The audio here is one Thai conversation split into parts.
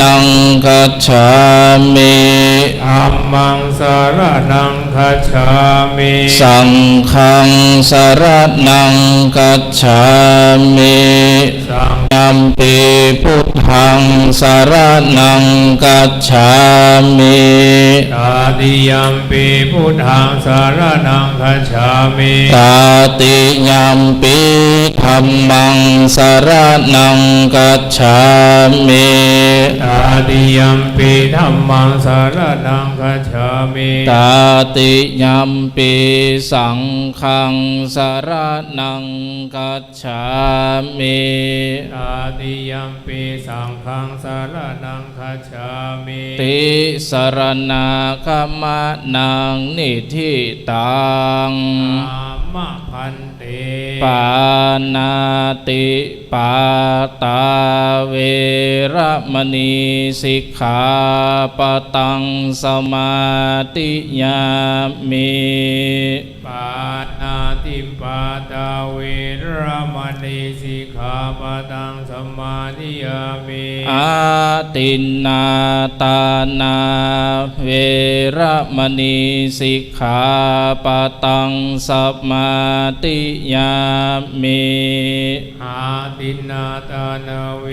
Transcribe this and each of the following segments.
นังคัจฉามิธัมมังสรณังคัจฉามิสังฆังสรณังคัจฉามิยัมปิพุทธังสรณังคัจฉามิตาติยัมปิพุทธังสรณังคัจฉามิตาติยัมปิธัมมังสรณังคัจฉามิตาติยัมปิธัมมังสรณังคัจฉามิตาติยัมปิสังฆังสรณังคัจฉามิตาติยัมปิสังฆังสรณังคัจฉามิติสรณาคัมมะนังนิธิตังอามะพันเตปานาติปาตาเวระมณีสิกขาปะตังสมาติยามิปานาติปาตาเวระมณีสิกขาปะตังสมาธิยามิอาตินนาตานาเวระมณีสิกขาปะตังสมาติยามิอาตินนาตานาเว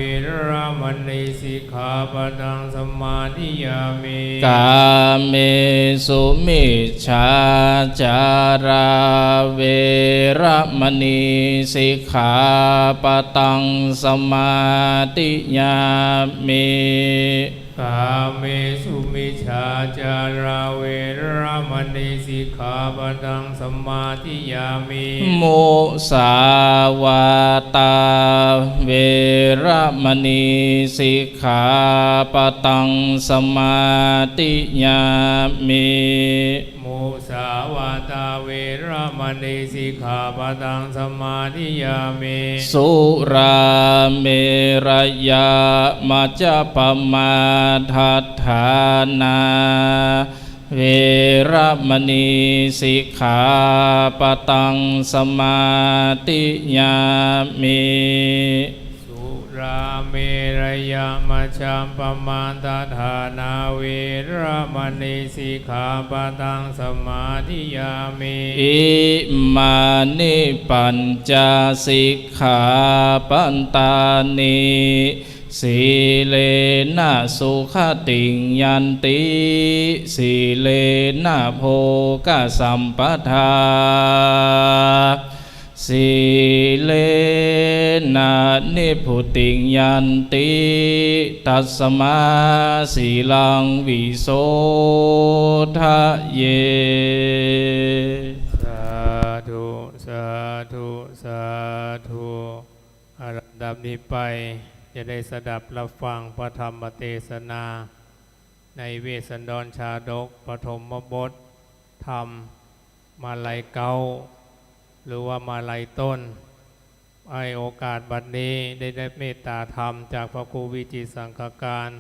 ระมณีสิกขาปะตังสมาธิยามิกาเมสุมิจฉาจาราเวระมณีสิกขาปะตังสมาติยามิกาเมสุมิจฉาจาราเวระมณีสิกขาปะตังสมาธิยามิมุสาวาตาเวระมณีสิกขาปะตังสมาติยามิมุสาวาตาเวระมณีสิกขาปะตังสมาธิยามิสุราเมรยามัจจปมาทัฏฐานาเวระมณีสิกขาปะตังสมาติยามิสุราเมรยามัชฌัปมาทัฏฐานาเวระมณีสิกขาปะตังสมาธิยามิอิมานิปัญจสิกขาปันตานิสีเลนะสุขติงยันติสีเลนะโภคสัมปทาสีเลนะนิพุติงยันติตัสมาสีลังวิโสทะเยสาธุสาธุสาธุลำดับนี้ไปจะได้สดับรับฟังพระธรรมเทศนาในเวสสันดรชาดกปฐมบทธรรมมาลัยเก้าหรือว่ามาลัยต้นให้โอกาสบัดนี้ได้เมตตาธรรมจากพระครูวิจิตรสังฆการ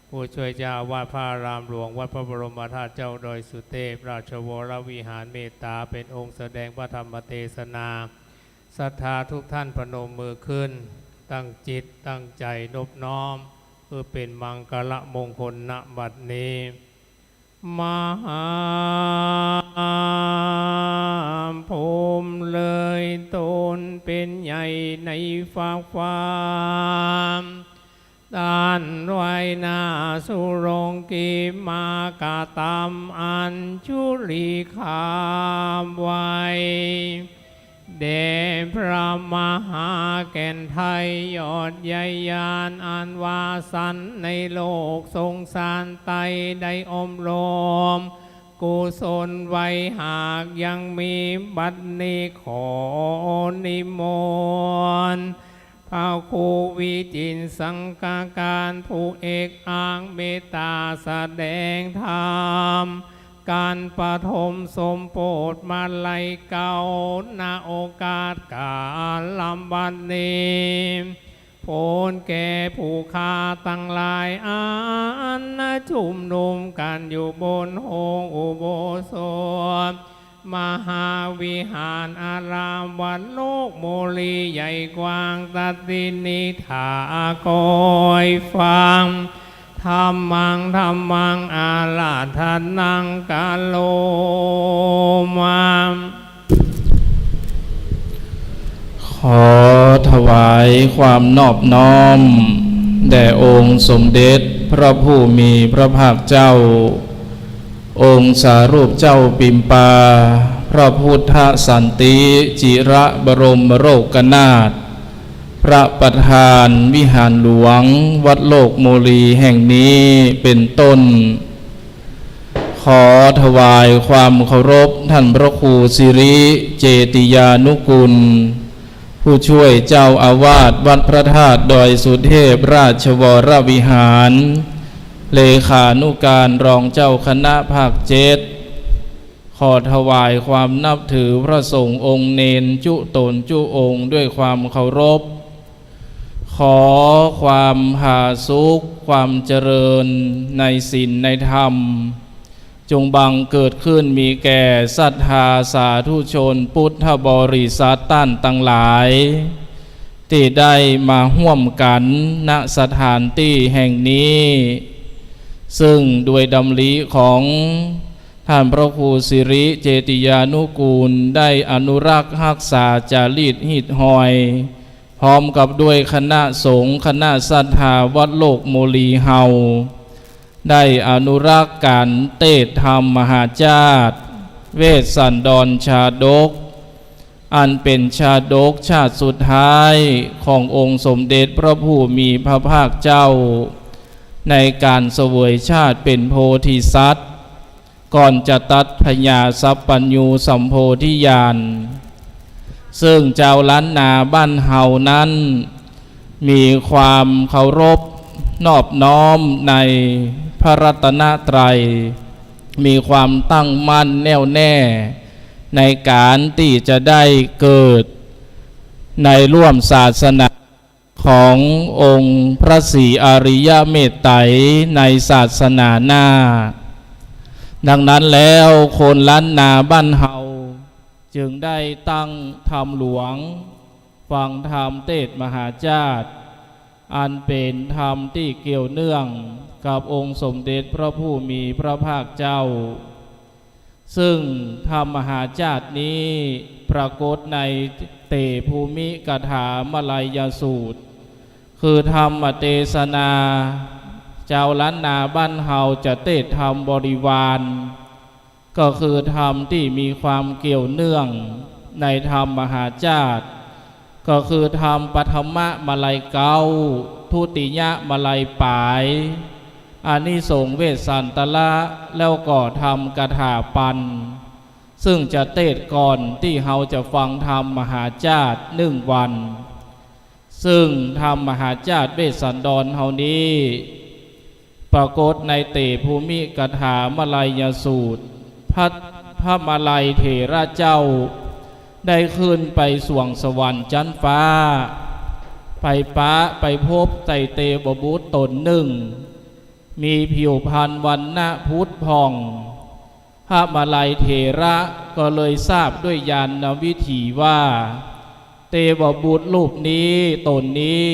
ผู้ช่วยเจ้าอาวาสพระอารามหลวงวัดพระบรมธาตุเจ้าดอยสุเทพราชวรวิหารเมตตาเป็นองค์แสดงพระธรรมเทศนาศรัทธาทุกท่านพนมมือขึ้นตั้งจิตตั้งใจนบน้อมเพื่อเป็นมังคละมงคลณบัดนี้มหาภูมิเลยตนเป็นใหญ่ในฟ้าฟ้าด้านไว้หน้าสุรงกีมากาตามอัญชุลีขามไว้เดชพระมหาแก่นไทยยอดใหญ่ยานอันวาสันในโลกสงสารไตได้อมโลมกุศลไว้หากยังมีบัดนี้ขอนิมนต์พระครูวิจิตรสังฆการผู้เอกอ้างเมตตาแสดงธรรมการปฐมสมโพธิมาลัยเก่าณโอกาสกาลลำบัดนี้ผลแก่ผู้ค้าตั้งหลายอันชุมนุมกันอยู่บนห้องอุโบสถมหาวิหารอารามวัดโลกโมลีใหญ่กว้างตัดดินิถาคอยฟัง ธัมมังอาลาธนังกาโลมาขอถวายความนอบน้อมแด่องค์สมเด็จพระผู้มีพระภาคเจ้าองค์สารูปเจ้าปิมปาพระพุทธสันติจิระบรมโรกนาถพระประธานวิหารหลวงวัดโลกโมลีแห่งนี้เป็นต้นขอถวายความเคารพท่านพระครูสิริเจติยานุกุลผู้ช่วยเจ้าอาวาสวัดพระธาตุดอยสุเทพราชวรวิหารเลขานุการรองเจ้าคณะภาค7ขอถวายความนับถือพระสงฆ์องค์เนนจุตนจุองค์ด้วยความเคารพขอความผาสุกความเจริญในศีลในธรรมจงบังเกิดขึ้นมีแก่ศรัทธาสาธุชนพุทธบริษัทตั้นตั้งหลายที่ได้มาร่วมกันณสถานที่แห่งนี้ซึ่งด้วยดำริของท่านพระครูสิริเจติยานุกูลได้อนุรักษ์รักษาจารีตหิตหอยพร้อมกับด้วยคณะสงฆ์คณะศรัทธาวัดโลกโมลีเฮาได้อนุรักษ์การเทศธรรมมหาชาติเวสสันดรชาดกอันเป็นชาดกชาติสุดท้ายขององค์สมเด็จพระผู้มีพระภาคเจ้าในการเสวยชาติเป็นโพธิสัตว์ก่อนจะตัดพญาสัพปัญญูสัมโพธิญาณซึ่งเจ้าล้านนาบ้านเฮานั้นมีความเคารพนอบน้อมในพระรัตนตรัยมีความตั้งมั่นแน่วแน่ในการที่จะได้เกิดในร่วมศาสนาขององค์พระศรีอริยเมตไตรในศาสนาหน้าดังนั้นแล้วคนล้านนาบ้านเฮาจึงได้ตั้งธรรมหลวงฟังธรรมเทศมหาชาติอันเป็นธรรมที่เกี่ยวเนื่องกับองค์สมเด็จพระผู้มีพระภาคเจ้าซึ่งธรรมมหาชาตินี้ปรากฏในเตภูมิกถามลัยสูตรคือธรรมเทศนาเจ้าล้านนาบ้านเฮาจะเทศธรรมบริวารก็คือธรรมที่มีความเกี่ยวเนื่องในธรรมมหาชาติก็คือธรรมปฐมมาลัยเก้าทุติยมาลัยปลายอานิสงส์เวสสันตละแล้วก็ธรรมกถาปันซึ่งจะเทศก่อนที่เฮาจะฟังธรรมมหาชาติ1 วันซึ่งธรรมมหาชาติเวสสันดรเฮานี้ปรากฏในเตภูมิกถามลัยสูตรพระมาลัยเถระเจ้าได้ขึ้นไปสวงสวรรค์ชั้นฟ้าไปไปพบไตเตวบุตรตนหนึ่งมีผิวพรรณวันณะพุทธพองพระมาลัยเถระก็เลยทราบด้วยญาณวิถีว่าเตวบุตรรูปนี้ตนนี้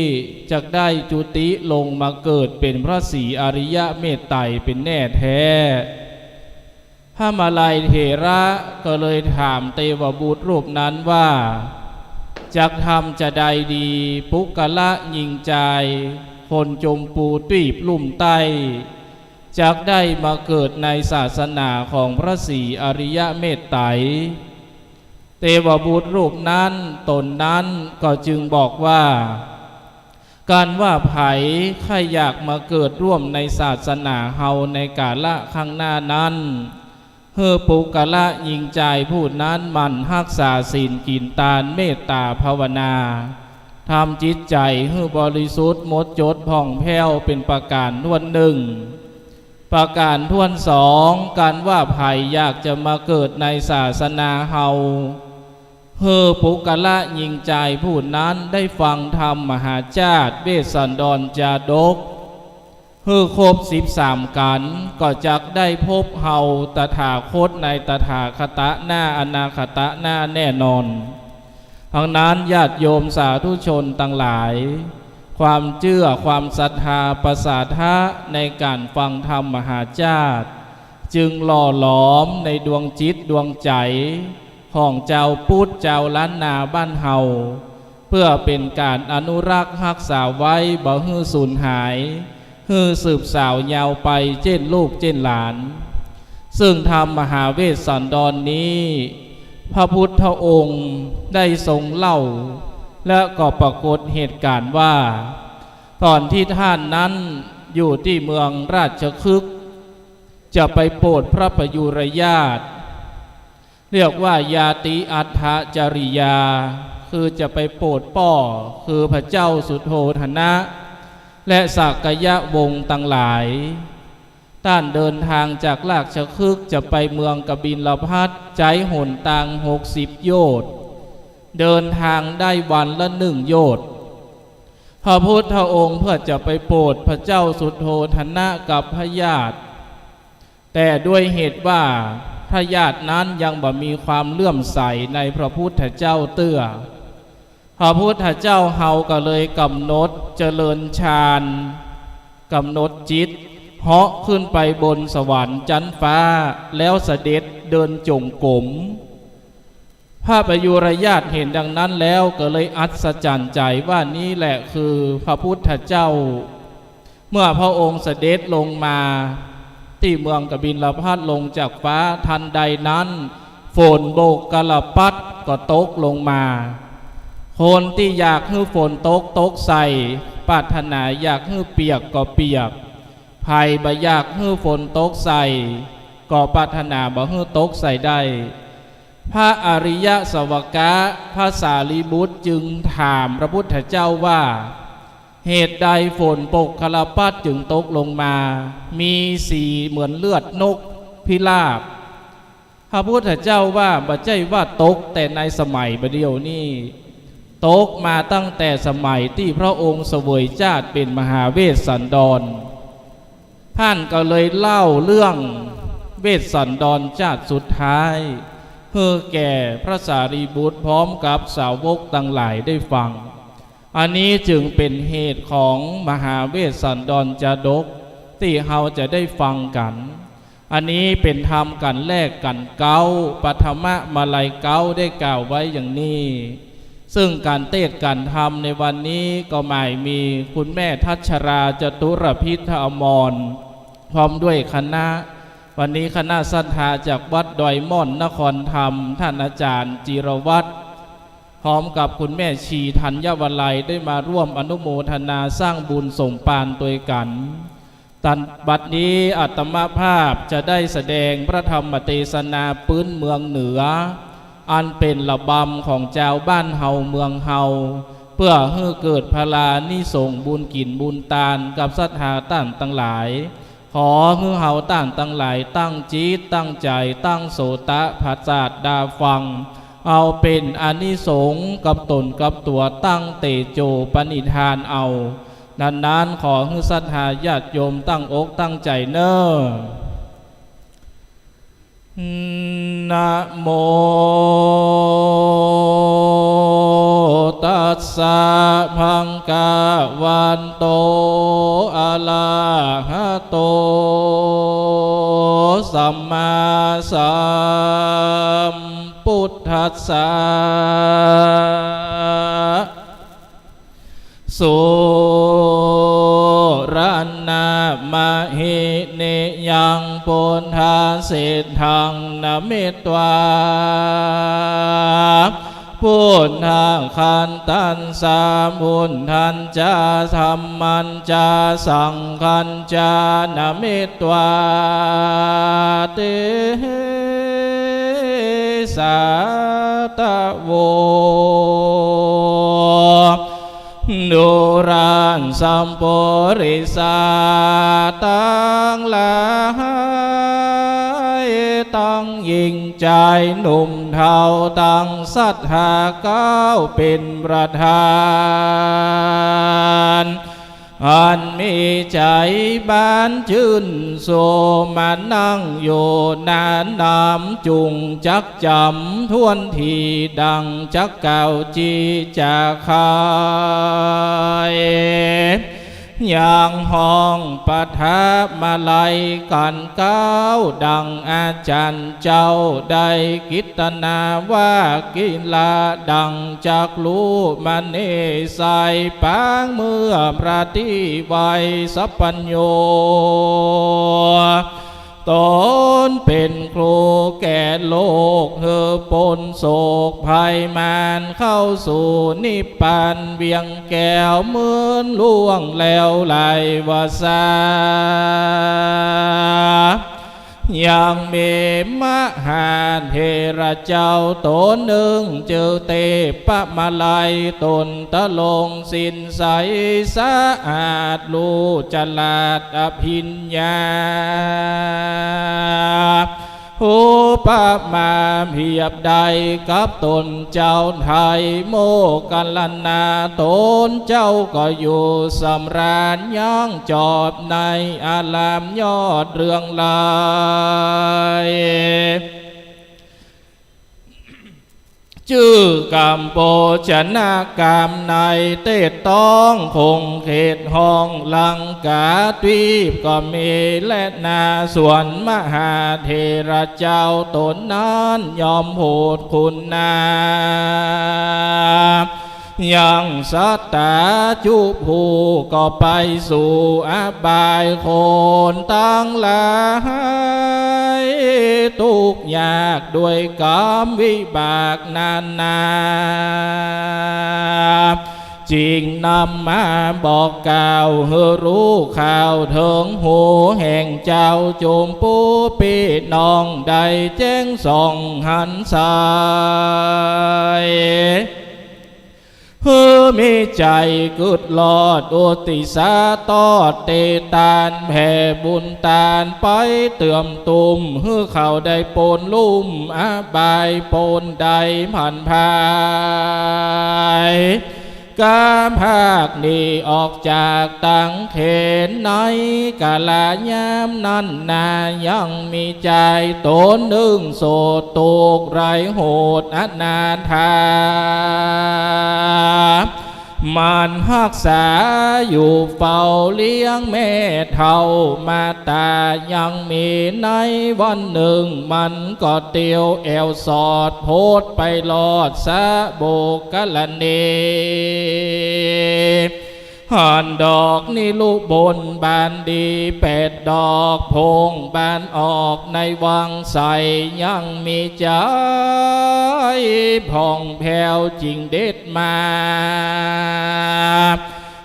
จะได้จุติลงมาเกิดเป็นพระศรีอริยเมตไตรเป็นแน่แท้พระมาลัยเถระก็เลยถามเตวบุตรรูปนั้นว่าจักทำจะใดดีปุกละยิงใจคนจมปูตีบลุ่มใต้จักได้มาเกิดในศาสนาของพระศรีอริยเมตไตรเทวบุตรรูปนั้นตนนั้นก็จึงบอกว่าการว่าไผใครอยากมาเกิดร่วมในศาสนาเฮาในกาละข้างหน้านั้นเฮอปุกละยิงใจผู้นั้นมันรักษาศีลกินทานเมตตาภาวนาทำจิตใจให้บริสุทธิ์หมดจดผ่องแผ้วเป็นประการทวน1ประการทวน2การว่าไผอยากจะมาเกิดในศาสนาเฮาเฮอปุกละยิงใจผู้นั้นได้ฟังธรรมมหาชาติเวสสันดรจาดกเฮอครบ13กันก็จักได้พบเฮาตถาคตในตถาคตหน้าอนาคตหน้าแน่นอนทั้งนั้นญาติโยมสาธุชนทั้งหลาย ความเชื่อความศรัทธาประสาทะในการฟังธรรมมหาจาตุจึงหล่อหลอมในดวงจิตดวงใจของเจ้าพุทธเจ้าล้านนาบ้านเฮาเพื่อเป็นการอนุรักษ์รักษาไว้บ่ให้สูญหายให้สืบสาวยาวไปเช่นลูกเช่นหลานซึ่งธรรมมหาเวสสันดรนี้พระพุทธองค์ได้ทรงเล่าและก็ปรากฏเหตุการณ์ว่าตอนที่ท่านนั้นอยู่ที่เมืองราชคฤห์จะไปโปรดพระประยุรญาติเรียกว่ายาติอัฏฐจริยาคือจะไปโปรดป่อคือพระเจ้าสุโธทนะและสักยะวงศ์ต่างหลายท่านเดินทางจากราชคฤห์จะไปเมืองกบิลพัสใจหนต่าง60 โยชน์เดินทางได้วันละ1 โยชน์พระพุทธองค์เพื่อจะไปโปรดพระเจ้าสุโธทนะกับพระญาติแต่ด้วยเหตุว่าพระญาตินั้นยังบ่มีความเลื่อมใสในพระพุทธเจ้าเตื้อพระพุทธเจ้าเฮาก็เลยกำหนดเจริญฌานกำหนดจิตเหาะขึ้นไปบนสวรรค์ชั้นฟ้าแล้วเสด็จเดินจงกรมพระประยุรญาติเห็นดังนั้นแล้วก็เลยอัศจรรย์ใจว่านี่แหละคือพระพุทธเจ้าเมื่อพระองค์เสด็จลงมาที่เมืองกบิลพัสลงจากฟ้าทันใดนั้นฝนโบกกลปัดก็ตกลงมาคนที่อยากให้ฝนตกใส่ปรารถนาอยากให้เปียกก็เปียกภัยบ่อยากให้ฝนตกใส่ก็ปรารถนาบ่ให้ตกใส่ได้พระอริยสวกะพระสารีบุตรจึงถามพระพุทธเจ้าว่าเหตุใดฝนโบกกลปัดจึงตกลงมามีสีเหมือนเลือดนกพิราบพระพุทธเจ้าว่าบ่ใช่ว่าตกแต่ในสมัยบัดเดี๋ยวนี้ตกมาตั้งแต่สมัยที่พระองค์เสวยชาติเป็นมหาเวสสันดรท่านก็เลยเล่าเรื่องเวสสันดรชาติสุดท้ายเพื่อแก่พระสารีบุตรพร้อมกับสาวกต่างหลายได้ฟังอันนี้จึงเป็นเหตุของมหาเวสสันดรจาดกที่เราจะได้ฟังกันอันนี้เป็นธรรมกันแรกกันเก้าปฐมมาลัยเก้าได้กล่าวไว้อย่างนี้ซึ่งการเทศน์การธรรมในวันนี้ก็หมายมีคุณแม่ทัชราจตุรพิธอมรพร้อมด้วยคณะวันนี้คณะศรัทธาจากวัดดอยม่อนนครธรรมท่านอาจารย์จิรวัตรพร้อมกับคุณแม่ชีธัญวลัยได้มาร่วมอนุโมทนาสร้างบุญส่งปานตัวกันตันบัดนี้อาตมาภาพจะได้แสดงพระธรรมเทศนาปื้นเมืองเหนืออันเป็นระบำของเจ้าบ้านเฮาเมืองเฮาเพื่อให้เกิดพลานิสงบุญกินบุญตาลกับศรัทธาต่างตั้งหลายขอให้เฮาต่างตั้งหลายตั้งจิตตั้งใจตั้งโสตะภาษาดาฟังเอาเป็นอานิสงส์กับตนกับตัวตั้งเตโจปณิธานเอานั้นขอให้ศรัทธาญาติโยมตั้งอกตั้งใจเน้อนะโมตัสสะภะคะวะโตอะระหะโตสัมมาสัมพุทธัสสะสุรันนามหิเนยังปุณธาสิทธังนะเมตตวาพุทธังคันตันสาพุทธันจาธัมมันจาสังคันจานะเมตตวาเตสาตะโวดุรันสัมปริสาตั้งหลายตั้งยิ่งใจหนุ่มเทาตั้งศรัทธาก้าวเป็นประธาน อันมีใจบานชื่นโสมานั่งอยู่นานน้ำจุงจักจำทวนทีดังจักเก่าจีจากคายอย่างห้องปะทะมาลัยกันก้าวดังอาจารย์เจ้าได้กิตนาว่ากิลาดังจากรู้มันเนใสปางเมื่อพระที่ไวสัพพัญโยตนเป็นครูแก่โลกเธอปนโศกภัยมารเข้าสู่นิพพานเวียงแก้วเหมือนล่วงแล้วไหลวาสายังมีมหาเทระเจ้าตนหนึ่งเจอเตปะมาลัยตนตะลงสินใสสะอาดรู้จลาดอภิญญาหูปะมาเพียบใดกับตนเจ้าไทยโมกัลนาตนเจ้าก็อยู่สำราญย่างจอบในอารามยอดเรืองลายชื่อกรรมโปชนากรรมในเตต้องคงเขตห้องลังกาทวีปก็มีและนาส่วนมหาเทระเจ้าตนนั้นยอมโหดคุณนายังสัตตาจุภูก็ไปสู่อบายโคนตั้งหลายทุกข์ยากด้วยกรรมวิบากนานาจริงนำมาบอกกล่าวให้รู้ข่าวถึงหูแห่งเจ้าโจมปูปีน้องได้แจ้งส่องหันสายมีใจกึดลอดอุติสาตอดเตตานแผ่บุญตานไปเตื่อมตุ่มเขาได้ปนลุ่มอบายปนใดผ่านพายกามภาคนี้ออกจากตังเขนในกาลยามนั้นนายังมีใจตนหนึ่งโสดตุกไรโหดอนาถามันรักษาอยู่เฝ้าเลี้ยงแม่เท่ามาตายังมีในวันหนึ่งมันก็เตียวแอวสอดโพดไปลอดสะโบกะละเนหันดอกนิลุบนบานดี8 ดอกพงบานออกในวังใสยังมีใจผ่องแผ้วจริงเด็ดมา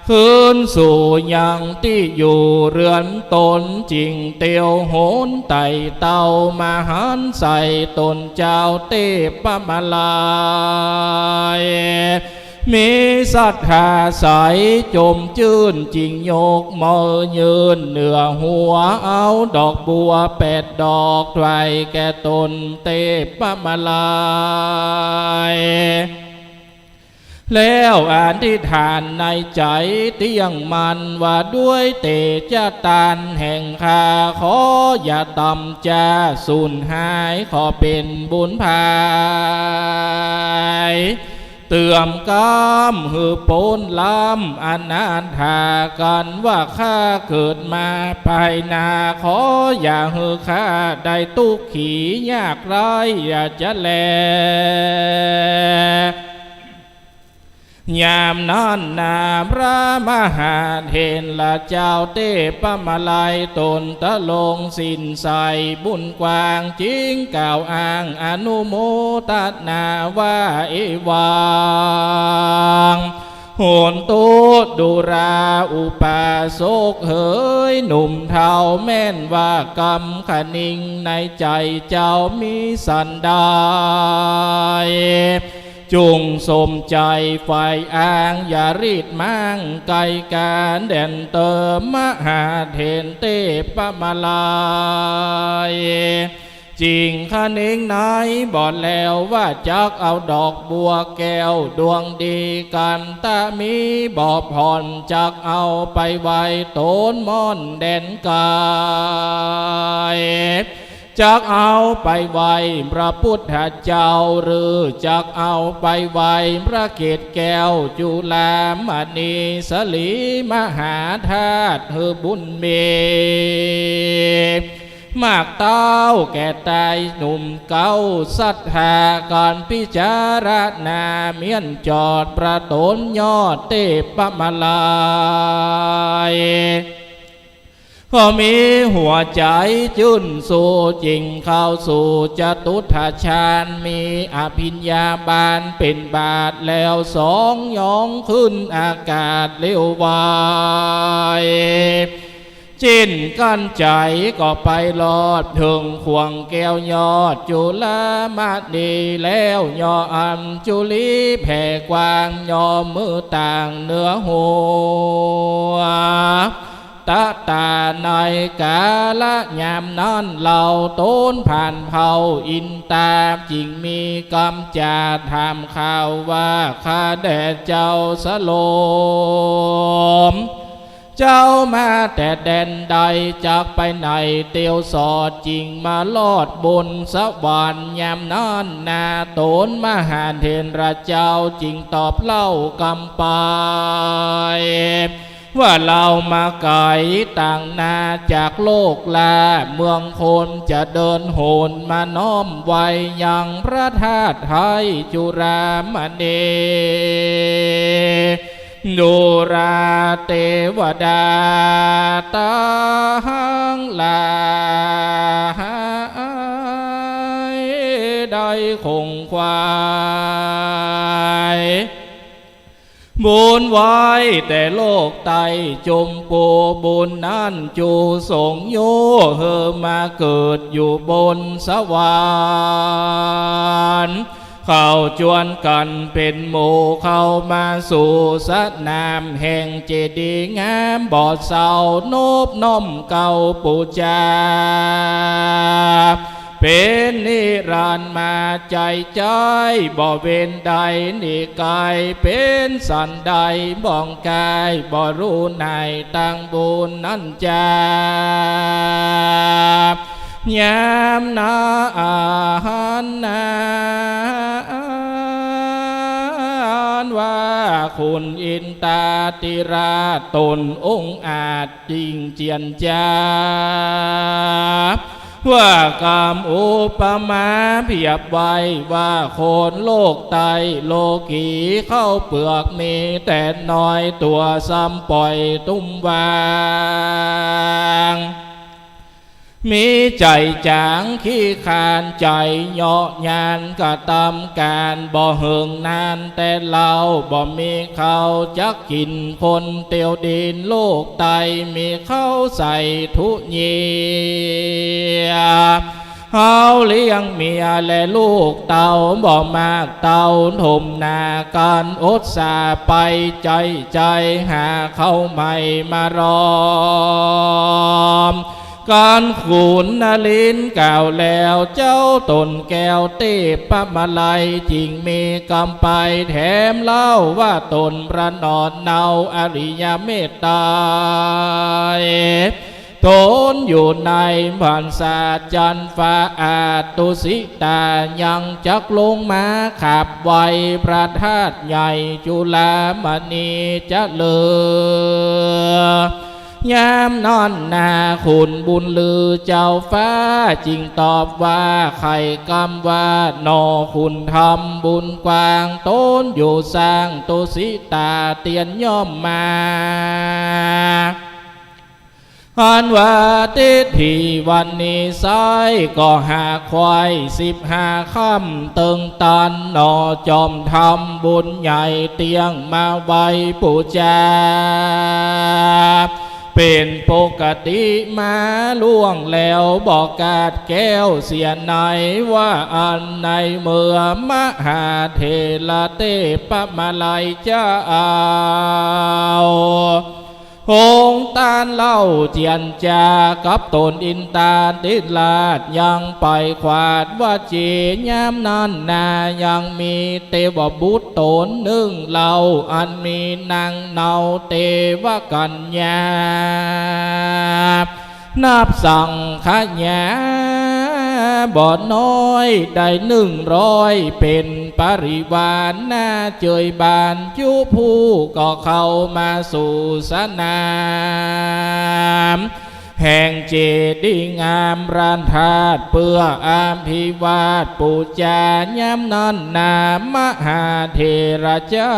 คืนสู่ยังที่อยู่เรือนตนจริงเตียวโหนไต่เต่ามาหันใส่ตนเจ้าเตปะมาลายมีศรัทธาใสจมจื่นจริงโยกมือยืนเหนือหัวเอาดอกบัว8 ดอกไว้แก่ตนเตปะมาลายแล้วอธิษฐานในใจเตียงมันว่าด้วยเตจตานแห่งข้าขออย่าต่ำจะสูญหายขอเป็นบุญภายเตื่อมกามหือโปนลำอนาถากันว่าข้าเกิดมาภายนาขออย่าหือข้าได้ตุกขียากไรอย่าจะแลยามนั้นนาพระมหาเถระเจ้าเตปะมาลัยตนตะลงสินใสบุญกว้างจริงกล่าวอ้างอนุโมทนาว่าเอวังโหนตุดุราอุปาสกเอ๋ยหนุ่มเทาแม่นว่ากรรมขนิ่งในใจเจ้ามีสันดานจงสมใจฝ่ายอ้างอย่ารีดมั่งไกลการเด่นเติมมหาเถรเตปะมาลาย จริงข้าเองไหนบอกแล้วว่าจักเอาดอกบัวแก้วดวงดีกันตามีบอกผ่อนจักเอาไปไว้ต้นม่อนแดนกายจักเอาไปไว้พระพุทธเจ้าหรือจักเอาไปไว้พระเกศแก้วจุฬามณีสลีมหาธาตุเฮบุญเมมากเต้าแก่ตายหนุ่มเก่าศรัทธาก่อนพิจารณาเมียนจอดประตนยอดเทพมาลายก็มีหัวใจจุนสู่จริงเข้าสู่จตุทชาญมีอภิญญาบานเป็นบาทแล้วสองยองขึ้นอากาศเลี้ยววายจิ้นกันใจก็ไปลอดถึงควงแก้วยอดจุลมาดีแล้วยออันจุลีแผ่กว้างยอมือต่างเนื้อหัวตาตาในกาละยามนั้นเหล่าต้นผ่านเผาอินตาจิงมีกำจาถามข่าวว่าข้าแด่เจ้าสโลมเจ้ามาแต่แดนใดจากไปไหนเตียวสอดจริงมาลอดบนสวรรค์ยามนั้นนาโตนมหาเทนราเจ้าจริงตอบเล่ากำไปว่าเรามาไกลต่างนาจากโลกลาเมืองคนจะเดินโหนมาน้อมไว้ยังพระธาตุไทยจุฬามณีดูราเทวดาตังหลายได้คงควายบุญไว้แต่โลกไตจมปูบุญนั้นจูส่งโยเฮมาเกิดอยู่บนสวรรค์เข้าจวนกันเป็นหมู่เข้ามาสู่สนามแห่งเจดีย์งามบ่อเสานบน้อมเก่าปูจาเป็นนิรันดร์มาใจใจบ่เว้นใดนิกายเป็นสันใดบ้องกายบ่รู้ในตั้งบุญนั้นจายามนาอาหารนาว่าคุณอินตาติราตนองค์อาจจริงเจียนจาว่ากามอุปมาเพียบไว้ว่าโคนโลกไตโลกีเข้าเปลือกมีแต่น้อยตัวซ้ำปล่อยตุ้มวางมีใจจางขี้คานใจเหยาะยานกะตำการบ่เหิงนานแต่เราบ่มีเขาจักกินคนเตียวดินโลกไตมีเข้าใส่ทุเยียเฮาเลี้ยงเมียและลูกเต่าบ่มากเต่าถมนาการอดสาไปใจหาเข้าใหม่มารอมการขุนนลินกล่าวแล้วเจ้าตนแก้วเทพมาลัยจริงมีกำไปแถมเล่าว่าตนประนอดเนาอริยเมตตาตนอยู่ในพันศาจันฟ้าอาตุสิตายังจักลงมาขับไว้พระธาตุใหญ่จุฬามณีเจริญยามนอนนาคุณบุญลือเจ้าฟ้าจริงตอบว่าใครกำว่านอคุณทำบุญกว้างต้นอยู่สร้างตุสิตาเตียนย่อมมาอันว่าทิฏฐิวันนี้ไซก็หาควาย15 ค่ำตึงตันนอจอมทำบุญใหญ่เตียงมาไว้ปูจาเป็นปกติมาล่วงแล้วบอกกาดแก้วเสียไหนว่าอันในเมื่อมหาเทลเทพมาลัยจะเอา องค์ตาลเล่าเจียนจากับตนอินตาติลาดยังไปขวาดว่าเจยามนั้นนายังมีเทวบุตรตนหนึ่งเหล่าอันมีนางเนาเทวกัญญานับสั่งขยาบ่อน้อยได้100เป็นปริวารหน้าเจยบานจูผู้ก็เข้ามาสู่สนามแห่งเจดีย์งามรานธาตุเพื่ออาภิวาทปูจายามนั้นนามหาเถระเจ้า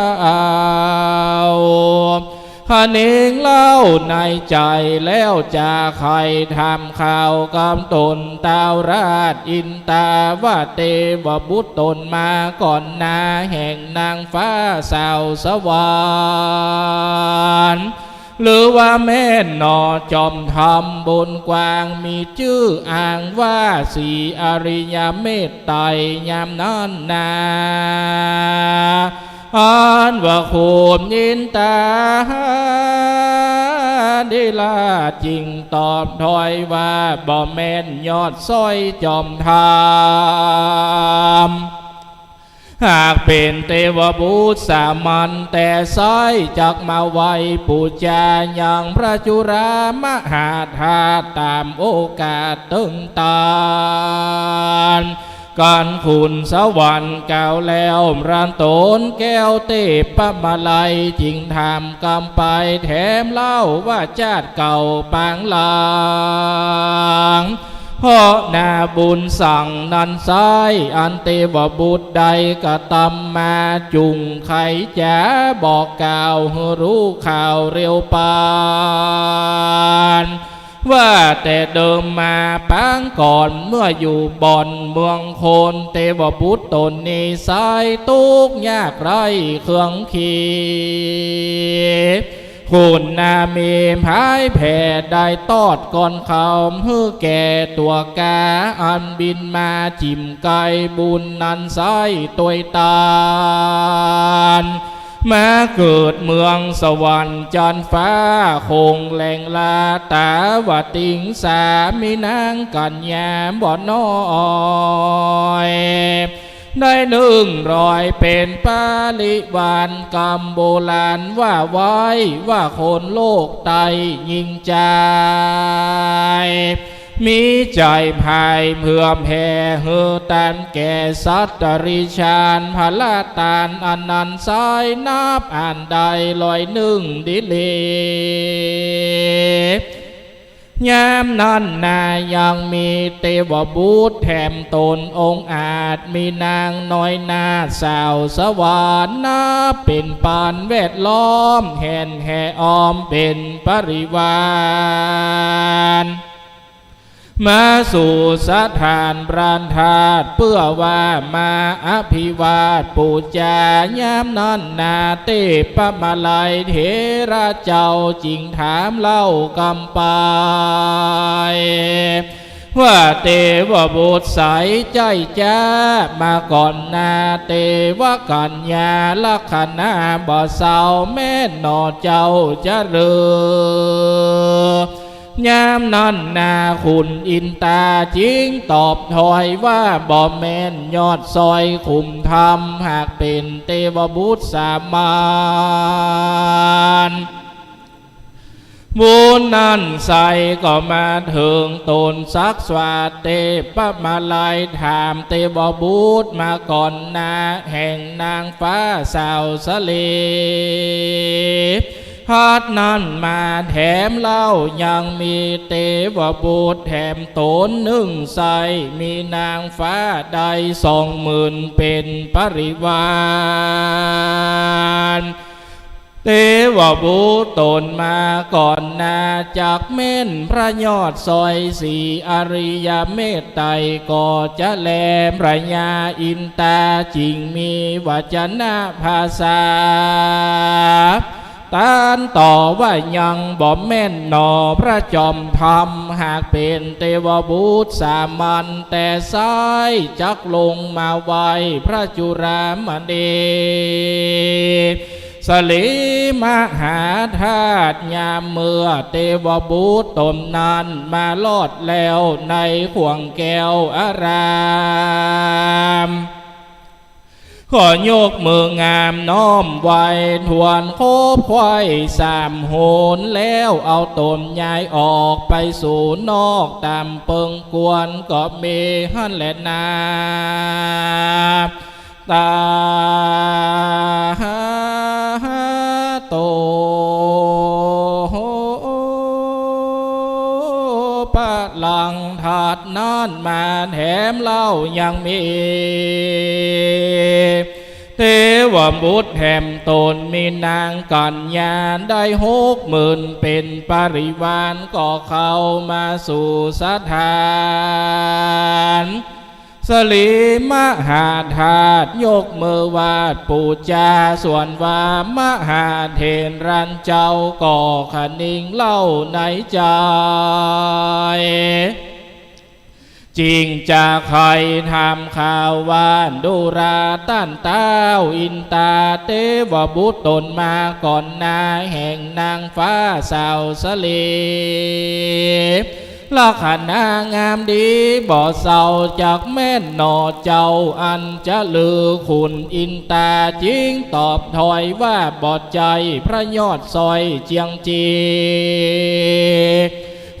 หานิงเล่าในใจแล้วจะใครทำข่าวกำตนตาวราชอินตาว่าเทวบุตรตนมาก่อนนาแห่งนางฟ้าสาวสวรรค์หรือว่าแม่นอจอมทำบนกวางมีชื่ออ่างว่าสีอริยเมตไตรยามนั้นนาอันว่าโคมยินตาได้ลาจริงตอบถอยว่าบ่แม่นยอดสร้อยจอมทามหากเป็นเทวบุตรสามัญแต่ซ้อยจักมาไว้ปูจาอย่างพระจุรามหาธาตุตามโอกาสตึงตานการขุนสวรรค์เก่าแล้วรันโตนแก้วเทพมาลัยจริงทำกรรมไปแถมเล่าว่าชาติเก่าปางหลังเพราะนาบุญสั่งนันซ้ายอันเทวบุตรใดก็ตำมาจุงไขจ๋าบอกกล่าวให้รู้ข่าวเร็วปานว่าแต่เดิมมาปางก่อนเมื่ออยู่บ่อนเมืองโคนเทวบุตรตนนี้สายทุกยากไรเครื่องขีคุณนาเมพายแผ่ได้ตอดก่อนเขาเพื่อแก่ตัวกาอันบินมาจิ้มไก่บุญนันไซตัวตาลมาเกิดเมืองสวรรค์จันฟ้าคงแหลงลาตาวติงสามีนางกัญญาบ่อน้อยได้100เป็นปาลิวานกรรมโบราณว่าไว้ว่าคนโลกไตยิ่งใจมีใจภายเพื่อแผ่เฮือตันแก่สัตตริชานพลาตานอนันต์สายนับอ่านได้100ดิเลยามนั้นนายังมีเทวบุตรแถมตนองค์อาจมีนางน้อยนาสาวสวรรค์นับเป็นปานแวดล้อมแห่นแห่อ้อมเป็นปริวารมาสู่สถานปราณธาตุเพื่อว่ามาอภิวาทปูจายามนั้นนาเทพมาลัยเถระเจ้าจิงถามเล่ากำไปว่าเทวบุตรใสใจจ้ามาก่อนนาเทวกัญญาลักขณาบ่เศร้าแม่นอเจ้าจะเรือยามนั้นนาคุณอินตาจิงตอบถอยว่าบ่แม่นยอดซอยคุมธรรมหากเป็นเทวบุตรสามัญบุญนั้นใส่ก็มาถึงตนสักสวาเทพมาลัยถามเทวบุตรมาก่อนนาแห่งนางฟ้าสาวสเลฮาดนั้นมาแถมเล่ายังมีเทวบุตรแถมตน1ใสมีนางฟ้าได้20,000เป็นปริวารเทวบุตรตนมาก่อนนาจากเม่นพระยอดซอยสีอริยเมตไตรก็จะแลมพระญาอินตาจริงมีวจนะภาษาตานต่อว่ายังบ่แม่นหนอพระจอมธรรมหากเป็นเทวบุตรสามัญแต่ซ้ายจักลงมาไว้พระจุรามณี สลีมหาธาตุยามเมื่อเทวบุตรตนนั้นมาลอดแล้วในข่วงแก้วอารามขอยกมืองามน้อมไว้ทวนโคบควายสามโหนแล้วเอาตนย้ายออกไปสู่นอกตามเปิงกวนก็มีหันแหละนาตาโตปะหลังถาดนานมาแถมเล่ายังมีเทวบุตรแห่มตนมีนางกัญญาได้60,000เป็นปริวารก็เข้ามาสู่สถานสลีมหาธาตุยกมือวาดปูจาส่วนว่ามหาเทนรันเจ้าก่อขนิ่งเล่าในใจจริงจะใครทำข่าววานดูราต้านเต้าอินตาเทวบุตรตนมาก่อนนาแห่งนางฟ้าสาวสลีลักษณะงามดีบ่เศร้าจากแม่นหนอเจ้าอันจะลือคุณอินตาจริงตอบถอยว่าบอดใจพระยอดซอยเจียงจี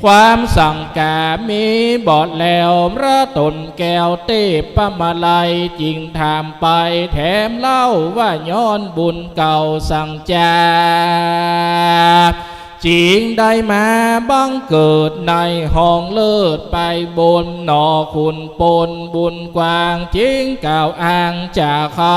ความสั่งกามีบอดแล้วพระตนแก้วเตปมาลัยจริงถามไปแถมเล่าว่าย้อนบุญเก่าสั่งจาจริงได้มาบังเกิดในห้องเลิศไปบนหนอคุณปนบุญกว้างจริงกล่าวอ้างจากใคร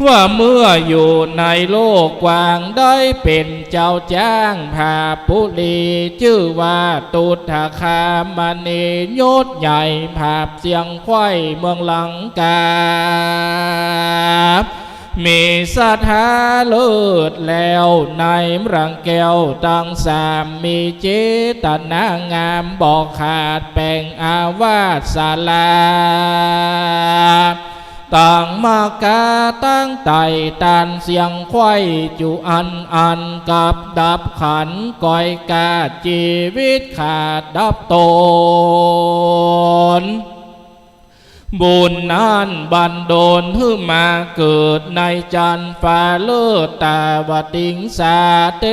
ว่าเมื่ออยู่ในโลกกว้างได้เป็นเจ้าจ้างพาปุรีชื่อว่าตุถาคามณียศใหญ่ภาพเสียงไข่เมืองลังกามีศรัทธาเลิศแล้วในรังแก้วตั้งสามมีเจตนางามบอกขาดแป่งอาวาสศาลาต่างมากาตั้งไต่ตันเสียงไข่จุอันกับดับขันก้อยกาชีวิตขาดดับตนบุญนั้นบันดลให้มาเกิดในจันฟ้าเลิศตาวติงสาเท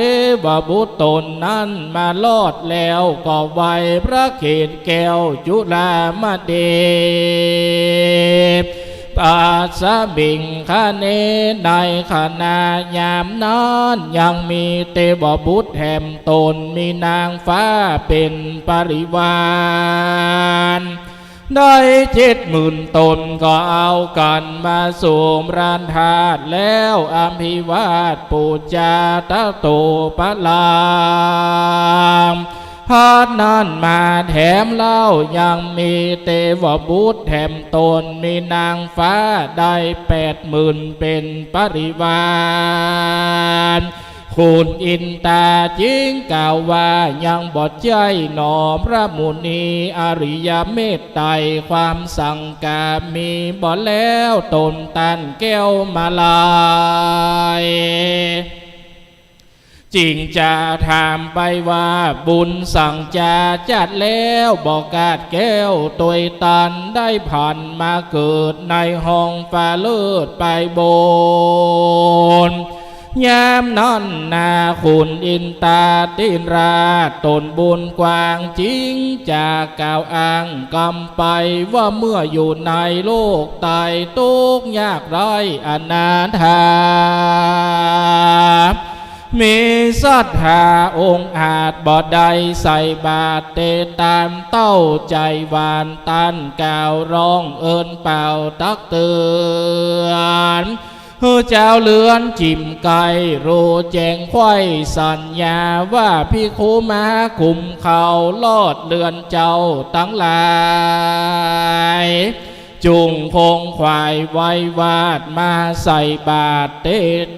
วบุตรตนนั้นมาลอดแล้วก็ไว้พระเขตแก้วจุฬามเดชปาสบิงคเนในขณะยามนั้นยังมีเทวบุตรแห่มตนมีนางฟ้าเป็นปริวารได้70,000 ตนก็เอากันมาสู่รานธาตุแล้วอภิวาทปูจาตะโตปะลามพาดนั้นมาแถมเล่ายังมีเทวบุตรแถมตนมีนางฟ้าได้80,000เป็นปริวารคุณอินตาจิงกล่าวว่ายังบอดใจหนอพระมุนีอริยเมตไตรความสั่งกามีบอดแล้วตนตันแก้วมาลายจริงจะถามไปว่าบุญสั่งจะจัดแล้วบอกกาดแก้วตัวตันได้ผ่านมาเกิดในห้องฟ้าเลิศไปบนยามนั้นนาคุณอินตาตินราตนบุญกว้างจริงจากกล่าวอ้างกำไปว่าเมื่ออยู่ในโลกตายทุกข์ยากไร้อนาถามีศรัทธาองค์อาจบ่ได้ใส่บาตรเตตามเต้าใจหวานตันกล่าวร้องเอิญเป่าตักเตือนเจ้าเลือนจิ้มไก่โรแจงไข่สัญญาว่าพี่คูมาคุมเขาลอดเลือนเจ้าตั้งหลายจุงคงควายไว้วาดมาใส่บาตรเต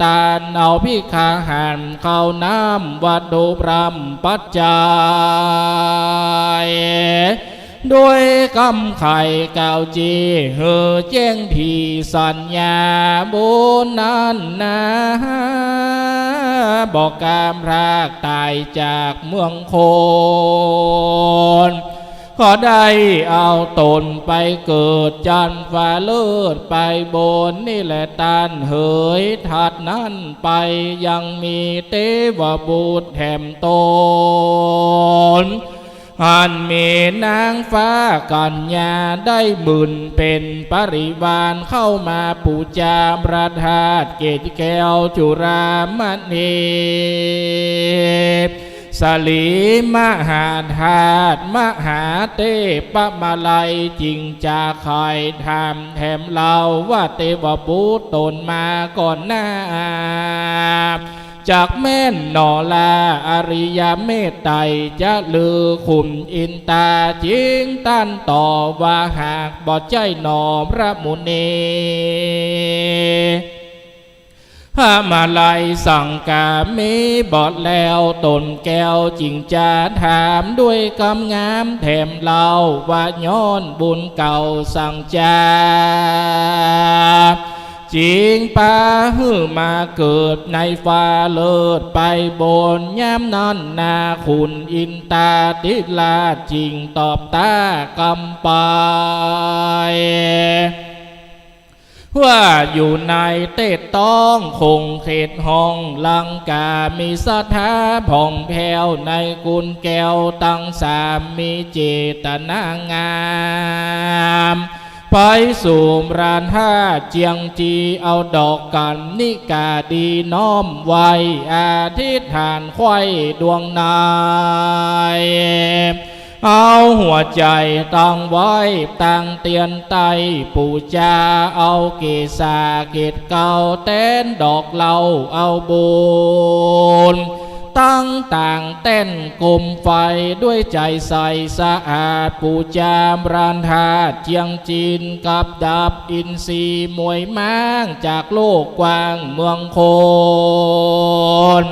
ตานเอาพิคาหันเข้าน้ำวัดโดบรำปัจจัย ด้วยกำไข่กาวจีเหือแจ้งที่สัญญาบุญนั้นนะบอกกามรากตายจากเมืองโคนขอได้เอาตนไปเกิดจันฟ้าเลิศไปบนนี่แหละตานเหยถัดนั้นไปยังมีเทวบุตรแถมตนอันมีนางฟ้ากัญญาได้หมื่นเป็นปริวารเข้ามาปูจาประทาตเกศแก้วจุรามณีสลีมหาธาตุมหาเทพมาลัยจริงจาคอยทำแถมเล่าว่าเทวบุตรตนมาก่อนหน้าจากแม่นนอลาอริยเมตไตรจะลือขุนอินตาจิงตันต่อว่าหากบอดใจหนอพระมุนีพระมาลัยสั่งกามีบอดแล้วตนแก้วจิงจะถามด้วยคำงามแถมเล่าว่าย้อนบุญเก่าสั่งจาจิงป่าหือมาเกิดในฟ้าเลิศไปบนย้ำนั้นนาคุณอินตาติลาจิงตอบตากำไปว่าอยู่ในเตตต้องคงเขตห้องลังกามีสถาผ่องแผ้วในกุลแก้วตั้งสามมีเจตนางามไปสู่รานห้าเจียงจีเอาดอกกันนิกาดีน้อมไว้อาทิษฐานไข่ดวงนายเอาหัวใจตั้งไว้ตั้งเตียนไตปูจาเอาเกศาเกศเก่าเต้นดอกเหลาเอาบุญตั้งต่างเต้นกลมไฟด้วยใจใสสะอาดปูจามรานธาตุเจียงจีนกับดับอินทรีมวยม้างจากโลกกว้างเมืองโคน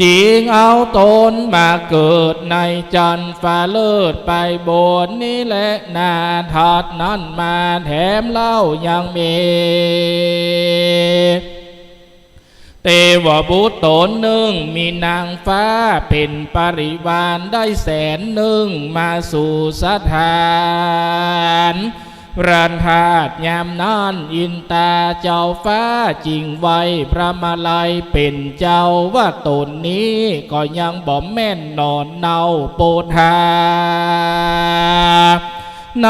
จิงเอาตนมาเกิดในจันฟ้าเลิศไปบนนี้แหละนาทัดนั้นมาแถมเล่ายังมีเทวบุตรตนหนึ่งมีนางฟ้าเป็นปริวารได้แสนหนึ่งมาสู่สถานรันธาตุยามนั้นอินตาเจ้าฟ้าจริงไว้พระมาลัยเป็นเจ้าว่าตนนี้ก็ยังบ่แม่นนอนเนาโปธาใน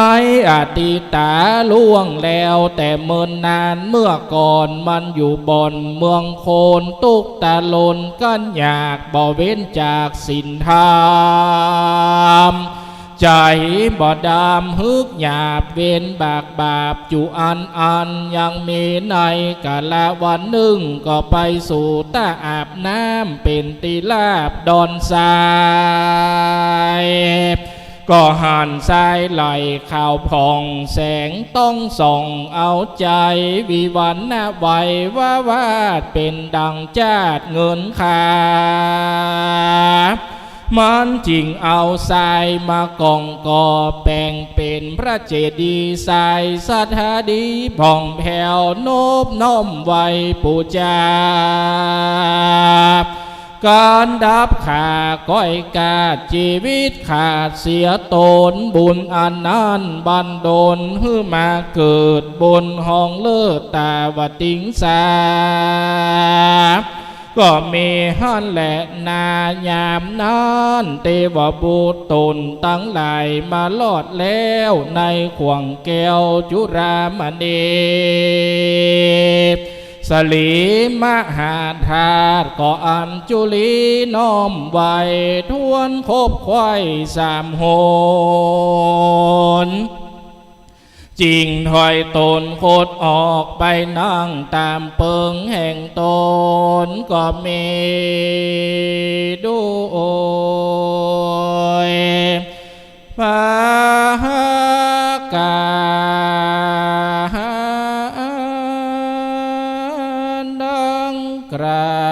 อดีตาล่วงแล้วแต่เมินนานเมื่อก่อนมันอยู่บ่อนเมืองโคนตุกตาลนกันอยากบ่เว้นจากศีลธรรมใจบ่ดำฮึกหยาบเว้นบากบาปจุอันยังมีในกาลวันหนึ่งก็ไปสู่ตาอาบน้ำเป็นตีลาบดอนทรายก็หันทรายไหลข่าวผ่องแสงต้องส่องเอาใจวิวันหน้าไว้ว่าวาดเป็นดังจาดเงินขามันจริงเอาทรายมากองก่อแปลงเป็นพระเจดีย์ทรายสถาดีผ่องแผ้วนบน้อมไว้ปูจาการดับขาก้อยกาดชีวิตขาดเสียตนบุญอันนั้นบันดลหื้อมาเกิดบนห้องเลิศตาวติงสาก็มีฮั่นแหละนายามนั้นเทวบุตรตนตั้งหลายมาลอดแล้วในขวงแก้วจุรามณีสลีมหาธาตุก็อัญจุลีน้อมไว้ทวนคบควายสามโหนจริงถอยตนโคดออกไปนั่งตามเปิงแห่งตนก็มีด้วยพระกาดังกล่า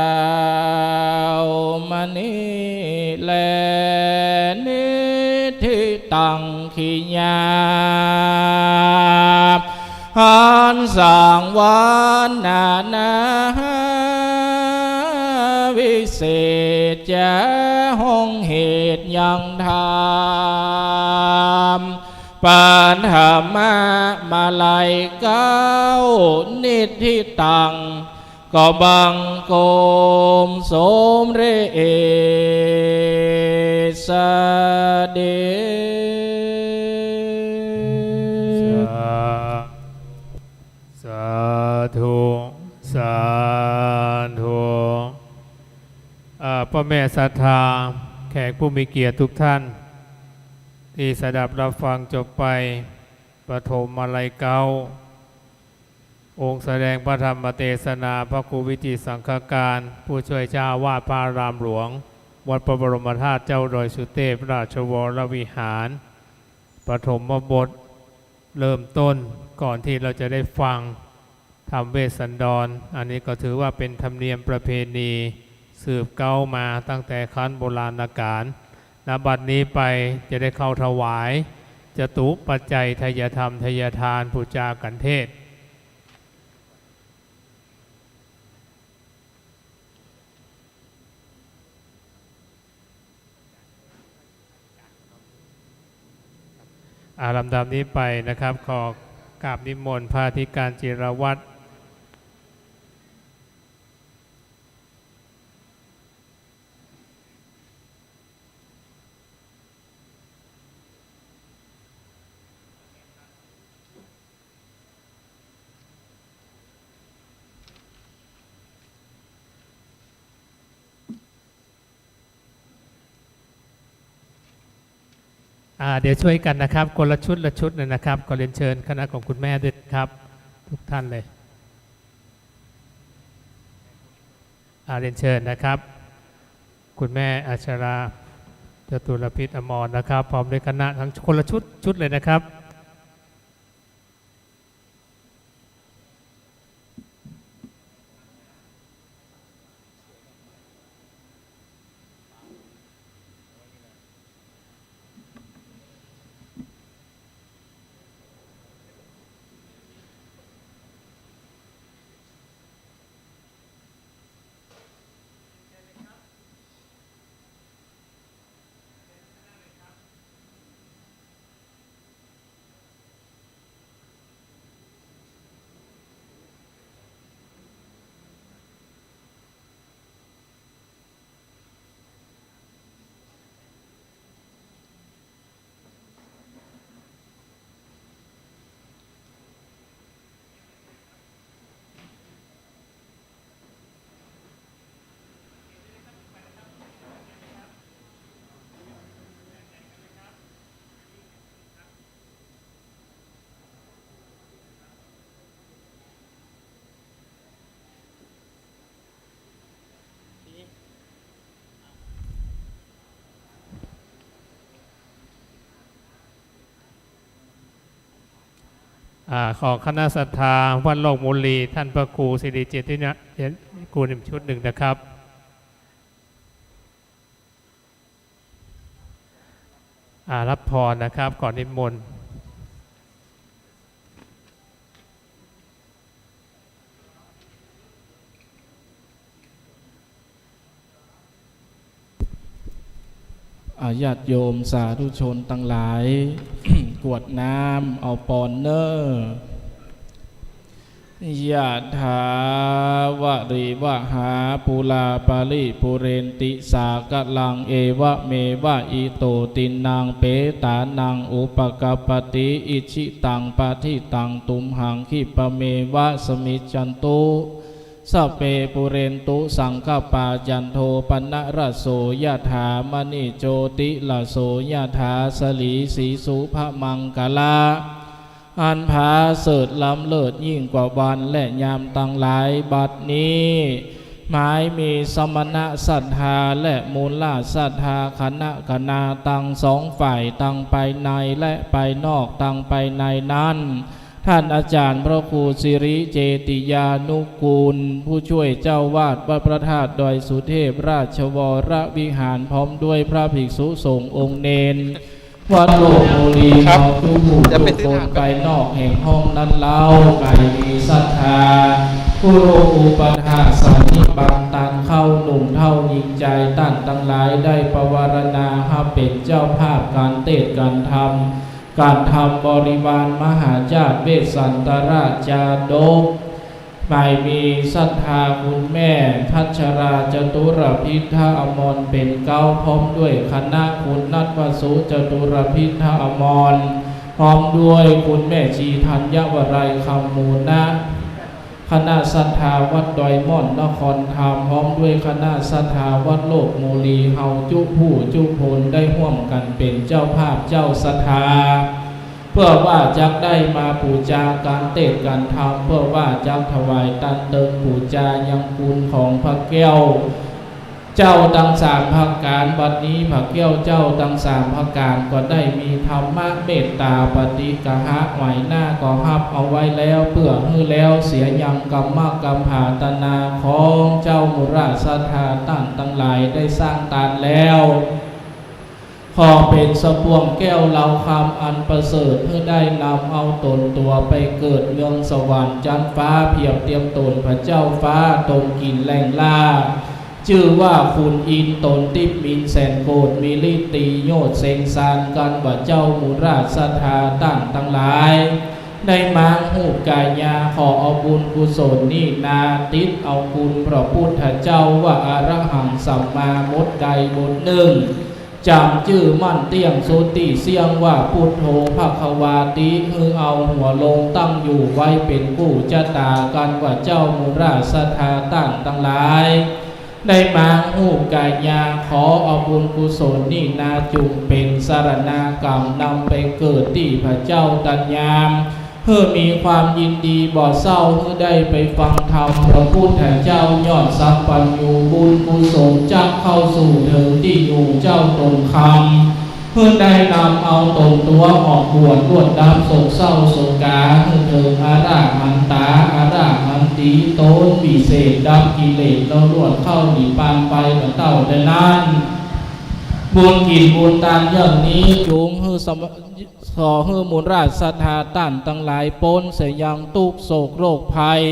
วมานี้แลนิทิต ตังขิญาหันสังวานนาวิเศษจะห้องเหตุยังธรรมปัญหามาลัยเก้านิธิตังก็บังโกมสมเรสเดสาธุสาธุพ่อแม่ศรัทธาแขกผู้มีเกียรติทุกท่านที่สดับรับฟังจบไปปฐมมาลัยเก้าองค์แสดงพระธรรมเทศนาพระครูวิจิตรสังฆการผู้ช่วยเจ้าวาดพระอารามหลวงวัดพระบรมธาตุเจ้าดอยสุเทพราชวรวิหารปฐมบทเริ่มต้นก่อนที่เราจะได้ฟังธรรมเวสสันดรอันนี้ก็ถือว่าเป็นธรรมเนียมประเพณีสืบเก้ามาตั้งแต่ขั้นโบราณกาลณบัดนี้ไปจะได้เข้าถวายจตุปัจจัยทายธรรมทายทานปูจากันเทศลำดับนี้ไปนะครับขอกราบนิมนต์พระอธิการจิรวัตรเดี๋ยวช่วยกันนะครับคนละชุดละชุดเลยนะครับขอเรียนเชิญคณะของคุณแม่ด้วยครับทุกท่านเลยเรียนเชิญนะครับคุณแม่อัชราจตุรพิษอมรนะครับพร้อมด้วยคณะทั้งคนละชุดเลยนะครับขอคณะศรัทธาวัดโลกมุลีท่านพระครูสิริเจตินะครูหนึ่งชุดหนึ่งนะครับรับพรนะครับก่อนนิมนต์ญาติโยมสาธุชนทั้งหลาย กวดน้ำเอาปอนเนอร์ยะถาวะริวะหาปุลาปาลิปุเรนติสากลังเอวะเมวะอิโตตินังเปตานังอุปกปติอิชิตังปะทิตังตุมหังคิปะเมวะสมิจจันตุสัพเพปุเรนตุสังฆปาจันโทปนะระโสยะถามณิโจติละโสยะถาสลีสีสุภมังกลาอันพาเสดล้ำเลิศยิ่งกว่าวันและยามตั้งหลายบัดนี้หมายมีสมณะศรัทธาและมูลศรัทธาคณะคณาตั้งสองฝ่ายตั้งไปในและไปนอกตั้งไปในนั้นท่านอาจารย์พระครูสิริเจติยานุกูลผู้ช่วยเจ้าวาดวัดพระธาตุดอยสุเทพราชวรวิหารพร้อมด้วยพระภิกษุสงฆ์องค์เนน วัดโลกโมลี ครับ เอาทุกผู้ จะ ทุ ไป ก ซื้ ค อน ทาน ไปนอกแห่งห้องนั้นเล่าใครมีศรัทธาผู้โลอุปถาสันนิบางตันเข้าหนุ่มเท่าหญิงใจตั้นตั้งหลายได้ประวารณาหาเป็นเจ้าภาพการเทศน์การทำบริวารมหาญาติเวสสันตราชาดกไม่มีศรัทธาคุณแม่พัชราจตุรพิธาอมรเป็นเก้าพร้อมด้วยคณะคุณนัทวสุจตุรพิธาอมรพร้อมด้วยคุณแม่ชีธัญวรัยคำมูลนะคณะศรัทธาวัดดอยม่อนนครธรรมพร้อมด้วยคณะศรัทธาวัดโลกโมลีเฮาจุผู้จุพลได้ร่วมกันเป็นเจ้าภาพเจ้าศรัทธาเพื่อว่าจะได้มาปูจาการเทศน์การธรรมเพื่อว่าจะถวายตันเติมปูจายังคุณของพระแก้วเจ้าตังสามพระการบัดนี้พระแก้วเจ้าตังสามพระการก็ได้มีธรรมะเมตตาปฏิกหะไหวหน้าก็ฮับเอาไว้แล้วเพื่อฮื้อแล้วเสียยังกรรมกรรมหาตนาของเจ้ามุราศรัทธาตั้งตั้งหลายได้สร้างตานแล้วขอเป็นสะพวงแก้วเราคำอันประเสริฐเพื่อได้นำเอาตนตัวไปเกิดเมืองสวรรค์จันฟ้าเพียบเตรียมตนพระเจ้าฟ้าตนกินแรงล่าชื่อว่าคุณอินตนติบมินแสนโกดมีลิตีโยดเซงซานกันว่าเจ้ามุราชศรัทธาตั้งทั้งหลายได้มาหูกายญาขอเอาบุญกุศลนี่นาติดเอาคุณพระพุทธเจ้าว่าอรหังสัมมามดใดบทหนึ่งจำชื่อมั่นเตี้ยงโสติเสียงว่าพุทโธภควาติฮือเอาหัวลงตั้งอยู่ไว้เป็นกู้จตากันว่าเจ้ามุราชศรัทธาตั้งทั้งหลายได้มาหูกายญาขอเอาบุญกุศลนี่นาจุงเป็นสารณากรรมนำไปเกิดที่พระเจ้าตัญญามเพื่อมีความยินดีบ่เศร้าเพื่อได้ไปฟังธรรมพระพุทธเจ้ายอดสัพพัญญูบุญกุศลจักเข้าสู่เถิดที่อยู่เจ้าตนคำเพื่อได้นำเอาตนตัวออกบวชรวดดับโศกเศร้าโศกาเพื่อเถิดอาราหันตาอาราหันตีโตนวิเศษดับกิเลสเรารวดเข้าหนีปานไปเหมือนเต่าแต่นั้นบุญกินบุญตานอย่างนี้จุงฮือขอฮือมูลราชศรัทธาต้านตั้งหลายปนเสียยังทุกโศกโรคภัย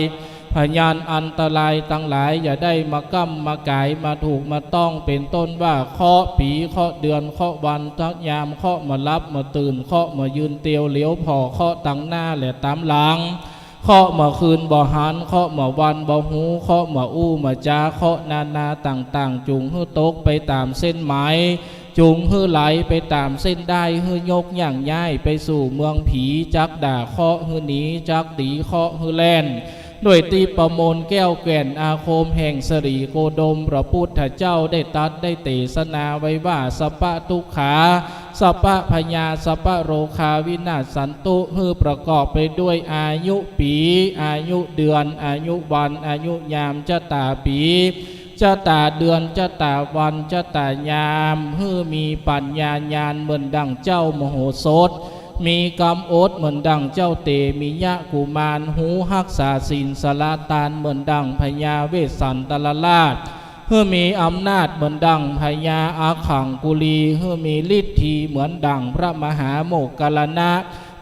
พยานอันตรายตั้งหลายอย่าได้มากั้มมาไก่มาถูกมาต้องเป็นต้นว่าเคาะปีเคาะเดือนเคาะวันทักยามเคาะมารับมาตื่นเคาะมายืนเตียวเลี้ยวพอเคาะตั้งหน้าและตามหลังเคาะมาคืนบ่หันเคาะมาวันบ่หูเคาะมาอู้มาจาเคาะนาต่างๆจุงฮือตกไปตามเส้นไหมจุงฮือไหลไปตามเส้นได้ฮือยกอย่างย่ายไปสู่เมืองผีจักด่าเคาะฮือหนีจักตีเคาะฮือแล่นด้วยตีประมลแก้วแก่นอาโคมแห่งสรีโกดมพระพุทธเจ้าได้ตัดได้เตศนาไว้ว่าสัพพะทุกขาสัพพะพญาสัพพะโรคาวินาศสันตุฮือประกอบไปด้วยอายุปีอายุเดือนอายุวันอายุยามจตาปีจตาเดือนจตาวันจตายามฮือมีปัญญาญาณเหมือนดังเจ้ามโหสถมีกรรมโอดเหมือนดังเจ้าเตมียะกุมารหูหักษาศีลสลาตานเหมือนดังพญาเวสสันตลราชเพื่อมีอำนาจเหมือนดังพญาอาขังกุลีเพื่อมีฤทธิเหมือนดังพระมหาโมกขลนะ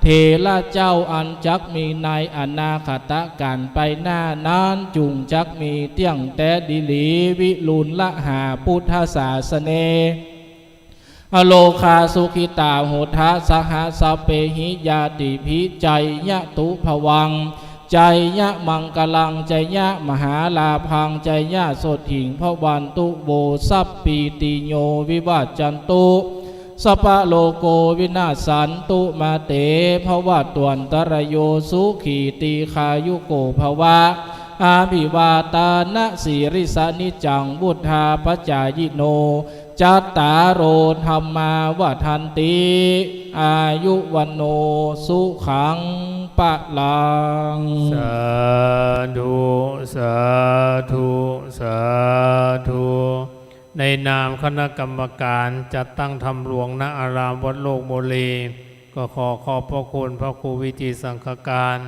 เทระเจ้าอันจักมีในอนาคตการไปหน้านานจุงจักมีเตี้ยงแต่ดิลีวิลุลละหาพุทธศาสเนอโลคาสุขิตาโหทะสหสเปหิยาติภิใจยะตุภวังใจยะมังกลังใจยะมหาลาพังใจยะสดหิงพระวันตุโบสัพปีติโยวิวัจจันตุสัพพะโลโกวินาสันตุมาเตภวะตวนตรโยสุขีตีคายุโกภวะอาภิวาตานะสีริสานิจังบุทธาปจายโนจัตตารโอธรรมาวทันติอายุวันโนสุขังปะลังสาธุสาธุสาธุในนามคณะกรรมการจัดตั้งธรรมหลวงณอารามวัดโลกโมลีก็ขอขอบพระคุณพระครูวิจิตรสังฆการ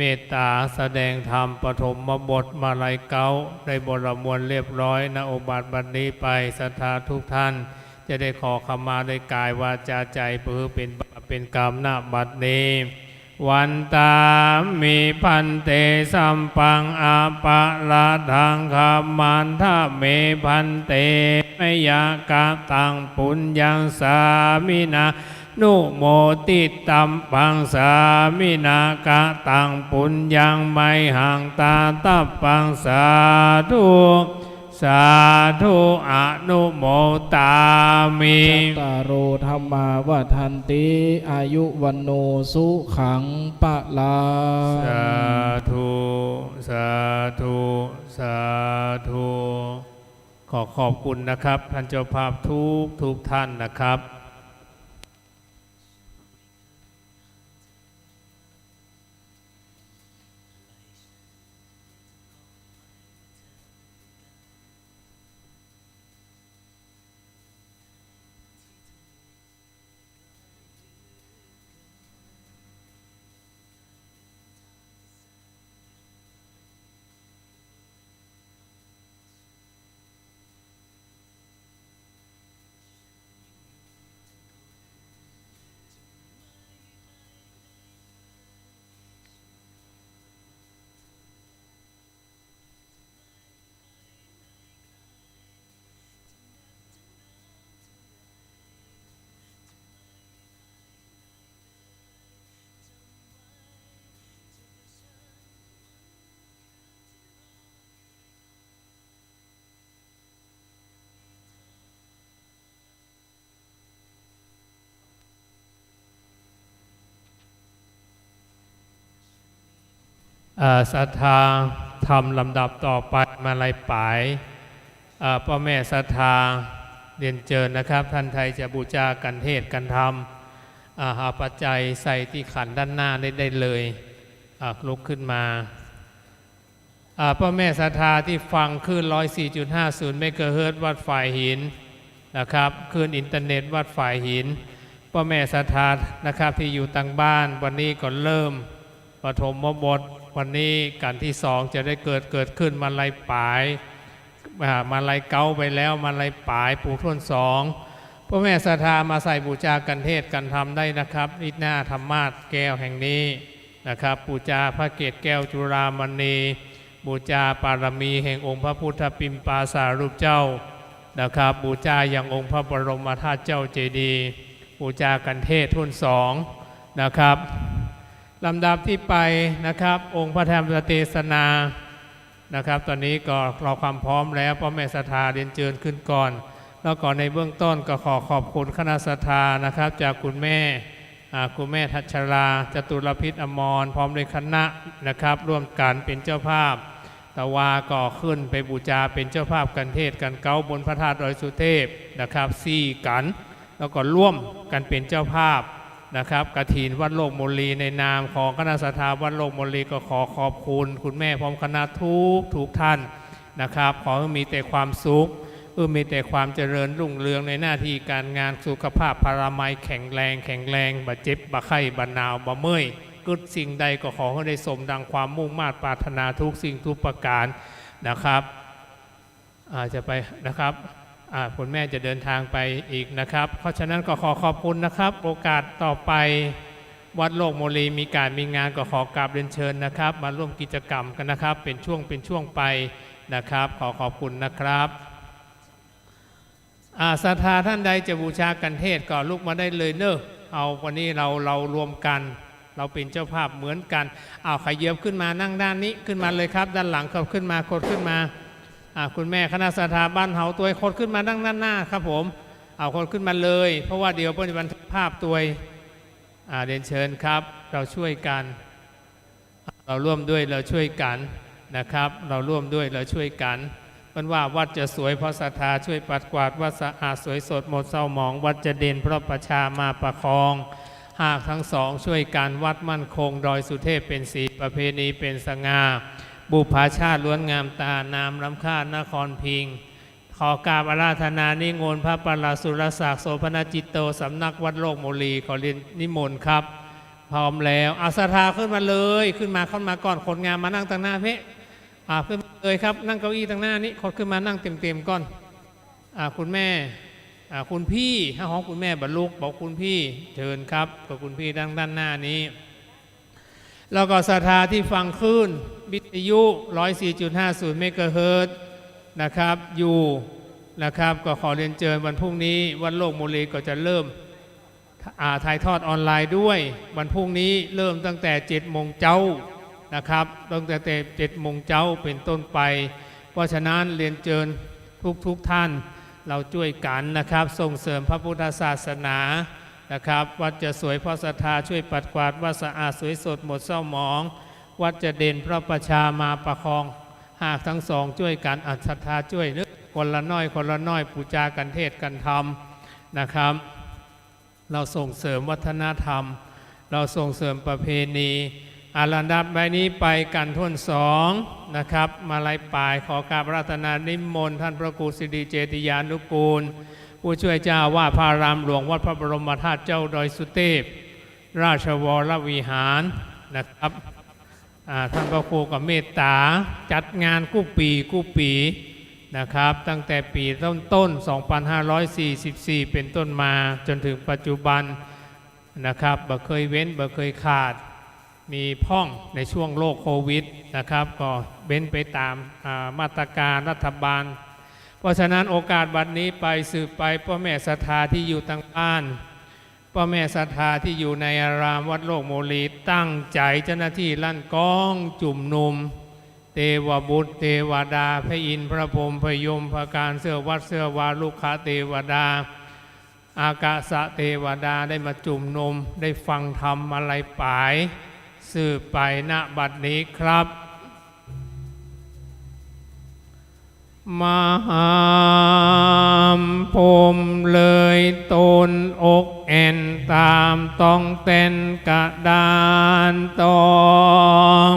เมตตาแสดงธรรมปฐมบทมาลัยเก้าได้บทละมวลเรียบร้อยณโอบาทบัดนี้ไปศรัทธาทุกท่าน จะได้ขอขมาโดยกายวาจาใจเพื่อเป็นบาปเป็นกรรมณบัดนี้วันตามิพันเตสัมปังอาปะละทังขมันทะเมพันเตมยากะตังปุญญังสามินานุโมติตัมปังสามินากะตังปุญญังไมหังตาตัปปังสาธุสาธุอนุโมตามิจัตตารโอธรรมาวัฏันติอายุวันโนสุขังปะลาสาธุสาธุสาธุขอขอบคุณนะครับท่านเจ้าภาพทุกท่านนะครับศรัทธาทำลำดับต่อไปมาลัยปายพ่อแม่ศรัทธาเรียนเชิญนะครับท่านไทยจะบูชากันเทศกันธรรมหาปัจจัยใส่ที่ขันด้านหน้าได้เลยลุกขึ้นมาพ่อแม่ศรัทธาที่ฟังคลื่น 104.50 เมกะเฮิรตซ์วัดฝ่ายหินนะครับคลื่นอินเทอร์เน็ตวัดฝ่ายหินพ่อแม่ศรัทธานะครับที่อยู่ต่างบ้านวันนี้ก็เริ่มปฐมบทวันนี้การที่สองจะได้เกิดขึ้นมาลัยปายมาลัยเก้าไปแล้วมาลัยปายปู่ทวนสองพ่อแม่ศรัทธามาใส่บูชากันเทศกันธรรมได้นะครับนิหน้าธรรมาสแก้วแห่งนี้นะครับบูชาพระเกศแก้วจุฬามณีบูชาปารมีแห่งองค์พระพุทธปิมปาสารูปเจ้านะครับบูชาอย่างองค์พระบรมธาตุเจ้าเจดีย์บูชากันเทศทวนสองนะครับลำดับที่ไปนะครับองค์พระธรรมเทศนานะครับตอนนี้ก็รอความพร้อมแล้วพ่อแม่ศรัทธาเรียนเชิญขึ้นก่อนแล้วก่อนในเบื้องต้นก็ขอขอบคุณคณะศรัทธานะครับจากคุณแม่ทัชราจตุรพิษอมรพร้อมด้วยคณะนะครับร่วมกันเป็นเจ้าภาพตะวาก็ขึ้นไปบูชาเป็นเจ้าภาพกันเทศกันเก้าบนพระธาตุดอยสุเทพนะครับสี่กันแล้วก็ร่วมกันเป็นเจ้าภาพนะครับกฐินวัดโลกมลีในนามของคณะศรัทธาวัดโลกมลีก็ขอขอบคุณคุณแม่พร้อมคณะทุกท่านนะครับขอให้มีแต่ความสุขมีแต่ความเจริญรุ่งเรืองในหน้าที่การงานสุขภาพพลามัยแข็งแรงบาดเจ็บบาไข้บาหนาวบาเมื่อยกึศสิ่งใดก็ขอให้ได้สมดังความมุ่งมา่ปรารถนาทุกสิ่งทุกประการนะครับจะไปนะครับคุณแม่จะเดินทางไปอีกนะครับเพราะฉะนั้นก็ขอขอบคุณนะครับโอกาสต่อไปวัดโลกโมลีมีงานก็ขอกราบเรียนเชิญนะครับมาร่วมกิจกรรมกันนะครับเป็นช่วงไปนะครับขอขอบคุณนะครับศรัทธาท่านใดจะบูชากันเทศก็ลุกมาได้เลยเนอะเอาวันนี้เรารวมกันเราเป็นเจ้าภาพเหมือนกันเอาขยับขึ้นมานั่งด้านนี้ขึ้นมาเลยครับด้านหลังเขาขึ้นมาโคดขึ้นมาคุณแม่คณะศรัทธาบ้านเฮาตัวโคดขึ้นมานั่งด้านหน้าครับผมเอาโคดขึ้นมาเลยเพราะว่าเดี๋ยวเป็นวันภาพตัวเรียนเชิญครับเราช่วยกันเราร่วมด้วยเราช่วยกันนะครับเราร่วมด้วยเราช่วยกันมันว่าวัดจะสวยเพราะศรัทธาช่วยปัดกวาดวัดสะอาดสวยสดหมดเศร้าหมองวัดจะเด่นเพราะประชามาประคองหากทั้งสองช่วยกันวัดมั่นคงดอยสุเทพเป็นสีประเพณีเป็นสง่าบุพชาติล้วนงามตานามรำคาญนครพิงค์ขอกราบอาราธนานิมนต์พระปราสุรศักดิ์โสพนจิตโตสำนักวัดโลกโมลีขอเรียนนิมนต์ครับพร้อมแล้วศรัทธาขึ้นมาเลยขึ้นมาก่อนคนงามมานั่งตั้งหน้าเพะขึ้นมาเลยครับนั่งเก้าอี้ตั้งหน้านี้คนขึ้นมานั่งเต็มก่อนคุณแม่ คุณพี่ห้าห้องคุณแม่บรรลุบอกคุณพี่เชิญครับกับคุณพี่ด้านหน้านี้แล้วก็ศรัทธาที่ฟังคลื่นวิทยุ 104.50 เมกะเฮิรตซ์นะครับอยู่นะครับก็ขอเรียนเชิญวันพรุ่งนี้วันโลกโมเลก็จะเริ่มถ่ายทอดออนไลน์ด้วยวันพรุ่งนี้เริ่มตั้งแต่7 โมงเช้านะครับตั้งแต่7 โมงเช้าเป็นต้นไปเพราะฉะนั้นเรียนเชิญทุกท่านเราช่วยกันนะครับส่งเสริมพระพุทธศาสนานะครับวัดจะสวยเพราะศรัทธาช่วยปัดกวาดวัดสะอาดสวยสดหมดเศร้าหมองวัดจะเด่นพระประชามาประคองหากทั้งสองช่วยกันอัดศรัทธาช่วยนึกคนละน้อยปูจากันเทศกันธรรมนะครับเราส่งเสริมวัฒนธรรมเราส่งเสริมประเพณีลำดับใบนี้ไปกันท่วน2นะครับมาลัยปลายขอกราบรัตนานิมนต์ท่านพระครูสิริเจติยานุกูลผู้ช่วยเจ้าว่าพระรามหลวงวัดพระบรมธาตุเจ้าดอยสุเทพราชวรวิหารนะครับท่านพระครูกับเมตตาจัดงานกู้ปีนะครับตั้งแต่ปีต้น 2544 เป็นต้นมาจนถึงปัจจุบันนะครับบ่เคยเว้นบ่เคยขาดมีพ่องในช่วงโรคโควิดนะครับก็เว้นไปตามมาตรการรัฐบาลเพราะฉะนั้นโอกาสบัดนี้ไปสืบไปพ่อแม่ศรัทธาที่อยู่ต่างบ้านพ่อแม่ศรัทธาที่อยู่ในอารามวัดโลกโมลีตั้งใจเจ้าหน้าที่ลั่นกองจุ่มนุมเทวบุตรเทวดาพระอินทร์พระพรหมพยมพระการเสื้อวัดเสื้อวาลุขะเทวดาอากาสะเทวดาได้มาจุ่มนุมได้ฟังธรรมอะไรปายสืบไปณบัดนี้ครับมหามพมเลยตนอกแอนตามต้องเต้นกระดานตอง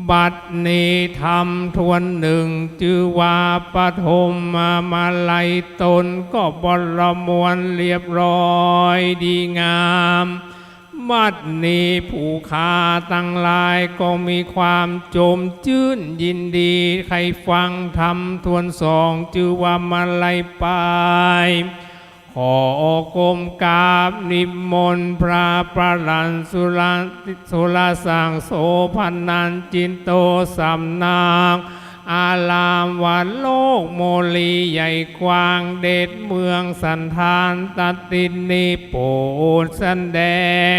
บัดนี้ทำทวนหนึ่งจือว่าปฐมมาลัยตนก็บรมวลเรียบร้อยดีงามบัดนี้ผู้ค้าตั้งหลายก็มีความโจมชื่นยินดีใครฟังธรรมทวนสองจือว่ามาลัยปายขอกรมกราบนิมนต์พระประหลัดสุรสังโสพันนันจินโตสำนางอารามวัดโลกโมลีใหญ่กว้างเดชเมืองสันธานตัดตินนิโปรดแสด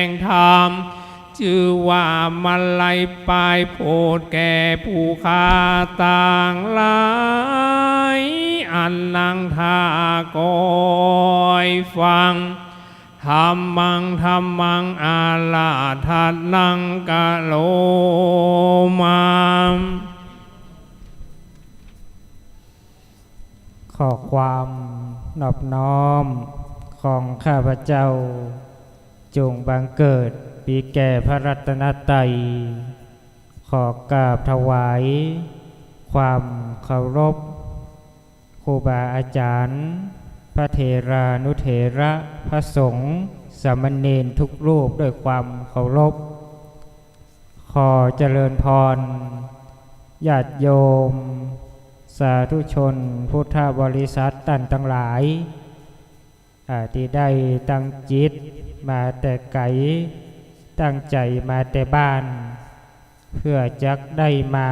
งธรรมชื่อว่ามาลัยปลายโพดแก่ผู้ค้าต่างหลายอันนั่งท่าคอยฟังธรรมังอาลาทัดนังกะโลมาขอความนอบน้อมของข้าพเจ้าจงบังเกิดปีแก่พระรัตนตรัยขอกราบถวายความเคารพครูบาอาจารย์พระเถรานุเถระพระสงฆ์สามเณรทุกรูปด้วยความเคารพขอเจริญพรญาติโยมสาธุชนพุทธบริษัทท่านทั้งหลายที่ได้ตั้งจิตมาแต่ไกลตั้งใจมาแต่บ้านเพื่อจักได้มา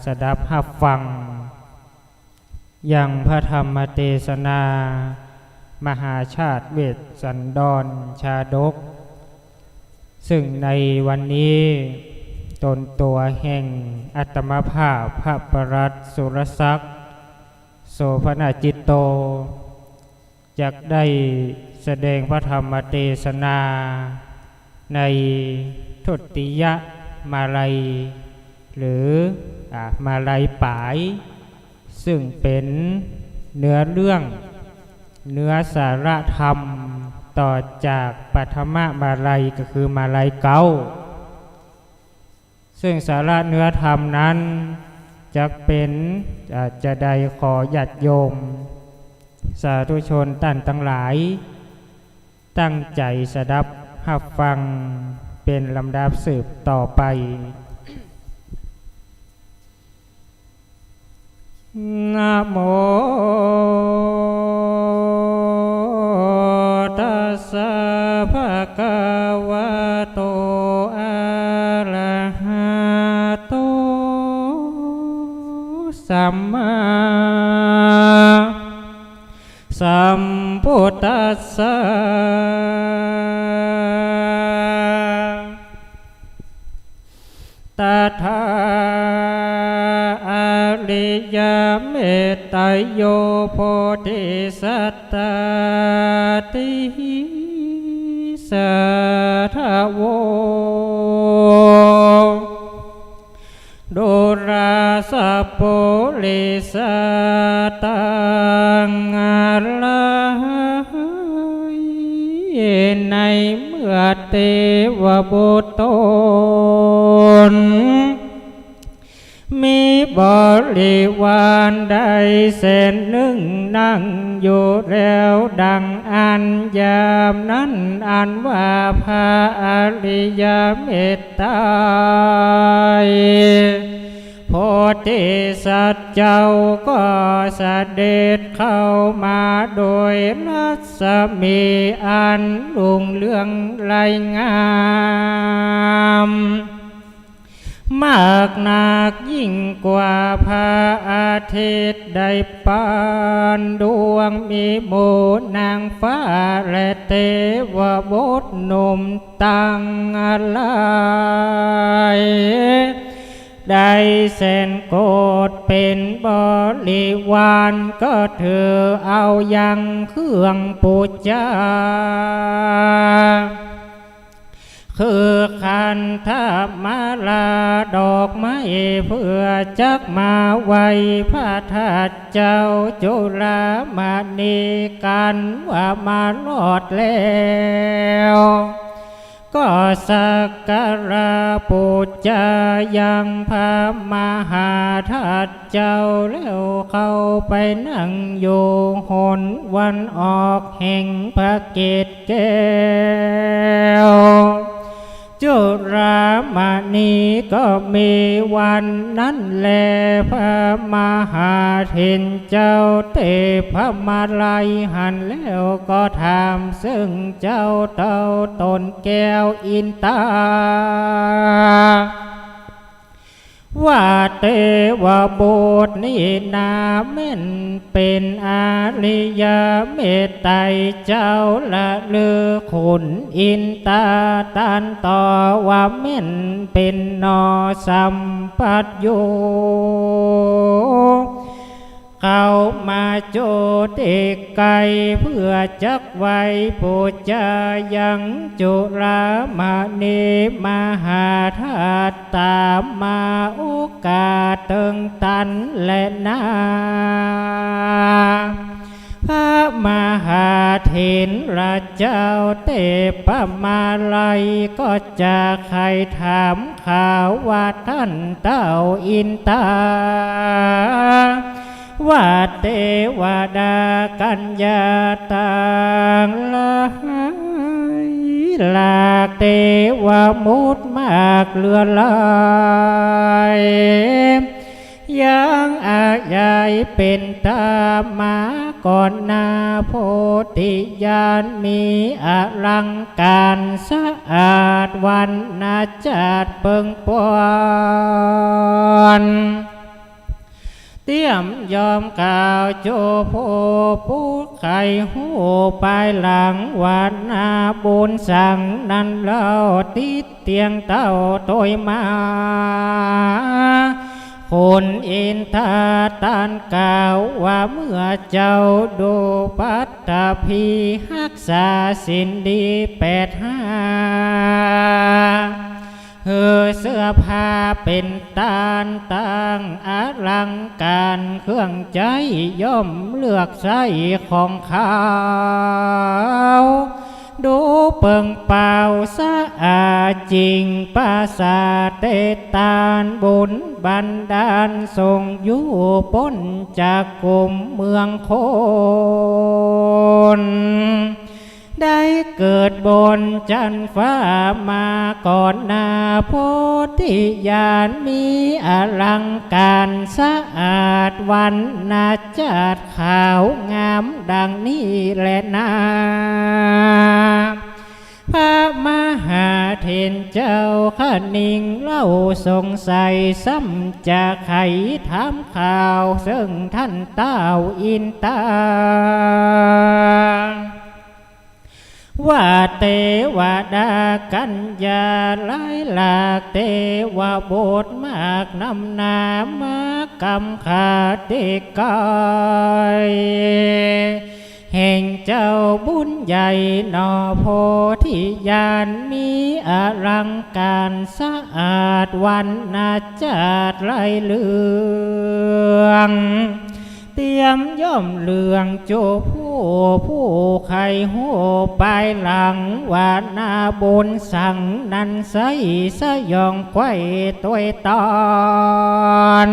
สดับรับฟังยังพระธรรมเทศนามหาชาติเวสสันดรชาดกซึ่งในวันนี้ตนตัวแห่งอัตมภาพพระประหลัดสุรศักดิ์โสภณจิตโตจักได้แสดงพระธรรมเทศนาในทุติยมาลัยหรือมาลัยปาย ซึ่งเป็นเนื้อเรื่องเนื้อสาระธรรมต่อจากปฐมมาลัยก็คือมาลัยเก้าซึ่งสาระเนื้อธรรมนั้นจะเป็นจะได้ขอญาติโยมสาธุชนท่านทั้งหลายตั้งใจสดับรับฟังเป็นลำดับสืบต่อไปนะโม สสะภะคะวะโตอะระหะโตสัมมาสัมพุทธัสสะตถาอริยเมตไตโยโพธิสัตตติสัทธโวดุราสัพโพลิสัตตังอาลาในเมื่อเทวบุตรตนมีบริวารใดแสนหนึ่งนั่งอยู่แล้วดังอันยามนั้นอันว่าพระอริยเมตไตรโพธิสัตว์เจ้าก็เสด็จเข้ามาโดยรัศมีอันรุ่งเรืองไรงามมากนักยิ่งกว่าพระอาทิตย์ได้ปานดวงมีหมู่นางฟ้าและเทวบุตรหนุ่มตั้งหลายได้แสนโกฏเป็นบริวารก็เธอเอายังเครื่องบูชาคือขันธมาลาดอกไม้เพื่อจักมาไว้พระธาตุเจ้าจุฬามณีกันว่ามาลอดแล้วก็สักการะบูชายังพระมหาธาตุเจ้าแล้วเข้าไปนั่งอยู่หนวันออกแห่งพระเกศแก้วจุฬามณีก็มีวันนั้นแลพระมหาเถรเจ้าเทพมาลัยหันแล้วก็ถามซึ่งเจ้าเต่าตนแก้วอินตาว่าเทวบุตรนี่นาแม่นเป็นอริยเมตไตรเจ้าละลือขุนอินตาตันต่อว่าแม่นเป็นนอสัมปัตโยเข้ามาโจเด็กไก่เพื่อจักไว้ปูจายังจุฬามณีมหาธาตุตามมาโอกาสเติงตันและนาพระมหาเถรเจ้าเทพมาลัยก็จะใครถามข่าวว่าท่านเต้าอินตาว่าเทวดากัญญาต่างหลากเทวมุตมากเลือลายยังอาญายเป็นตามาก่อนนาโพธิญาณมีอลังการสะอาดวันนาจัดเปิงปอนเตรียมยอมกล่าวโจโพผู้ไข่หูไปหลังวันนาบุญสั่งนั้นเล่าติดเตียงเต้าโตยมาคนอินทาตันกล่าวว่าเมื่อเจ้าดูปัตตภีรักษาศีลดีเสื้อผ้าเป็นตาลต่างอลังการเครื่องใจย่อมเลือกใช้ของเขาดูเปิงเปล่าสะอาดจริงปราสาทเตตานบุญบันดาลทรงอยู่พ้นจากกลุ่มเมืองคน ได้เกิดบนจันฟ้ามาก่อนหน้าโพธิญาณมีอลังการสะอาดวันนาจัดขาวงามดังนี้แหละนาพระมหาเถรเจ้าขนิ่งเล่าสงสัยซ้ำจะไขถามข่าวซึ่งท่านเต้าอินตาว่าเทวดากัญญาหลายหลากเทวโบสถ์มากนำนามากำขาเด็กกายแห่งเจ้าบุญใหญ่นอโพธิญาณมีอลังการสะอาดวันนาจัดไรเลืองเตรียมย่อมเลืองโจผู้ไข่หัวปลายหลังว่านาบนสั่งนันใสสยองไว้ตัวตอน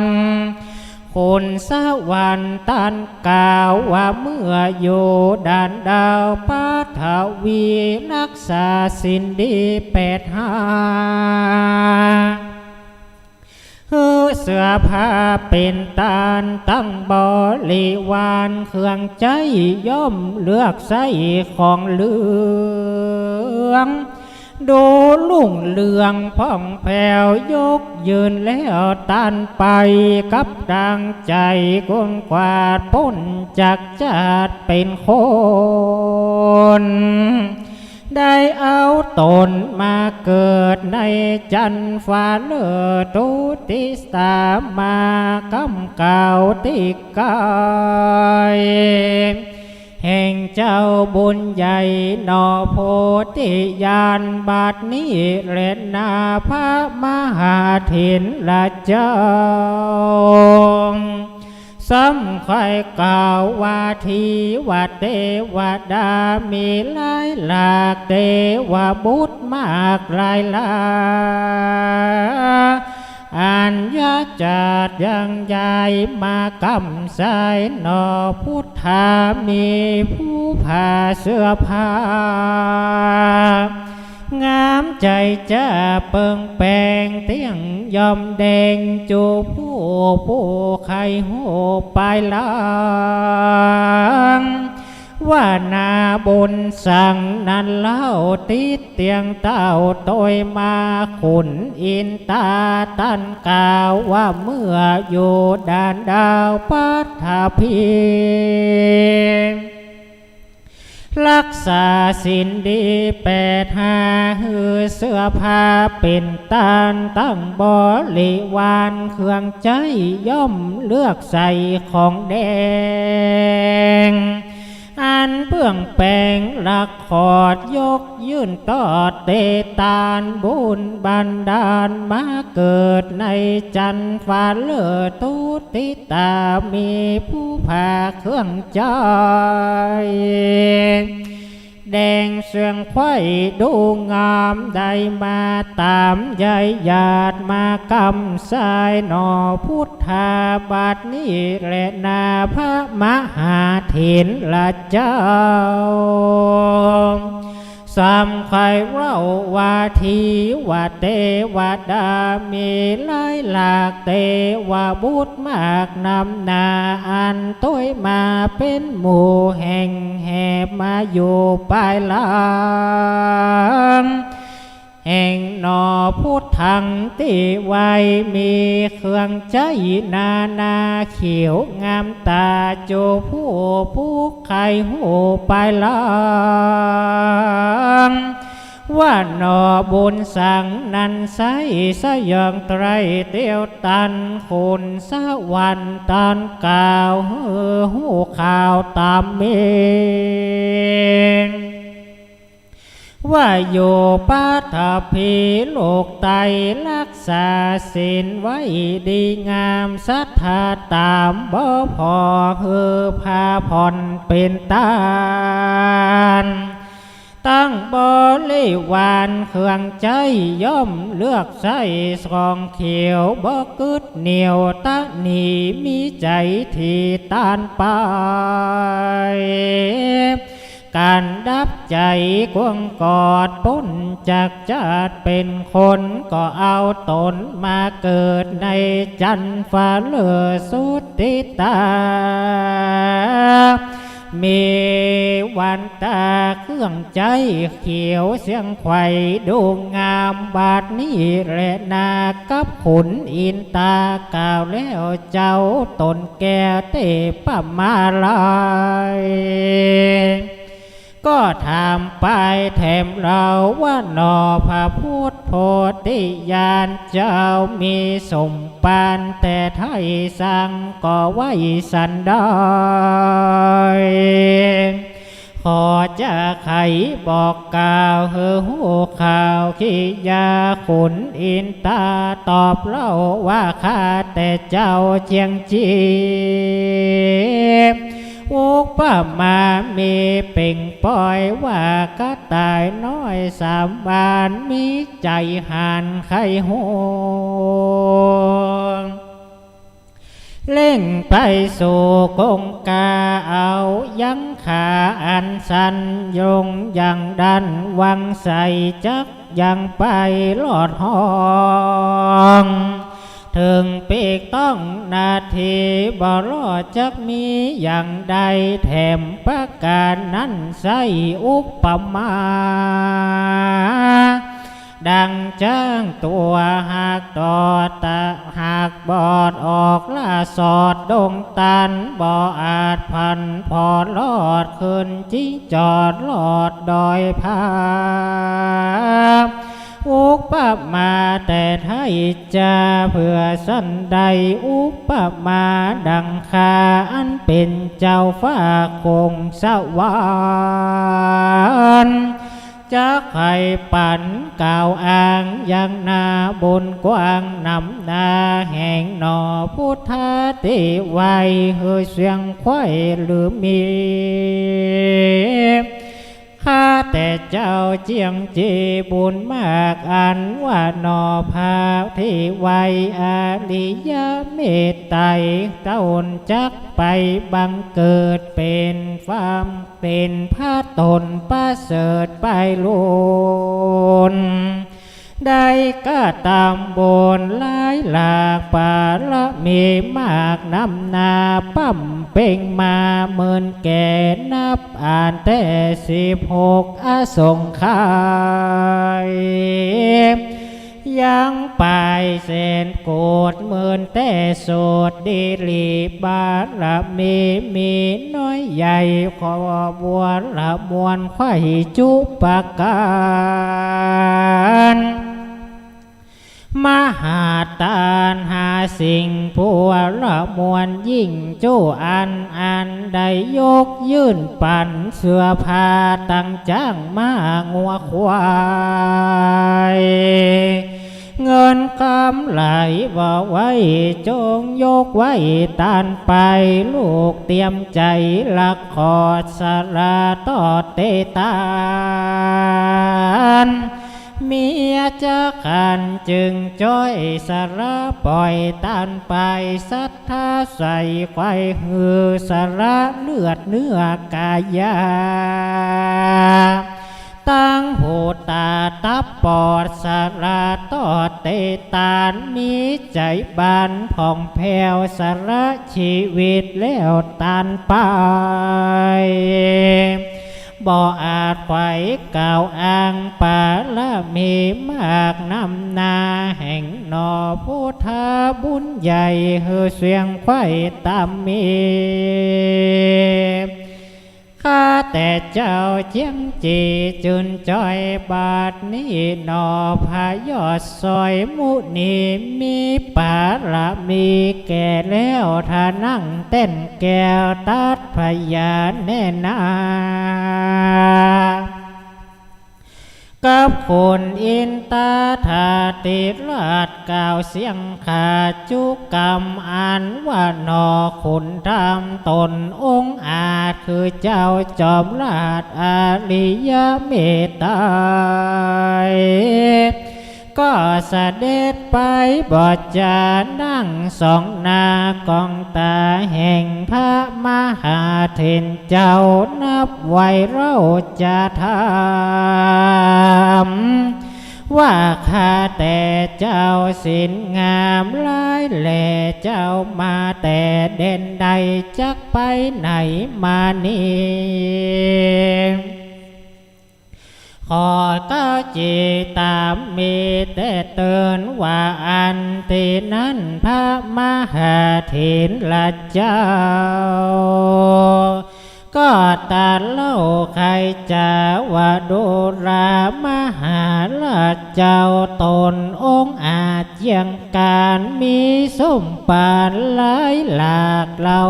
คนสวรรค์ตันกล่าวว่าเมื่ออยู่ด่านดาวปัทวีรักษาสินดี85เสื้อผ้าเป็นตาลตั้งบริวารเครื่องใจย่อมเลือกใส่ของเหลืองดูลุ่งเรืองพ่องแผ่วยกยืนแล้วตันไปกับดังใจกวนกวาดพ้นจากจัดเป็นคนได้เอาตนมาเกิดในจันฟ้าเลิศตุติสามากำเก่าติกายแห่งเจ้าบุญใหญ่นอโพธิญาณบัดนี้เรศนาพระมหาเถรเจ้าซ้ำใครกล่าวว่าทีว่าเทวดามีหลายหลากเทวบุตรมากหลายหลากอัญญาจัดยังใหญ่มากำสายนอพุทธามีผู้ผ่าเสื้อผ้างามใจจะเปิงแปงเตียงยอมแดงจูผู้ไข่หูปลายหลังว่านาบนสั่งนั้นเล่าติดเตียงเต้าโตยมาขุนอินตาตันกล่าวว่าเมื่ออยู่ด่านดาวปัทภีรักษาสินดี85หือเสื้อผ้าเป็นตาลตั้งบริวารเครื่องใจย่อมเลือกใส่ของแดงอันเปื้องแปงลักขอดยกยื่นตอดเตตานบุญบันดาลมาเกิดในจันฟ้าเลิศตุติตามีผู้ผ่าเครื่องใจแดงเสื่องไข่ดูงามได้มาตามยายญาติมากำสายนอพุทธาบัดนี้แหละนาพระมหาเถรเจ้าสามใครเล่าว่าทีว่าเทวดามีหลายหลากเทวบุตรมากนำนาอันต้อยมาเป็นหมู่แห่งแห่มาอยู่ปลายหลังแห่งนอพุทธังติไวมีเครื่องใจนาเขียวงามตาโจผู้ไข่หูปลายหลังว่านอบุญสั่งนันใสสยองไตรเตียวตันคุณสวรรค์ตันกล่าวหูข่าวตามเมงว่าโยปัทภีโลกไตรักษาศีลไว้ดีงามศรัทธาตามบ่พอพาผ่อนเป็นตาลตั้งบริวารเครื่องใจย่อมเลือกใส่สองเขียวบ่กึดเหนียวตะหนีมีใจที่ตานไป การดับใจกวงกอดพ้นจากชาติเป็นคนก็เอาตนมาเกิดในจันฟ้าเลือสุติตามีวันตาเครื่องใจเขียวเสียงไข่ดูงามบาดนี้แหละนากับขุนอินตากล่าวแล้วเจ้าตนแก่เตปมาลายก็ถามไปแถมเราว่านอพระพุทธโพธิญาณเจ้ามีสมปานแต่ไทยสั่งก็ไว้สันดอยขอจะไขบอกกล่าวเฮือหูข่าวขียาขุนอินตาตอบเล่าว่าข้าแต่เจ้าเจียงจีอุปมามีเป่งปล่อยว่ากระต่ายน้อยสามบานมีใจหันไข่หวงเล่งไปสู่กงกาเอายังขาอันสันยงยังดันวังใส่จักยังไปลอดห้องถึงปีกต้องนาทีบ่รอดจักมีอย่างใดแถมประการนั้นใส่อุปมาดังจ้างตัวหากตอตะหากบอดออกล่าสอดดงตันบ่อาจพันพอลอดขึ้นจิจอดลอดดอยพาอุปมาแต่ไทยจะเพื่อสันใดอุปมาดังคาอันเป็นเจ้าฟ้าคงสวรรค์จะใครปั่นกล่าวอ้างยังนาบนกว้างนำนาแห่งหนอพุทธาติไว้เฮยเสียงควายหรือมีข้าแต่เจ้าเจียงจีบุญมากอันว่านอภาที่ไวอาริยเมตไตรเต้นจักไปบังเกิดเป็นฟามเป็นพระตนประเสริฐไปลุนได้ก็ตามบนหลายหลากปาละมีมากนำนาปั๊มเป่งมาเมินแก่นับอ่านแต่16อสงไขยยังไปเส้นโกดเมินแต่โสดดีลีบาละมีน้อยใหญ่ขอบัวละมวลไข่จุปการมหาตานหาสิ่งผัวละมวลยิ่งจูอันได้ยกยื่นปั่นเสื้อผ้าตั้งจ้างมางัวควายเงินคำไหลว่าไว้จงยกไว้ตานไปลูกเตรียมใจลักขอดสาราต่อเตตานเมียจะขันจึงจ้อยสาระปล่อยตานไปศรัทธาใส่ไข่หือสาระเลือดเนื้อกายาตั้งหูตาตับปอดสาราต่อเตตานมีใจบานผ่องแผ้วสาระชีวิตแล้วตานไปบ่อาจไขกล่าวอ้างปาละมีมากนำนาแห่งนอพุทธาบุญใหญ่เฮือเสียงไข่ตามมีข้าแต่เจ้าเจียงจีจุนจอยบาทนี้นอพายอดซอยมุนีมีปาละมีแก่แล้วท่านั่งเต้นแก้วตัดพยานแน่นากับคนอินตาธาติราชกล่าวเสียงขาจุกรรมอันว่านอขุนทำตนองค์อาจคือเจ้าจอมราชอริยเมตไตรก็ เสด็จไปบอดจานั่งสองหน้ากองตาแห่งพระมหาเถรเจ้านับไว้เราจะทำว่าข้าแต่เจ้าสินงามหลายแหล่เจ้ามาแต่เด่นใดจักไปไหนมานี่ขอเก้าจีตามมีแต่เตือนว่าอันที่นั้นพระมหาเถรเจ้าก็ตาเล่าใครจะว่าดูรามหาราชเจ้าตนองค์อาจยังการมีสมปานหลายหลากเหล่า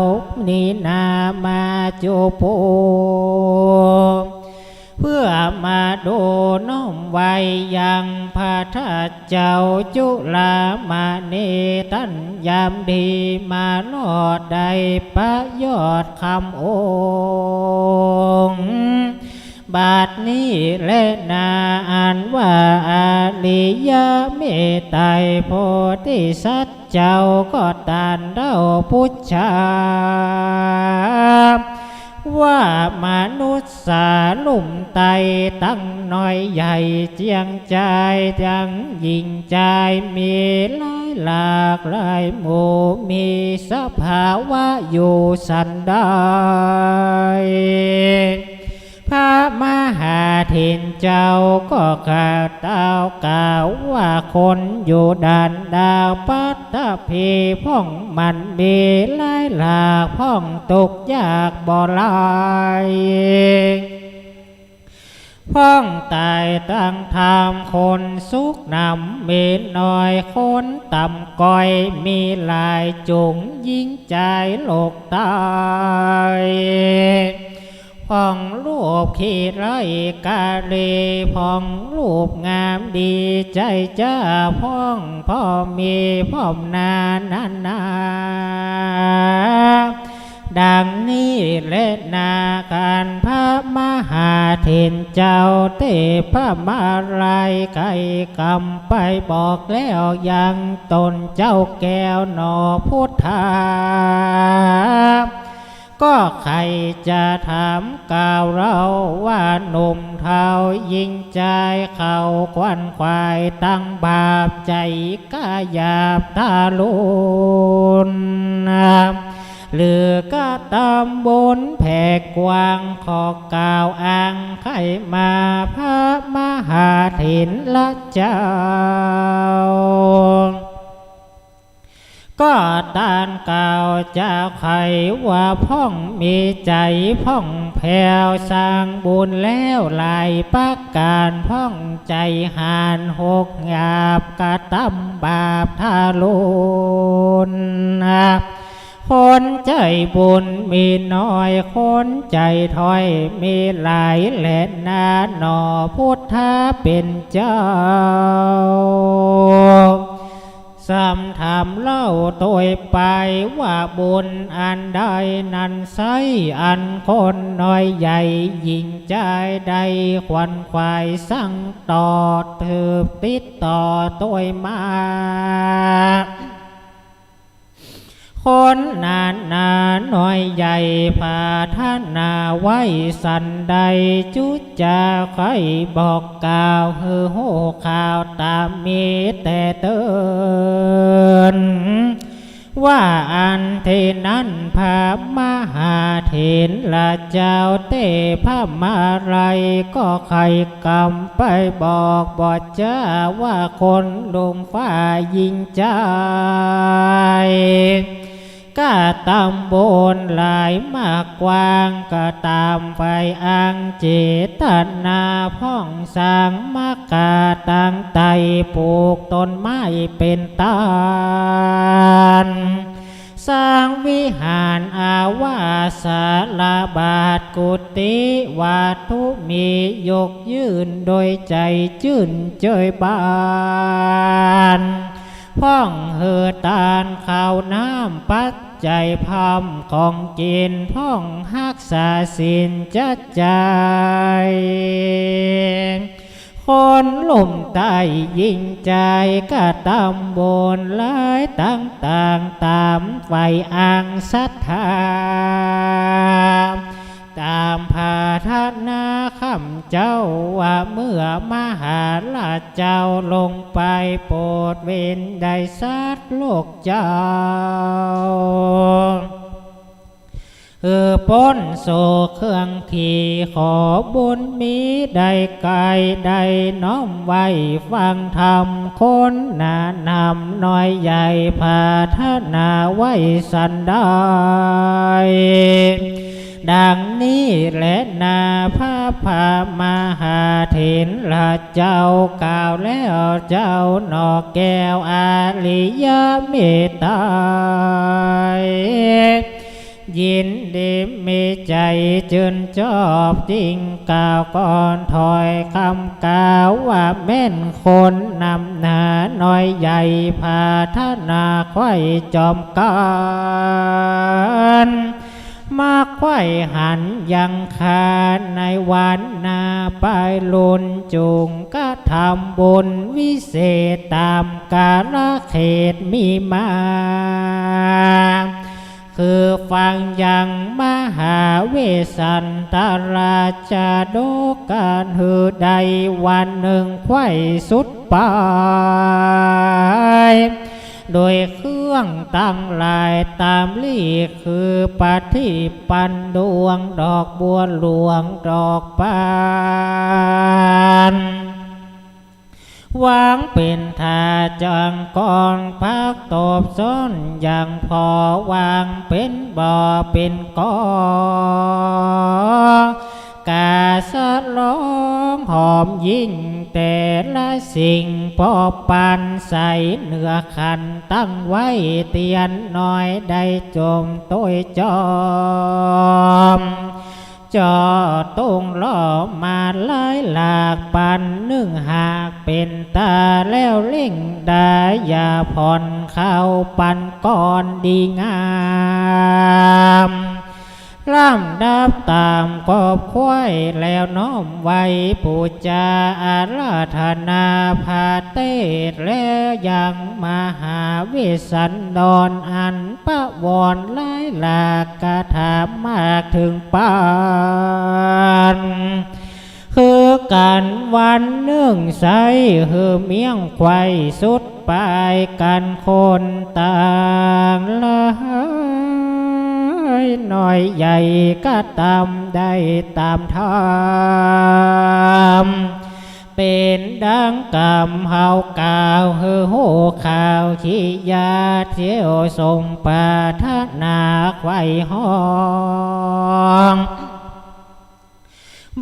นี้นามาจูปูเพื่อมาดูน้อมไว้ยังพระทัตเจ้าจุฬามณีท่านยามดีมาลอดได้ประยอดคำองค์บาดนี้และนาอันว่าอาลิยะเมตไตรโพธิสัตว์เจ้าก็ตานเด้าพุทธาว่ามนุษย์สาลุ่มไตตั้งน้อยใหญ่เจียงใจทั้งยิ่งใจมีหลายหลากหลายหมู่มีสภาวะอยู่สันได้พระมหาเถรเจ้าก็กล่าวกล่าวว่าคนอยู่ด่านดาวปัตตภีพ่องมันมีหลายหลากพ่องตกยากบ่ลายพ้องตายตั้งทำคนสุขนำมีน้อยคนต่ำก้อยมีหลายจุงยิ่งใจโลกตายพ่องรูปขี้ไรกาเลพ่องรูปงามดีใจจ้าพ่องพ่อมีพ่อมนานานาดังนี้และนาการพระมหาเถรเจ้าเทพมาลายไก่กำไปบอกแล้วยังตนเจ้าแก้วหนอพุทธาก็ใครจะถามกล่าวเราว่าหนุ่มเทายิ่งใจเขาควันควายตั้งบาปใจกาหยาบทารุณหรือก็ตำบนแผ่กว้างขอกล่าวอ้างใครมาพระมหาเถรเจ้าก็ตานกล่าวเจ้าใครว่าพ่องมีใจพ่องแผ่วสร้างบุญแล้วหลายประการพ่องใจหานหกหยาบกระทำบาปทารุณคนใจบุญมีน้อยคนใจถอยมีหลายแหละนาหนอพุทธาเป็นเจ้าซ้ำถามเล่าตัวไปว่าบุญอันใดนั้นไซอันคนน้อยใหญ่ยิ่งใจใดควันควายสั่งต่อถือติดต่อตัวมาคนนานนาน้อยใหญ่พาท่านนาไว้สันใดจุจะใครบอกกล่าวฮือโหข่าวตามมีแต่เตือนว่าอันที่นั้นพระมหาเถรเจ้าเตพระมาไรก็ใครกำไปบอกบอดจ้าว่าคนลงฟ้ายิงใจก็ตำบนหลายมากกว้างก็ตามไปอ้างเจตนาพ่องสร้างมากาตั้งใจปลูกต้นไม้เป็นตาลสร้างวิหารอาวาสาลาบาทกุฏิวัตถุมียกยืนโดยใจจื่นเจยบานพ่องเหือตาลข้าวน้ำปัจใจพร้อมของกินพ่องฮักษาศีลจัดใจค คนลุ่มใต้ยิ่งใจก็ตำบลหลายต่างๆตามไฟอ่างศรัทธาตามพาทนาคำเจ้าว่าเมื่อมหาราชเจ้าลงไปโปรดเวนได้สัตว์โลกเจ้าป้นโศเครื่องขี่ขอบุญมีได้ไกลได้น้อมไว้ฟังธรรมคนนานำน้อยใหญ่พาทนาไว้สันได้ดังนี้แหละนาพระพามหาเถรเจ้ากล่าวแล้วเจ้านอกแก้วอาริยเมตตายินดีมีใจจืนชอบจริงกล่าวก่อนถอยคำกล่าวว่าแม่นคนนำหน้าน้อยใหญ่พาทนาไข่จอมการมาไข่หันยังคาในวันนาไปลุนจุงก็ทำบุญวิเศษตามกาลเขตมีมาคือฟังยังมหาเวสันตราชาโดการหือใดวันหนึ่งไข่สุดปายโดยเครื่องตั้งลายตามลี่คือปฏิปันดวงดอกบัวหลวงดอกปานวางเป็นทาจังกองพักตบซ้นอย่างพอวางเป็นบ่อเป็นกอกาสะร้องหอมยิ่งแต่ละสิ่งพอปันใส่เนื้อขันตั้งไว้เตียนน้อยได้จมต้วยจอมจอตรงล้อมาหลายหลากปันนึ่งหากเป็นตาแล้วเล่งได้อย่าผ่อนเข้าปันก่อนดีงามร่ำดับตามกอบควายแล้วน้อมไว้ปูจาอาราธนาพาเตศแล้วยังมหาวิสันดรอันปะวรหลายหลากกระถามมากถึงปานคือการวันเนื่องใสคือเมียงไข่สุดปลายกันคนต่างละหน่อยใหญ่ก็ตามได้ตามธรรมเป็นดังกำเฮากล่าวเฮือโหข่าวขียาเที่ยวทรงปาทนาไข่ห้อง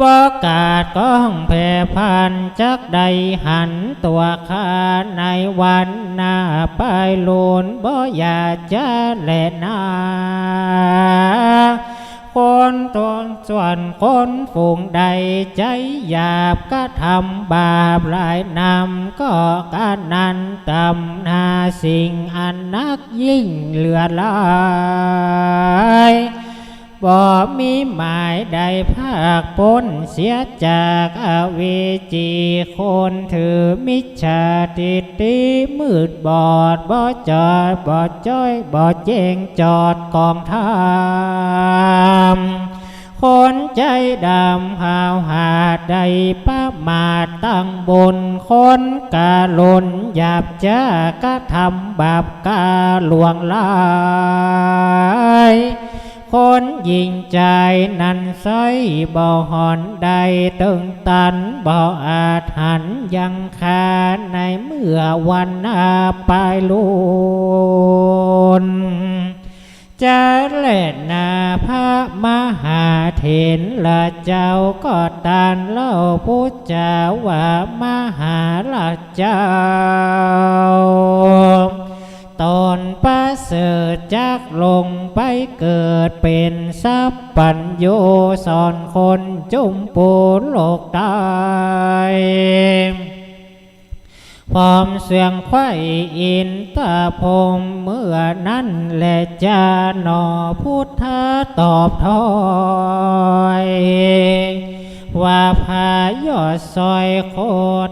บอกกาดก้องแผ่พันจักใดหันตัวข้าในวันหน้าไปลุนบ่อยากจะแลนาคนตัวส่วนคนฝูงใดใจหยาบก็ทำบาปหลายนำก็การนั้นตำนาสิ่งอันนักยิ่งเหลือหลายบ่มีหมายใดภาคพ้นเสียจากอเวจีคนถือมิจฉาทิฏฐิมืดบอดบ่จอดบ่จ้อยบ่เจงจอดกองธรรมคนใจดำหาวหาดใดประมาทตั้งบนคนกาลนหยาบจ้ากระทำบาปกาหลวงลายคนยิ่งใจนั้นใสบ่หอนใดตึงตันบ่อาจหันยังคาในเมื่อวันอาปายลุนจะเล่นนาพระมหาเถรเจ้าก็ตานเล่าพุทธเจ้าว่ามหาราชเจ้าตนประเสริฐจักลงไปเกิดเป็นสัพพัญโยสอนคนจุมปูนโลกตายพร้อมเสียงไข่อินตาพงเมื่อนั้นแลจานอพุทธตอบถอย ว่าพายอดซอยโค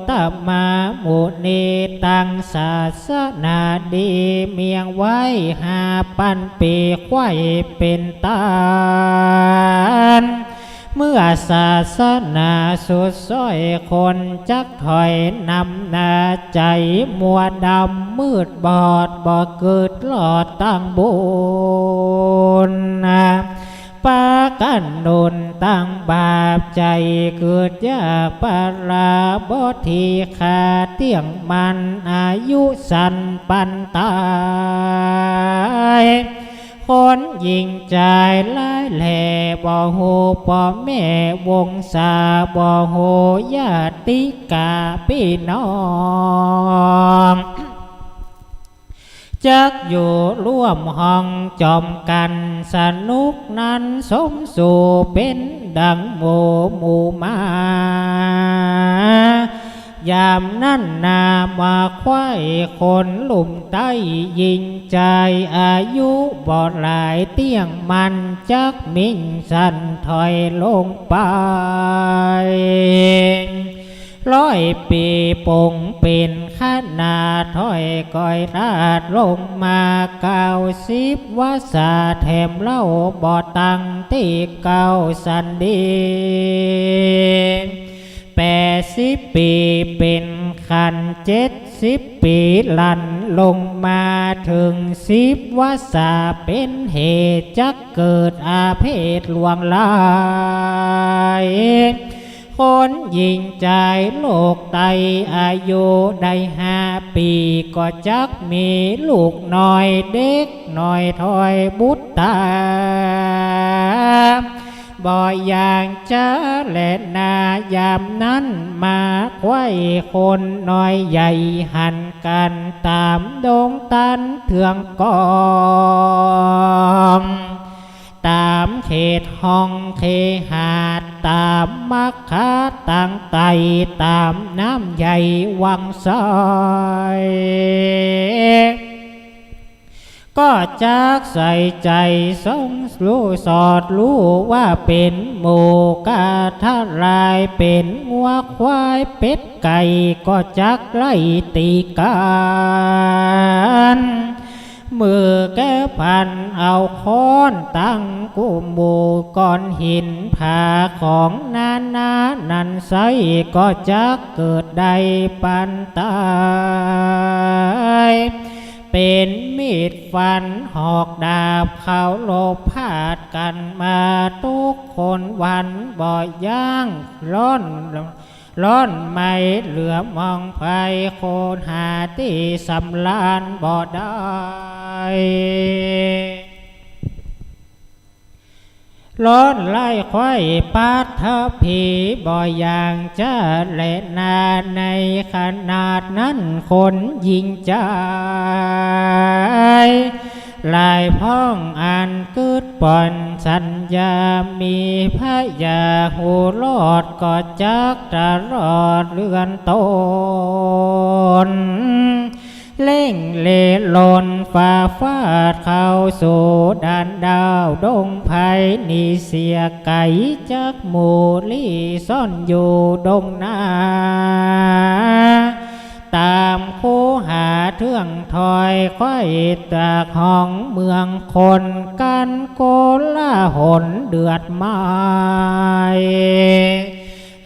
ตมามุนีตังศาสนาดีเมียงไว้5,000 ปีไว้เป็นตานเมื่อศาสนาสุดซ้อยคนจักถอยนำนาใจมัวดำมืดบอดบ่เกิดหลอดตั้งบุญปากันนุนตั้งบาปใจเกิดยากปาราบทีขาเตียงมันอายุสันปันตายคนยิงใจลายแหล่บ่หูพ่อแม่วงศาบ่หูญาติกาพี่น้องจักอยู่ร่วมห้องจอมกันสนุกนั้นสมสู่เป็นดังหมู่มายามนั้นนามาควายคนลุ่มใต้ยิงใจอายุบ่หลายเตี้ยงมันจักมิ่งสันถอยลงไป100 ปีปงเป็นขนาดถอยก้อยราดลงมา90 วาสาแถมเล่าบ่ตังตี9 สันดี80 ปีเป็นขัน70 ปีลันลงมาถึง10 วาสาเป็นเหตุจักเกิดอาเพศลวงลายคนยิงใจโลกไตอายุได้5 ปีก็จักมีลูกน้อยเด็กน้อยถอยบุตรตาบ่อย่างจะและนายามนั้นมาควายคนน้อยใหญ่หันกันตามดงตันเถืองกองตามเขตห้องเคหาดตามมักคาต่างไตตามน้ำใหญ่วังซอยก็จักใส่ใจสงรู้สอดรู้ว่าเป็นหมูกาทารายเป็นงัวควายเป็ดไก่ก็จักไล่ตีกันมือแก้พันเอาค้อนตั้งกุมหมู่ก้อนหินผาของนานันใสก็จักเกิดใดปันตายเป็นมีดฟันหอกดาบเขาโลภพาดกันมาทุกคนวันบ่ย่างร้อนไม่เหลือมองไฟโคนหาที่สำลานบ่ได้ร้อนไล่ควายปาทผีบ่อย่างจะและนาในขนาดนั้นคนยิงใจลายพ้องอ่านกึดป่อนสัญญามีพระยาหูรอดก็จักจะรอดเลื่อนตนเล่งเล่ลนฝ่าฟาดเข้าสู่ด่านดาวดงไผ่นีเสียไก่จักหมูลี่ซ่อนอยู่ดงนาตามคู่หาเทื่องถอยค่อยจากห้องเมืองคนกันโกลาหนเดือดไม้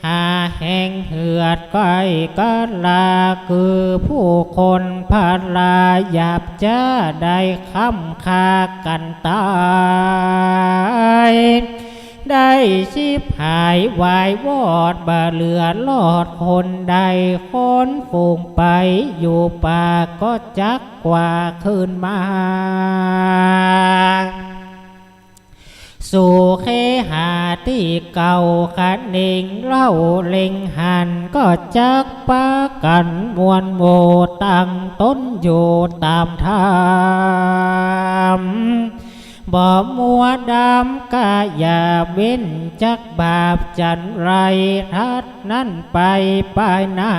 หาแห่งเหือดก้อยก็ลาคือผู้คนพาลาหยาบจะได้ค้ำคากันตายได้ชิบหายวายวอดบ่เหลือลอดคนใดคนฝูงไปอยู่ป่าก็จักกว่าคืนมาสู่เคหาที่เก่าขันเองเล่าเล็งหันก็จักปากันมวลโมตั้งต้นอยู่ตามธรรมบ่มัวดำกาอย่าเว้นจักบาปจันไรทัดนั้นไปหน้า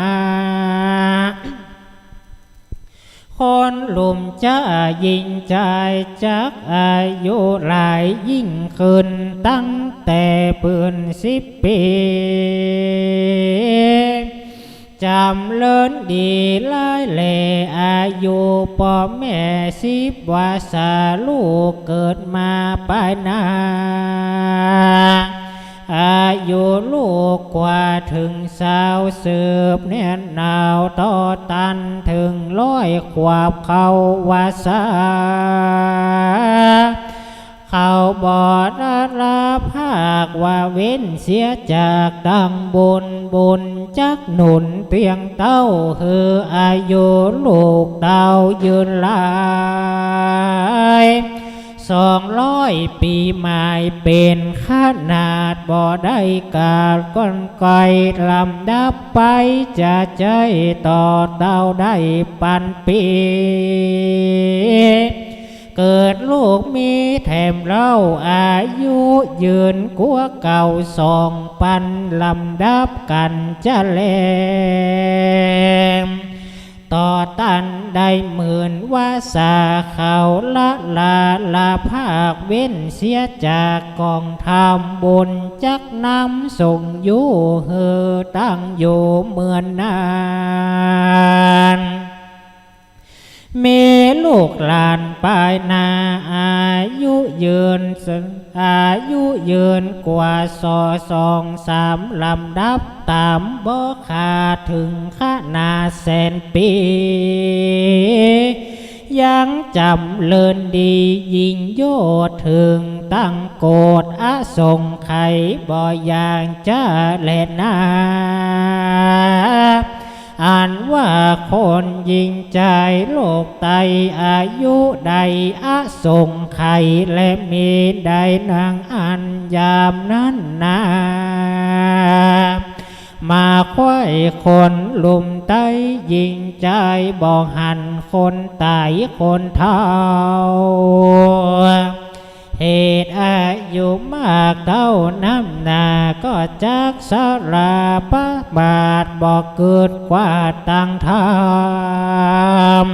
คนหลุมจะยิ่งใจจักอายุหลายยิ่งขึ้นตั้งแต่ปืน10 ปีจำเลินดีหลายแลอายุพ่อแม่10 วาสาลูกเกิดมาปลายนาอายุลูกกว่าถึง20สืบแน่นหนาวต่อตันถึง100 ขวบเขาวาสาเขาบอดรับภาคว่าเว้นเสียจากดังบุญจักหนุนเตียงเต้าคืออายุลูกเต้ายืนหลาย200 ปีหมายเป็นขนาดบ่ได้กาลก้อนไกลลำดับไปจะใจต่อเต้าได้ปันปีเกิดลูกมีแถมเล่าอายุยืนกว่าเก่า2 ปันลำดับกันจะแลมต่อตันได้10,000 วาสาเขาลาภาคเว้นเสียจากกองทำบุญจักนำส่งอยู่เฮือตั้งอยู่เหมือนนานมีลูกหลานปลายนาอายุยืนกว่า2-3 ลำดับตามบ่ขาดถึงขนาดแสนปียังจำเลินดียิ่งโยดถึงตั้งโกรธอาสงไขบ่อย่างจะแลนาอ่านว่าคนยิ่งใจโลกไตอายุใดอาสงไขและมีใดนางอันยามนั้นนามาควายคนลุมไตยิ่งใจบ่หันคนตายคนเท่าเหตุอายุมากเท่าน้ำนาก็จักสาราปะบาทบ่เกิดกว่าตั้งธรรม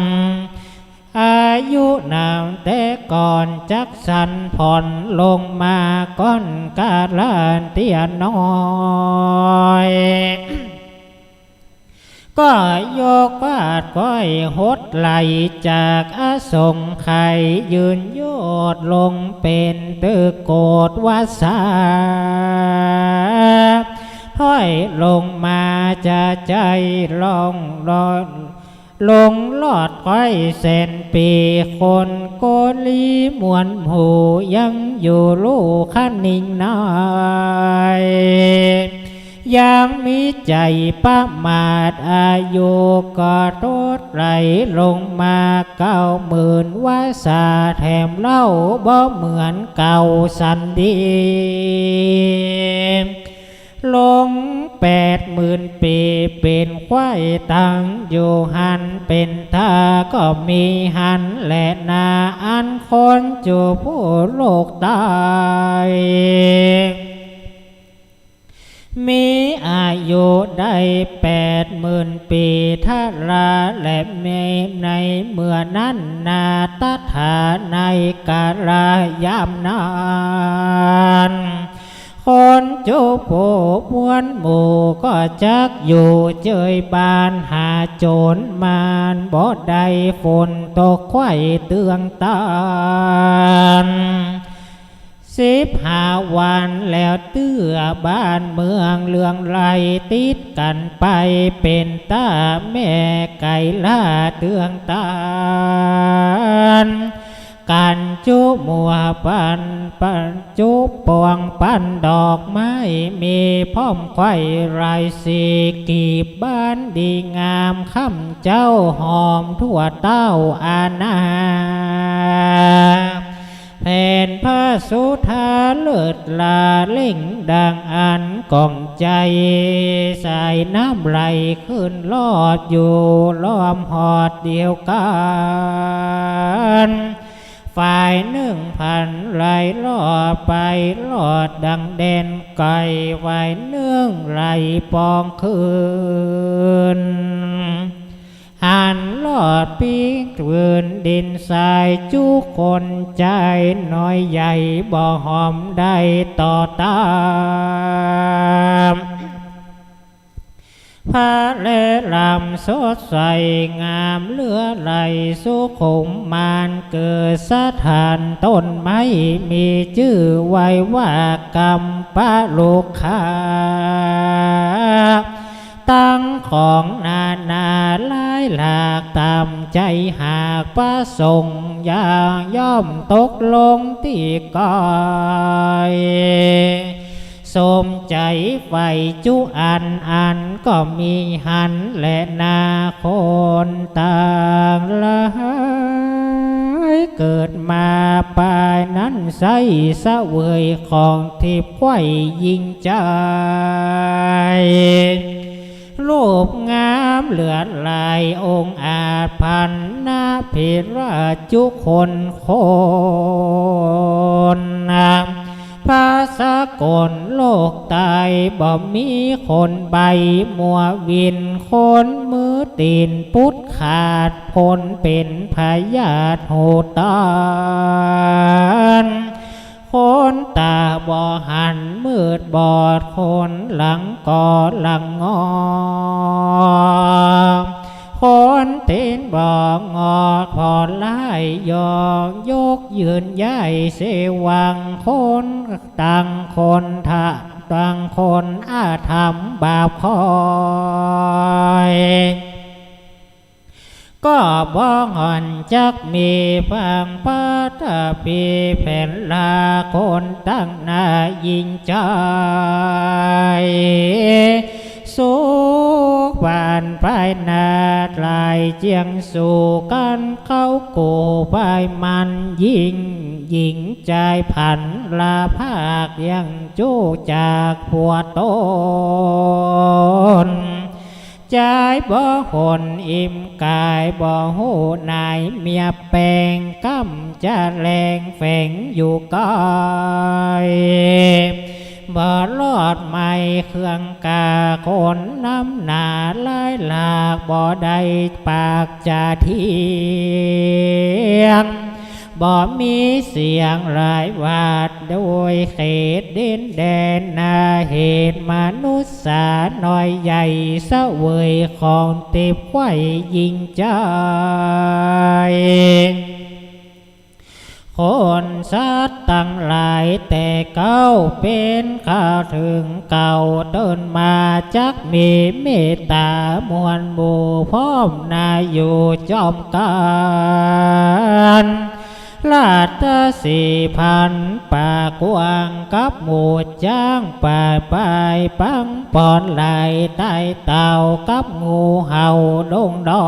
อายุนาวแต่ก่อนจักสันผ่อนลงมาก้อนกาลานเตียน้อยก็โยกวาดก้อยหดไหลจากอาสงไขยืนโยดลงเป็นตึกโกดวาสาห้อยลงมาจะใจลองลงลอดก้อยแสนปีคนโกลีมวนหูยังอยู่ลูกขันนิ่งน้อยยังมีใจประมาทอายุก็โทษไหลลงมา90,000 วาสาแถมเล่าบ่เหมือนเก่าสันดีลง80,000 ปีเป็นควายตั้งอยู่หันเป็นท่าก็มีหันและนาอันคนจูผู้โลกตายมีอายุได้80,000 ปีทาราและเมในเมื่อนั้นนาตถาในกาลยามนานคนจูโผมวนหมู่ก็จักอยู่เจยบานหาโจรมานบ่ได้ฝนตกไข่เตืองตาน15 วันแล้วเตื้อบ้านเมืองเลืองไหลติดกันไปเป็นตาแม่ไก่ล่าเตืองตานการจุมัวปันจุปวงปันดอกไม้มีพ้อมไข่ไรสีกีบบ้านดีงามค่ำเจ้าหอมทั่วเต้าอาณาแผ่นผ้าสุธาเลิศลาเล่งดังอันกองใจสายน้ำไหลขึ้นลอดอยู่ล้อมหอดเดียวกันฝ่าย1,000ไหลลอดไปลอดดังแดนไก่ฝ่าย1ไหลปองคืนหันลอดปี ทวินดินทรายจุคนใจน้อยใหญ่บ่หอมได้ต่อตามพระเลลำสดใสงามเลือไหลสุขุมมานเกิดสถานต้นไม้มีชื่อไว้ว่ากำปะลูกคาตั้งของนาหลายหลากตามใจหากประสงค์อย่างย่อมตกลงที่กายสมใจไฟจุอันก็มีหันและนาคนต่างละเกิดมาปายนั้นใสสะเวยของทิพย์ไข่ยิ่งใจรูปงามเหลือลายองค์อาจพันนาภิราชุคนภาษากลโลกตายบ่มีคนใบมัววินคนมือตีนพุทธขาดพลเป็นพยาธิโหตานคนตาบ่หันมืดบอดคนหลังก่อหลังงอคนเต้นบ่งอพอไล่ยองยกยืนย้ายเสวังคนต่างคนทะต่างคนอาธรรมบาปคอยก็บ่หันจักมีพังปัตปีแผ่นลาคนตั้งหน้ายิ่งใจสุขบานภายนาลายเจียงสู่กันเข้ากูภายมันยิ่งใจผันลาภาคยังจู้จากผัวตนใจบ่หนอิ่มกายบ่หูนายเมียแปลงกำจะแรงแฝงอยู่กายบ่รอดไม่เครื่องกาคนน้ำหนาลายหลากบ่ได้ปากจะเทียงบ่มีเสียงรายวาดโดยเขตดินแดนนาเหตุมนุษย์สาน้อยใหญ่สะเวยของติบไว้ยิ่งใจคนสัตว์ตั้งหลายแต่เก้าเป็นข้าถึงเก่าเดินมาจักมีเมตตามวลหมู่พร้อมนาอยู่จอมกันราช4,000ป่ากวางกับหมู่จ้างป่าปายปังปอนไหลใต้เต่ากับงูเห่าดงดอ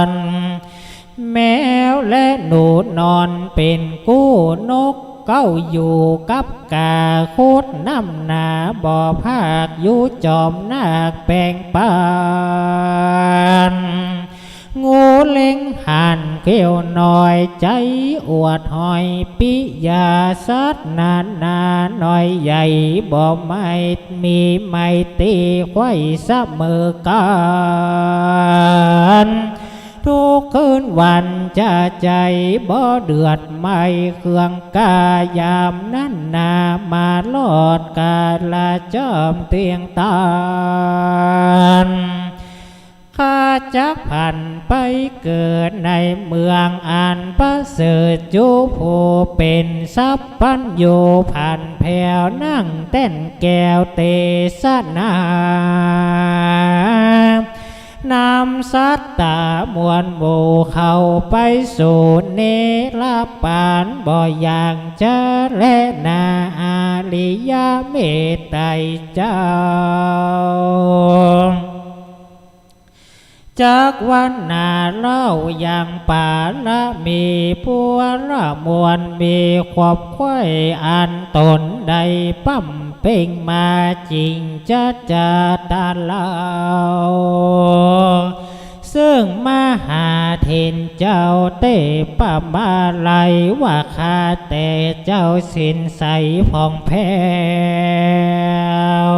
นแมวและหนูนอนเป็นกู้นกเก้าอยู่กับกาโคดน้ำหนาบ่อภาคอยู่จอมนาคแปลงปานงูเล็งหันเขี้ยวหน่อยใจอวดหอยปิยาสัตนาหน่อยใหญ่บ่ไม่มีไม่ตีไข่เสมอกันทุกคืนวันจะใจบ่เดือดไม่เครื่องกายามนั้นนามาลอดกาละจอมเตียงตานข้าจักผ่านไปเกิดในเมืองอันประเสริฐจูผู้เป็นทรัพย์ปัญโยผ่านแผ่วนั่งเต้นแก้วเตสนานำสัตตามวลหมู่เข้าไปสู่เนรปานบ่อย่างจะและนาอาริยเมตไตรเจ้าจากวันนาเล่าอย่างป่าละมีผัวละมวลมีขวบไข่อันตนใดปั้มเป่งมาจริงจะตาเล่าซึ่งมหาเทนเจ้าเตปะมาไลว่าข้าแต่เจ้าสินใสผ่องแผ้ว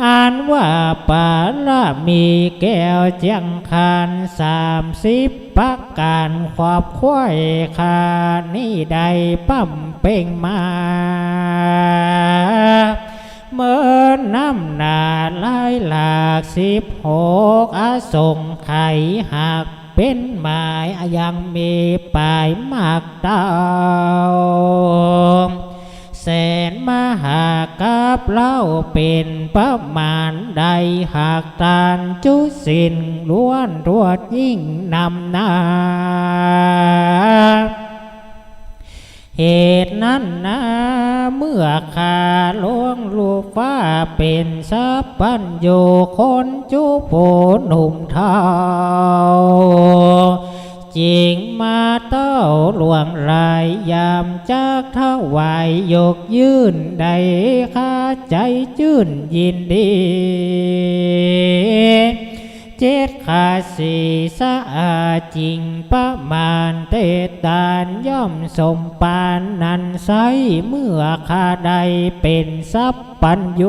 อ่านว่าปาละมีแก้วเจียงคาน30ประการขอบควายคานี่ใดปั๊มเป่งมาเมื่อน้ำนาลายหลาก16อาสงไข่หักเป็นหมายยังมีปลายมากดาวแสนมหากับเล่าเป็นประมาณใดหากตานจุสินล้วนรวดยิ่งนำหน้าเหตุนั้นนะเมื่อขาหลวงลูกฟ้าเป็นสัพพัญโยคนจุโปหนุ่มเทาจริงมาเต้าหลวงลายยามจากถวายยกยื่นใดข้าใจชื่นยินดีเจ็ดขาสีสะอาดจริงประมาณเตตานย่อมสมปานนันไซเมื่อข้าใดเป็นสัพพัญโย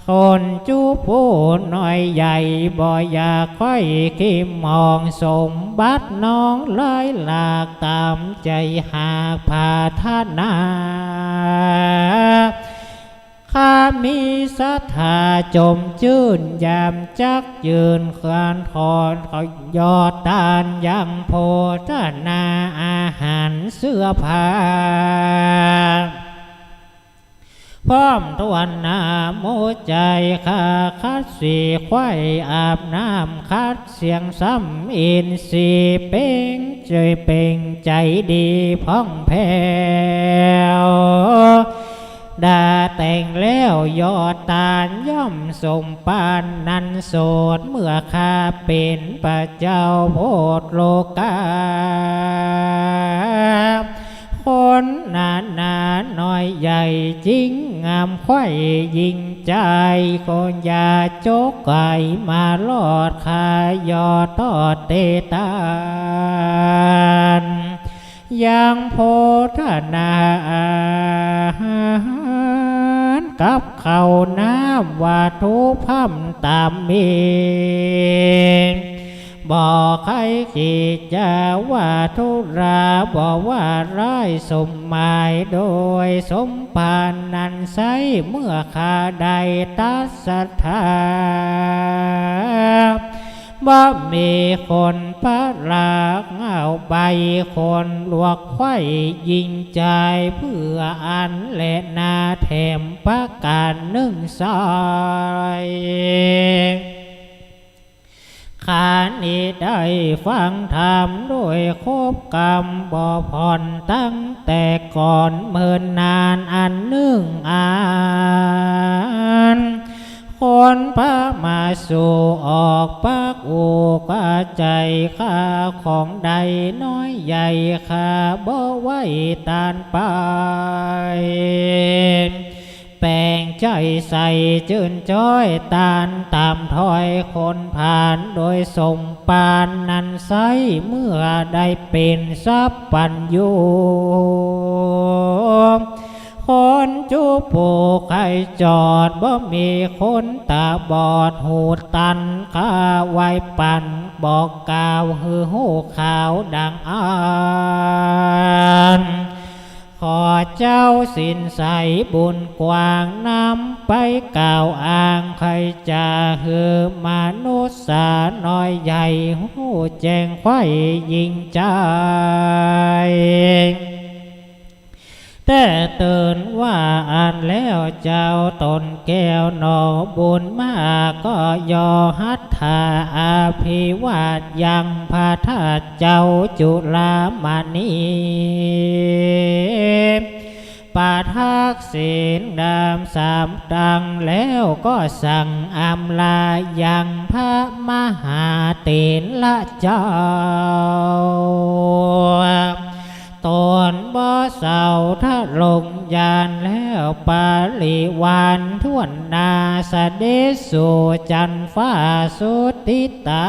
คนจูผู้น้อยใหญ่บ่อยากค่อยคิมมองสมบัติน้องลายหลากตามใจหากพาทนาข้ามีศรัทธาจมชื่นยามจักยืนคลานคอนขอยอดตานยังโพธนาอาหารเสื้อผ้าพร้อมตวนนาโมใจข้าคัดสีควายอาบน้ำคัดเสียงซ้ำอินสีเป่งใจเป่งใจดีพ่องแผ้วดาแต่งแล้วยอดตาลย่อมสมปานนันโสดเมื่อข้าเป็นพระเจ้าโพธโลกาคนหนาน้อยใหญ่จริงงามไข่ยิ่งใจคนอย่าโจกไก่มาลอดขายอดทอดเตตานยังโพธนาอาหารกับข้าวน้ำว่าทุพัมตามเมบอกใครขีดจะว่าทุราบอกว่าร้ายสมหมายโดยสมภารนันไซเมื่อข้าใดตัดศรัทธาบ่มีคนพระรากเงาใบคนลวกไข่ยิงใจเพื่ออันและนาแถมประการหนึ่งสายขานี้ได้ฟังธรรมด้วยคบกรรมบ่ผ่อนตั้งแต่ก่อนเมินนานอันหนึ่งอ่านคนพระมาสู่ออกปากอูกาใจข้าของใดน้อยใหญ่ข้าบ่ไว้ตานไปแปลงใจใส่จื่นจ้อยตานตามถอยคนผ่านโดยสมปานนันไซเมื่อได้เป็นสัพพัญโยคนจูปูใครจอดบ่มีคนตาบอดหูตันข้าไว้ปั่นบอกกล่าวฮือหูข่าวดังอ่านขอเจ้าสินใสบุญกว้างนำไปกล่าวอ้างใครจะฮือมนุษย์สาน้อยใหญ่หูแจ้งไข่ยิ่งใจแต่เตือนว่าอ่านแล้วเจ้าตนแก้วหนอบุญมากก็ยอหัตถาอาภิวาทยังพาธาตุเจ้าจุฬามณีปาทักศีลดามสามดังแล้วก็สั่งอำลายังพระมหาเถระเจ้าตนบ่เศร้าถ้าลงยานแล้วปาลิวานท่วนนาสเดสู่จันฟ้าสุติตา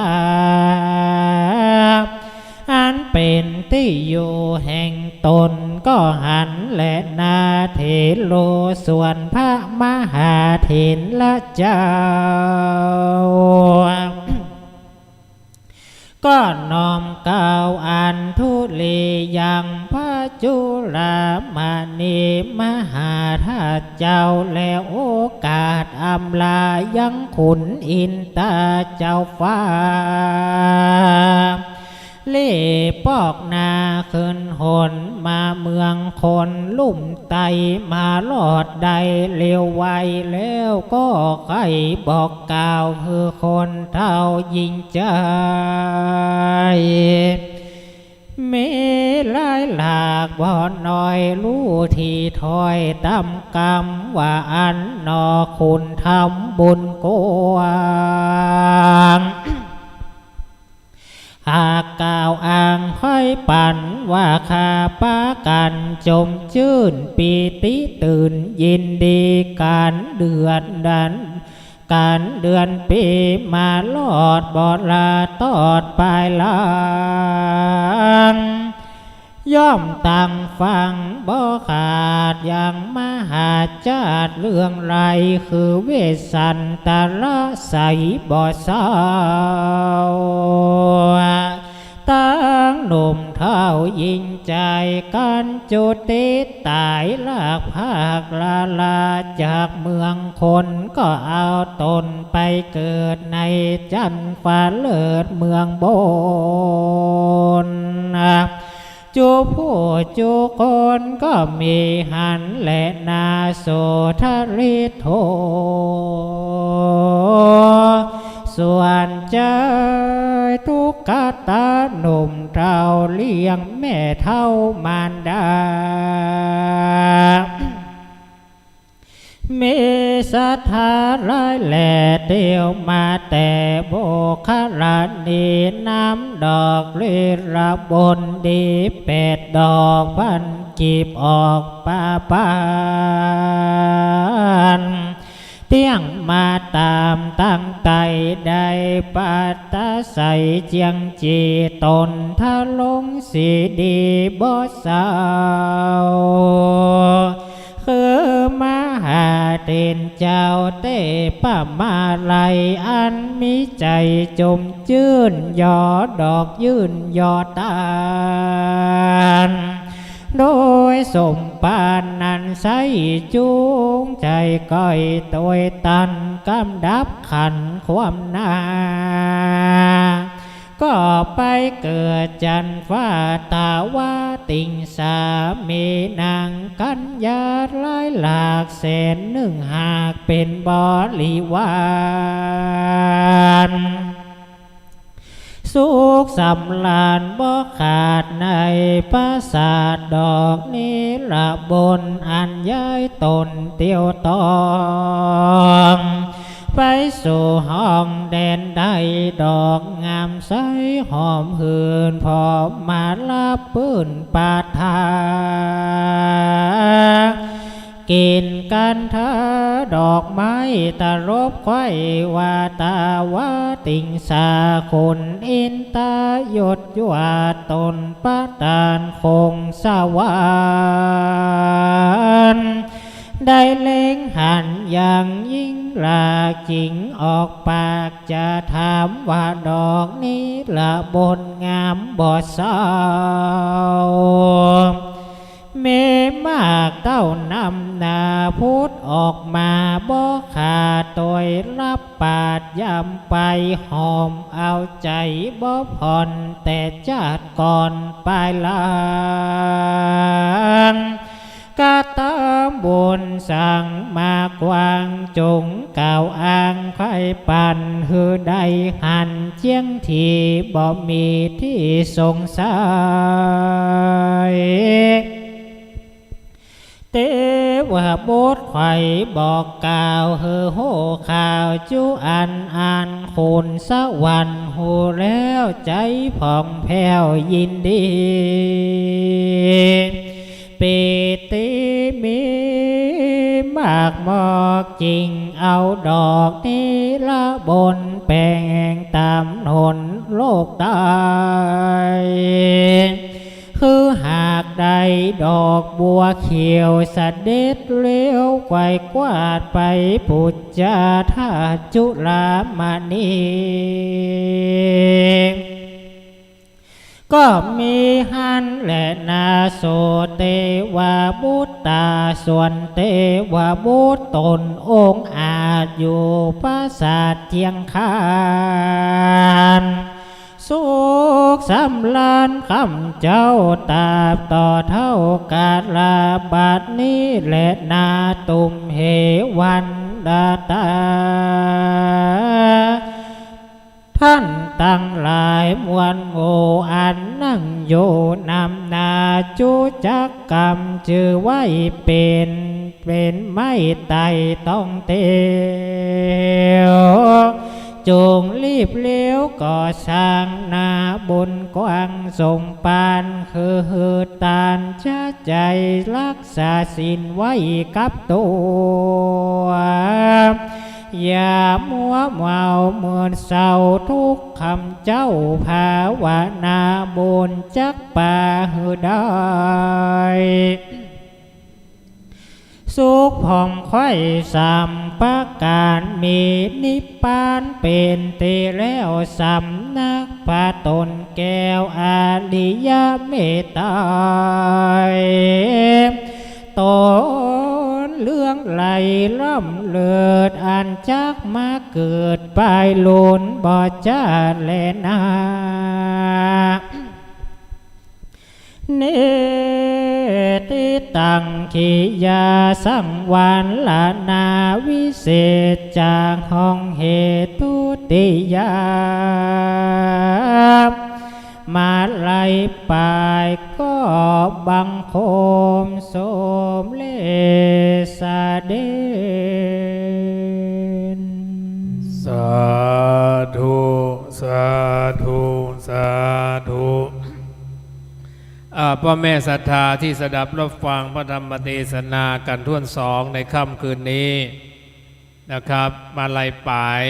อันเป็นที่อยู่แห่ง ตนก็หันและนาเถโลส่วนพระมหาเถระเจ้าก็น้อมกล่าวอันทุลียังพระจุลามณีมหาราชเจ้าแล้วโอกาสอำลายังขุนอินตาเจ้าฟ้าเล่ปอกนาขึ้นหนมาเมืองคนลุ่มไตมาลอดใดเร็วไวแล้วก็ใครบอกกล่าวคือคนเท่ายิ่งใจเมลายหลากบ่อน้อยรู้ที่ถอยตำกรรมว่าอันนอคุณทำบุญกวางหากกล่าวอ้างค่อยปั่นว่าข้าป้ากันจมชื่นปีติตื่นยินดีการเดือนดันการเดือนปีมาลอดบอดลาตอดปลายลางย่อมตั้งฟังบ่ขาดอย่างมหาจาดเรื่องไรคือเวสันตระใสบ่เศร้าตั้งหนุ่มเท่ายิ่งใจกันจุติตายลากภาคลาจากเมืองคนก็เอาตนไปเกิดในจันฟ้าเลิศเมืองบนจูผู้จูคนก็มีหันและนาโสทริโทส่วนใจทุกขตาหนุ่มเราเลี้ยงแม่เท่ามารดาเมสทาร้ายแหล่เตียวมาแต่โบคารานีน้ำดอกเรระบนดี8 ดอกพันกีบออกป่าปานเตี้ยงมาตามตั้งใจได้ปัตตาใสเจียงจีตนทะลงสีดีบ่สาวคือมหาเด่นเจ้าเต้ป้ามาลัยอันมีใจจมจื่นยอดอกยื่นยอตานโดยสมปานนันใสจูงใจก้อยตัวตันกำดับขันความนาก็ไปเกิดจันฟ้าตาวาติงสามีนางกัญญาหลายหลากแสนหนึ่งหากเป็นบริวารสุขสำลานบ่ขาดในปราสาทดอกนี้ละบนอันย้ายตนเตียวตองไปสู่ห้องแดนได้ดอกงามใสหอมหืนพอมาลาปื้นปาทากินกันเธอดอกไม้ตะรบไข่วาตาวาติงสาคนอินตายดยวาตนปะตานคงสวรรค์ได้เล็งหันอย่างยิ่งลาจริงออกปากจะถามว่าดอกนี้ละบนงามบ่เศร้าเมมากเต้านำนาพุทธออกมาบ่ขาดตัวรับปาดยำไปหอมเอาใจบ่ผ่อนแต่จาดก่อนปลายลางกาตามบุญสั่งมากวางจงกล่าวอ้างไข่ปันหือใดหันเจียงที่บ่มีที่สงสัยเตวะบทไข่บอกกล่าวเฮอโหข่าวจุอันคุณสวรรค์หูแล้วใจผ่องแผ้วยินดีปิติมีมากมอกจริงเอาดอกนี้ละบนแปลงตามหนโลกตาย คือหากใดดอกบัวเขียวเสด็จเลี้ยวไกวกวาดไปปุจจาธาจุฬามณีก็มีหันและนาโสเตวาบุตตาส่วนเตวาบุตรตนองค์อาจอยู่ปราสาทเจียงคานสุขสำลานคำเจ้าตาบต่อเท่ากาลาบาทนี้และนาตุมเหวันดาตาท่านตั้งหลายมวลโง่อันนั่งโยนำนาจูจักกรรมจือไว้เป็นไม่ไต่ต้องเตียวจงรีบเลี้ยวก่อสร้างนาบุญกว้างส่งปานคือตานชะใจรักษาศีลไว้กับตัวอย่ามัวเมาเมื่อเศร้าทุกคำเจ้าภาวนาบุญจักป่าหือได้สุขผ่องไข่สามประการมีนิพพานเป็นตีแล้วสำนักพระตนแก้วอาริยเมตตาตนเรื่องไหลล่ำเลิศอันจักมาเกิดไปลุนบ่จ้าแลนาเนติตังขียาสังวานลานาวิเศษจากห้องเหตุติยามาไล่ปายก็บังคมสมเลสเดนสาธุสาธุสาธุพ่อแม่ศรัทธาที่สดับรับฟังพระธรรมเทศนากันท่วนสองในค่ำคืนนี้นะครับมาไล่ปาย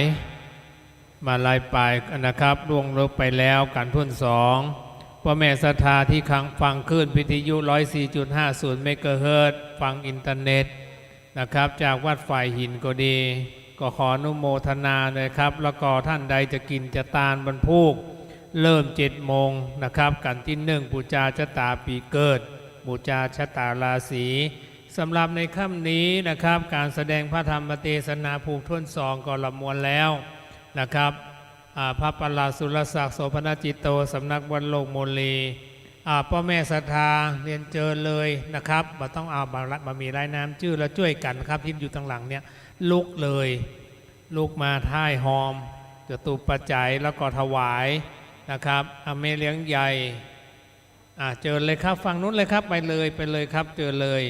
นะครับล่วงลึกไปแล้วกันท่วนสองพ่อแม่ศรัทธาที่ค้างฟังคลื่นวิทยุ 104.50 เมกะเฮิรตซ์ฟังอินเทอร์เน็ตนะครับจากวัดฝ่ายหินก็ดีก็ขออนุโมทนาเลยครับแล้วก็ท่านใดจะกินจะตาลบรรพุกเริ่ม7 โมงนะครับกันที่1บูชาชะตาปีเกิดบูชาชะตาราศีสำหรับในค่ำนี้นะครับการแสดงพระธรรมเทศนาภูท่วนสองก็ละมวลแล้วนะครับพระปัลลาสุรศักดิ์โสภณจิตโตสำนักวัดโลกโมลีพ่อแม่ศรัทธาเรียนเจอเลยนะครับมาต้องเอามามีรายน้ำชื่อแล้วช่วยกันครับที่อยู่ทางหลังเนี่ยลุกเลยลุกมาท่ายหอมจตุปัจจัยแล้วก็ถวายนะครับเมเลี้ยงใหญ่เจอเลยครับฝั่งนู้นเลยครับไปเลยครับเจอเลย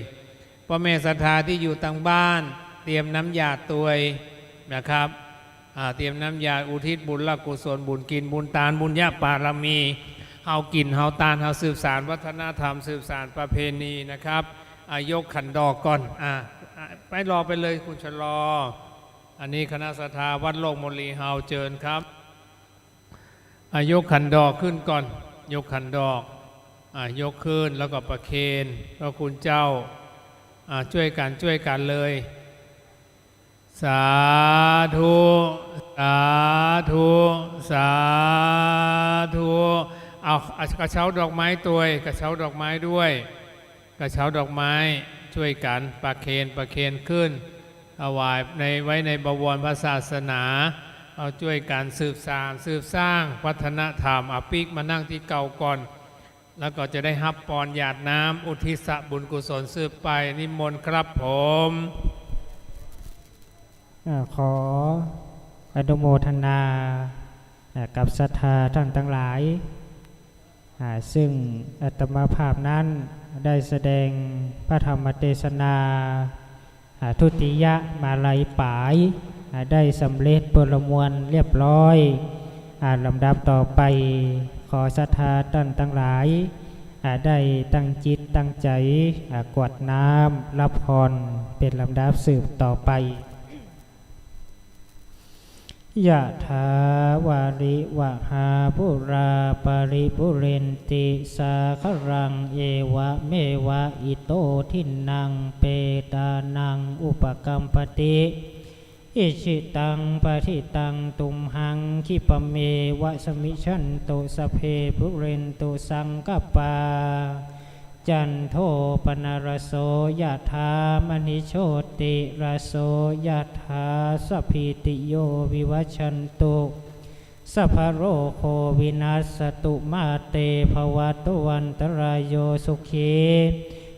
พ่อแม่ศรัทธาที่อยู่ทางบ้านเตรียมน้ำยาตัวนะครับเตรียมน้ำยาอุทิศบุญละกุศลบุญกินบุญตาลบุญญาปารมีเฮากินเฮาตาลเฮาสืบสารวัฒนธรรมสืบสารประเพณีนะครับยกขันดอกก่อนไปรอไปเลยคุณชะลออันนี้คณะศรัทธาวัดโลกโมลีเฮาเจิญครับยกขันดอกขึ้นก่อนยกขันดอกยกขึ้นแล้วก็ประเคนพระคุณเจ้าช่วยกันเลยสาธุสาธุสาธุเอากระเช้าดอกไม้ตัวกระเช้าดอกไม้ด้วยกระเช้าดอกไม้ช่วยกันประเคนขึ้นเอาไว้ในบวรพระศาสนาเอาช่วยกันสืบสร้างวัฒนธรรมปิกมานั่งที่เก่าก่อนแล้วก็จะได้ฮับปอนหยาดน้ำอุทิศบุญกุศลสืบไปนิมนต์ครับผมขออนุโมทนากับศรัทธาท่านทั้งหลายซึ่งอาตมาภาพนั้นได้แสดงพระธรรมเทศนาทุติยมาลัยปายได้สำเร็จปรมวลเรียบร้อยลำดับต่อไปขอศรัทธาท่านทั้งหลายได้ตั้งจิตตั้งใจกวดน้ำรับพรเป็นลำดับสืบต่อไป ยะถาวาริวะหาปุราปาริปุเรนติสาครังเอวะเมวะอิโตทินังเปตานังอุปกัมปติอิชิตังปะทิตังตุมหังคิปะเมวะสมิชันโตสเพปุเรนตุสังกปาจันโทปนารโสยะถามณิโชติรโสยะถาสัพพิติโยวิวัชชันตุสัพพะโรโควินัสสตุมาเตภวัตวันตรายโยสุขี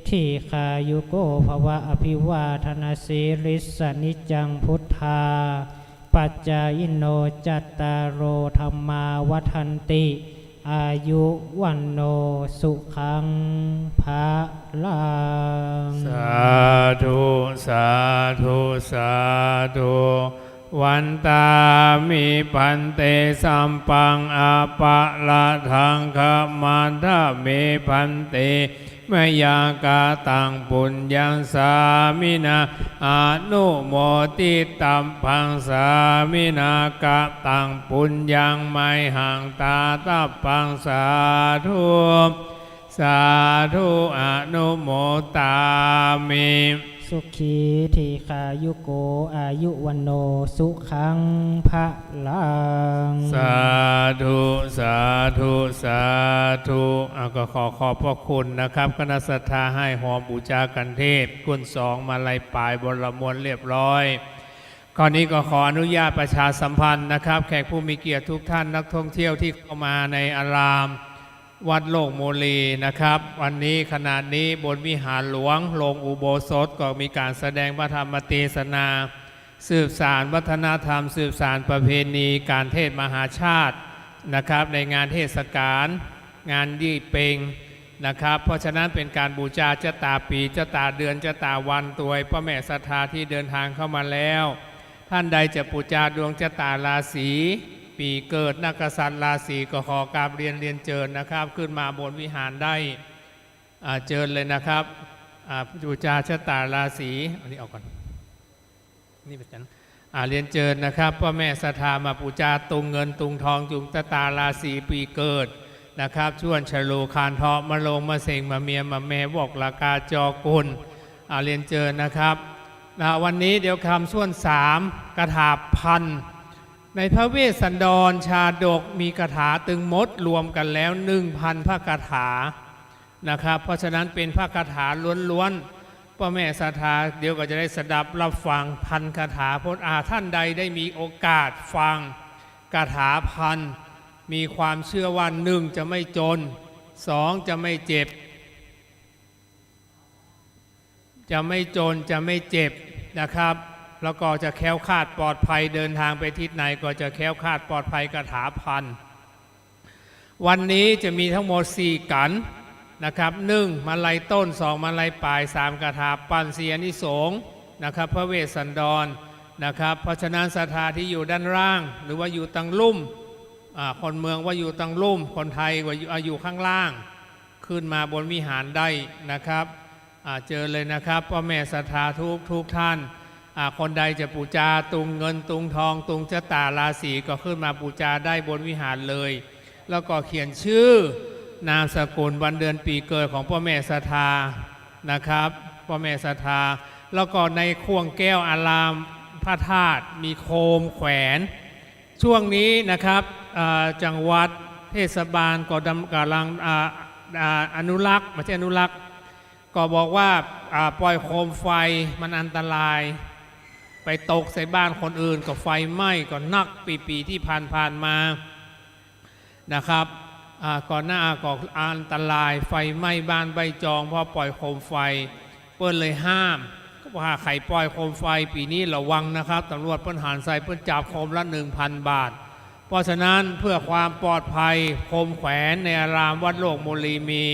ทีขายุโกภวะอภิวาทนาสิริสนิจังพุทธาปัจจายโนจัตตารโอธรรมาวัฏันติอายุวันโนสุขังภะลังสาธุสาธุสาธุวันตามิปันเตสัมปังอาปะละทังขมันทะเมปันเตมยากาตังปุญญังสามินาอนุโมติตัมพังสามินากะตังปุญญังไมหังตาตัปปังสาธุสาธุอนุโมตามิสุขีทีขายุโกอายุวันโนสุขังภะลังสาธุสาธุสาธุก็ขอบพระคุณนะครับคณะศรัทธาให้หอมบูชากันเทศกุศล2มาลัยปลายบรมวลเรียบร้อยคราวนี้ก็ขออนุญาตประชาสัมพันธ์นะครับแขกผู้มีเกียรติทุกท่านนักท่องเที่ยวที่เข้ามาในอารามวัดโลกโมลีนะครับวันนี้ขณะนี้บนวิหารหลวงโรงอุโบสถก็มีการแสดงพระธรรมเทศนาสืบสานวัฒนธรรมสืบสานประเพณีการเทศมหาชาตินะครับในงานเทศกาลงานยี่เปงนะครับเพราะฉะนั้นเป็นการบูชาชะตาปีชะตาเดือนชะตาวันตัวพระแม่ศรัทธาที่เดินทางเข้ามาแล้วท่านใดจะบูชาดวงชะตาราศีปีเกิดนักษัตริย์ราศีก็ขอกราบเรียนเชิญนะครับขึ้นมาบนวิหารได้เชิญเลยนะครับบูชาชะตาราศีอันนี้ออกก่อนนี่เป็นกันเรียนเชิญนะครับพ่อแม่ศรัทธามาบูชาตุงเงินตุงทองจุงชะตาราศีปีเกิดนะครับชวนฉลูคานทอมาลงมาเสงมาเมียมาแม่บอกลากาจอกุลเรียนเชิญนะครับวันนี้เดี๋ยวคำส่วน3กถาพันในพระเวสสันดรชาดกมีคาถาตึงมดรวมกันแล้ว 1,000 พระคาถานะครับเพราะฉะนั้นเป็นพระคาถาล้วนๆพ่อแม่ศรัทธาเดี๋ยวก็จะได้สดับรับฟังพันคาถาพจน์ท่านใดได้มีโอกาสฟังคาถาพันมีความเชื่อว่า1จะไม่จน2จะไม่เจ็บจะไม่จนจะไม่เจ็บนะครับแล้วก็จะแคล้วคลาดปลอดภัยเดินทางไปทิศไหนก็จะแคล้วคลาดปลอดภัยคาถาพันวันนี้จะมีทั้งหมด4กันนะครับ1มาลัยต้น2มาลัยปลาย3คาถาปัน4อานิสงส์นะครับพระเวสสันดรนะครับเพราะฉะนั้นศรัทธาที่อยู่ด้านล่างหรือว่าอยู่ตังลุ่มคนเมืองว่าอยู่ตังลุ่มคนไทยว่าอยู่ข้างล่างขึ้นมาบนวิหารได้นะครับเจอเลยนะครับพ่อแม่ศรัทธาทุกท่านคนใดจะบูชาตุงเงินตุงทองตุงชะตาราศีก็ขึ้นมาบูชาได้บนวิหารเลยแล้วก็เขียนชื่อนามสกุลวันเดือนปีเกิดของพ่อแม่ศรัทธานะครับพ่อแม่ศรัทธาแล้วก็ในข่วงแก้วอารามพระธาตุมีโคมแขวนช่วงนี้นะครับจังหวัดเทศบาลก็กำลังอนุรักษ์ไม่ใช่อนุรักษ์ก็บอกว่าปล่อยโคมไฟมันอันตรายไปตกใส่บ้านคนอื่นก็ไฟไหม้ก็นักปีที่ผ่านมานะครับก่อนหน้าก็อันตรายไฟไหม้บ้านใบจองเพราะปล่อยโคมไฟเปิ้นเลยห้ามก็ว่าใครปล่อยโคมไฟปีนี้ระวังนะครับตำรวจเปิ้นหารใส่เปิ้นจับโคมละ 1,000 บาทเพราะฉะนั้นเพื่อความปลอดภัยโคมแขวนในอารามวัดโลกโมลีมี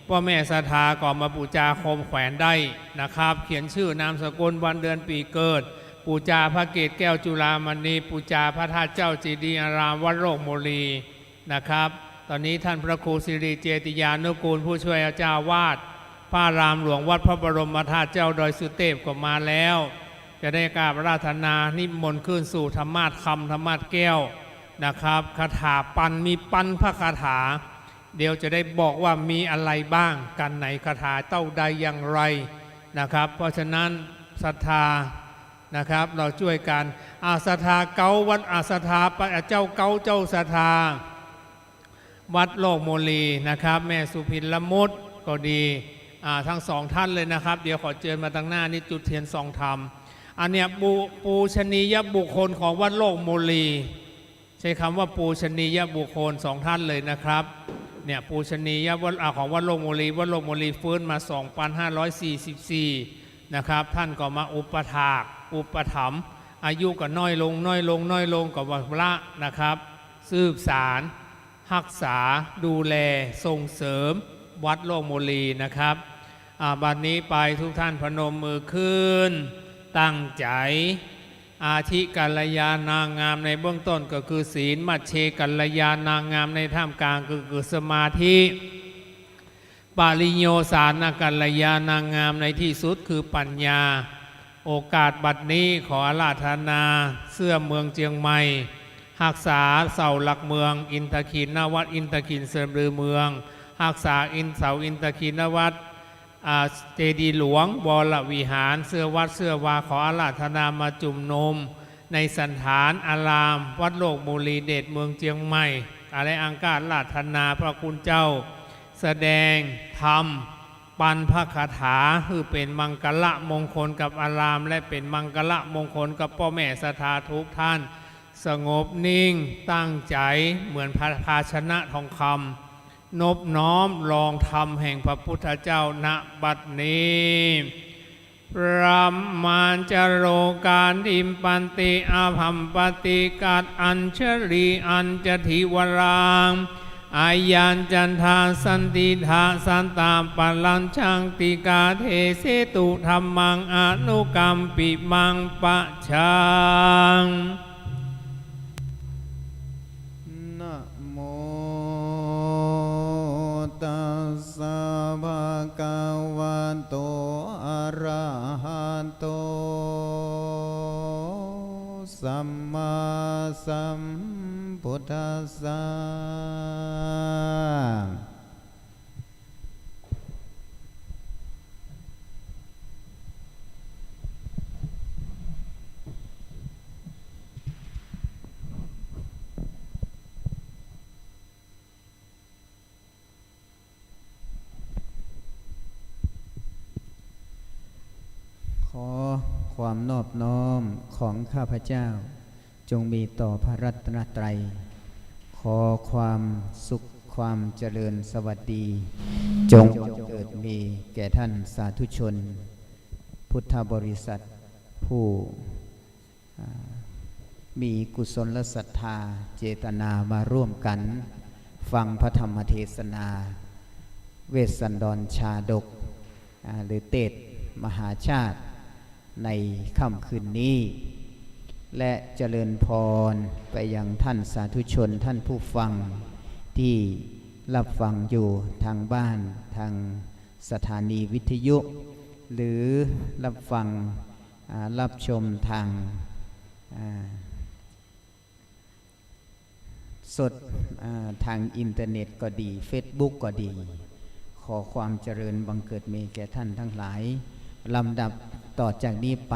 พ่อแม่ศรัทธาก็มาบูชาโคมแขวนได้นะครับเขียนชื่อนามสกุลวันเดือนปีเกิดบูชาพระเกศแก้วจุฬามณีบูชาพระธาตุเจ้าเจดีย์อารามวัดโลกโมลีนะครับตอนนี้ท่านพระครูสิริเจติยานุกูลผู้ช่วยเจ้าวาดพระอารามหลวงวัดพระบรมธาตุเจ้าดอยสุเทพก็มาแล้ว จะได้กราบอาราธนานิมนต์ขึ้นสู่ธรรมาสคำธรรมาสแก้วนะครับคาถาปันมีปันพระคาถาเดี๋ยวจะได้บอกว่ามีอะไรบ้างกันไหนคาถาเต้าใดอย่างไรนะครับเพราะฉะนั้นศรัทธานะครับเราช่วยกันอาศรัทธาเกาวัดอาศรัทธาเจ้าเกาเจ้าศรัทธาวัดโลกโมลีนะครับแม่สุพินละมุดก็ดีทั้งสองท่านเลยนะครับเดี๋ยวขอเชิญมาตั้งหน้านี่จุดเทียนซองธรรมอันเนี้ยปูชนียบุคคลของวัดโลกโมลีใช้คำว่าปูชนียบุคคลสองท่านเลยนะครับเนี่ยปูชนียวัดของวัดโลกโมลีวัดโลกโมลีฟื้นมา 2544 นะครับท่านก็มาอุปถากอุปถัมภ์อายุก็น้อยลงกับวัดละนะครับสืบสารรักษาดูแลส่งเสริมวัดโลกโมลีนะครับบัดนี้ไปทุกท่านพนมมือขึ้นตั้งใจอาธิกัลยานางามในเบื้องต้นก็คือศีลมัชเชกัลยานางามในท่ามกลางก็คือสมาธิปาริโยสานกัลยานางามในที่สุดคือปัญญาโอกาสบัดนี้ขออาราธนาเสื้อเมืองเจียงใหม่รักษาเสาหลักเมืองอินทคินนวัดอินทคินเสริมรือเมืองรักษาเสาอินทคินนวัดเจดีย์หลวงวรวิหารเสื้อวัดเสื้อวาขออาราธนามาจุ่มนมในสันฐานอารามวัดโลกโมลีเดชเมืองเจียงใหม่อะไรอังการอาราธนาพระคุณเจ้าแสดงธรรมปันพระคาถาคือเป็นมังกละมงคลกับอารามและเป็นมังกละมงคลกับพ่อแม่ศรัทธาทุกท่านสงบนิ่งตั้งใจเหมือนภาชนะทองคำนบน้อมลองธรรมแห่งพระพุทธเจ้าณบัดนี้พระมานจโรการอิมปันติอาภัมปติกัดอัญชลีอัญจทิวรังอายัญจันทาสันติทาสันตามปัลลัญชังติกาเทเสตุธรรมังอนุกรรมปิมังปะชังนะโมตัสสะภะคะวะโตอะระหะโตสัมมาสัมพุทธัสสะขอความนอบน้อมของข้าพเจ้าจงมีต่อพระรัตนตรัยขอความสุขความเจริญสวัสดีจงเกิดมีแก่ท่านสาธุชนพุทธบริษัทผู้มีกุศลศรัทธาเจตนามาร่วมกันฟังพระธรรมเทศนาเวสสันดรชาดกหรือเทศมหาชาติในค่ำคืนนี้และเจริญพรไปยังท่านสาธุชนท่านผู้ฟังที่รับฟังอยู่ทางบ้านทางสถานีวิทยุหรือรับฟังรับชมทางสดทางอินเทอร์เน็ตก็ดี Facebook ก็ดีขอความเจริญบังเกิดมีแก่ท่านทั้งหลายลำดับต่อจากนี้ไป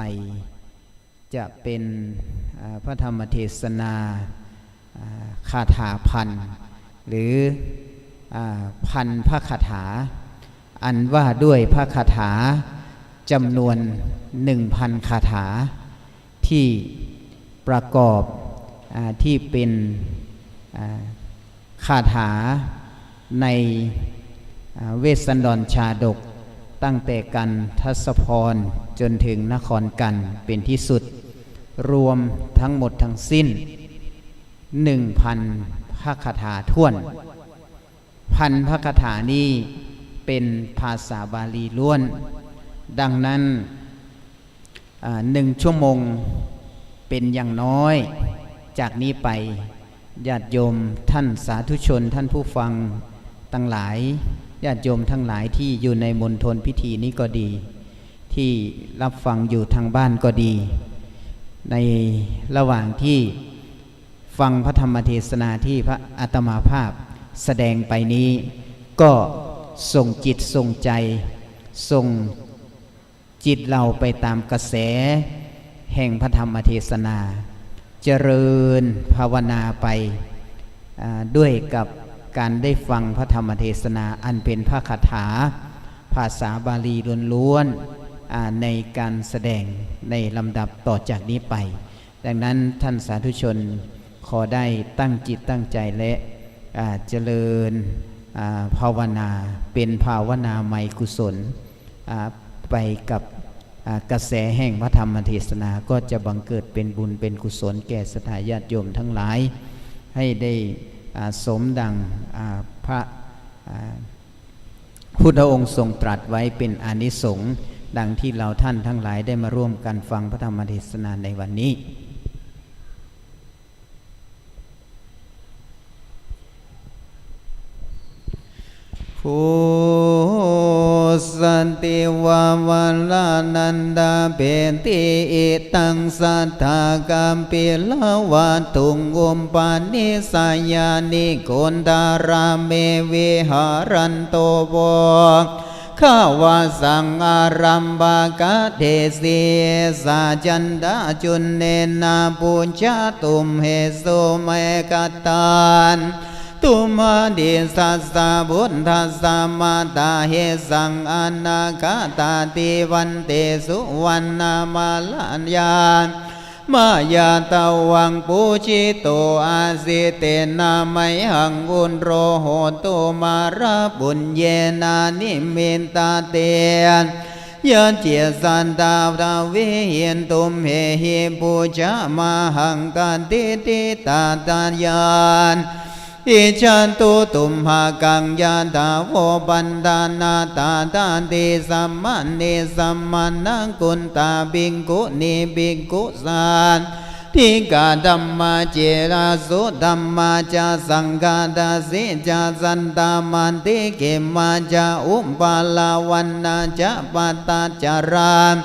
จะเป็นพระธรรมเทศนาคาถาพันหรือพันพระคาถาอันว่าด้วยพระคาถาจำนวน 1,000 คาถาที่ประกอบที่เป็นคาถาในเวสสันดรชาดกตั้งแต่กันทศพรจนถึงนครกันเป็นที่สุดรวมทั้งหมดทั้งสิ้น 1,000 พระคาถาท้วนพันพระคาถานี้เป็นภาษาบาลีล้วนดังนั้น1 ชั่วโมงเป็นอย่างน้อยจากนี้ไปญาติโยมท่านสาธุชนท่านผู้ฟังทั้งหลายญาติโยมทั้งหลายที่อยู่ในมณฑลพิธีนี้ก็ดีท ที่รับฟังอยู่ทางบ้านก็ดีในระหว่างที่ฟังพระธรรมเทศนาที่พระอาตมาภาพแสดงไปนี้ก็ส่งจิตส่งใจส่งจิตเราไปตามกระแสแห่งพระธรรมเทศนาเจริญภาวนาไปด้วยกับการได้ฟังพระธรรมเทศนาอันเป็นพระคาถาภาษาบาลีล้วนๆในการแสดงในลำดับต่อจากนี้ไปดังนั้นท่านสาธุชนขอได้ตั้งจิตตั้งใจและเจริญภาวนาเป็นภาวนาไมกุศลไปกับกระแสแห่งพระธรรมเทศนาก็จะบังเกิดเป็นบุญเป็นกุศลแก่ศรัทธาญาติโยมทั้งหลายให้ได้สมดังพระพุทธองค์ทรงตรัสไว้เป็นอานิสงส์ดังที่เราท่านทั้งหลายได้มาร่วมกันฟังพระธรรมเทศนาในวันนี้ภูสันติวาวันลานันดาเปติอิตังสัทธากามปิลาวาตุงอุมปานิสายานิโกนดาราเมวิหารันโตโวข้าวาสังอารัมบากะเทสีสาจันดาจุนเนนาปุญจตุมเหสุเมกตานตุมาดิสัสสะบุญทัสสะมาตาเหสังอนาคาตาติวันเตสุวรรณมาลายานมายาตาวังปูชิโตอาสิเตนาไมหังอุนโรโหตุมาราบุญเยนานิมินตาเตนยันเจียสันตาดาวิเหียนตุมเหหิปูชามาหังกันติติตาตายานอิจันตุตุมหากังยาตาโวปันดานาตาตาติสัมมันนิสัมมันนังกุณตาบิงกุนิบิงกุสานทิกาดัมมาเจราสุดัมมาจาสังกาดาสิจาสันตามันติเกมาจาอุปาลาวันนาจาปัตตาจาราม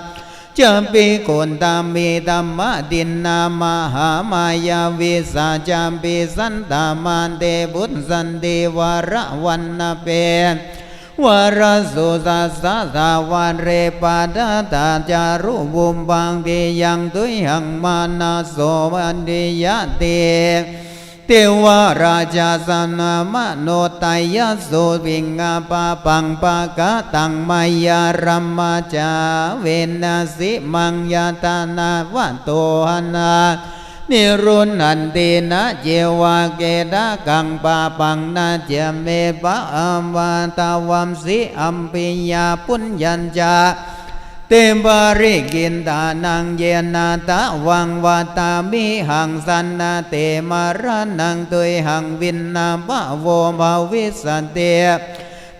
จำปีโกนตามีธรรมดินนามหามายาวิสาจามปีสันตามันเตบุญสันติวรวันนาเปวรสุสัสสะวันเรปาดาตาจารุบุมบังติยังตุยังมานาโสวันติยะเตเทวราชาสนามโนตายะโสวิงาปาปังปะกะตังมายารัมมาจาเวนัสิมังยาตานาวันโตหนานิรุนันตินะเจวะเกดะกังปาปังนาเจเมปะอัมวาตาวัมสิอัมปิยาปุญญัญจาเตบาริกินตานังเยนาตะวังวาตามิหังสันนาเตมารานังตุยหังวินนาภะโวภาวิสันเต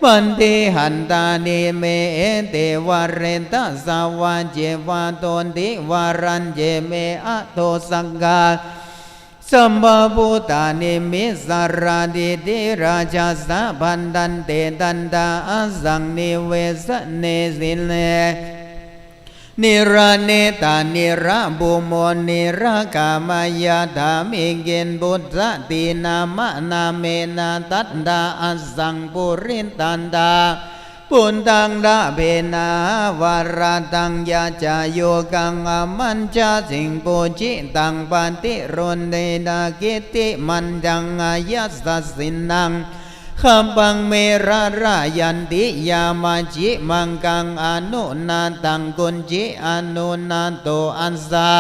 ปันติหันตานิเมเตวะเรนตะสาวาเจวาโตนติวารันเจเมอะโตสังกาสัมบาปุตานิมิสาราดิติราชาสะพันดันเตตันตาอสังนิเวสเนสิเลนิราเนตานิราบุโมนิรากามายาธามิเกนบุตรตินามะนาเมนาตัตตาอสังปุริตันตาปุณตังดาเบนาวาราตังยาจาโยกังอมันจาสิงปุจิตังปฏิรุนเดดากิติมันจังอายัสสินังขัมปังเมรารายันติยามาจิมังกังอนุนาตังกุญจิอนุนาโตอันสา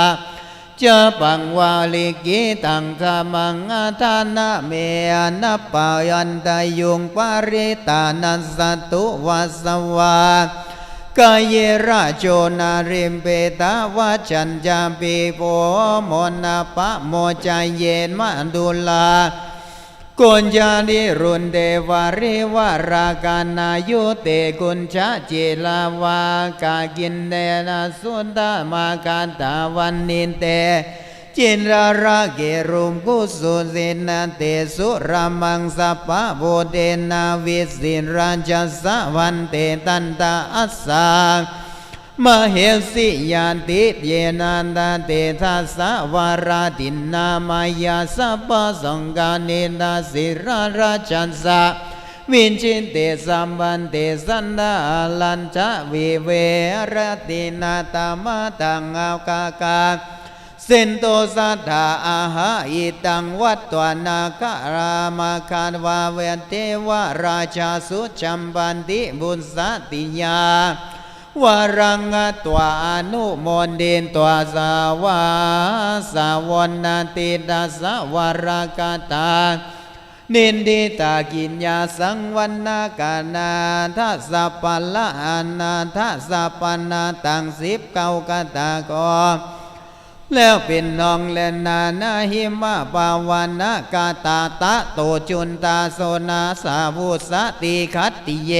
จะปังวาลิกิตังขมังอาทานะเมอนัปปายันตายุงปาริตานัสสตุวัสวากายเยระโจนาริมเปตาวาจันจามปีโพโมนาปะโมใจเยนมาดุลากุญจาดิรุนเดวาริวาราคานายุเตกุญชาเจลาวากากินเดนะสุนตามากาตาวันนินเตจินราราเกรุมกุสุสินาเตสุรามังสัพพะโบเดนาวิสินราชสะวันเตตันตาอัสสา มเหสิยาติเยนันตเตทัสสะวาราตินนามายาสัพพสังกาเนนาสิราราชันสะวินจินเตสัมบันเตสันดาลัญชะวิเวรตินาตามะตังอากากาเซนโตสัทธาอาหาอิตังวัตตวนาคารามาคารวาเวเทวราชาสุจัมปันติบุญสติยาวารังตัวอนุโมนเดนตัวสาวาสาวนาติดัสวารากาตานินดิตากิญญาสังวันนากานาทัสสะปัลละอานาทัสสะปันนาตัง10 กตากอแล้วเป็นน้องและนานาหิมะปาวานะกาตาตะโตจุนตาโสนาสาวุสติคัตติเย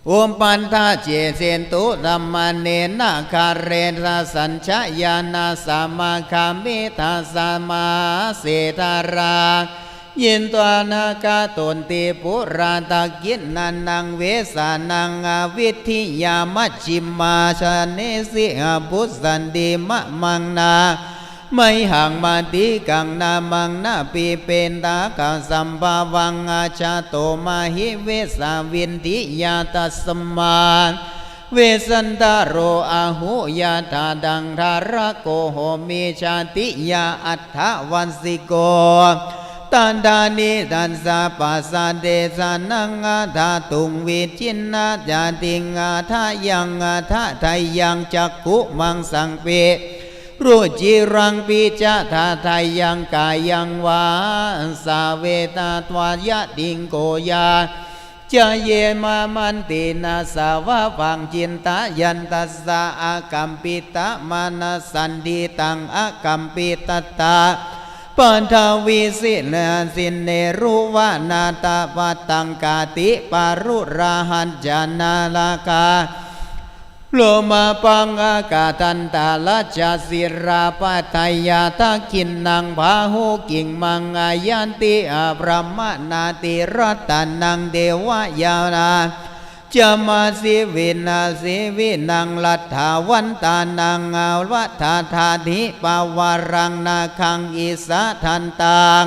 อุมปันทาเจเสนตุธัมมเนนะคาเรนะสัญชยานาสัมมาคามิตาสัมมาเสตารายินตัวนาคาตนติปุราตะกินนันนังเวสานังวิธิยามัชชิมาชเนสิบุสันติมะมังนาไม่ห่างมาติกังนามังนาปีเป็นตากังสัมภาวังอาชาโตมาหิเวสาวินติยาตัสมาเวสันตโรอาหุยาธาดังธารโกโหมิชาติยาอัฏฐวันสิโกตันดานิตันสาปัสสะเดสานังอาธาตุงวิจินนาจาติงอาธายังอาธาไทยังจักขุมังสังเปรูจิรังปิจาทาไทยังกายังวาสาเวตาตวายะดิงโกยาจะเยมามันตินาสาวะฟังจินตายันตัสสะอากัมปิตะมานาสันดิตังอากัมปิตตาปันทวิสินสินเนรุวานาตาปตังกาติปารุราหันจานาลากาโลมาปังอากาตันตาลจาสิราปัทยาตากินนังพาหุกิงมังอายันติอาพรหมนาติรัตนังเดวายานาจามาสิวินาสิวินังลัทธาวันตานังอาวัฏฐาธาธิปาวารังนาคังอิสะทันตัง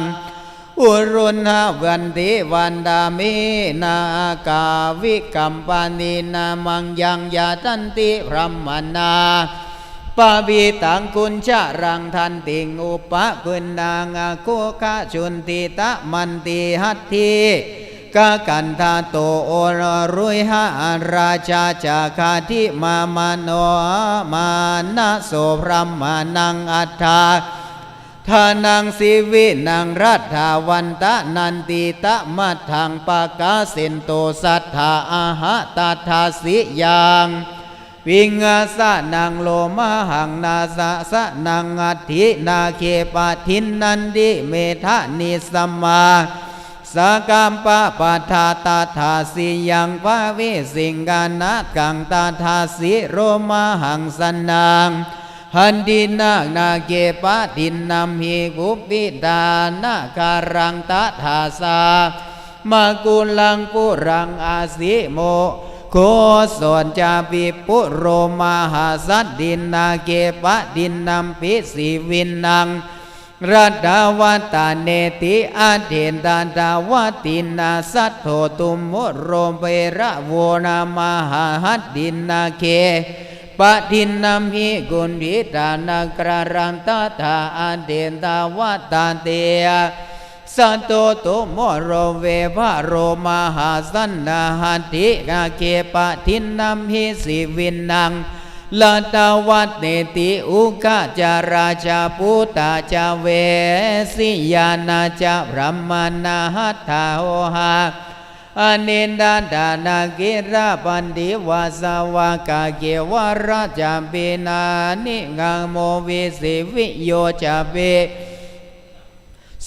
อุรุณหวันติวันดามินากาวิกัมปานินามังยังยาตันติพรหมนาปาวิตังกุญชารังทันติงอุปะกุณนางโกกะชุนติตะมันติหัตถิกะกันทาโตโอรรุยหาราชาจาคาทิมามโนมานะโสพรหมนังอัฏฐาทานังสิวินังรัตถาวันตะนันติตะมัทธังปากาเสนโตสัทธาอาหะตาทาสิยังวิงาสะนังโลมาหังนาสะสะนังอัตถินาเคปะทินนันดิเมธานิสัมมาสกามปะปะทาตาทาสิยังภาวิสิงกานะกังตาทาสิโรมาหังสนังหันดินานาเกปะดินนำหิกุปิดานาการังตถาสามากุลังปุรังอาสิโมโคสนจาปิปุโรมาหาสัตดินนาเกปะดินนำปิสิวินนังรัตวัตตาเนติอาเทนตาดาวตินาสัตโธตุมโมโรเประโวนามาหาหัดดินนาเคปะทินนำหิกุณฑิตานักรารังตาธาอาเดนตาวตาเตยสัตโตโตโมโรเวภะโรมาหาสันนาหัตถิอาเคปะทินนำหิสิวินนังลาตาวัตเนติอุกาจาราชาปุตตาจาเวสิยานาจาพรหมนาหัตถาโหหาอเนนดาดานาเกราปันดิวาสาวากาเกวาราจาเปนานิงังโมวิสิวิโยจาเป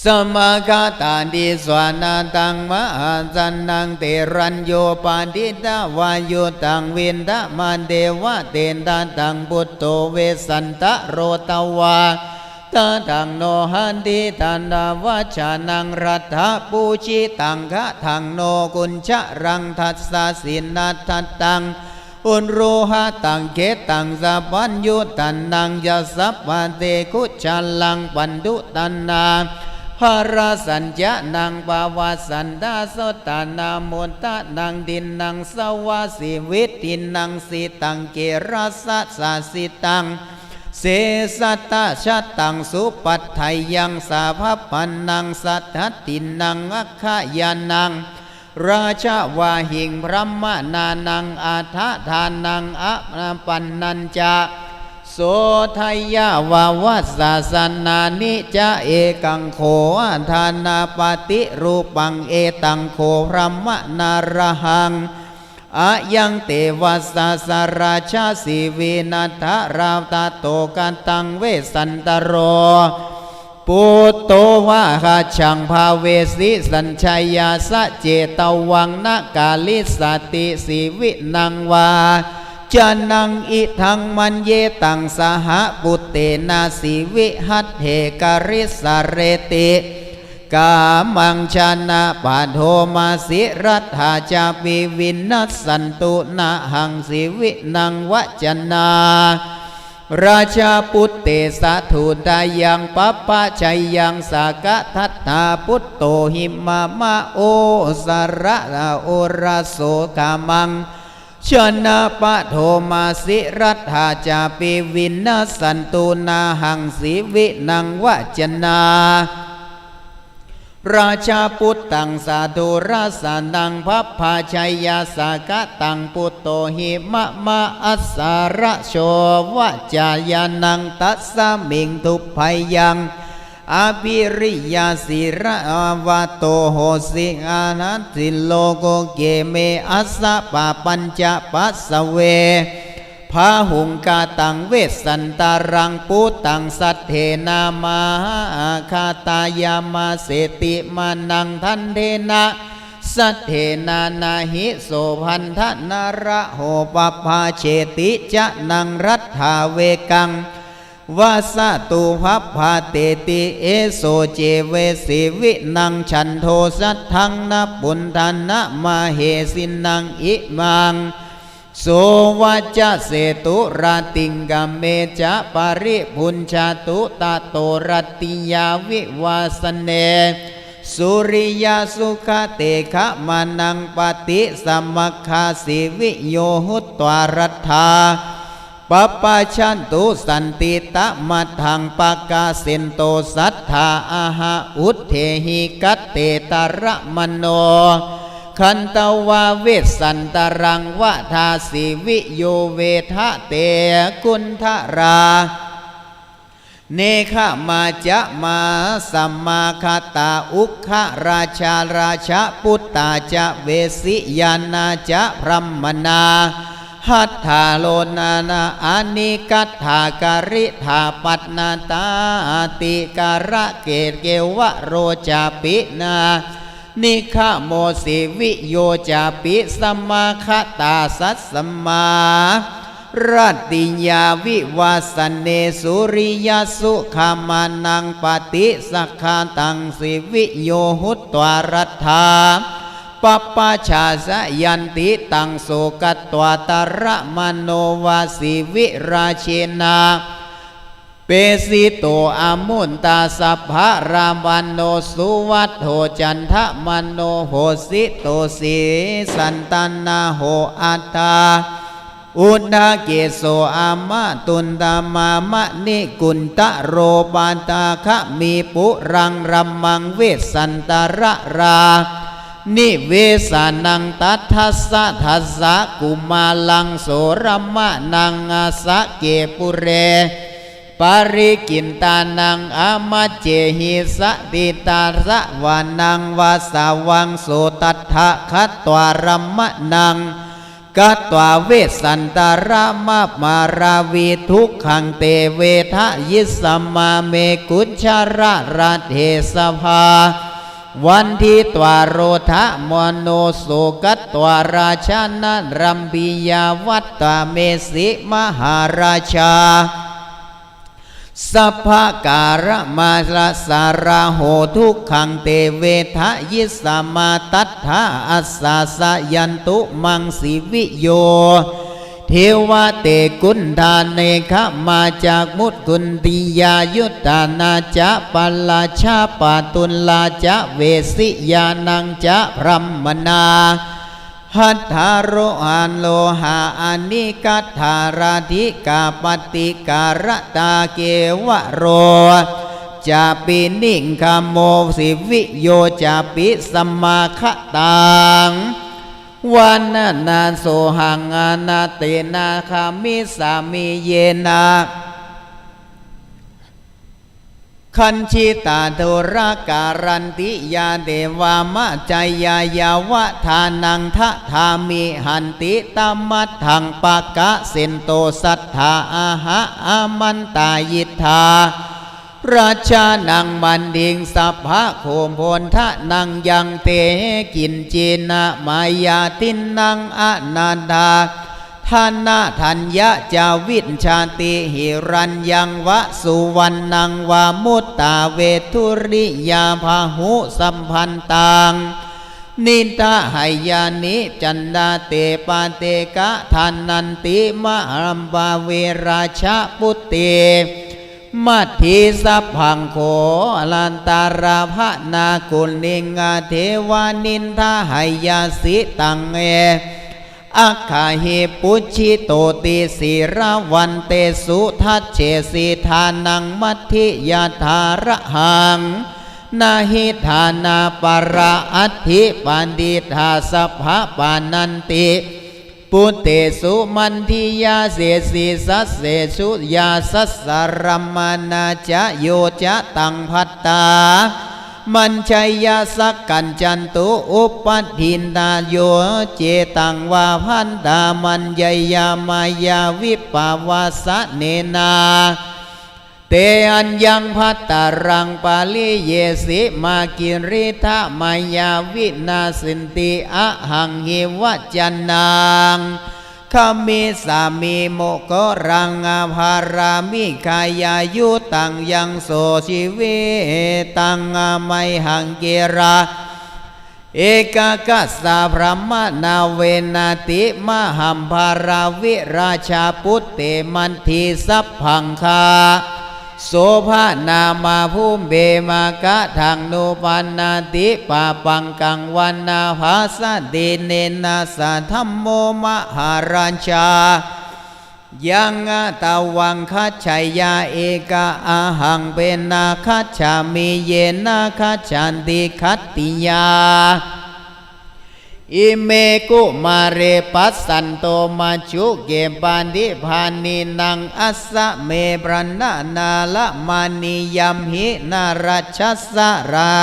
สมาคาตาดิสวานาตังมหันจันนังเตรัญโยปาดิตาวายุตังวินทะมันเดวะเตนตาตังปุตโตเวสันตะโรตวาตาทังโนหันติตันดาวัชานังรัตถปูชิตังคะทังโนกุญชะรังทัสสะสินัตทัตตัง อุนโรหะตังเกตังสัพพัญยุตันนังยะสัพพะเตกุชัลลังปันดุตันนาภารสัญญานังปาวาสันดาสตานามุตตะนังดินนังสวาสิวิตินังสิตังเกรัสสะสิตังเสสัตตะชะตังสุปัฏไทยังสาภพันนังสัทธตินังอัคขยานังราชาวาหิงพระมนานังอาทะทานังอะปันนัญจาโสทยาวาวัสสาสนานิจะเอกังโขทานาปฏิรูปังเอตังโขพระมนาระหังอายังเตวัสสาสราชาสิวินัทราตาโตกันตังเวสันตโรปุตโตวะหาชังภาเวสิสัญชัยยาสะเจตวังนกาลิสติสิวินังวาจานังอิทังมันเยตังสหปุตเตนาสิวิหัตเหกริสเรติกามังชนะปะโทมาสิรัตถาจาปิวินัสสันตุนะหังสิวินังวจนาราชาปุตเตสะทูตายังปัปปะชัยยังสากะทัตถาปุตโตหิมามะโอสระโอราโสกามังชนะปะโทมาสิรัตถาจาปิวินัสสันตุนาหังสิวินังวจนาราชาปุตตังสาธุราสานังพัพพาชัยยาสากะตังปุตโตหิมะมะอัสสาระโชวะจายานังตัสสะมิงทุพพยังอภิริยาสิระวะโตโหสิอานันติโลโกเกเมอัสสะปะปัญจปัสสเวพาหุงกาตังเวสันตารังปุตังสัทเทนามาคาตายามาเสติมานังทันเทนะสัทเทนานาหิโสพันธนาระโหปภาเชติจะนังรัตถาเวกังวาสตุภัพพาเตติเอโสเจเวสิวินังฉันโทสัทธังนปุณธนะมาเหสินังอิมังโสวัจจะเสตุราติงกัมเมจะปาริพุญชาตุตาโตรติยาวิวาสเนสุริยสุขเตขะมานังปฏิสัมมัคคาสิวิโยหุตตวารัตถาปปะชันตุสันติตะมัทังปกาสินโตสัทธาอาหาอุทเทหิกัตเตตระมโนขันตวาเวสันตรังวะทาสิวิโยเวทะเตกุณฑราเนขมาจะมาสัมมาคาตาอุคขราชาราชาปุตตาจะเวสิยานาจะพรหมนาหัตถาโลนานาอานิกัตถาการิธาปัตนาตาติการะเกตเกวะโรจาปินานิฆะโมสิวิโยจาปิสัมมาคตาสัสสัมมารัตติยาวิวาสเนสุริยสุขามานังปฏิสักขาตังสิวิโยหุตตวารัตถาปปะชาสยันติตังโสกัตตวาตระมโนวาสิวิราเชนาเปสิโตอามุนตาสัพพะรามวันโนสุวัตโหจันทะมโนโหสิโตสีสันตันนาโหอัตตาอุณาเกโสอามาตุนตามามะนิกุณตะโรปาตาคะมีปุรังรัมมังเวสันตระรานิเวสานังตัทธัสสะทัสสะกุมาลังโสรัมมะนังอาสะเกปุเรปาริกินตานังอามาเจหิสติตาระวานังวาสาวังโสตัทธะคัตตวารัมมะนังกัตตวาเวสันตารามามาราวีทุกขังเตเวทะยิสัมมาเมกุชาระราเทสภาวันที่ตวารโรธะมโนโสกัตตวาราชานันรัมปิยาวัตตาเมสิมหาราชาสัพพะการะมาลาสาราโหทุกขังเตเวทะยิสามาตัทธาอัสสาสยันตุมังสิวิโย เทวเตกุณฑาเนขมาจากมุตกุณติยายุตตานาจะปัลลาชาปาตุลลาจะเวสิยานังจะพรัมมนาหัตถาโรหานโลหาอานิกัตถาราธิกาปฏิการตาเกวะโรจาปินิงคโมสิวิโยจาปิสัมมาคตังวันนาโสหังอานาเตนาคามิสามิเยนะคันชิตาโทราการันติยาเดวามะจายายาวะทานังทะธามิหันติตัมมัทธังปะกะเสนโตสัทธาอาหะอามันตายิทธาราชานังมันดิงสัพพะโคมพลทะนังยังเตกินจีนะมายาตินนังอนันดาทานาทัญญะจาวินชาติหิรัญญังวะสุวรรณังวามุตตาเวทุริยาพาหุสัมพันตังนินทาหายานิจันดาเตปาเตกะทานันติมะรัมบาเวราชปุตเตมัทธิสัพพังโขลันตาราภนากุลนิงาเทวานินทาหายาสิตังเออัคคาหิปุชิโตติสิราวันเตสุทัชเชสิทานังมัทธิยาธาระหังนาหิธานาปราอัตถิปันดิธาสัพพะปานันติปุเตสุมันทิยาเสสิสัสเสสุยาสัสสารมานาจะโยจะตังพัตตามันชัยยาสักกันจันตุอุปัฏฐินตาโยเจตังวาพันตามันยยามายาวิปาวาสเนนาเตอัญญังพัตตารังปาลิเยสิมากิริธามายาวินาสินติอะหังหิวัจนังขมิสามีโมกรังอาภารามิกายายุตังยังโสชีวิตังไมหังเกราเอกกัสสะพระมนาเวนาติมหัมภาราวิราชาปุตเตมันทีสัพพังคาโสภานามาภูมิเบมากะทังนุปันนาติปาปังกังวันนาภาสติเนนะสัทธัมโมมหาราชายังตาวังคัจฉัยยาเอกะอาหังเปนาคัจฉามิเยนะคัจฉันติคัตติยาอิเมกุมาเรปัสสันโตมาจุเกปันดิพานินังอัสสะเมปรณานาละมานิยัมหินารัชสะรา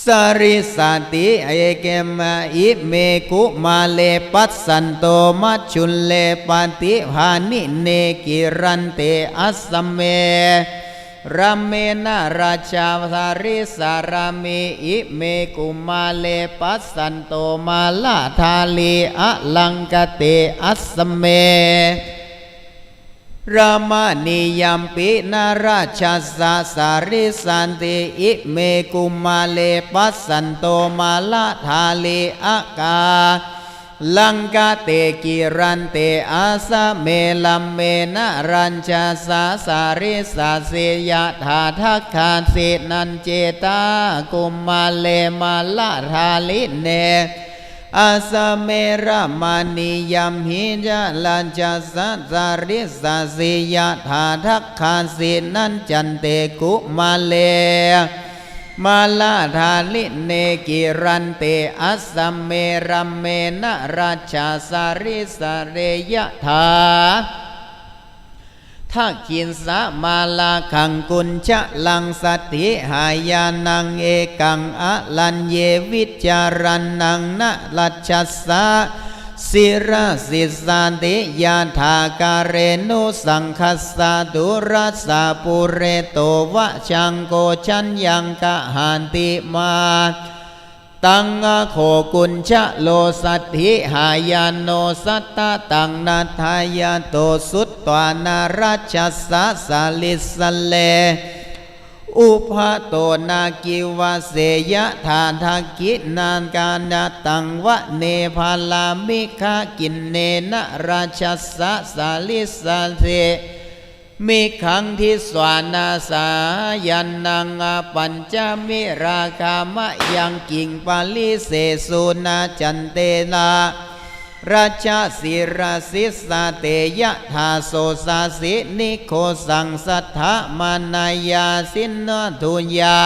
สริสติเอเกมอิเมกุมาเลปัสสันโตมัจจุลเลปฏิภานิเนกิรันเตอัสสเมรัมเมนะราชาสาริสารามิอิเมกุมาเลปัสสันโตมาลาธาลีอะลังกเตอัสสเมรามานิยัมปินาราชาสาริสันติอิเมกุมาเลปัสสันโตมาลาธาลีอะกาลังกาเตกิรันเตอาสะเมลัมเมนะรัญชาสาริสาเสยะธาทักขาเสนันเจตากุมมาเลมาลาธาลิเนอาสะเมระมานิยัมหิจาลัญชาสาริสาเสยะธาทักขาเสนันจันเตกุมาเลมาลาธาลิเนกิรันเตอัสสะเมรัมเมนะราชาสาริสาเรยะธาทักขินสะมาลาคังกุญจะลังสติหายานังเอกังอะลันเยวิจารันนังนะลัชชัสสะสิราสิสันติยาธาการเรนุสังคัสสะดุรัสสะปุเรโตวะชังโกชัญญังกะหันติมาตังโคกุญชะโลสัตถิหายานโนสัตตะตังนาทายาโตสุตตวานาราชสะสาลิสเล อุปะโตนากิวะเสยะธาทากินานกานาตังวะเนภาลามิคากินเนนะราชสะสาลิสาเทมิขังทิสวานาสายันนังปัญจมิราคามะยังกิงปาลิเสสุนาจันเตนาราชสิราสิสาเตยะธาโสสาสินิโคสังสัทธามานายาสินนทุญญา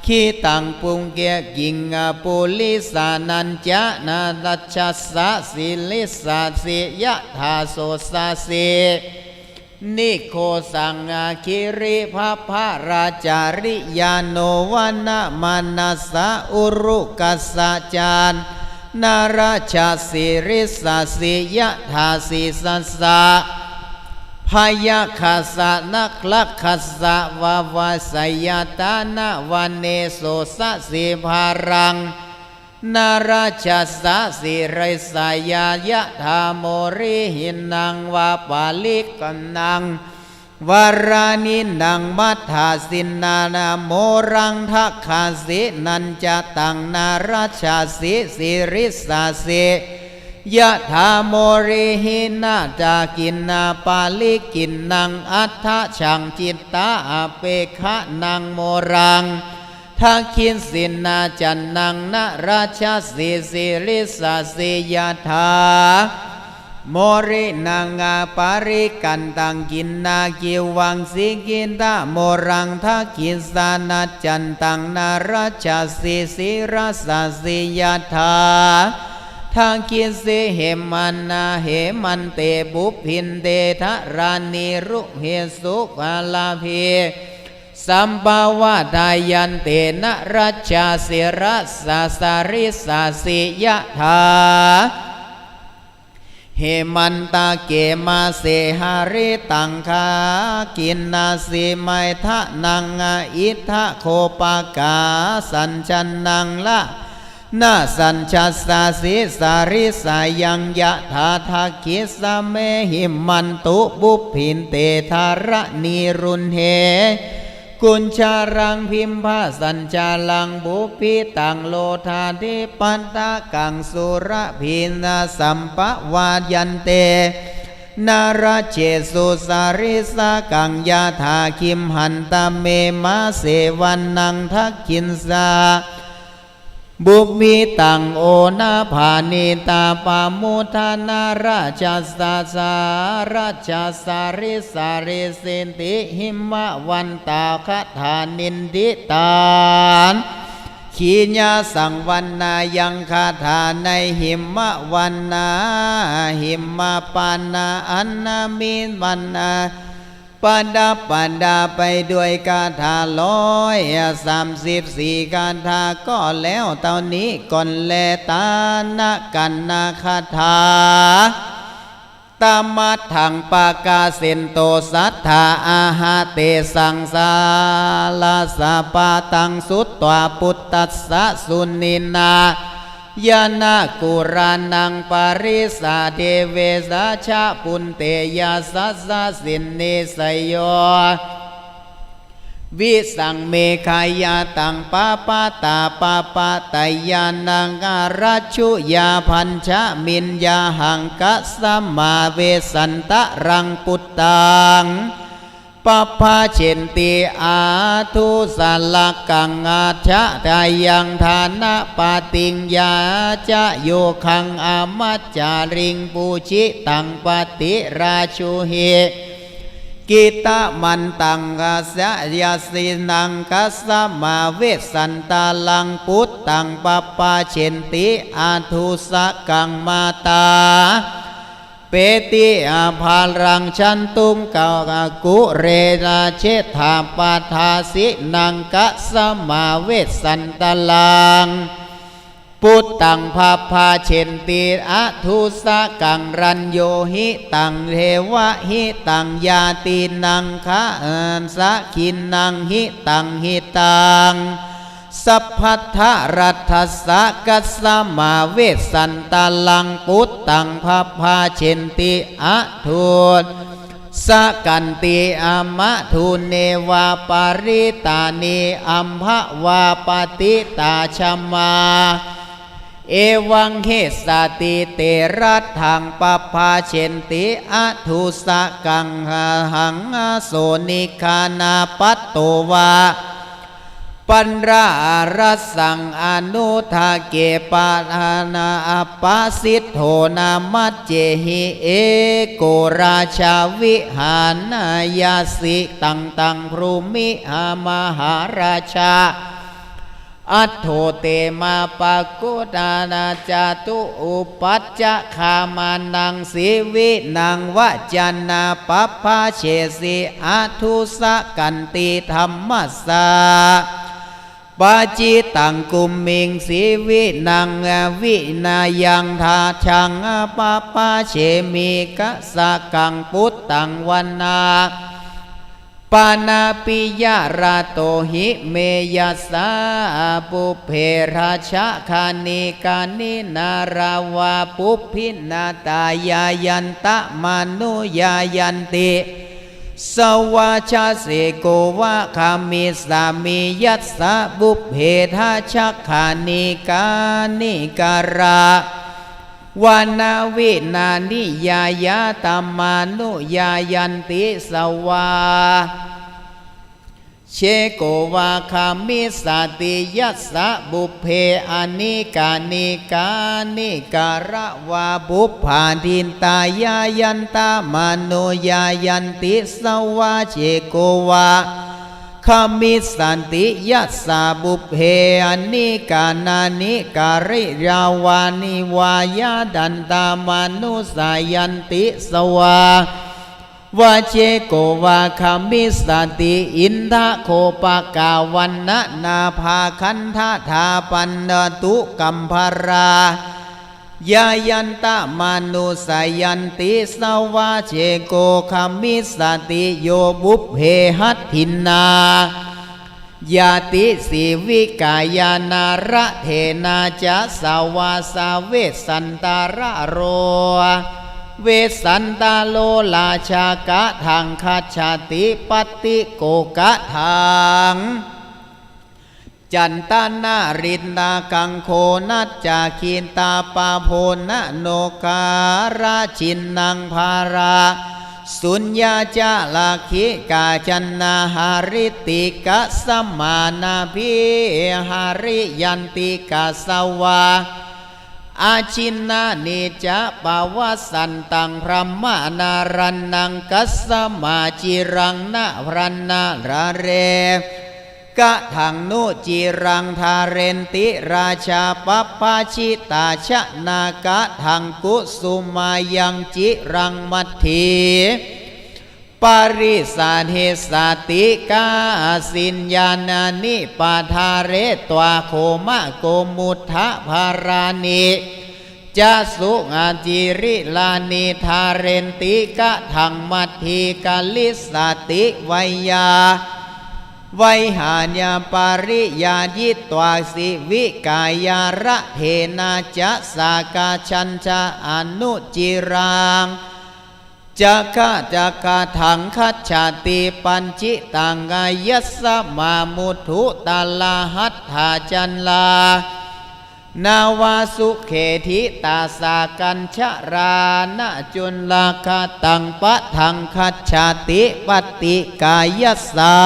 ขีตังปุงเกกิงปุลิสานัญจะนารัชสะสิลิสาสิยะธาโสสาสินิโคสังคิริภะภะราจาริยาโนวนะมานัสสะอุรุกัสสะจานนาราชสิริสาสิยะธาสิสัสสะพยาคัสสะนักลักคัสสะวาวาสยตานะวันเนโสสะสิภารังนาราชสะสิริสายายะธาโมริหินังวาปาลิกันังวารานินังมัทธาสินานาโมรังทักขาสินันจะตังนาราชสิสิริสาสิยะธาโมริหินาจากินนาปาลิกินนังอัฏฐชังจิตตาอเปขะนังโมรังทักขินสินนาจันนังนาราชสิสิริสาสิยะธาโมรินังปาริกันตังกินนากิวังสิกินตาโมรังทักขิสานาจันตังนาราชสิสิราสาสิยะธาทักขิสิเหมันนาเหมันเตบุพินเตทะรานิรุเหสุกาลาภีสัมภาวะทายันเตนะรัชชาสิรัสสาสาริสาสิยะธาเหมันตาเกมาเสหาริตังคากินนาสิไมทะนังอิทะโคปากาสัญชันนังละนาสัญชัสสาสิสาริสายังยะธาทักขิสเมหิมันตุบุพินเตธารณีรุนเหกุญชารังพิมพาสัญจาลังบุพิตังโลธาธิปันตากังสุรพินาสัมปวายันเตนาราเจสุสาริสากังยาธาคิมหันตเมมาเสวันนังทักขินสาบุมีตังโอนาภานิตาปามุทานาราชสาสาราชสาริสาริสินติหิมะวันตาคธานินดิตานขีญาสังวันนายังคาถาในหิมะวันนาหิมะปานาอันนามิวันนาปันดาไปด้วยคาถา134คาถาก็แล้วเท่านี้ก่อนแลตานะกันนาคาถาตามัดถังปากาเซนโตสัทธาอาหาเตสังสาลาสาปาตังสุตตวปุตตัสสะสุนินายานากุรานังปาริสาเทเวสาชาปุนเตยาสัสสะสินนิสยโยวิสังเมขายาตังปาปาตาปาปาตายานังอารัชชุยาพัญชะมินยาหังกัสสมาเวสันตะรังปุตตังปภาเชนติอาทุสัลกังอาชะทายังฐานะปาติงยาจะโยคังอามัจจาริงปูชิตังปฏิราชุเหกิตะมันตังกัสยาสินังกัสสมาเวสันตาลังปุตตังปภาเชนติอาทุสกังมาตาเปติอาภารังชันตุงกากกุเรนาเชธาปาทาสินังกัสสมาเวสันตลังปุตตังภาภาเชนติอะทุสะกังรัญโยหิตังเทวะหิตังยาตินังคะสะขินนังหิตังหิตังสัพพัทธรัตถสะกัสสมาเวสันตาลังปุตตังภาภาเชนติอะทุ สกันติอัมมะทุเนวาปาริตานิอัมภวาปติตาชัมมาเอวังเฮสติเตรัตถังปปาเชนติอัทุสกังหังโสนิคานาปัตโตวาปัญรารัสสังอนุทาเกปานาอปัสสิทโธนามัจเจหิเอโกราชาวิหานายาสิตังพรุมิหามหาราชาอัตโธเตมาปะกุตานาจาตุอุปัจจคามานังสีวินังวจันนาปปาเชสิอัทุสกันติธรรมสสะปาจิตังกุมมิงสีวินังวินายังทาชังปปาเชมิกะสะกังปุตตังวันนาปานาปิยาราโตหิเมยัสสาปุเพราชาคานิกานินาราวาปุพินาตายายันตะมานุยายันติสวาชาเสโกวะคามิสามิยัสสะบุเพทาชักขานิกานิการาวานาวินานิยายาตัมมานุยายันติสวาเชโกวาคามิสติยัสสะบุเพอานิกานิกานิการะวาบุพาทินตายายันตามโนยายันติสวาเชโกวาคามิสันติยัสสะบุเพอานิกานานิการิยาวานิวายาดันตามนุสายันติสวาวาเจโกวาคามิสติอินทะโคปกาวันนะนาภาคันธาธาปันนตุกัมภรายายันตะมานุสายันติสวาเจโกคามิสติโยบุพเพหัตถินายาติสีวิกายานาระเทนาจะสาวาสาเวสันตาระโรเวสันตาโลลาชากะทางคัจฉติปติโกกะทางจันตานารินดากังโคนัจจาคินตาปาโพนะโนการาชินนังภาราสุญญาจาลาคิกาจันนาหาริติกะสัมมานาภิหาริยันติกะสวาอาชินนานิจะปาวสันตังพระมานารันนังกัสสมาจิรังนาพรันนาระเรกะถังนุจิรังทาเรนติราชาปปาชิตาชะนากะถังกุสุมายังจิรังมัทธีปาริสาเทสติกาสิญญานานิปาทาเรตวาโคมะโกมุทะภารานิจะสุงาจิริลานิทาเรนติกะถังมัทธีกาลิสติวัยยาไวหาญาปาริยายิตวาสิวิกายาระเทนาจะสากาชัญชะอนุจิรังจักกะถังคัจฉติปัญจิตังกายัสสะมามุทุตาลาหัตถาจันลานาวาสุเขทิตาสากัญชรานะจุลลาคาตังปะทังคัจฉติปฏิกายัสสา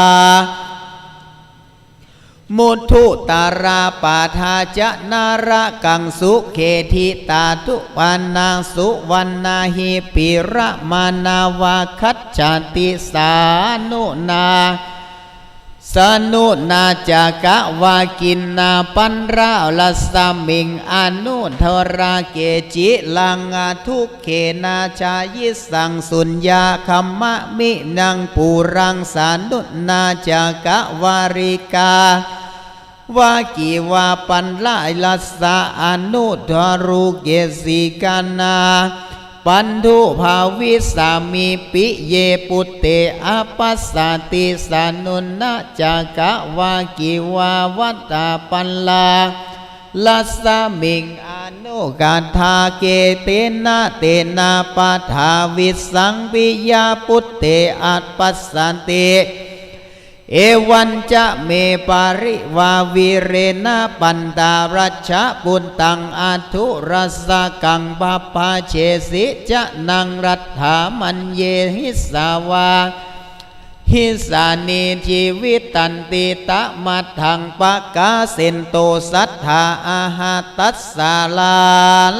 มุทุตาราปาทาจะนาระกังสุเขทิตาทุปานาสุวรรณาหิปิระมานาวาคัจฉติสานุนาสนุนาจากะวากินนาปันราลัสสมิงอนุทราเกจิลังอาทุกเขนาชายิสังสุญญาคัมมะมินังปูรังสานุนาจากะวาริกาวากิวาปันลายลัสสะอนุทรุเกสิกานาปันธุภาวิสามีปิเยปุตเตอปัสสติสานุนะจากะวากิวาวัตตาปันลาลัสสมิงอนุ กาธาเกเตนะเตนะปะทาวิสังปิยาปุตเตอัปปัสสันติเอวันจะเมปาริวาวิเรนะปันตารัชะปุตตังอัทุรัสกังปะปะเชสิจะนังรัฐามันเยหิสาวาหิสานีชีวิตันติตะมัทธังปะกาเซนโตสัทธาอาหาตัสสาลา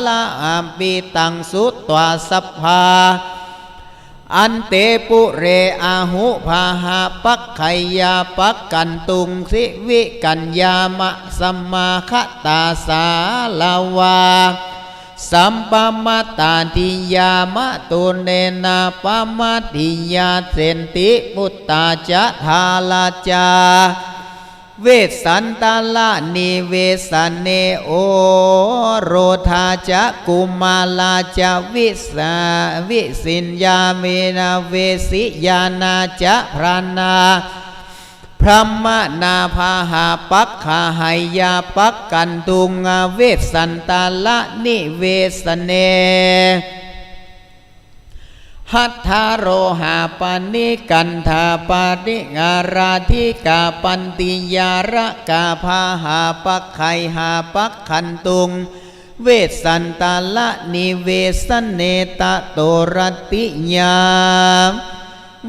ละอัมปิตังสุตวาสัพพาอันเตปุเรอาหุภาหาปักไขยาปักกันตุงสิวิกัญญามะสัมมาคตาสาลาวาสัมปมาตาทิยามะตุเนนาปมาทิยาเสนติปุตตาจะทาลาจาเวสันตาลานิเวสันเนโอโรธาจะกุมาลาจะวิสิญญาเมนาเวสิยานาจะพรานาพรหมนาภาหาปักขาหายาปักกันตุงเวสันตาลานิเวสเนหัตถาโรหาปานิกันธาปาริงาราธิกาปันติยาระกาภาหาปักไขหาปักขันตุงเวสันตาละนิเวสเนตโตรติญา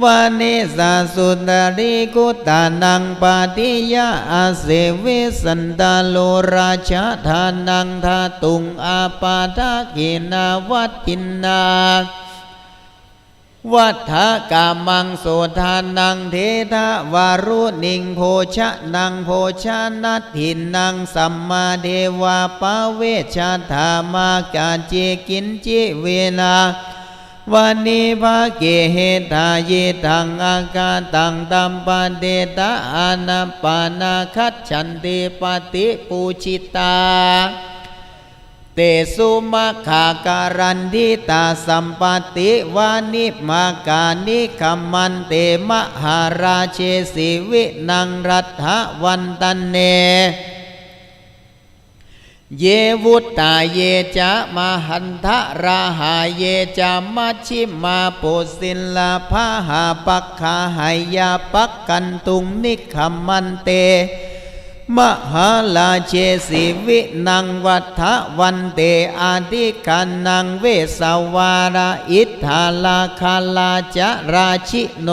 วานิสาสุตริกุตานังปาติยาอาเสเวสันตาโลราชาทานังทาตุงอาปาทากินาวัตตินาวัฏกามังโสทานังเททวารุนิงโภชะนังโภชานัตถินังสัมมาเทวาปะเวชาธามากาเจกินจิเวนาวันนิภาเกเหตาเยทังอากาตังตัมปะเดตาอานาปานาคัจฉันติปฏิปูชิตาเตสุมาขาการันทิตาสัมปติวานิมาการนิคัมมันเตมหาราเชสิวินังรัฐวันตันเนเยวุตตาเยจะมหันทราหาเยจะมัชชิมาปุสินลาภาหาปักขาหายาปักกันตุงนิคัมมันเตมหาลาเชสิวินังวัฏวันเตอาทิกันันังเวสวาระอิทธาลาคาลาจะราชิโน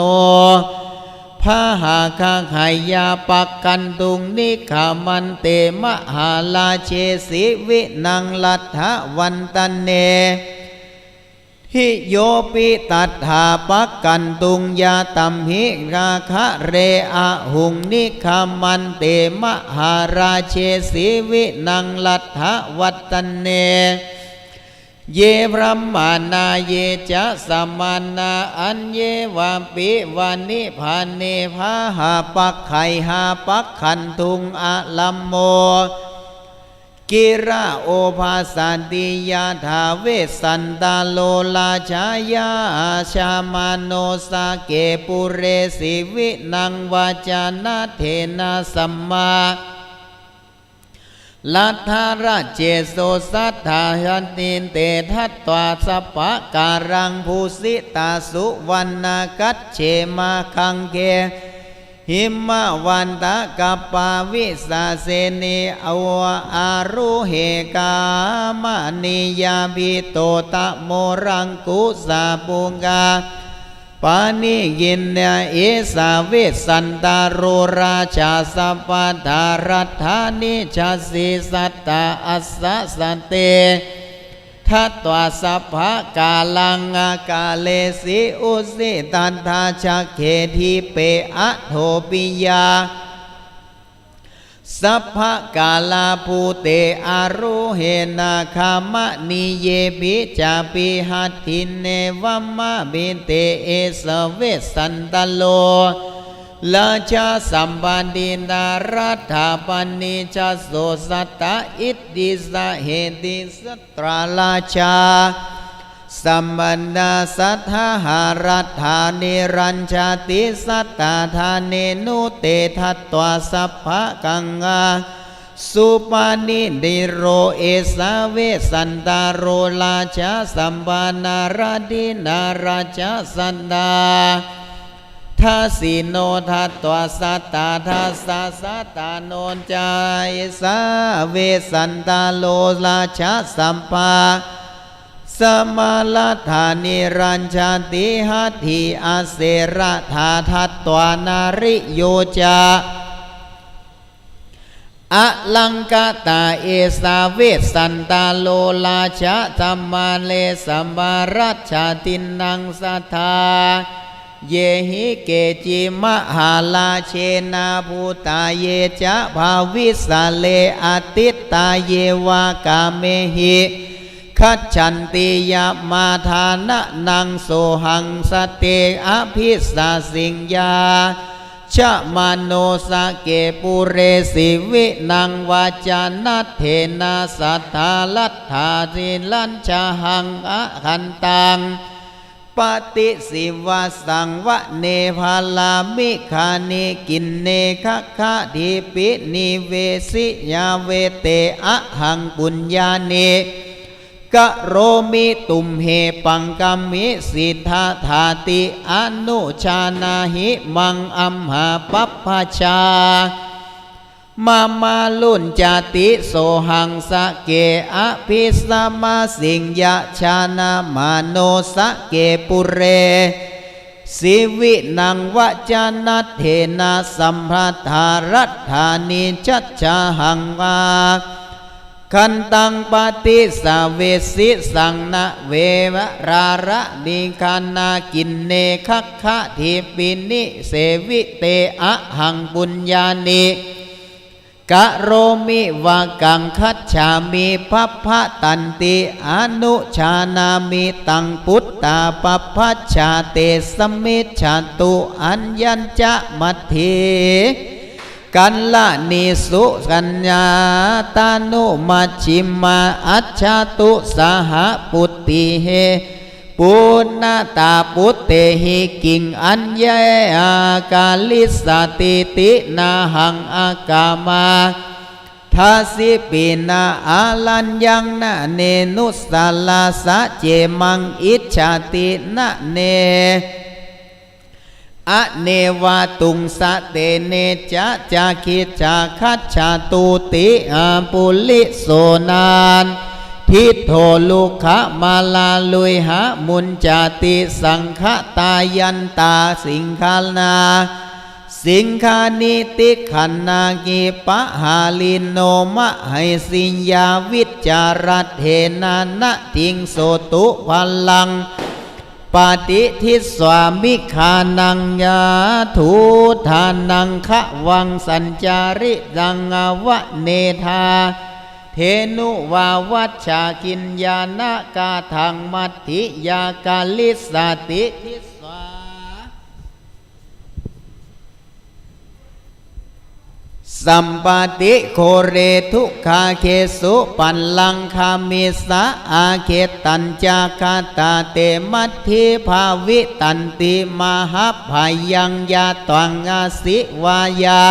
พาหาคาหายาปักกันตุงนิขามันเตมหาลาเชสิวินังลัทธวันตันเนหิโยปิตัฏฐาปักกันตุงยาตัมหิราคะเรอะหุงนิคัมมันเตมหาราเชสิวินังลัทธวัตตันเนเยพระมานาเยจะสัมมานาอันเยวาปิวานิพาเนภาหาปักไขหาปักขันตุงอะลัมโมกิระโอภาสันติยาธาเวสันตาโลลาชายาชามาโนสาเกปุเรสิวินังวาจานาเทนะสัมมาลัทธาราเจโสสัทธายันตินเตทัตตวาสัพพะการังภูสิตาสุวรรณกัจเฉมาคังเกหิมะวันตะกัปปาวิสาเสนีอวอารุเหกามนิยาบิโตตะโมรังกุสาปุงกาปานิยินเนเอสาเวสันตาโรราชาสัพพทารัฐานิชาสิสัตตาอัสสะสันเตทัตตวาสัพพะกาลังกาเลสิอุสิตันทาชักเขทีเปอะโทปิยาสัพพะกาลาภูเตอารุเหนาคามะนิเยปิจาปิหัตถินเนวัมมะบินเตเอสเวสันตโลลาชาสัมปันตินารัฐาปนิชาโสสัตตะอิทธิสะเหติสัตราลาชาสัมบันดาสัทธาหารัฐานิรัญชาติสัตตาธาเนนุเตทัตตวาสัพพะกังกา สุปานิเดโรเอสาเวสันตาโรลาชาสัมปานาราดินาราชาสันดาทัสสิโนทัตตวสัตตาทัสสะสัตตาโนจายสาเวสันตาโลลาชาสัมปาสมาลธานิรัญชาติหัตถิอาเสระธาทัตตวานาริโยจาอลังกตาเอสาเวสันตาโลลาชะธรรมาเลสัมบารัชชาตินังสัทธาเยหิเกจิมหาลาเชนาภูตาเยจะภาวิสาเลอติตตาเยวากาเมหิคัจฉันติยามาทานะนังโสหังสเตอภิสาสิงยาชะมโนสะเกปุเรสิวินังวาจานัตเถนะสัทธาลัทธาสิลัญชาหังอคันตังปฏิสิวาสังวะเนภาลามิคานิกินเนคะคะทิปินิเวสิยาเวเตอะหังปุญญาเนกะโรมิตุมเหปังกัมมิสิทธาธาติอนุชานาหิมังอัมหาปัปปชามาลุนจติโสหังสะเกอภิสมาสิงยะชานามาโนสะเกปุเรสิวินังวจานัตเถนะสัมภทารัตถานิจัจจหังวาคันตังปฏิสาเวสิสังนะเววราระนิคานากินเนคัคคะทิปินิเสวิเตอะหังปุญญานิกะโรมิวากังคัจฉามิภัพพะตันติอนุชานามิตังพุทธาปัพพชาเตสมิจฉาตุอัญญัญจะมัทถิกันละนิสุกัญญาตานุมัชชิมาอัจฉตุสหปุตติเหปุณณตาปุตเตหิกิงอัญญากาลิสติตินาหังอากามาทัสสิปินาอาลัญญังนะเนนุสสาลาสะเจมังอิจฉาตินะเนอเนวาตุงสะเตเนจะจาคิจาคัจฉาตุติอาปุลิโสนานทิโทลุขะมาลาลุยหะมุนจติสังฆตายันตาสิงคานาสิงคานิติขันนากิปะหาลินโนมะให้สิญญาวิจารัตเถนานะทิงโสตุพัลลังปฏิทิสวามิขานังยาทูทานังขะวังสัญจาริดังอวะเนธาเทนุวาวัชชากินญาณกาทังมัตถิยากาลิสติทิสวาสัมปติโคเรทุกขาเคสุปันลังคามิสะอาเคตัญจาคาตาเตมัทธิภาวิตันติมหาภายังยาตวังอาสิวายา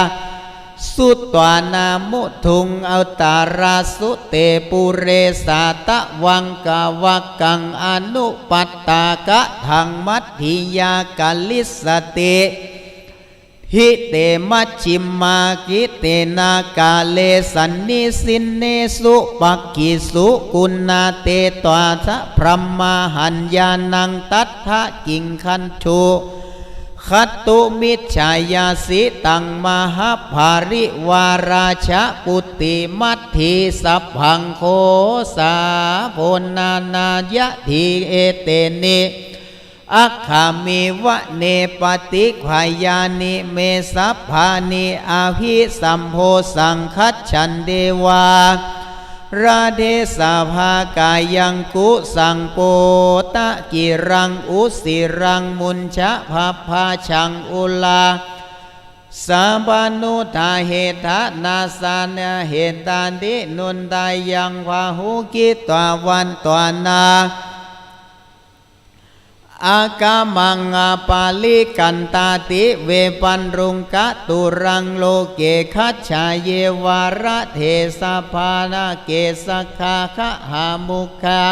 สุตวานามุทุงอัตตาราสุเตปุเรสาตะวังกาวักกังอนุปัตตากะทังมัทธิยากาลิสติหิเตมัชชิมากิเตนากาเลสันนิสินเนสุปักขิสุกุณาเตตวาทะพรหมหัญญานังตัทธะกิงคันธุขัตตุมิจฉายาสิตังมหาภาริวาราชปุตติมัทธิสัพพังโคสาโพนานายะทิเอเตนิอัคขามิวะเนปฏิขายานิเมสัพพานิอาภิสัมโพสังคัจฉันเดวาราเดสาภากายังกุสังโปตะกิรังอุสิรังมุนชะภาภาชังอุลาสาบานุทาเหตนาสานาเหตาดินุนดายังวาหุกิตววันตวนา อากามังอาปาลิกันตาติเวปันรุงกะตุรังโลเกคัจฉาเยวาระเทสะภานาเกสคาคะหามุคา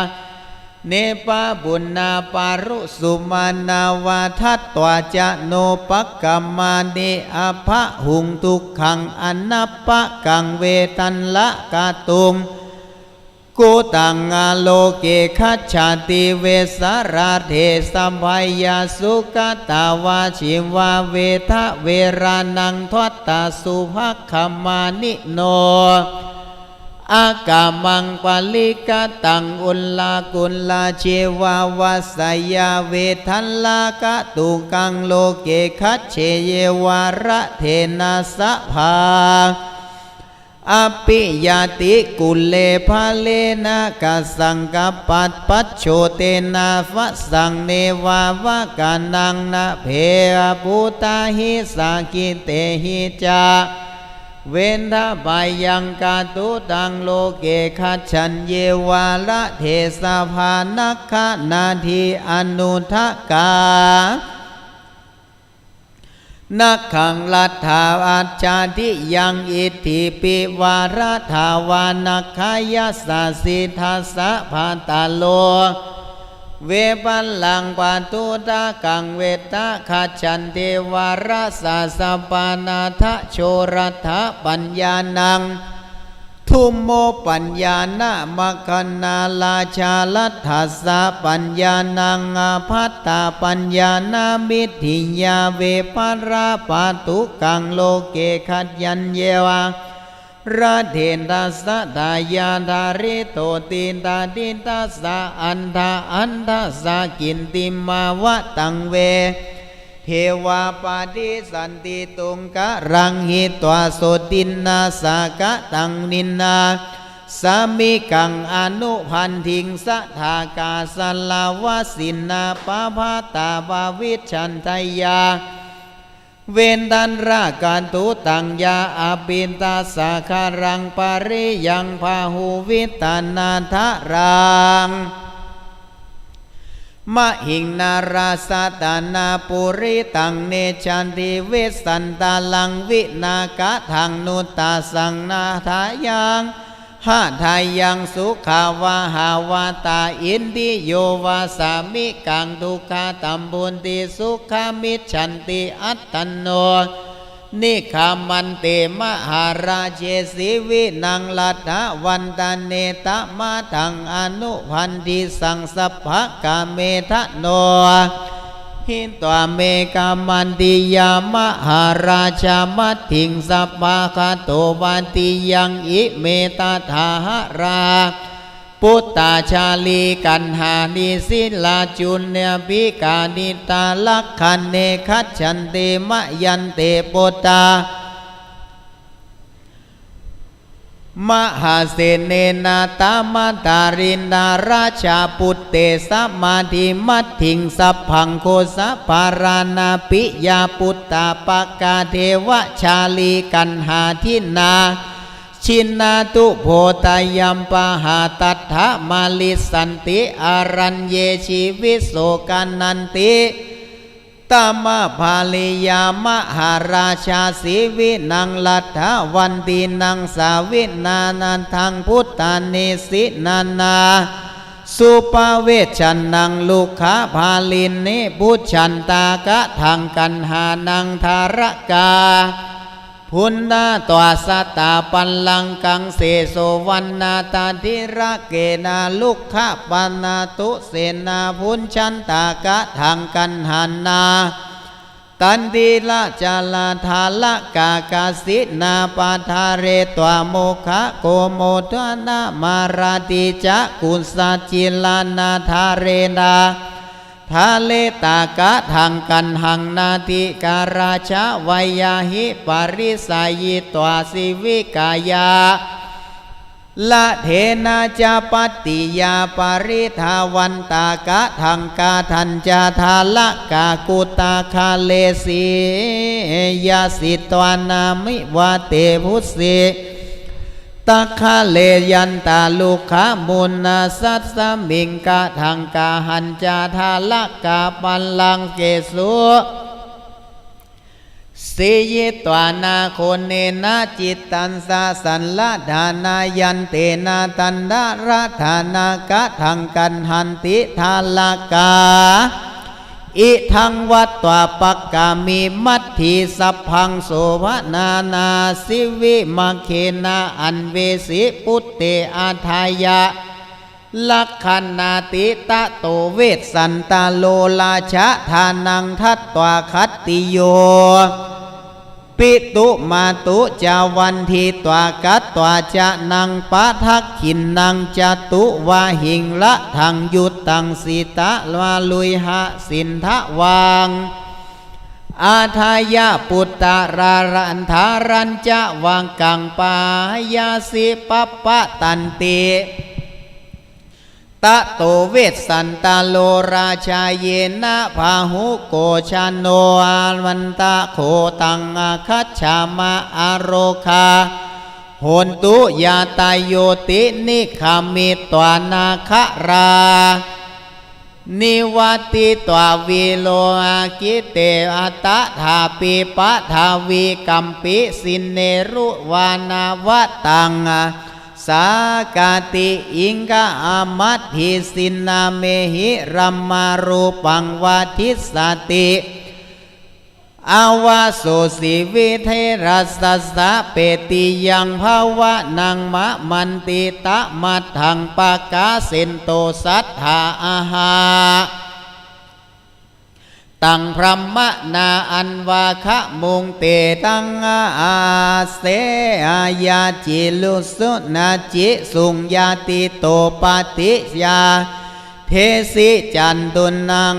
เนปะบุญนาปารุสุมานาวาทัตตวาจะโนปักกัมมานิอภะหุงทุกขังอนัปปะกังเวตันละกาตุงกุตังอาโลเกคัจฉาติเวสราเทสัมภยาสุกตาวาชิวาเวทะเวรานังทวัตตาสุภคัมมานิโนอากามังปาลิกตังอุลลากุลลาเชวาวัสยาเวทันลากะตุกังโลเกคัจเชเยวาระเทนะสะภาอภิยาติกุเลภาเลนะกัสสังกัปปัตปัจโชเตนะฟัสสังเนวาวะกานังนะเพอภูตาหิสากิเตหิจาเวนทบายังกาตุตังโลเกคัจฉันเยวาระเทสะภานัคขนาทีอนุทกานักขังลัทธาอัจจาทิยังอิทธิปิวาระทาวานักขายสาสิทัสสะภาตาโลเวปัลลังปาตุตะกังเวตะขัจฉันเทวาระสาสปานาทะโชรัทะปัญญานังทุมโมปัญญานะมะคนาลาชาลัทธัสสะปัญญานังอาภัตตาปัญญานามิถิยาเวปาราปาตุกังโลเกขัจยัญเยวาราเทนตัสสะทายาธาริโตตินตาตินตัสสะอันทาสะกินติมาวะตังเวเทวาปาติสันติตุงกะรังหิตวาโสตินนาสากะตังนินนาสามิกังอนุพันธิงสะทากาสลาวสินนาปาภาตาบาวิชันทยาเวนตันราการตุตังยาอาปินตาสาคารังปาริยังพาหูวิตานาทะรังมหิงนาราสตานาปุริตังเนชันติเวสันตาลังวินากะทังนุตตาสังนาทายังหาทายังสุขาวาหาวาตาอินติโยวาสามิกังทุกขาตัมบุญติสุขามิชันติอัตตโนนิขามันเตมหาราเชสิวินังลัทธวันตาเนตมาทังอนุพันธิสังสัพพะกาเมทะโนหินตัวเมกามันติยามหาราชามัตถิงสัพพะคาโตวันติยังอิเมตถาหราปุตตาชาลีกันหานิสิลาจุนเนปิกานิตาลักขันเนคัจฉันเตมะยันเตปุตตามหาเสเนนาตามาตารินนาราชาปุตเตสัมมาธิมัตถิงสัพพังโคสัพพารานาปิยาปุตตาปกาเทวชาลีกันหาทินาชินนาตุโพตายัมปะหาตัทธะมาลิสันติอารัญเยชีวิโสกันันติตามะภาลิยามหาราชาสีวินังลัทธวันตินังสาวินานันทังพุทธานิสินานาสุปเวชันนังลูกขาภาลินนิพุชันตากะทังกันหานังธารกาพุนนาตวาสตาปัลลังกังเสโสวันนาตาธิระเกนาลุกขะปนาตุเสนาพุนชันตากะทางกันหันนาตันติละจาลาธาละกากาสินาปาทาเรตวโมคะโกโมทนามาราติจะกุสาจิลานาธาเรนาทาเลตากะทางกันหังนาติการาชาวัยาหิปาริสายิตวาสิวิกายาละเทนาจาปติยาปาริทาวันตากะทางกาทันจาทาละกากุตาคาเลสียาสิตวานามิวาเตพุสิต ตักขะเลยันตาลูกขามุนนาสัตสมิงกะทังกาหันจาทาละกาปันลังเกสุสียิตวานาโคนเนนะจิตตันสาสันละธานายันเตนะตันดาระธานากะทังกันหันติทาลากาอิทังวัตตวปักกามิมัตถิสัพพังโสภนานาสิวิมาเคนะอันเวสิปุตเตอาทายะลักขันนาติตะโตเวสสันตาโลลาชะทานังทัตตวคัตติโยปิตุมาตุจาวันทีตวากัตตวาจะนังปะทักขินนังจตุวาหิงละทังยุตตังสีตะวาลุยหะสินทะวังอาทายะปุตตารารันทารัญจะวังกังปายาสิปัปปะตันติตะโตเวสสันตาโลราชาเยนะพาหุโกชาโนอาวันตะโคตังอาคัจฉามาอาโรคาโหนตุยาตายโยตินิคามิตวานาครานิวัติตวาวิโลอากิเตอัตถาปิปะทาวีกัมปิสินเนรุวานาวตังสากาติอิงกะอามัตถิสินนาเมหิรัมมารูปังวาทิสติอาวาโสสิวิเทรัสสะเปติยังภาวะนังมะมันติตะมัทถังปากาเสนโตสัทธาอาหาตังพรหมนาอันวาคะมุงเตตังอาเสอายาจิลุสุนาจิสุงยาติโตปฏิยาเทสิจันตุนัง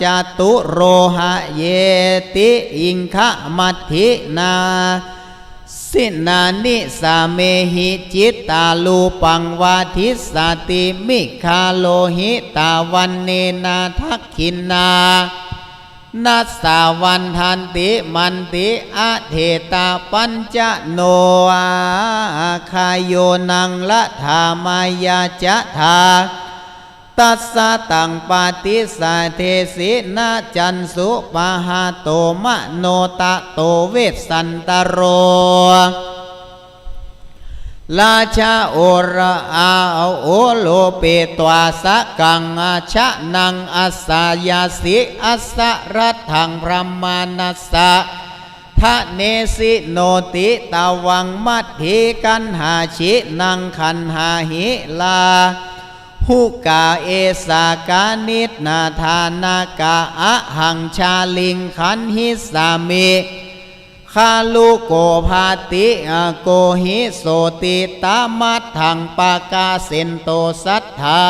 จตุโรหะเยติอิงคะมัทธินาสินานิสาเมหิจิตตาลูปังวาทิสติมิคาโลหิตาวันเนนาทักขินานัสสาวันทันติมันติอะเทตาปัญจโนอาคายโยนังละธามายาจะธาตัสสะตังปาติสาเทสินาจันสุปะหาโตมะโนตะโตเวสสันตโรราชาโอระอาโอโลเปตวาสกังอาชะนังอัสสายาสิอัสสะรัตถังพระมานัสสะทะเนสิโนติตาวังมัทธิกันหาชินังขันหาหิลาหุกาเอสากานิตนาธานากาอะหังชาลิงขันหิสามิคาลูโกภาติโกหิโสติตามัทถังปากาเสนโตสัทธา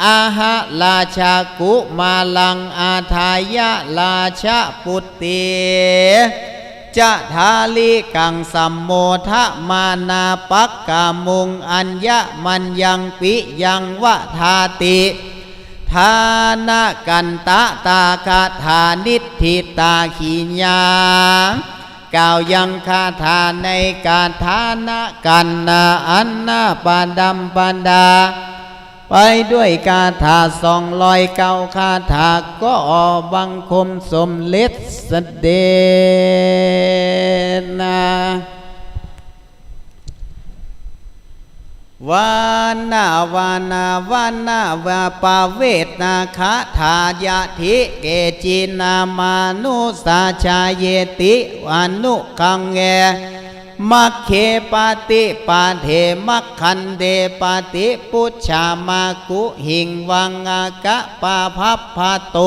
อาหะราชากุมาลังอาทายะราชาปุตติจะทาลิกังสัมโมทะมานาปักกามุงอัญญมัญยังปิยังวะทาติทานากันตะตาคาธานิทิตาขีญากล่าวยังคาถาในกาธานะกันนาอันนาปาดัมปันดาไปด้วยคาถา209คาถาก็บังคมสมเด็จเสด็จนะวานาวาวาปาเวทนาคาถายะทิเกจินามานุสาชาเยติอนุคังเงมัคเคปติปาเทมัคคันเดปติปุชฌามากุหิงวังอากะปาภัพพโต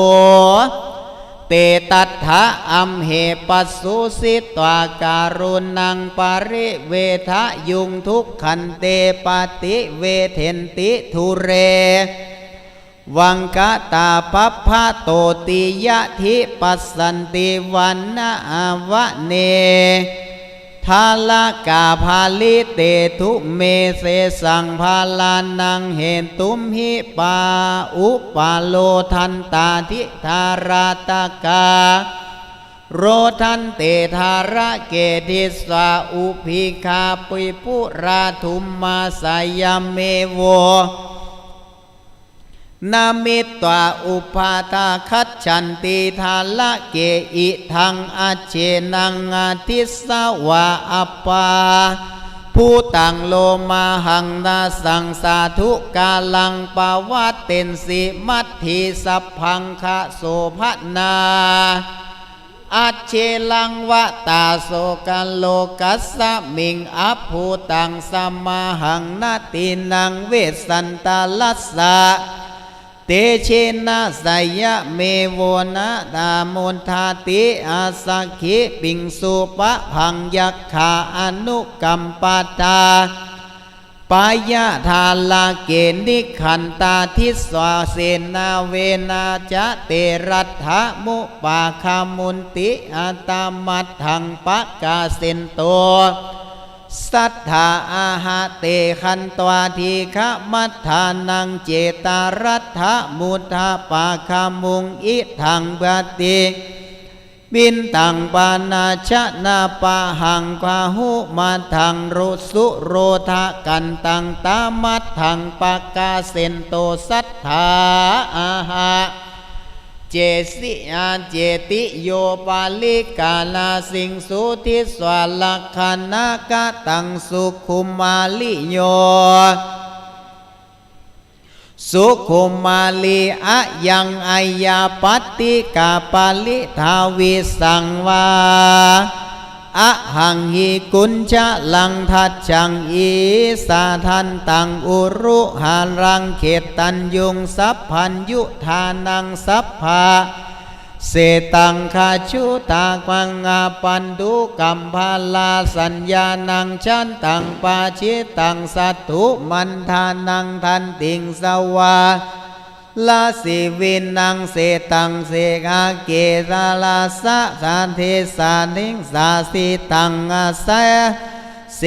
เตตัทธะอัมเหปัสสุสิตวาการุณังปริเวทะยุงทุกขันเตปติเวเทนติทุเรวังกะตาปัพพะโตติยะทิปัสสันติวันนะวะเนทาลกาภาลิเตทุเมเสสังภาลานังเหตุมหิปาอุปาโลทันตาทิธาราตกา โรทันเตธาระเกติสวาอุภิคาปุปุราทุมมาสายเมโวนามิตตวาอุปาทาคัจฉันติทาละเกอิทังอาเจนังอาทิสวะอัปปาผู้ตังโลมาหังนาสังสาธุกาลังปาวัตเตนสิมัตถิสัพพังคะโสภนาอัจเจลังวะตาโสกันโลกัสสมิงอัพภูตังสัมมาหังนาตินังเวสันตาลัสสะเตเชนะสยะเมโวนะตามุนทาติอาสักขิปิงสุปะพังยักขาอนุกัมปตาปายะทาลาเกณิขันตาทิสวาเสนาเวนาจะเตรัตถมุปาคามุนติอาตามัตถังปะกาเซนโตสัทธาอาหะเตขันตวาทีฆะมัทธานังเจตารัตถมุทาปาคามุงอิทังปติบินตังปานาชนาปะหังควาหุมาทังรุสุโรทะกันตังตามัทถังปากาเซนโตสัทธาอาหะเจสิอาเจติโยปาลิกาลาสิงสุทิสวาลักขณากะตังสุขุมาลิโยสุขุมาลีอะยังอายาปัตติกาปาลิทาวิสังวาอะหังหิกุญชะลังทัจจังอีสาทันตังอุรุหารังเขตตันยุงสัพพัญยุทานังสัพพาเสตังคาชุตากวังอาปันดุกัมพาลาสัญญานังชันตังปาชิตังสัตถุมันทานังทันติงสวาลาสิวินังเสตังเสกาเกตาลาสะสานเทสานิงสาสิตังอาเสเส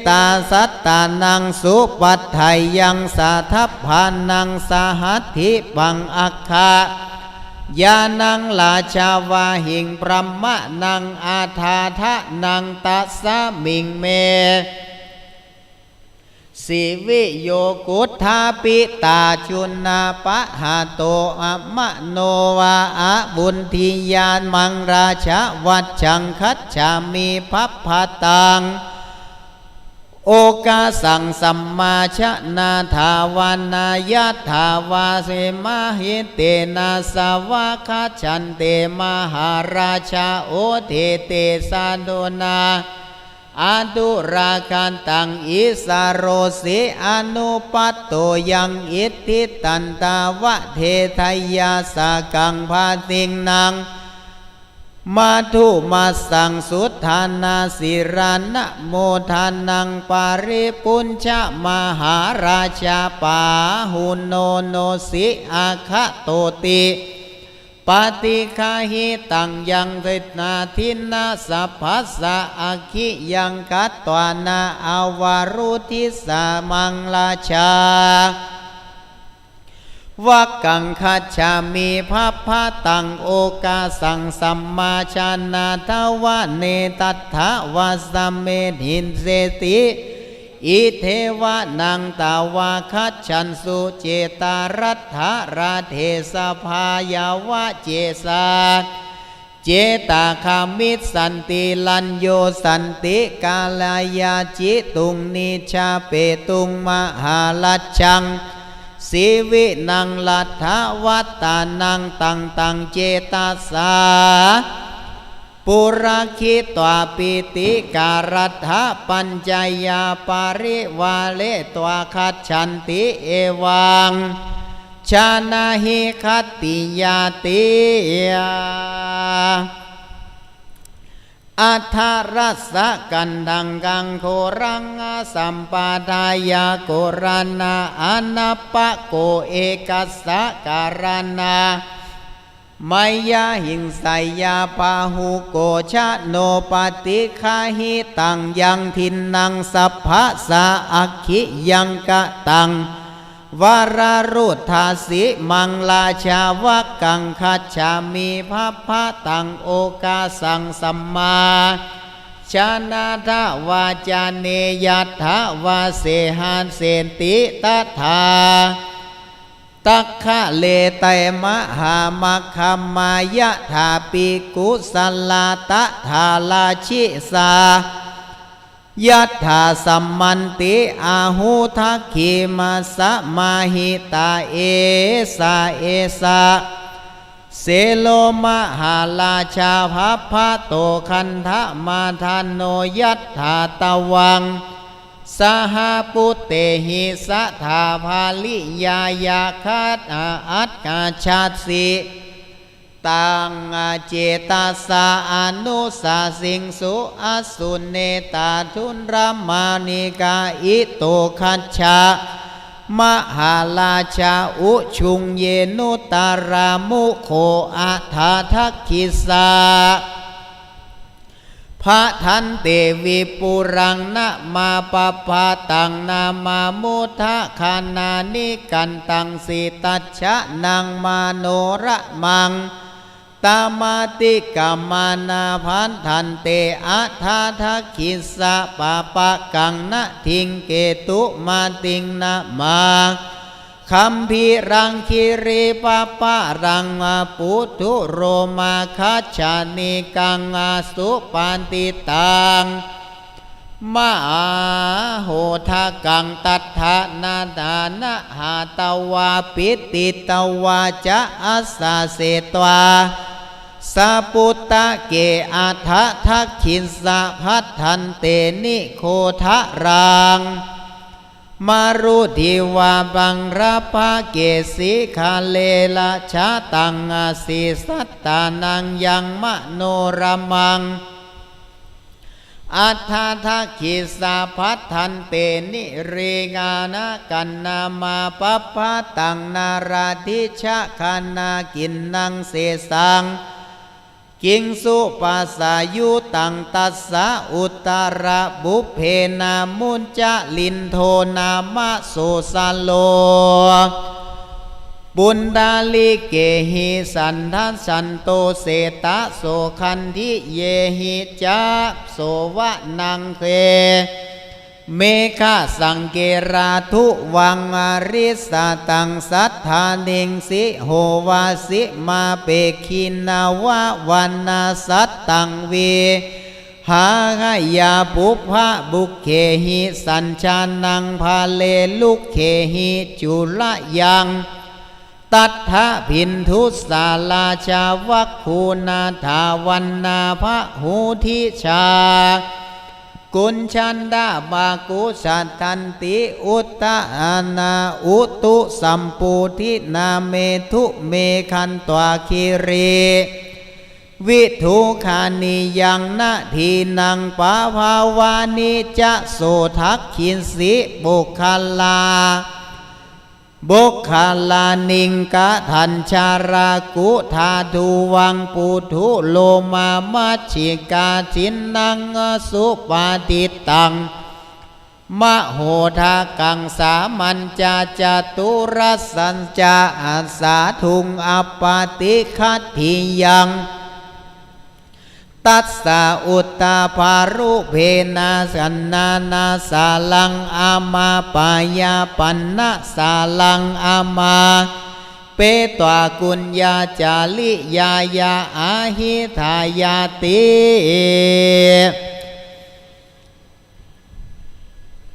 ตาสัตตานังสุปัฏไทยังสาทัพพานังสหัตถิปังอัคคายานังลาชาวาหิงปรมะนังอาทาทะนังตัสสมิงเมสิวิโยกุธาปิตาจุนนาปะหาโตอะมะโนวาอะบุญทิยานมังราชวัดชังคัจฉามีพัพพตังโอกาสังสัมมาชนาทาวานายัตถาวาเสมาหิเตนะสาวาคาชันเตมหาราชาโอเทเตสาโดนาอาดุราคันตังอิสาโรสิอนุปัตโตยังอิทธิตันตาวะเททยาสากังภาสิงนังมาทุมาสังสุทธานาสิรานะโมทานังปาริปุญชมหาราชาปาหุโนโนสิอาคะโตติปฏิคาหิตังยังเวทนาทินาสัพพะสะอาคิยังกัตตวานาอาวารุทิสามังลาชาวักกังคัจฉามิภัพพะตังโอกาสังสัมมาชานาทวะเนตัทธวะสัมเมหินเสติอิเทวะนังตาวาคัจฉันสุเจตารัตถราเทสภายาวะเจสาเจตาคามิสันติลัญโยสันติกาลายาจิตุงนิชาเปตุงมหาลัจฉังสิวินังลัทธวัตตานังตังตังเจตาสาปุราคิตวาปิติการัตถปัญจยาปาริวาเลตวาคัจฉันติเอวังชานาหิคัตติยาติยาอัทธรัสสะกันดังกังโครังอาสัมปาทายาโกรานาอนัปปะโกเอกัสสะการนาไมยาหิงไสยาปาหุโกชะโนปฏิคาหิตังยังทินนังสัพพะสะอัคขิยังกะตัง วารารุทธาสิมังลาชาวกังคัจฉามิภัพพะตังโอกาสังสัมมาชานาทวาจาเนยัตถวาเสหันเสนติตัทธาตักขะเลไตมหามัคคัมมายะถาปิกุสัลลาตะธาลาชิสายัตถาสัมมันติอาหุทักขิมาสะมาหิตาเอสาเอสาเสโลมหาลาชาภัพพะโตคันทะมาทานโนยัตถาตะวังสหปุตเตหิสัทธาภาลิยายาคัตอัตกาชาสิตังเจตาสาอนุสาสิงสุอสุเนตาทุนรามานิกาอิโตคัจฉามหาลาชาอุชุงเยนุตารามุโคอาทาทักขิสาพระทันเตวิปุรังนะมาปะปะตังนามามุทะคานานิกันตังสิตัชชะนังมาโนระมังตามาติกามานาพันทันเตอะทาทักขิสะปะปะกังนะทิงเกตุมาติงนะมาคัมภีรังคิริปะปะรังปุถุโรมาคัจฉานิกังสุปันติตังมหาโหทากังตัทธานาดานะหาตวาปิติตวาจะอัสสะเสตวาสัพพุตตะเกอัฏฐทักขินสะพัทธันเตนิโคทะรังมารุทิวาบังราภาเกสิคาเลละชะตังอาสิสัตตานังยังมโนรามังอัฏฐทักขิสะพัทธันเตนิเรกานะกันนามาปัปปะตังนาราธิชะคานากินนังเสสังกิงสุปัสสายุตังตัสสะอุตตระบุพเพนามุญจะลินโทนามะโสสาโลบุญดาลิเกหิสันทัสสันโตเสตะโสคันธิเยหิจะโสวะนังเคเมฆะสังเกราทุวังอริสตังสัทธานิงสิโหวาสิมาเปคินาวะวันนาสัตตังเวหาหายาปุพพะบุเคหิสัญชานังพาเลลุกเคหิจุลยังตัทธะพินทุสาลาชาวัคคูนาทาวันนาพะหูทิชากุญชันดาบากุสัตตันติอุตตะนาอุตุสัมปูทินาเมทุเมคันตวาคิรีวิทุขานิยังนาทีนังปะภาวานิจะโสทักขินสิบุคคลาบุคคลานิงกะทันชารากุธาทุวังปุถุโลมามัชชิกาจินนังสุปาติตังมโหทากังสามัญจาจตุรสัญจาอาสาทุงอปาติคัตถิยังตัสสะอุตตาภารุเพนะสันนานาสาลังอามาปายาปันนะสาลังอามาเปตวากุญญาจาลิยายาอาหิทายาติ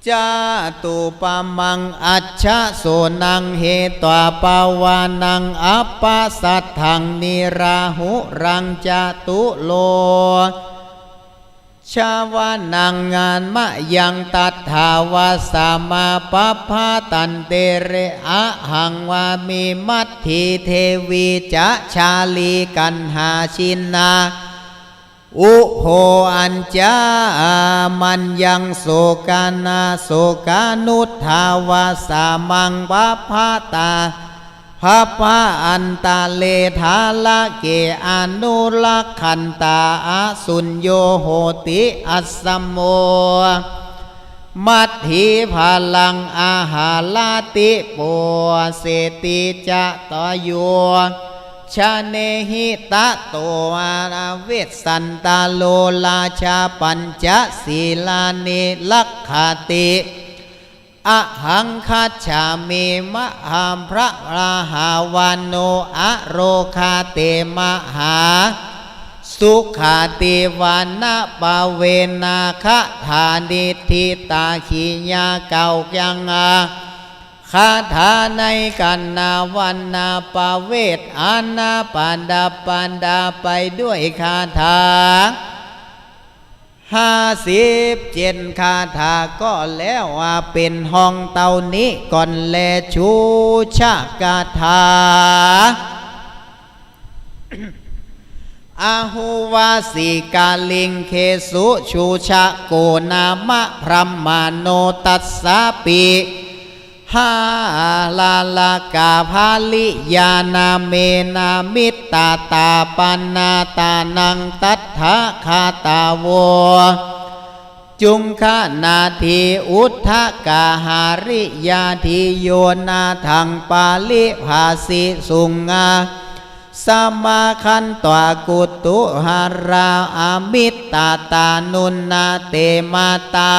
จาตุปะมังอัจฉะโสนังเหตวาปาวานังอัปปะสัทธังนิราหุรังจาตุโลชาวานังงานมะยังตัทธาวาสามาปัพพะตันเตเรอะหังวามิมัตถิเทวีจะชาลีกันหาชินนาอุโหอัญจามันยังโสกานาโสกานุทาวาสามังปัพพะตาภะปะอันตาเลทาละเกอนุลักขันตาอสุญโยโหติอัสสมโม มัทธิพลังอาหาลาติปัวเสติจะต่อยัวชาเนหิตะโตอาเวสสันตาโลลาชาปัญจศีลานิลักขติอหังคัจฉามิมะหามพระราหาวันโนอโรคาเตมหาสุขาติวานะปะเวนาคะธานิทิตาขีญาเก่ายังอาคาถาในกันนาวันนาปะเวทอานาปันดาไปด้วยคาถา57คาถาก็แล้วว่าเป็นห้องเตานี้ก่อนแลชูชากาถาอาหูวาสีกาลิงเคสุชูชะโกนามะพรัมมาโนตัสสาปิหาลาลากาภาลิยานาเมนามิตตาตาปันนาตานังตัทธะคาตาโวจุงคนาทีอุทธกาหาริยาทิโยนาทังปาลิภาสิสุงาสมาคันตวกุตุหาราอามิตตาตานุนนาเตมาตา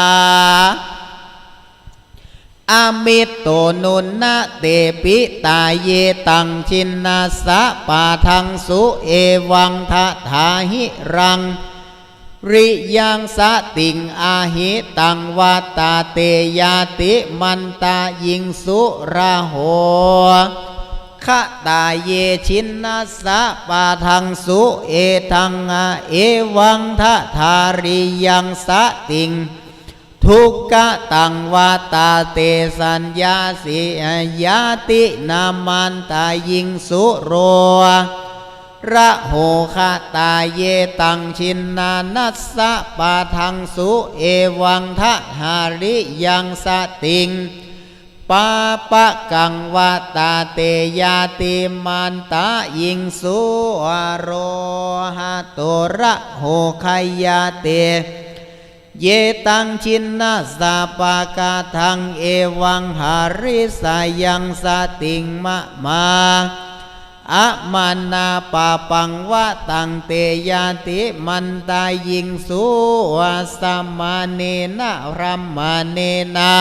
อามิตโตนุนนาเตปิตาเยตังชินนาสะปาทังสุเอวังทะถาหิรังริยังสติงอาหิตังวาตาเตยาติมันตายิงสุราโหขะตาเยชินนาสะปาทังสุเอทังเอวังทะทาริยังสติงทุกขะตังวาตาเตสัญญาสิยาตินามันตายิงสุโรระโหคาตาเยตังชินนานัสสะปาทังสุเอวังทะหาริยังสติงปาปะกังวาตาเตยาติมันตายิงสุอโรหะโตระโหคายาเตเยตังชินนาสาปากาทังเอวังหาริสายังสติงมะมาอะมานาปาปังวะตังเตยาติมันตายิงสุวาสมาเนนะรัมมาเนนะ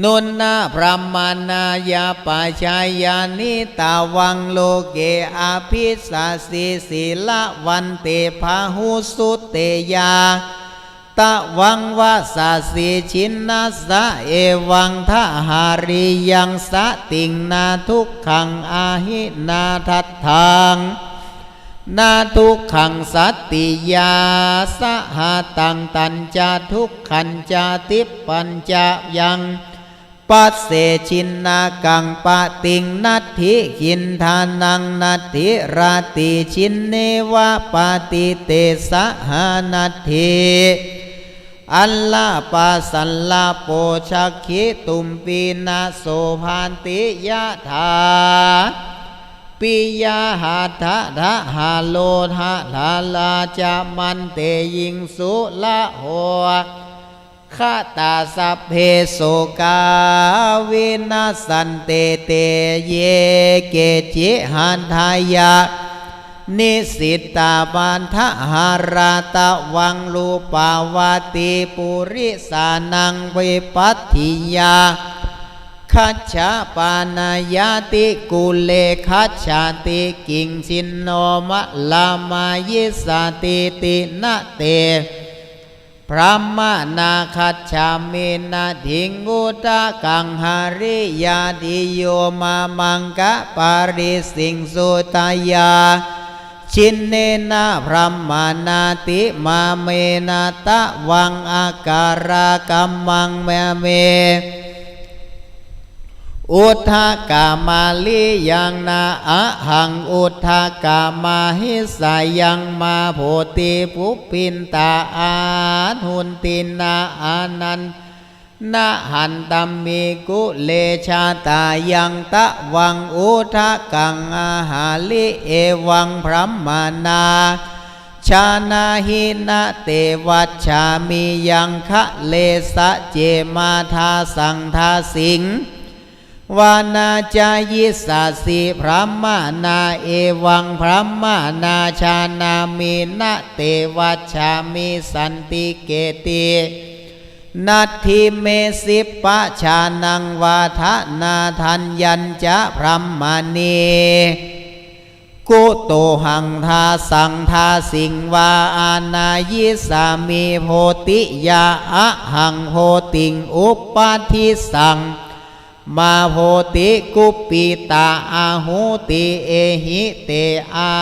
นุนนาพระมานายาปัจจายานิตาวังโลเกอาภิสาสิศิละวันเตภาหุสุเตยาตะวังวาสาสิชินนาสะเอวังทหาริยังสติงนาทุกขังอาหินาทัตถังนาทุกขังสัตติยาสหตังตัญจาทุกขันจาติปัญจยังปัสเสชินนากังปะติงนัตถิขินทานังนัตถิราติชินเนวะปะติเตสหานัตถิอัลลาปะสัลลาโปชักขิตุมปีนาโสภานติยะถาปิยาหาทะทะหาโลทะลาลาจามันเตยิงสุละโหขะตาสัพเพโสกาวินาสันเตเตเยเกจิหันทายะนิสิตาบันทหาราตะวังลูปาวาติปุริสานังวิปัตถิยาคัจฉาปานายาติกุเลคัจฉาติกิงชินโนมะลามายิสาติตินะเตพระมานาคัจฉามินาทิงอุตะกังหาริยาติโยมามังกะปาริสิงสุตายาชินเนนะพระมานาติมาเมนาตะวังอาการากัมมังเมเมอุทธกามาลิยังนาอะหังอุทธกามาหิสายังมาโพติปุปินตาอาหุนตินาอานันนะหันตัมมิกุเลชาตายังตะวังอุทธกังอาหาลิเอวังพระมานาช ชานาหินะเตวัชชามิยังคะเลสะเจมาทาสังทาสิงวานาจายิสาสีพระมานาเอวังพระมานาชานามินะเตวัชชามิสันติเกตินัตถิเมสิปะชานังวาทนาทันยัญจะพระมานีกุโตหังทาสังทาสิงวาอานายิสามีโพติยาอะหังโพติงอุปาทิสังมาโพติกุปิตาอาหุติเอหิเตอา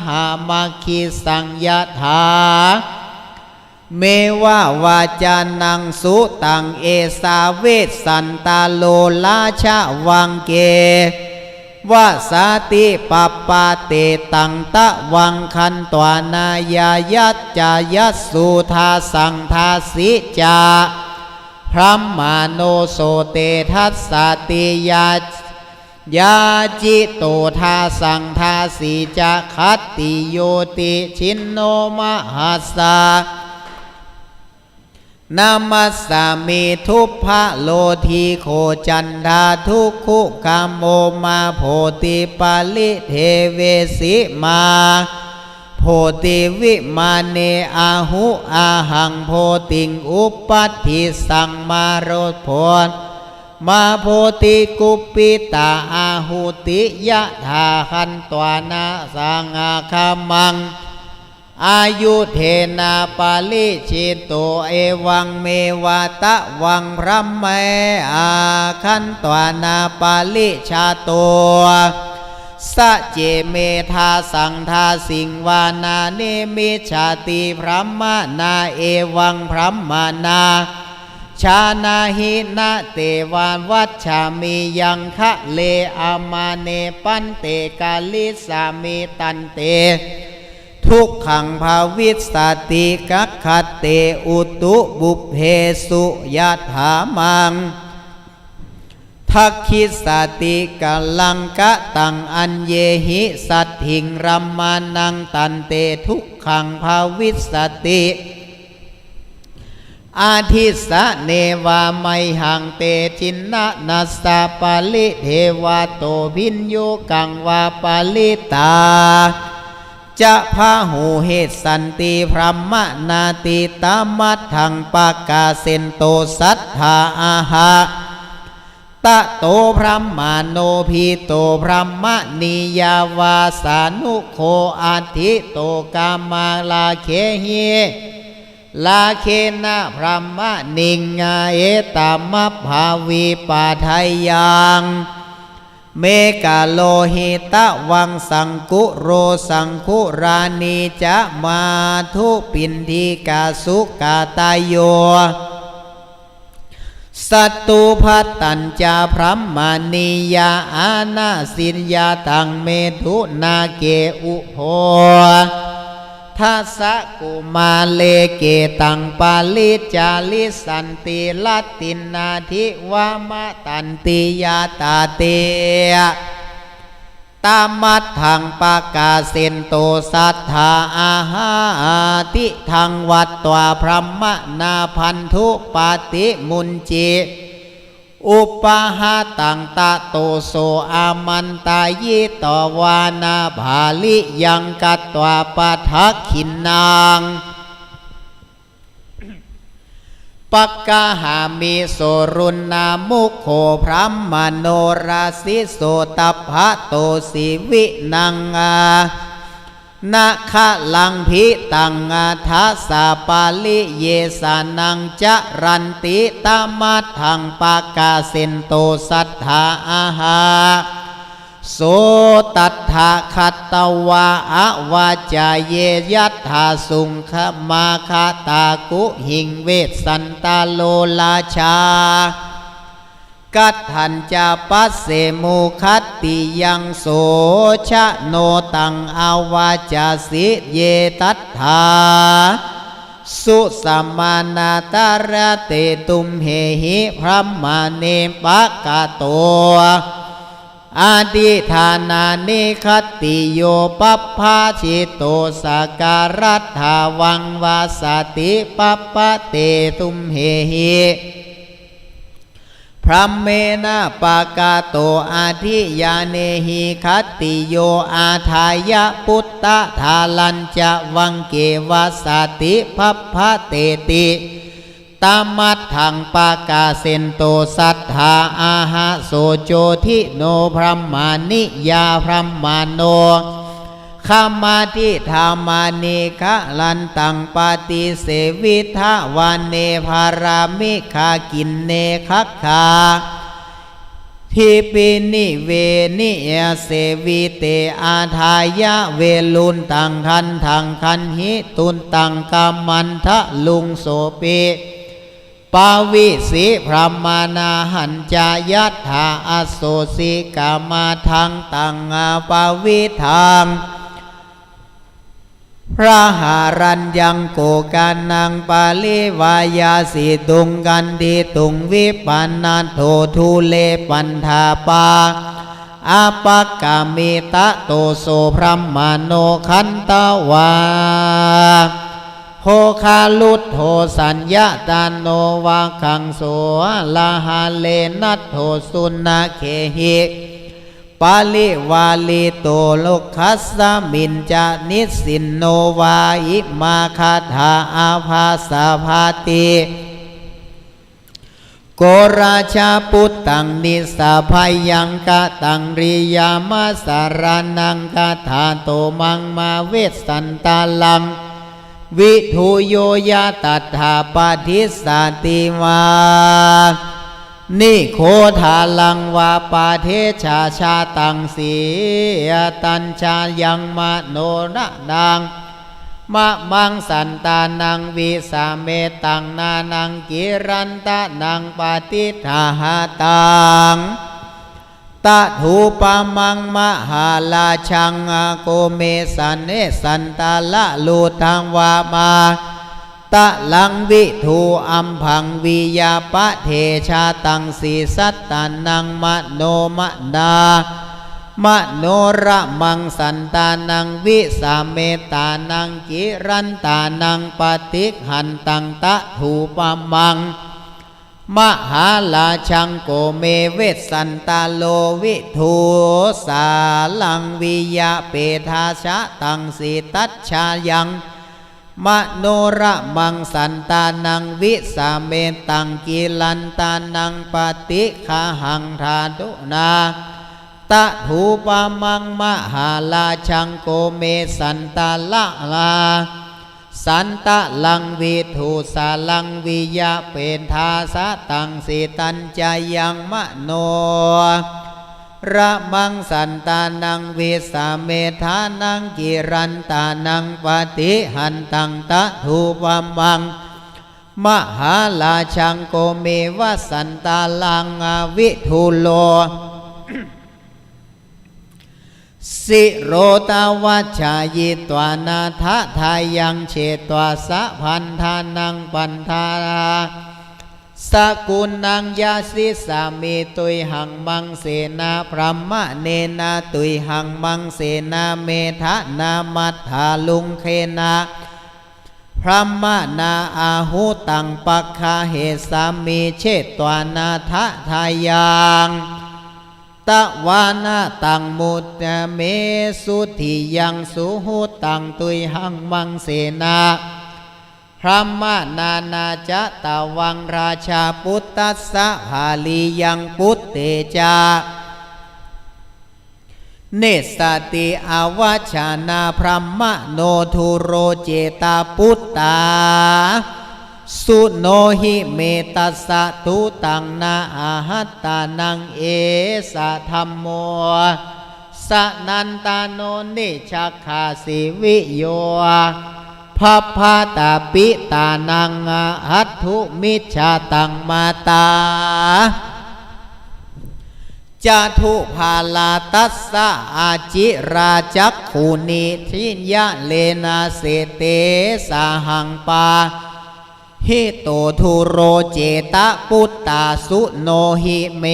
หามาคิสังยถาเมวาวาจานังสุตังเอสาเวสสันตาโลลาชะวังเกวาสาติปปาเตตังตะวังคันตวานายายัจจายัสสุทาสังทาสิจาพระมาโนโสเตทัสสติยาจิโตทาสังทาสีจะคัตติโยติชินโนมหัสสานามัสสามิทุพพะโลทีโคจันทาทุกขุกามโมมาโพติปาลิเทเวสิมาโพติวิมาเนอาหุอาหังโพติงอุปัฏฐิสังมาโรโพนมาโพติกุปิตาอาหุติยะธาคันตวานาสังอาคามังอายุเทนาปาลิชิโตเอวังเมวาตะวังพระเมอาคันตวานาปาลิชาโตสะเจเมธาสังทาสิงวานาเนมิชาติพระมานาเอวังพระมานาชานาหินะเตวานวัชชามิยังคะเลอามาเนปันเตกาลิสามิตันเตทุกขังภาวิสสติกัคขเตอุตุบุพเพสุยถามังทักขิสติกัลลังกะตังอัญเยหิสัตถิงรัมมานังตันเตทุกขังภาวิสสติอาทิสะเนวาไมหังเตจินนะนัสสะปาลิเทวาโตพินโยกังวาปาลิตาจะพาหูเหตุสันติพระมนาติตามัทถังปากาเซนโตสัทธาอาหะตะโตพระมาโนพีโตพระมณียาวาสานุโคอาทิโตกามาลาเคหิลาเคนะพระมณิงเอตามะภาวีปาทายังเมกาโลหิตะวังสังกุโรสังคุรานีจะมาทุปินทิกาสุกาตายโยสัตตุพัตตัญจาพระมานียาอาณาสินยาตังเมธุนาเกอุโภทัสสะกุมาเลเกตังปาลิจาลิสันติลัตตินาทิวามะตันติยาตาเตตามัทถังปากาเซนโตสัทธาอาหาติทังวัตตวาพระมนาพันธุปาติมุนจิอุปาหาตังตะโตโสอามันตายิตวานาภาลิยังกัตตวาปะทักขินนางปักกาหามิโสรุณนามุขโขพระมโนราสิโสตัพพะโตสิวินังนาคลังพิตังทัสสะปาลิเยสานังจะรันติตามัทถังปากาเซนโตสัทธาอาหาโสตัทธาคัตตวาอวาจาเยยัตถาสุงคมาคาตากุหิงเวสสันตาโลลาชากัตถันจาปัสเสมุคัตติยังโสชะโนตังอาวาจาสิเยตัตถาสุสัมมานาตาระเตตุมเหหิพระมาเนปะกะโต อาดิธานานิคติโยปัปภาชิโตสการัตถาวังวาสติปัปปะเตตุมเหหิพระเมนะปากาโตอาทิยาเนหิคัตติโยอาทายะปุตตะทาลัญจะวังเกวาสติภัพพะเตติตามัดถังปากาเซนโตสัทธาอาหะโสโจทิโนพรหมานิยาพรหมาโนขามาทิธามานิคะลันตังปฏิเสวิทะวันเนภารามิคากินเนคัคคาทิปินิเวนิเสวิเตอาทายะเวลุนตังคันหิตุนตังกามันทะลุงโสปิปาวิสิพรหมานาหันจายัตถาอโสสิกามาทังตังปาวิทังพระหารัญญังโกกานังปาลิวายาสิตุงกันดีตุงวิปันนาโททุเลปันธาปาอาปกามิตะโตโสพรหมาโนคันตวาโหคาลุตโทสัญญาตานโนวาคังโสลาหาเลนัตโทสุนาเคหิปาลิวาลิโตโลคัสสมินจานิสินโนวาอิมาคาถาอาภาสาภาติโกราชาปุตตังนิสาพยังกะตังริยามาสารานังกะถาโตมังมาเวสสันตาลังวิทูโยยาตัถาปทิสาติมานิโคทาลังวาปาเทชาชาตังสีตัญชายังมโนระดังมะมังสันตานังวิสาเมตังนานังกิรันตะนังปฏิทาหาตังตะถูปะมังมหาลาชังโกเมสันเนสันตาละลูทังวามาตะลังวิทูอัมพังวิยาปะเทชาตังสีสัตตานังมโนมนามโนระมังสันตานังวิสาเมตานังกิรันตานังปฏิหันตังตะถูปะมังมหาลาชังโกเมเวสันตาโลวิทูสาลังวิยาเปทาชะตังสีตัชชายังมโนระมังสันตานังวิสาเมตังกิลันตานังปฏิคาหังธาตุนาตะถูปะมังมหาลาชังโกเมสันตาละลาสันตะลังวิทูสาลังวิยาเป็นทาสะตังสิตัญจายังมโนระมังสันตานังวิสาเมธานังกิรันตานังปฏิหันตังตะถูปะมังมหาลาชังโกเมวสันตาลังวิทูโลสิโรตาวัชายิตวานาทะทายังเชตวาสะพันธานังปันธาสกุลนังยาสิสามีตุยหังมังเสนาพรหมเนนาตุยหังมังเสนาเมทะนามัทธาลุงเคนาพรหมนาอาหุตังปัคคาเหสามีเชตวานาทะทายังตะวานาตังมุตตะเมสุทิยังสุหุตังตุยหังมังเสนาพระมนานาจะตะวังราชาพุทธัสสะภาลียังพุทเตจาเนสติอวัชานาพระมโนทุโรเจตาพุตตาสุโนหิเมตัสสะทุตังนาอาหัตตานังเอสะธัมโมสนันตาโนนิชักขาสิวิโยภัพพาตาปิตานังอัตถุมิจฉาตังมาตาจาทุภาลาตัสสะอาจิราจักขุนิทิยะเลนะเสเตสาหังปาหิโตทุโรเจตะปุตตาสุโนหิเม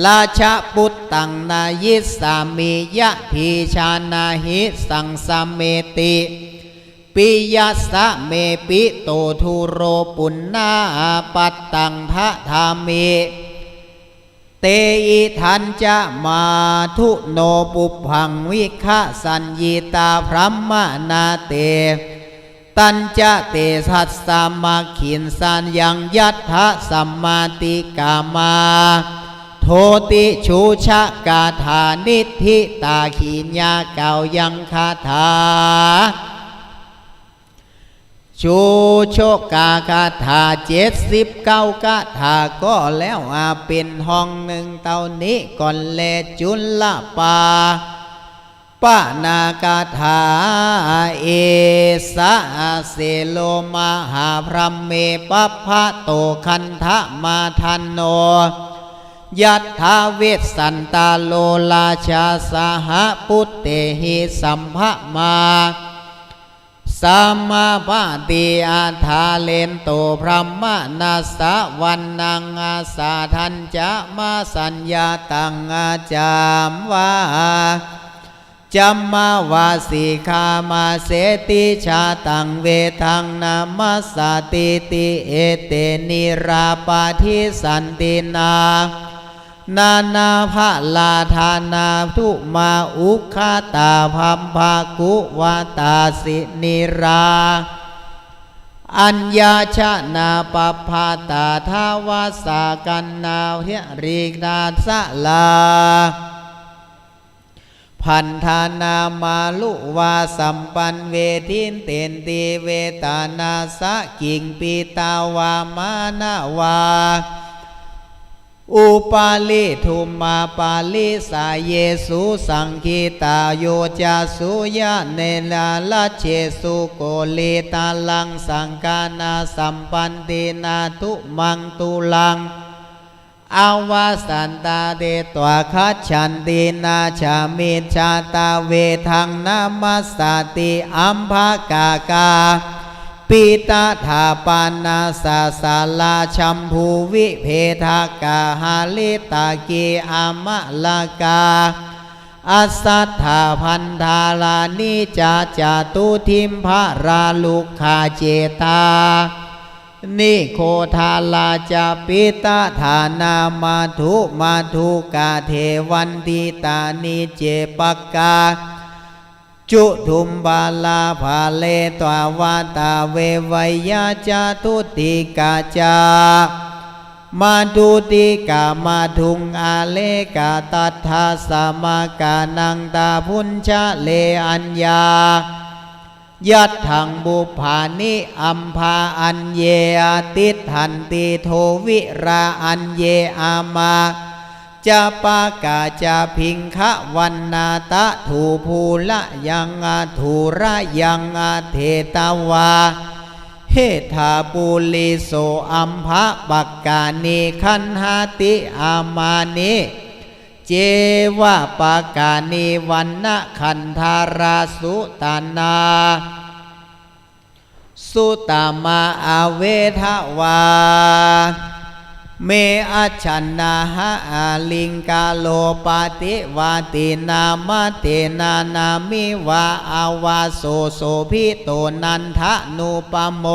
ราชปุตตังนายิสามิยะทีชานาหิสังสเมติปิยัสสะเมปิโตทุโรปุณณาปัตตังทะธามิเตอิทันจะมาทุโนปุพังวิคะสัญญิตาพรัมมนาเตตัญจะเตสัสสามาขินสัญยังยัตถะสัมมาติกามาโทติชูชะกาธานิธิตาขีญญาเก่ายังคาถาชูโชกาคาถา79คาถาก็แล้วเป็นห้องหนึ่งเต่านี้ก่อนแลจุลปาปะนาคาถาเอสะเสโลมหาพระเมปัพพะโตคันทะมาทันโนยัตถาเวสสันตาโลลาชาสหปุตเตหิสัมภมาสัมมาปะติอาทาเลนโตพระมนาสะวันนังอาสาทันจะมาสัญญาตังอาจามวาจัมมาวาสิกามาเสติชาตังเวทังนามัสสติติเอเตนิราปาทิสันตินานานาภะลาธานาทุมาอุคาตาพัมภากุวาตาสินิราอัญญาชนาปภาตาทาวาสากันนาเฮริกนาสลาพันธานามาลุวาสัมปันเวทินเตนติเวตานาสะกิงปีตาวามานาวาอุปาลิทุมมาปาลิสาเยสุสังคีตาโยจาสุยะเนลาลเชสุโกเลตาลังสังกานาสัมปันตินาทุมังตุลังอาวาสันตาเดตวะคัจฉันตินาชามิชาตาเวทังนามัสสติอัมภากากาปิตาถาปานาสาสาลาชัมพูวิเพทากาหาลิตากีอามะลากาอัสสัทธาพันธาลานิจาจาตุทิมภาราลุคาเจตานิโคทาลาจาปิตาฐานามาทุกาเทวันติตานิเจปกาจุทุมบาลาภาเลตวาวาตาเววัยยาจาตุติกาจามาตุติกามาทุงอาเลกาตัทธาสมากานังตาพุญชะเลอัญญายัตถังบุภานิอัมภาอัญเยอติทันติโทวิราอัญเยอามาจะปากาจะพิงคะวันนาตะถูภูละยังอาถูระยังอาเทตาวาเฮธาปุลิโสอัมภะปักกานิคันหาติอามานิเจวะปากานิวันนะคันธาราสุตานาสุตามาอาเวทวาเมอัจฉนาหะอาลิงกาโลปาติวาตินามาเตนานามิวาอาวาโสโสภิโตนันทะนุปโม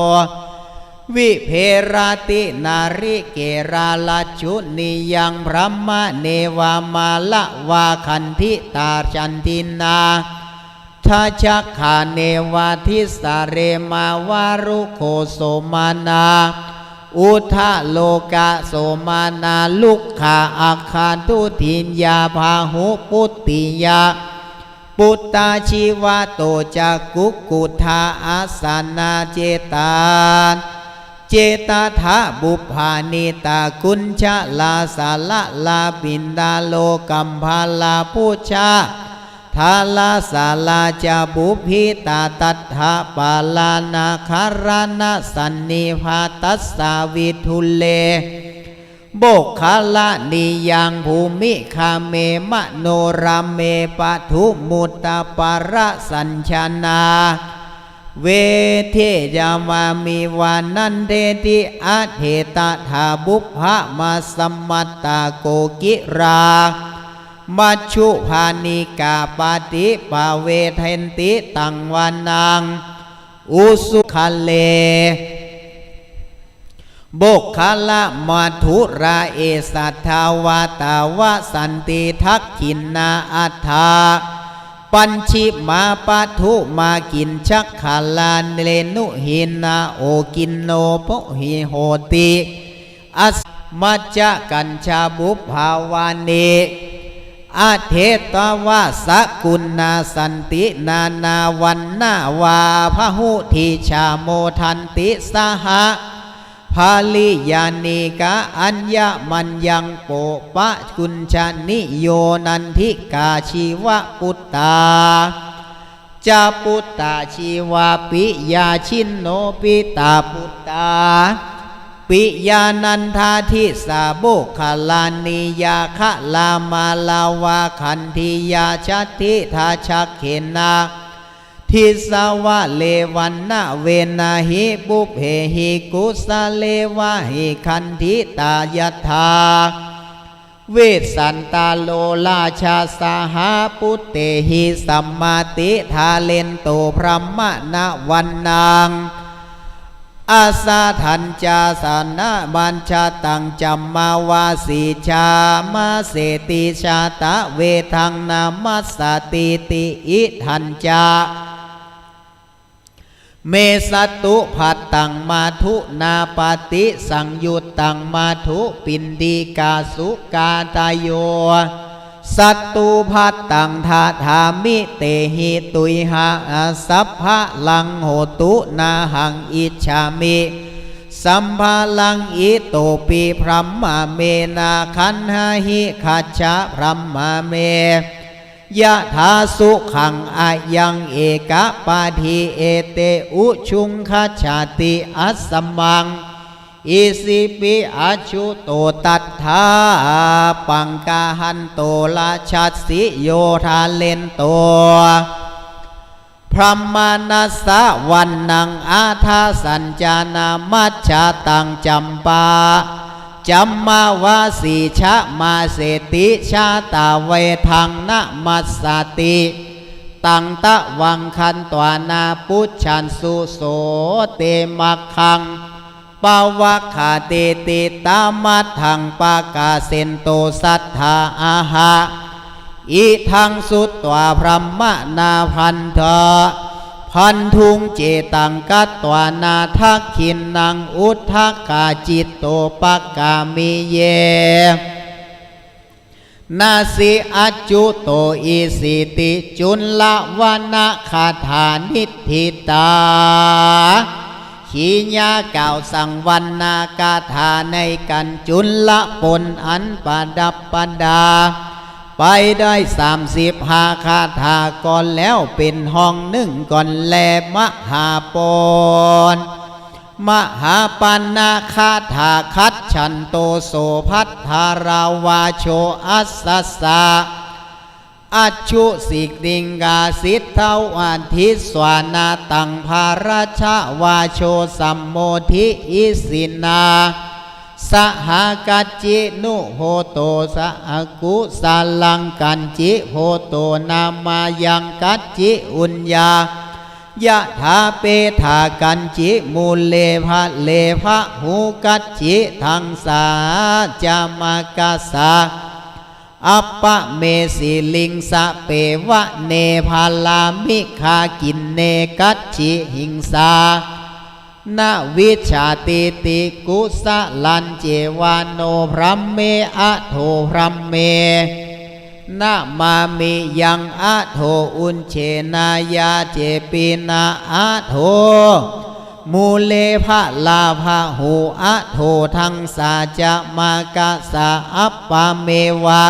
วิเพราตินาริเกราลจุนิยังพระมะเนวามาละวาคันธิตาจันตินาทัชคาเนวาทิสาเรมาวารุโคโสมานาอุทะโลกะโสมานาลุกขาอาคาตุทินยาพาหุปุตติยาปุตตาชีวะโตจักกุกุธาอาสานาเจตาเจตถาบุพานิตากุญชะลาสาละลาปินดาโลกัมภาลาพุชาทาลาสาลาจาบุพิตาตัทธาปาลานาคารณะสันนิภาตัสสาวิทุเลโบกขาละนิยังภูมิคาเมมโนราเมปทุมุตตปาระสัญชนา เวเทยามามีวานันเทติอาเทตถาบุพพะมาสมัตตาโกกิรามัชชุภานิกาปาติปาเวเทนติตังวานังอุสุขเลบุคละมัทุราเอสัทธาวาตาวะสันติทักขินนาอัฏฐาปัญชิมาปัทุมากินชักขาลานเลนุหินาโอกินโนโปหิโหติอัสมัจจกัญชาบุพภาวานิอาเทตวาสกุณนาสันตินานาวันนาวาพหุทิชาโมทันติสหะภาลิยานิกาอัญญมัญญังโปปะกุญชนิโยนันทิกาชีวปุตตาจาปุตตาชีวาปิยาชินโนปิตาปุตตาปิยานันทาทิสาโบคาลานิยาคะลามาลาวาคันธิยาชัตถิทาชักเขนาทิสาวะเลวันนาเวนะหิบุพเพหิกุสะเลวะหิคันธิตายถาเวสันตาโลราชาสหาปุตเตหิสัมมาติทาเลนโตพรหมนาวันนางอาสาทันจาสานาบัญชาตังจัมมาวาสีชามาเสติชาตะเวทังนามัสสติติอิทันจาเมสตุภัตตังมาทุนาปฏิสังยุตตังมาทุปินดีกาสุกาตายโยสัตตุภัตตังทาธามิเตหิตุยหะสัพพะลังโหตุนาหังอิจฉามิสัมภาลังอิโตปิพรัมมาเมนาคันหาหิขัจฉะพรัมมาเมยะถาสุขังอายังเอกปาทิเอเตอุชุงคชาติอัสสมังอิสิปิอาชุโตตัตถาปังกาหันโตราชัสสิโยธาเลนโตพรหมานัสสะวันนังอาทาสัญจานามัจฉาตังจัมปาจัมมาวาสีชะมาเสติชาตาเวทังนะมัสสติตังตะวังคันตวานาปุจฉันสุโสเตมักขังปาวะขาเตติตามัทธังปากาเซนโตสัทธาอาหะอิทังสุตตวาพรหมนาพันธะพันทุงเจตังกัตตวานาทักขินนังอุทธกาจิตโตปกามิเยนาสิอัจจุโตอิสิติจุลละวนาคาถานิทิตาขีญาเก่าสังวันนากาถาในกันจุลละปนอันประดับประดาไปได้35คาถาก่อนแล้วเป็นห้องหนึ่งก่อนแลมหาปนมหาปันนาคาถาคัดฉันโตโสพัทธาราวาโชอัสสสะอัจฉุสิกดิงกาสิทธวัณทิสวานาตังภาราชวาโชสัมโมทิอิสินาสหกัจจินุโหโตสหกุสาลังกันจิโหโตนามายังกัจจิอุญญายะถาเปถากันจิมูเลภะเลภะหูกัจจิทังสาจามากาสาอัปปะเมสิลิงสะเปวะเนภาลามิคากินเนกัจจิหิงสานาวิชาติติกุสะลันเจวานโนพรัมเมอะโทพรัมเมนามามิยังอะโทอุนเชนายาเจปินาอะโทมูเลภะลาภะหูอะโททังสาจะมากะสะอัปปะเมวะ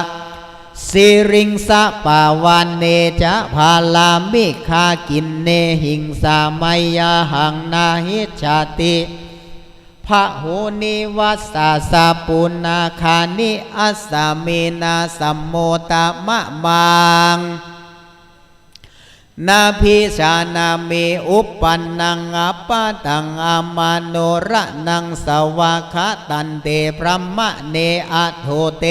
สิริงสะปาวันเนจะภาลามิคากินเนหิงสามัยยาหังนาหิชาติพระโหนิวัสสาสะปุนาคานิอัสสามีนาสัมโมตะมะมัง นาพิชานามิอุปปันนังอัปปะตังอามาโนระนังสวาคะตันเตพระมะเนอะโทเต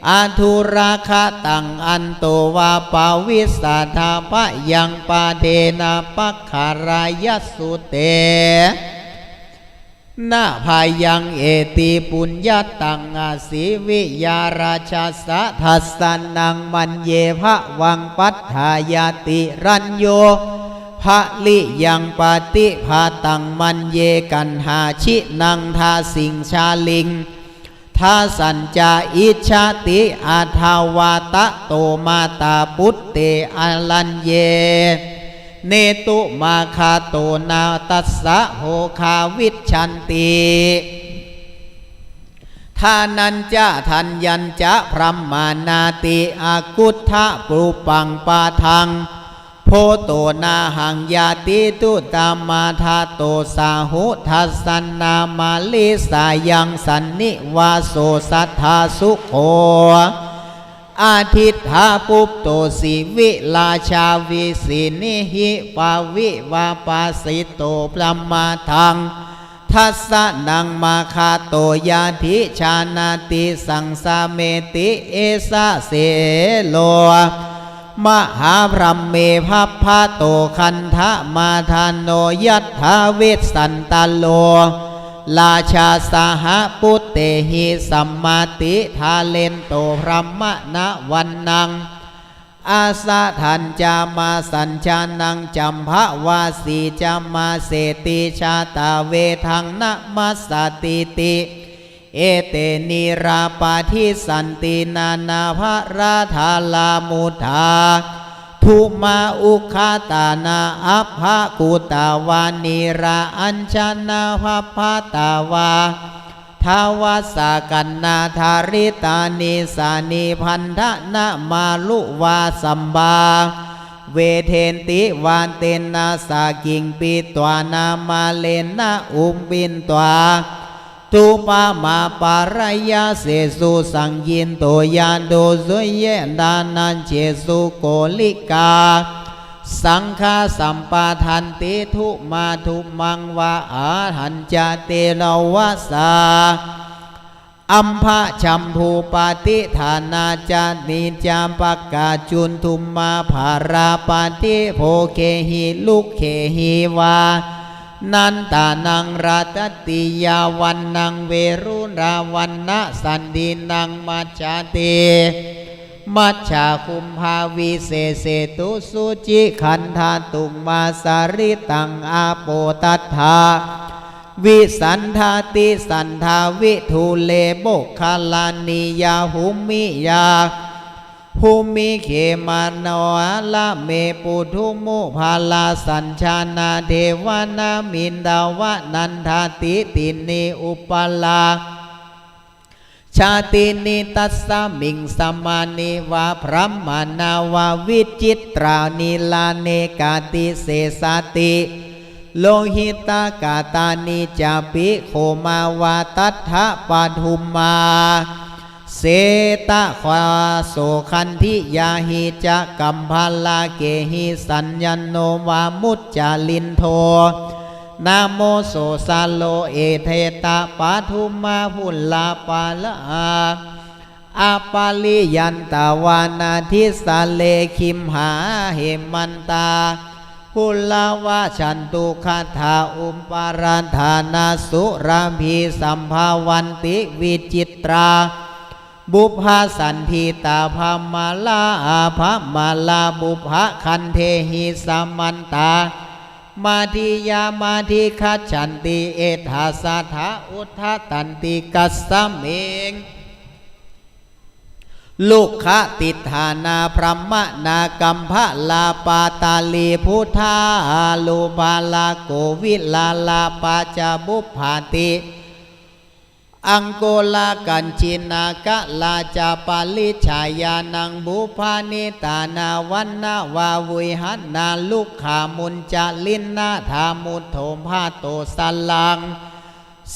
อาทุราคะตังอันโตวาปาวิสาทาพะยังปาเดนะปัคคารายสุเตนาพายังเอติปุญญาตังอาศิวิยาราชาสะทัสสนังมันเยภะวังปัฏฐายาติรัญโยภะลิยังปฏิภาตังมันเยกันหาชินังทาสิงชาลิงทาสัญจาอิชาติอาทาวาตะโตมาตาปุตเตอลัญเยเนตุมาคาโตนาตัสสะโหคาวิชันติทานัญจะทัญญัญจะพรัมมานาติอากุทธะปรูปังปาทังโพโตนาหังยาติตุตามาทาโตสาหุทัสสนามาลิสายังสันนิวาโสสัทธาสุโขอาทิตถาปุปโตสิวิลาชาวิสินิหิปาวิวาปาสิโตปรมาทังทัสสะนังมาคาโตยาธิชานาติสังสาเมติเอสะเสโลมหาพรหมเมภัพพะโตคันทะมาทานโนยัตถาเวสสันตโลราชาสหปุตเตหิสัมมาติทาเลนโตพรหมณวันนังอาสะทันจามาสัญชานังจัมภวาสีจามาเสติชาตาเวทังนะมัสสติติเอเตนิราปาทิสันตินานาภราธาลามุธาทุมาอุคาตานาอัพภกุตาวานิราอัญชนาภพาตาวาทาวาสากันนาธาริตานิสานิพันธนะมาลุวาสัมบาเวเทนติวานเตนะสากิงปิตวานามาเลนะอุมบินตวาตุปามาปารายาเสสุสังยินโตยานโดสุเยดานันเจสุโกลิกาสังฆาสัมปาทันติทุมาทุมังวาอาหันจเตนวาสาอัมภะชัมภูปาติฐานาจานิจามปกาจุนทุมมาภาราปาติโภเคหิลุกเคหิวานันตานังราตติยาวันนังเวรุราวันนะสันดินังมัจจติมัจฉาคุมภาวิเศเสตุสุจิขันธาตุมาสาริตังอาโปตัฏฐาวิสันธาติสันธาวิทูเลโบคาลานิยาหุมิยาภูมิเขมาโนละเมปุทุมุภาลาสัญชานาเทวนามินดาวะนันทาติตินีอุปลาชาตินิตัสสมิงสมานิวาพระมานาวาวิจิตรานิลาเนกาติเสสติโลหิตากาตานิจาปิโคมาวาตัทธะปาทุมมาเสตะควาโสคันธิยาหิจะกัมพาลาเกหิสัญญโนวามุจจาลินโทนะโมโสสาโลเอเทตะปาทุมมาพุลลาปาละอาปาลิยันตาวานาทิสาเลคิมหาเหมันตาพุลลาวาชันตุคาถาอุปปาราธานาสุราภีสัมภาวันติวิจิตราบุพาสันทิตาภามาลาภามาลาบุพะคันเทหิสัมมันตามาทิยามาทิคัจฉันติเอธาสัทธาอุทธตันติกัสสะเมงลูกขติฐานาพรหมนากัมภลาปาตาลีพุทธาลูปาลาโกวิลาลาปาจาบุพาติอังโกลากันจินากะลาจาปาลิชายานังบุพานิตานาวันนาวาวุยหันนาลุกขามุนจาลินนาธามุทโธภาโตสัลลัง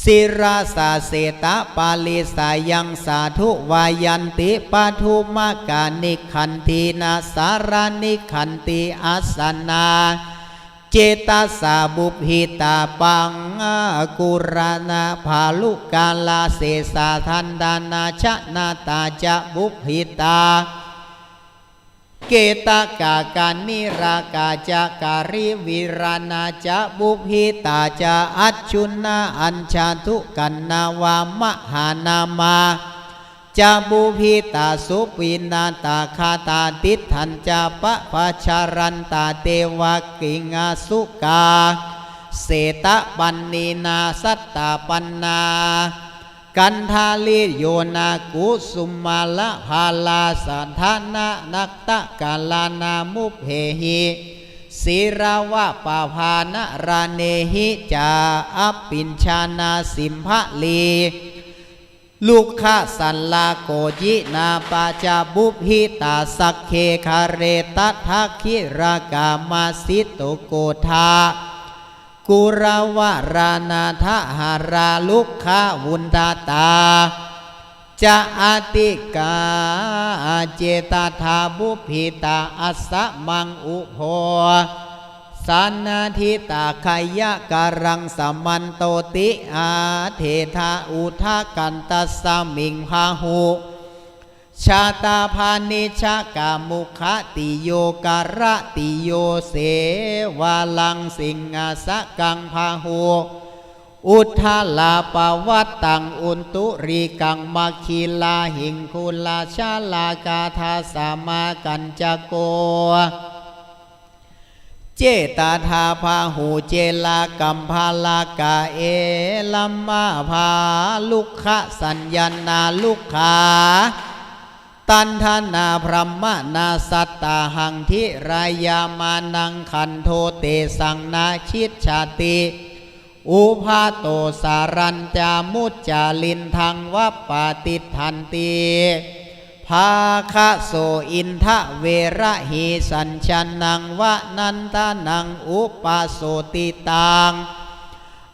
ศิราสาเสตะปาลิสายังสาธุวายันติปทุมกานิขันธีนาสารานิขันติอาสนาเจตสาบุพิตาปังกุรณาภาลุกาลาเสสาทันดานาชนาตาจะบุพิตาเกตกากานิรากาจะการิวิรานาจะบุพิตาจะอัจฉุนาอัญชาทุกันนาวามหานามาจะบุพิตาสุปินาตาคาตาติทันจะปะปะชารันตาเตวกิงาสุกาเสตะปันนีนาสัตตาปันนากันทาลิโยนากุสุมาละภาลาสันทานะนักตะกาลานามุเพหิศิราวะปาภานะราเนหิจาอปินชานาสิมภะลีลูกขะสันลาโกจินาปาจาบุพิตาสักเคคาเรตัทักขิรากามาสิโตโกธากุราวารานาทหาราลุกขะวุนตาตาจะอาติกาเจตธาบุพิตาอัสสะมังอุโภสันนาทิตาขยะการังสมันโตติอาเทธาอุทากันตัสสมิงพาหุชาตาพานิชกามุขติโยการะติโยเสวาลังสิงอาสกังพาหุอุทาลาปวัตตังอุนตุรีกังมัคคิลาหิงคุลาชาลากาทาสามากันจโกเจตาธาพาหูเจลากัมพาลากาเอลัมมาภาลุกขะสัญญานาลุกขาตันทนาพรหมนาสัตตาหังทิรายามานังขันโทเตสังนาชิตชาติอุภาโตสารัญจามุจจาลินทังวัปปาติทันติภาคะโสอินทะเวระหิสัญชนังวะนันตานังอุปาโสติตัง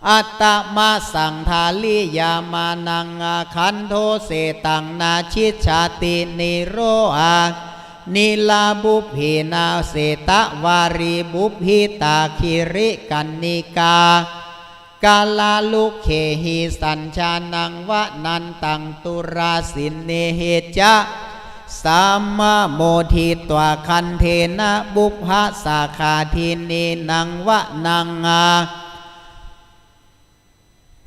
อัตตมาสังทาลิยามานังขันโทเสตังนาชิชาตินิโรอานิลาบุพินาเสตวารีบุพิตาคิริกันนิกากาลาลุเคหิสัญชานังวะนันตังตุราสินเนเหจะสัมมาโมทิตวคันเทนะบุพะสาขาทินีนังวะนัง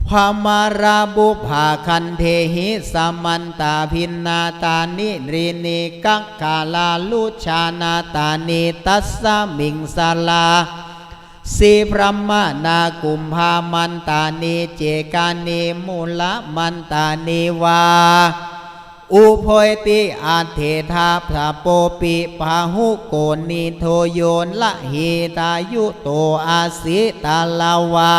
พามาราบุภาคันเทหิสมันตาพินนาตานิรินิกังกาลาลุชานาตานิตัสสมิงสลาสีพรหมนากุมภามันตานิเจกานิมูลมันตานิวาอุโพยติอาเทธาพระโปปิพาหุโกนิโทโยนละหิตายุโตอาสิตาลาวา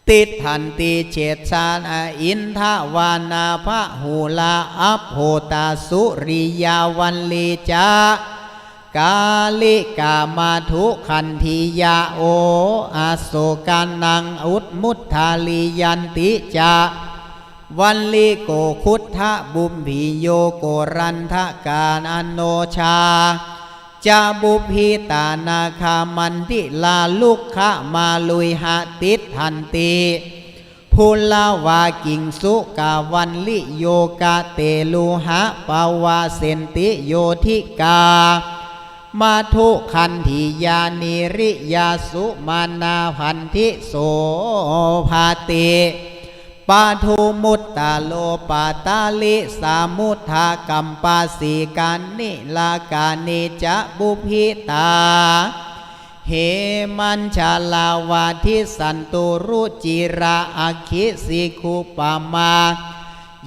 ติทันติเจตสานอินทวานาภะหูลาอัพโหตาสุริยาวันลีจากาลิกามาทุขันธิยาโออาโศกานังอุตมุตทาลิยันติจาวันลีโกคุทธะบุมพิโยโกรันทะกาณโนชาจาบุพิตานาคามันติลาลุกขะมาลุยหะติทันติภูลาวากิงสุกาวันลิโยกาเตลูหะปาวาเสนติโยธิกามาทุขันธิยานิริยาสุมานาพันธิโสภาติปาทุมุตตาโลปาตาลิสามุทธากัมปาสีการนิลากานิจะบุพิตาเหมันชาลาวาทิสันตุรุจิราอคิสิคุปมา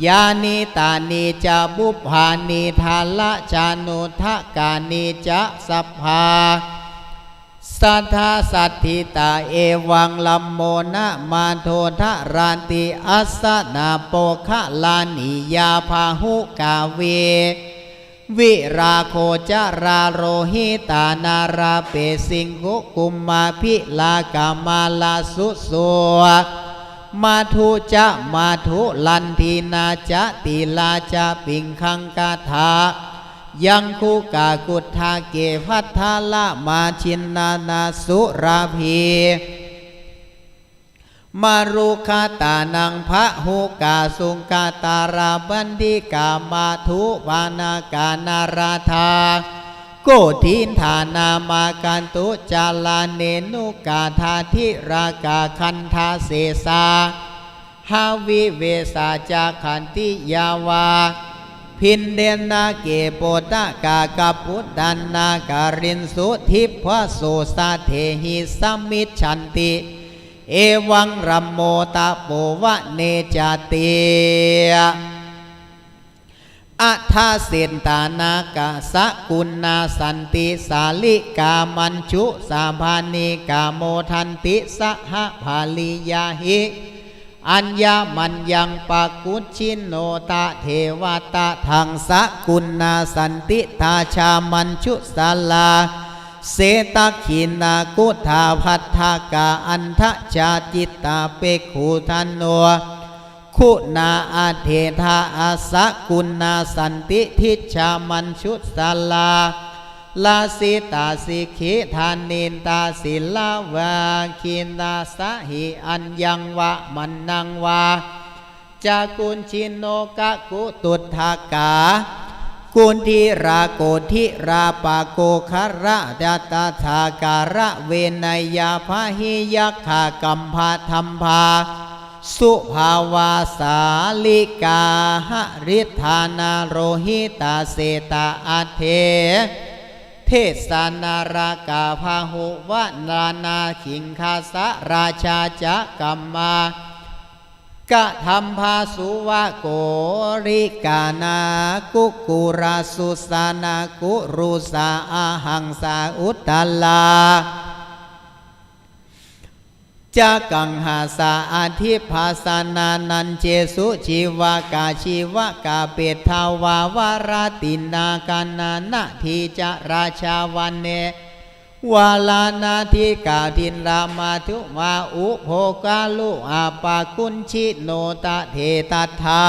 ยานิตานิจะบุพานิทาละจานุทะกานิจะสัพพาสัทธาสัตถิตาเอวังลัมโมนะมาโททะรานติอัสสนาโปคะลานิยาพาหุกาเววิราโคจาราโรหิตานาราเปสิงคุกุมมาพิลากามาลาสุโส มาทุจะมาทุลันทีนาจะติลาจะปิงคังกาถายังคูกากุฏาเกพัทธาละมาชินนานาสุราพีมารุคาตานังพระหูกาสุงกาตาราบันดิกามาทุวานากานาราธาโกทินฐานามาการตุจาลาเนนุกาธาธิรากาคันธาเสสาหาวิเวสาจาขันติยาวาพินเดนาเกโปตะกากาพุทธันนาการินสุทิพะโสสาเทหิสัมมิชันติเอวังรัมโมตะโปวะเนจติอัทาเสนตานากะสะกุณนาสันติสาลิกามัญชุสาภานิกาโมทันติสหภาลิยาหิอัญญามัญญังปะกุชินโนตะเทวตะทังสะกุณนาสันติทาชามัญชุสาลาเสตขินากุธาพัทธากาอันทะจาจิตตาเปกขุทันโนคุณาอาเทธาอาสะกุณาสันติทิชามัญชุสาลาลาสิตาสิขิธานินตาศิลาวาคินตาสะหิอัญญังวะมันนังวาจากุลชินโนกะกุตุทากากุณทิราโกทิราปาโกคาระดัตถาการะเวนยาภาหิยักขากัมภาธรรมภาสุภาวาสาลิกาหริธานาโรหิตาเสตาอาเทเทศนารากาภาหุวนานาขิงคาสะราชาจักกัมมากะธรรมภาสุวะโกริกานากุกุราสุสานากุรุสาอาหังสาอุตตลาจะกังหาสาอาทิภาสานานันเจสุชีวากาชีวกาเปตทาวาวาราตินาการนานาทีจะราชาวันเนวาลานาธิกาทินรามาทุมาอุโภกาลุอาปากุญชิโนตะเทตัทา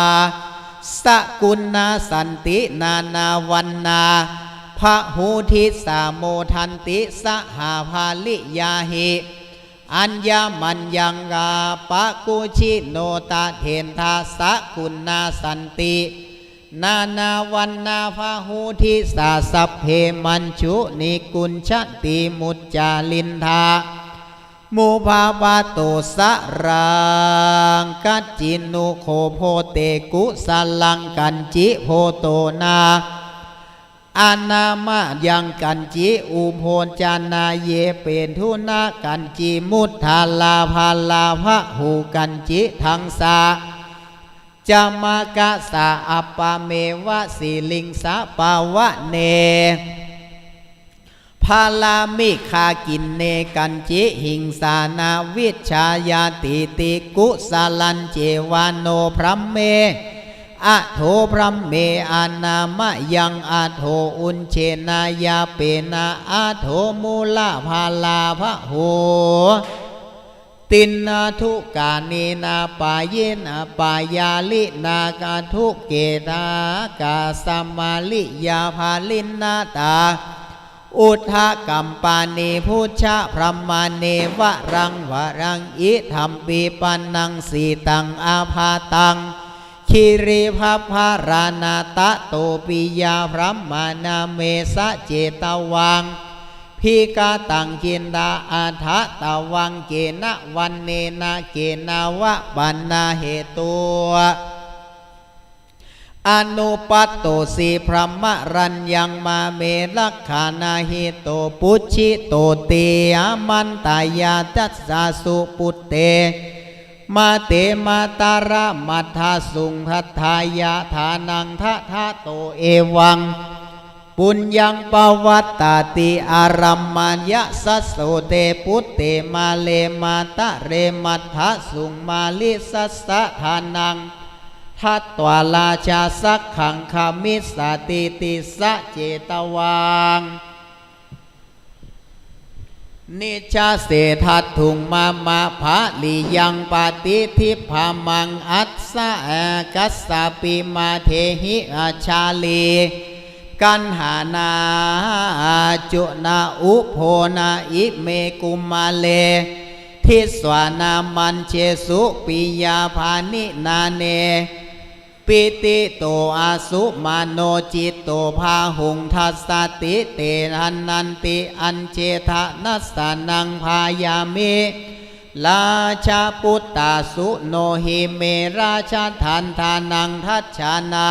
สกุณนาสันตินานาวันนาพระหูทิสาโมทันติสหาภาลิยาหิอัญญามัญญังกาปะกุชิโนตะเทนทาสกุณนาสันตินานาวันนาภาหูทิสาสัพเพมัญชุนิกุญชติมุจจาลินทามุภาบาโตสะรังกัจจินุโคโพเตกุสลังกันจิโพโตนาอานามะยังกันจิอุโพจานาเยเป็นทุนากันจิมุทธาลาภาลาภะหูกันจิทังสาจามากะสาอัปปะเมวะสีลิงสะปาวะเนพาลามิคากินเนกันจิหิงสานาวิชายาติติกุสาลันเจวานโนพรัมเมอะโทพรัมเมอานามะยังอะโทอุนเชนายาเปนาอะโทมูลาภาลาภะโหตินนาทุกานีนาปายนาปายาลินากาทุเกตากาสัมมาลิยาภาลินนาตาอุทธกัมปานีพุชะพรหมาเนวะรังวะรังอิธัมปีปันนังสีตังอาภาตังคิริภัพพารานาตะโตปิยาพรหมานาเมสะเจตวังพิกาตังกินดาอาทะตะวังเกนะวันเนนะเกนาวะปันนาเหตุอนุปัตโตสีพรหมรัญญังมาเมลักขานาหิโตปุชิโตเตยมันตายาตัสสะสุปุตเตมาเตมาตาระมัทธาสุงทัทธายาฐานังทะทะโตเอวังปุญญังปวัตตาติอารัมมายะสัสโสเตปุตเตมาเลมาตะเรมัทธาสุงมาลิสัสสะทานังทัตตวาลาชาสักขังคามิสติติสะเจตวัง นิชาเสทัตถุงมาภะลิยังปฏิทิภามังอัสสะกัสสะปิมาเทหิอาชาลีกันหานาจุนาอุโพนาอิเมกุมาเลทิสวานามันเชสุปิยาภานินาเนปิติโตอาสุมาโนจิตโตภาหุงทัสสติเตหันนันติอัญเจทะนัสสนังพายามิลาชาปุตตาสุโนหิเมราชาทันทานังทัชชานา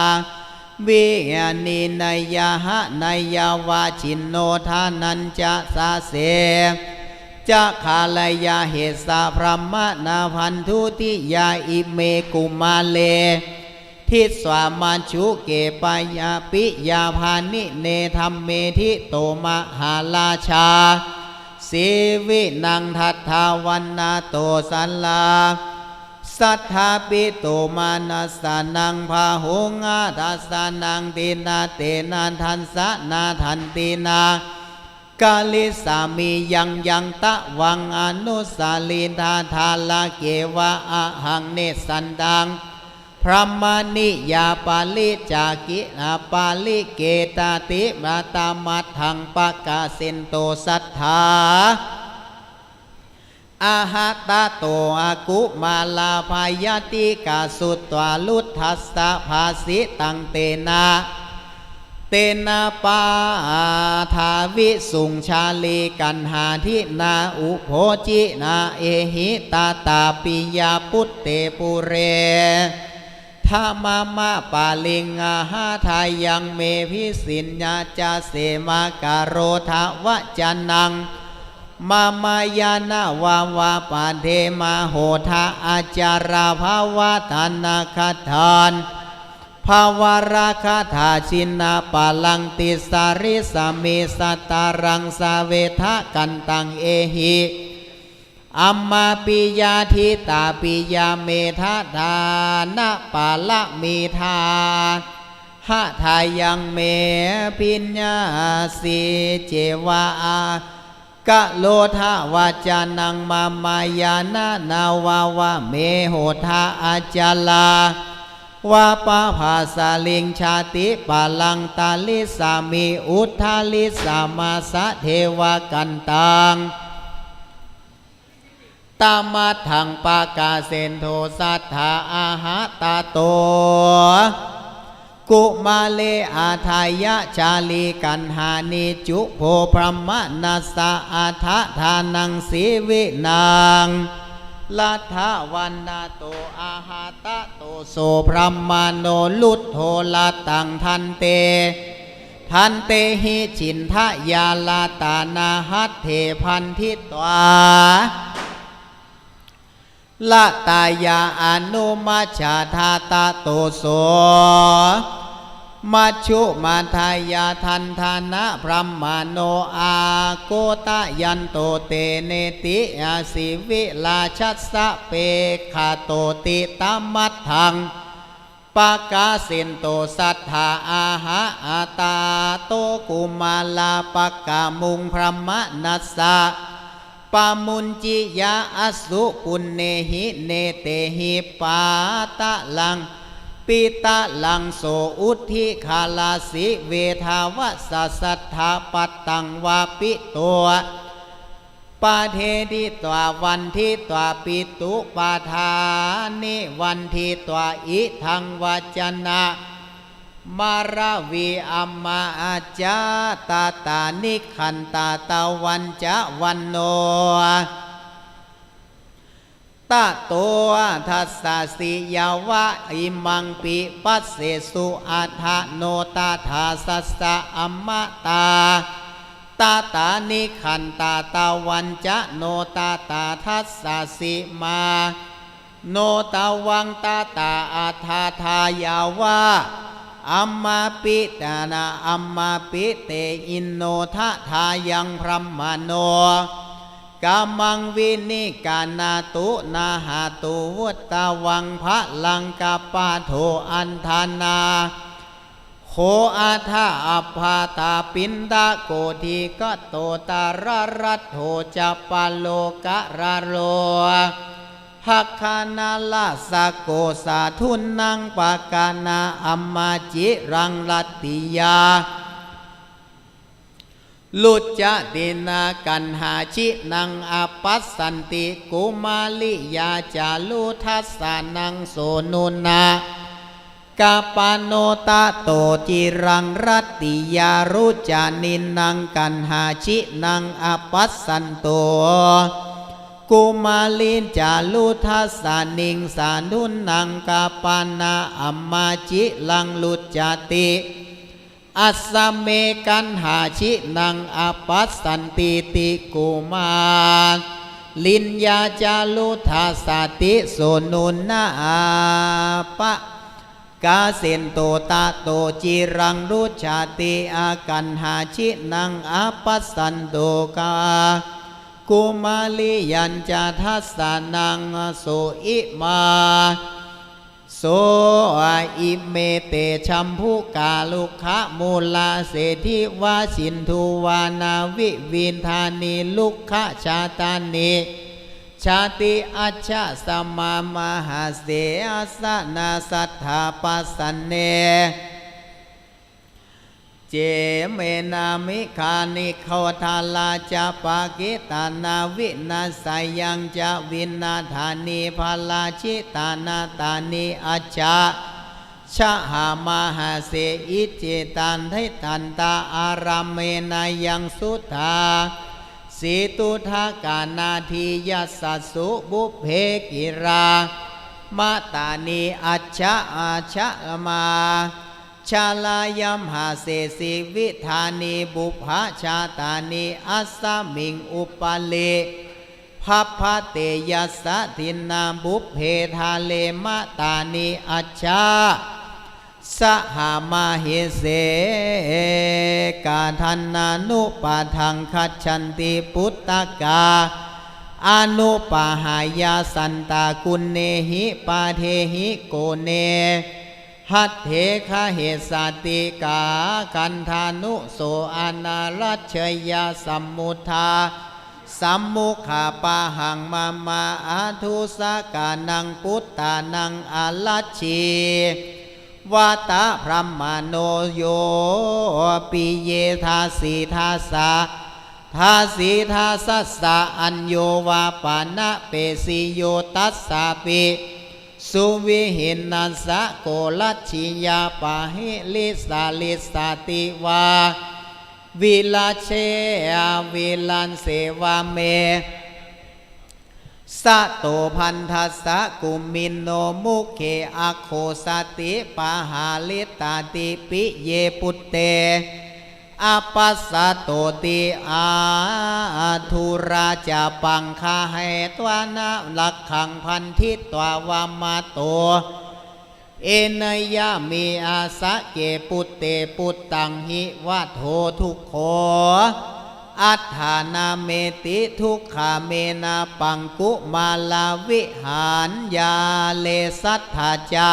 วิญาณีนายาหะนายาวาชินโนทานันจะสาเสจะคาลายาเหสะพรหมนาพันธุติยาอิเมกุมาเลทิสวามาชุเกปายาปิยาภานิเนธรรมเมทิโตมหาราชาสีวินังทัตถาวันนาโตสัลลาสัทธาปิโตมานัสสนังพาหุงาทัสสนังตินาเตนาทันสะนาทันตินากาลิสามียังตะวังอนุสาลิธาทาลาเกวะอะหังเนสันดังพระมานิยาปาลิจากิอาปาลิเกตาติมาตามัทธังปะกาเซนโตสัทธาอาหะตะโตอากุมาลาภายติกาสุตวาลุทัสสะภาสิตังเตนะเตนะปาทาวิสุงชาลีกันหาทินาอุโภจินาเอหิตาตาปิยาปุตเตปุเรธามามะปาลิงอาหาทายังเมพิสิญญาจาเสมาการโรทาวะจันนังมามายานาวาวาปาเทมาโหทาอาจาราภาวะธนาคทานภาวราคาถาชินาปาลังติสาริสามิสตารังสาเวทะกันตังเอหิอัมมาปิยาทิตาปิยาเมธาทานะปาละมีทาหะทายังเมปิญญาสีเจวากะโลทาวาจานังมามายานานาวาวะเมโหทาอาจาลาวาปะภาสาลิงชาติปาลังตาลิสามีอุทธาลิสามาสะเทวกันตังตามัทถังปากาเซนโทสัทธาอาหาตาโตกุมาเลอาทายะชาลีกันหานิจุโพพรหมนัสสะอาทะทานังสีวินังลัทธวันนาโตอาหาตะโตโสพรหมโนลุทโธละตังทันเตหิจินทะยาลาตานาหัตเถพันธิตวาละตายาอนุมัชฌาทาตาโตโสมัชชุมาทายาทันธานะพรหมโนอาโกตะยันโตเตเนติอาสิวิลาชัสสะเปคาโตติตามัทธังปากาสินโตสัทธาอาหะอาตาโตกุมาลาปกามุงพรหมนัสสะปามุนจิยาอสุปุณเนหิเนเตหิปาตะลังปิตะลังโสอุทธิคาลาสิเวทาวะสัทธาปัตตังวาปิตัวปาเทติตวาวันทิตวาปิตุปาทานิวันทิตวาอิทังวัจนะมาราวีอัมมาอาจาตาตานิขันตาตาวันจะวันโนตะโตทัสสะสิยาวะอิมังปิปัสเสสุอัฏฐโนตาทาสัสสะอัมมตาตาตานิขันตาตาวันจะโนตาตาทัสสะสิมาโนตาวังตาตาอัฏฐทายาวะอัมมาปิตานาอัมมาปิเตอินโนทะทายังพรหมโนกามังวินิกานาตุนาหาตุวุตตาวังพระลังกาปาโทอันธานาโค โคอาธาอัปภาตาปินดาโกทีก็โตตารารัตโหจะปาโลกะระโลหักคานาลาสะโกสาทุนนังปากานาอัมมาจิรังลัตติยาลุจจะตินากันหาชินังอปัสสันติกุมาลิยาจาลุทัสสานังโสนุนากาปโนตะโตจิรังรัตติยารุจานินังกันหาชินังอปัสสันโตกุมาลินจาลุทัสสานิงสานุนังกาปานาอัมมาจิลังลุจติอัสสเมกันหาชินังอปัสสันติติกุมาลินยาจาลุทัสสติโสนุนาปะกาเสนโตตะโตจิรังรุชาติอากันหาชินังอปัสสันโตกากุมาลิยัญจาทัสสานังโสอิมาโสอิเมเตชัมพุกาลุคะมูลาเสธิวาสินทุวานาวิวินธานิลุคะชาตานิชาติอัจฉะสมามหาเสอาสนาสัทธาปัสสันเนเจเมนามิคานิโคทาลาจาปากิตานาวินาสายังจะวินาธานีภาลาชิตานาตานิอัจฉะชะหามหาเสอิจิตันทิตันตาอารามเมนายังสุธาสีตุทากานาทียัสสสุบุพเพกิรามาตานีอัจฉะอาชะมาชาลายัมหาเสสิวิธานีบุพาชาตานีอัสสมิงอุปาเลภัพพะเตยัสสะทินนาบุพเพทาเลมาตานีอัจฉะสหามาหิเสกาทันนานุปาทังคัจฉันติปุตตกาอนุปาหายาสันตากุณเนหิปาเทหิโกเนหัตเถคะเหสติกากันธานุโสอานารัชเชยาสัมมุทาสัมมุขาปาหังมามาอาทุสกานังพุตตานังอาลัชชีวาตาพรหมโนโยปิเยทาสีทาสาทาสีทาสัสสะอัญโยวาปานะเปสิโยตัสสาปิสุวิหินัสสะโกลัชชิยาปะหิลิสาลิสาติวาวิลาเชวิลันเสวาเมสะโตพันทัสสะกุมินโนมุเขอะโคสติปะหาลิตาติปิเยปุตเตอปัสสะโตติอาทุราจาปังคาเหตวานะลักขังพันทิตวาวามาโตเอนยามีอาสะเกปุตเตปุตตังหิวัฏโหทุกโขอัฏฐานาเมติทุกขาเมนาปังกุมาลาวิหารยาเลสัทธาจะ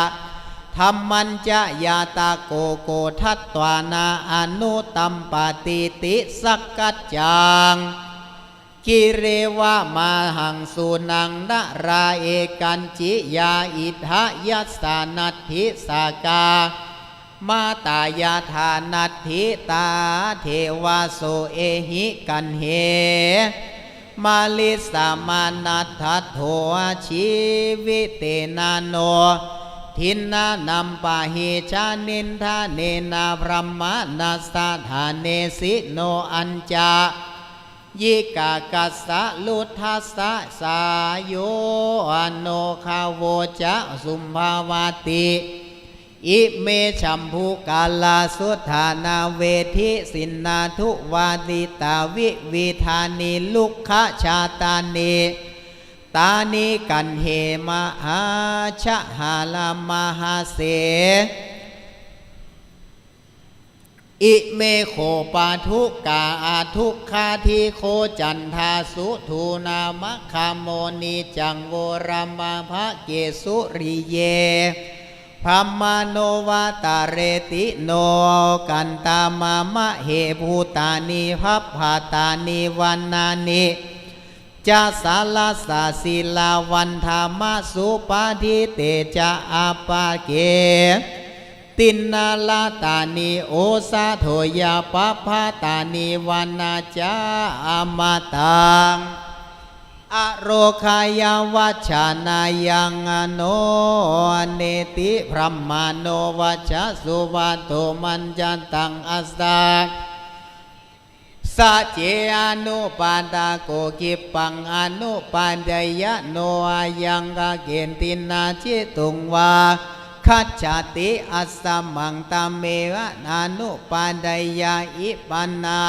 ธรรมันจะยาตาโกโกทัตตวานาอนุตัมปติติสักกัจจังกิเรวะมาหังสุนังนราเอกันจิยาอิทะยัสสานัตถิสากามาตายาธานัตถิตาเทวาโสเอหิกันเหมาลิสามานัตถัตโถชีวิเตนาโนทินนานัมปะหิชานินทาเนนาพรหมานาสาธาเนสิโนอัญจายิกากัสสะลุทัสสะสายโยอโนคาโวจะสุมภาวติอิเมชัมภูกาลาสุธานาเวทิสินนาทุวาดิตาวิวิธานิลุกขชาตานิตานิกันเหมหาชะหาลามหาเสอิเมโคปาทุกาอาทุกขาทิโคจันทาสุทูนามะคาโมนีจังโวรามาภะเกสุริเย พรหมโนวาตาเรติโนกันตามามะเหภูตานิภัพพาตานิวันนานิจาสาลาสาศิลาวันธรรมสุปาทิเตจะอาปาเกตินนาลาตานิโอสาโทยาปภาตานิวันนาจาอามาตังอโรคายาวัชชานายังโนเนติพรหมโนวัชสุวัตโตมันจันตังอัสสะสัจเจอนุปาตาโกกิปังอนุปันญยโนอายังกะเกณตินาจิตุงวาคัจฉติอัสสมังตเมวะอนุปันญยอิปันนา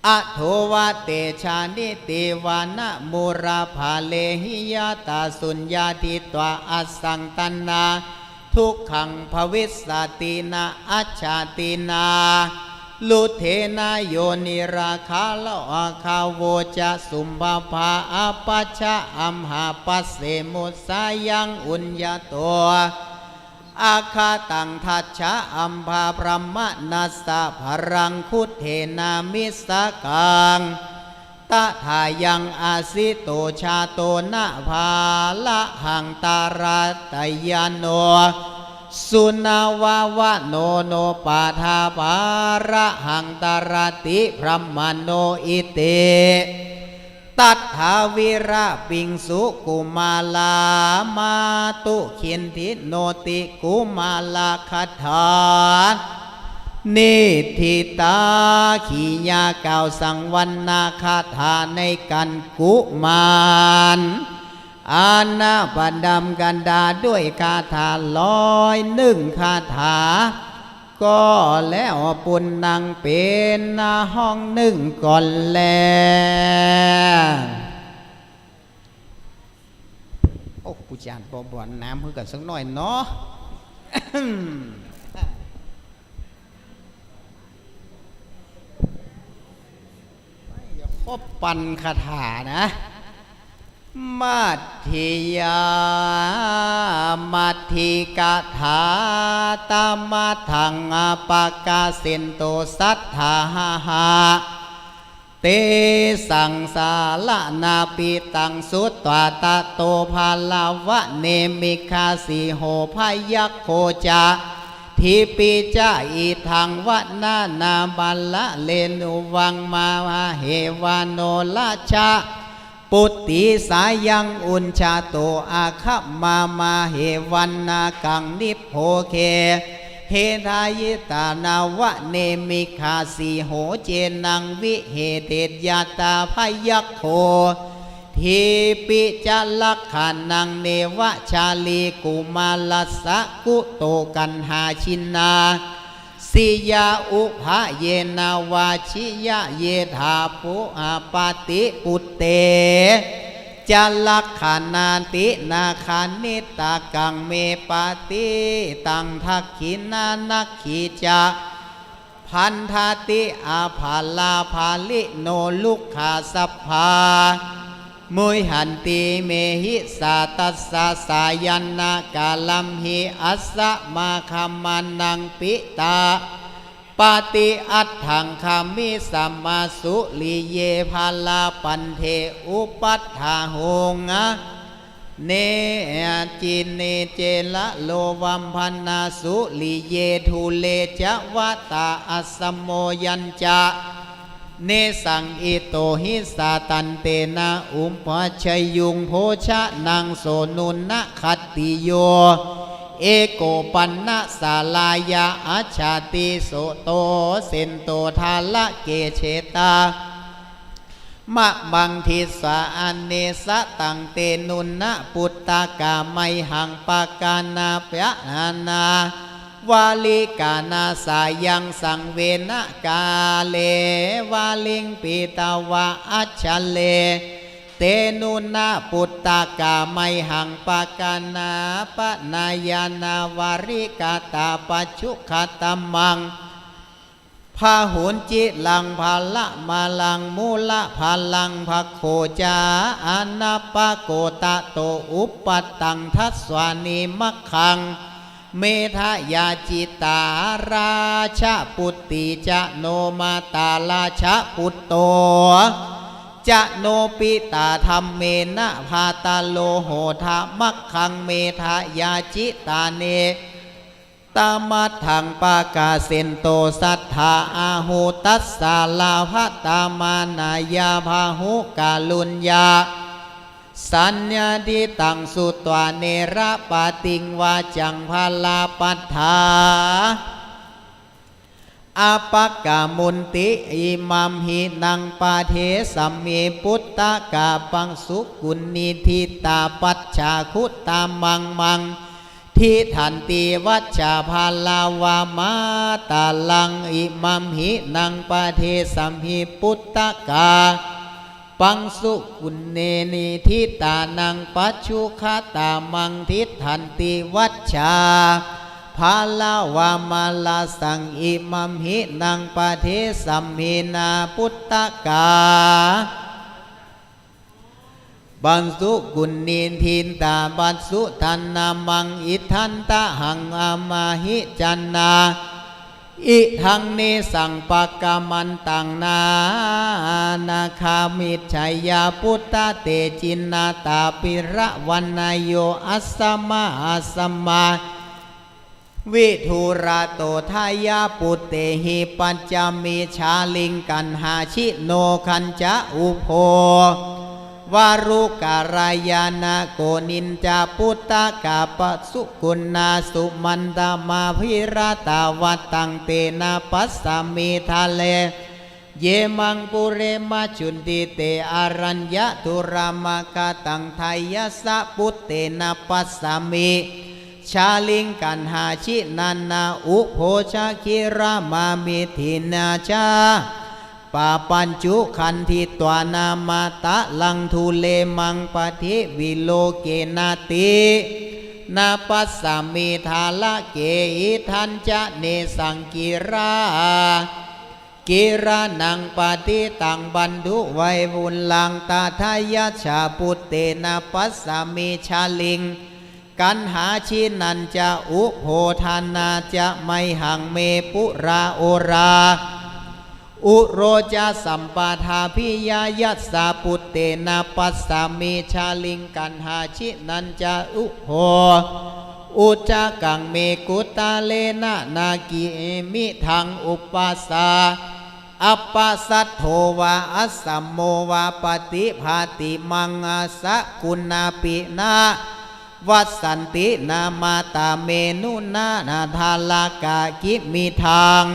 อโทวะเตชานิเตวานะมุราภาเลหิยาตาสุญญาทิตวะอสังตันนาทุกขังภวิสสตินาอัจฉาตินาลุเทนาโยนิราคาโลอาคาโวจะสุมภาภาอปัชชะอัมหาปัสเสมุสายังอุญญาตัวอาคาตังทัชชะอัมภาพรหมนัสสะภรังคุเทนามิสกังตะทายังอาสิโตชาโตนะภาละหังตาราตยานโนสุนาวาวะโนโนปาทาภาระหังตารติพรหมโนอิเตตัทธาวิระปิงสุกุมาลามาตุขินทิโนติกุมาลาคัฏฐานิทิตาขีญาเก่าสังวันนาคาถาในกันกุมารอาณาบันดำกันดาด้วยคาถา101คาถาก็แล้วปุณนังเป็นห้องหนึ่งก่อนแล้วโอ้ปูจานบ่อนน้ำเพื่อกันสักหน่อยเนาะ อย่าคบปันคาถานะมัทธิยามัทธิกาถาตามัทังอปากาสินโตสัทธาหาเตสังสาลนาปิตังสุตวาตะโตภาลาวะเนมิคาสีโหพยัคโคจาทิปิจาอิทังวะนานาบัลละเลนุวังมาเหวานโนละชะปุตติสายังอุญชาโตอาคัมมาเหวันนากังนิโพเคเฮทายตานาวะเนมิคาสีโหเจนังวิเหเตยาตาพยัคโคทีปิจลักขานังเนวะชาลีกุมาลัสสะกุโตกันหาชินาสิยาอุภะเยนาวาชิยะเยธาปุอาปาติปุตเตจะลักขานาตินาคานิตากังเมปาติตังทักขินานักขีจะพันธาติอาภาลาภาลิโนลุกขาสัพพามุยหันติเมหิสาตัสสะสายันนากาลัมหิอัสสะมาคัมมานังปิตาปฏิอัตถังคามิสัมมาสุลิเยภาลาปันเทอุปัฏฐาหงเนจินเนเจละโลวัมพันนาสุลิเยทุเลจวะตาอัสสโมยัญจะเนสังอิโตหิสาตันเตนะอุปชยุงโภชะนังโสนุนนะขัตติโยเอโกปันนะสาลายาอัจฉาติโสโตเซนโตทาละเกเชตามะบังทิสาอันเนสะตังเตนุนนะปุตตากาไมหังปากานาปะนาวาลิกานาสายังสังเวนะกาเลวาลิงปิตาวะอัจฉเลเตนุนาปุตตากาไมหังปากานาปนายานาวาริกาตาปัจจุขตมังภ พาหุนจิลังพาละมาลังมูละพาลังภโคจาอนาปโกตะโตอุปปัตตังทัสวานิมัคคังเมทายาจิตาราชปุตติจะโนมาตาราชปุตโตจะโนปิตาธรรมเมนะภาตาโลโหทามัคคังเมทายาจิตาเนตามัทถังปากาเซนโตสัทธาอาหูตัสสาลาภตามานายาภาหุกาลุญญาสัญญาดิตังสุตวาเนระปาติงวาจังพาลาปัฏฐาอาปักกามุนติอิมัมหินังปาเทสัมเมพุตตะกาปังสุกุณนิธิตาปัจฉาคุตตามังมังทิทันติวัชชาภาลาวามาตาลังอิมัมหินังปาเทสัมหิพุตตะกาปังสุกุณเนนิทิตานังปัจฉุคตามังทิทันติวัชชาภาลาวามาลาสังอิมัมหินังปาเทสัมหินาพุตตะกาบังสุกุณนิทินตาบัสสุทันนามังอิทันตะหังอามาหิจันนาอิทังเนสังปะกามันตังนานาคามิชัยยาพุตตะเตจินนาตาปิระวันนายโยอัสสมาอัสสมาวิทุระโตทายาปุตเตหิปัญจมีชาลิงกันหาชิโนคันจะอุโภวารุการายานาโกนินจาพุตตะกาปสุกุณาสุมันตามาพิราตาวัตตังเตนะปัสสามิทะเลเยมังปุเรมาชุนติเตอารัญญะตุรามากาตังไทยสะพุตเตนะปัสสามิชาลิงกันหาชินันนาอุโภชาคิรามามิทินาชาปาปัญจุขันธิตวานามาตะลังทุเลมังปฏิวิโลเกนาตินาปัสสามิทาละเกอิทันจะเนสังกิรากิรานังปฏิตังบันดุไวบุญลังตาทายาชาปุตเตนะปัสสามิชาลิงกันหาชินันจะอุโภทานาจะไมหังเมปุราโอราอุโรจาสัมปาทาพิยายัสสาปุตเตนะปัสสามิชาลิงกันหาชินันจะอุโภอุจากังเมกุตาเลนะนากิมิทังอุปัสสาอัปปัสสัทโทวาอัสสัมโมวาปฏิภาติมังอาสะกุณาปินาวัสันตินามาตาเมนุนานาทาลากากิมิทัง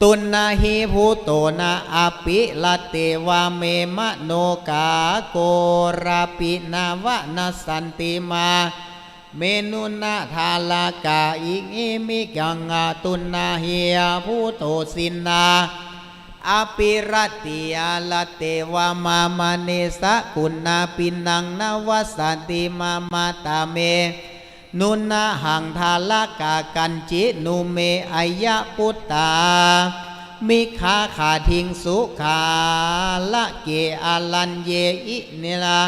ตุนาหิภูโตนาอปิลเตวาเมมะโนกาโกราปินาวะนาสันติมาเมนุนาทาลากาอิมิกังตุนาหิภูโตสินาอปิรติอาลเตวามามเนสะกุณาปินังนวสันติมามาตาเมนุนาหังทาลกากันจินุเมอายะปุตตามิขาขาทิงสุขาละเกอาลันเยอิเนลา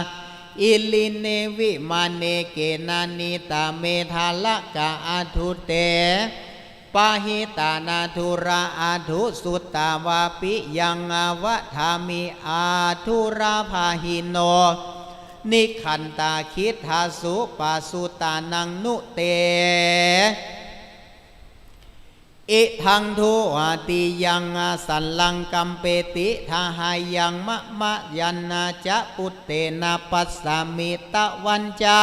อิลินเนวิมาเนเกนานิตาเมทาลกาอาทุเตปาหิตานาธุระอาทุสุตตาวาปิยังอวะธามิอาทุราภาหิโนนิขันตาคิดหาสุปาสุตานังนุเตอิทังทุอาติยังสันลังกัมเปติทาหายังมะมะยันนาจะปุตเตนะปัสสามิตะวันจะ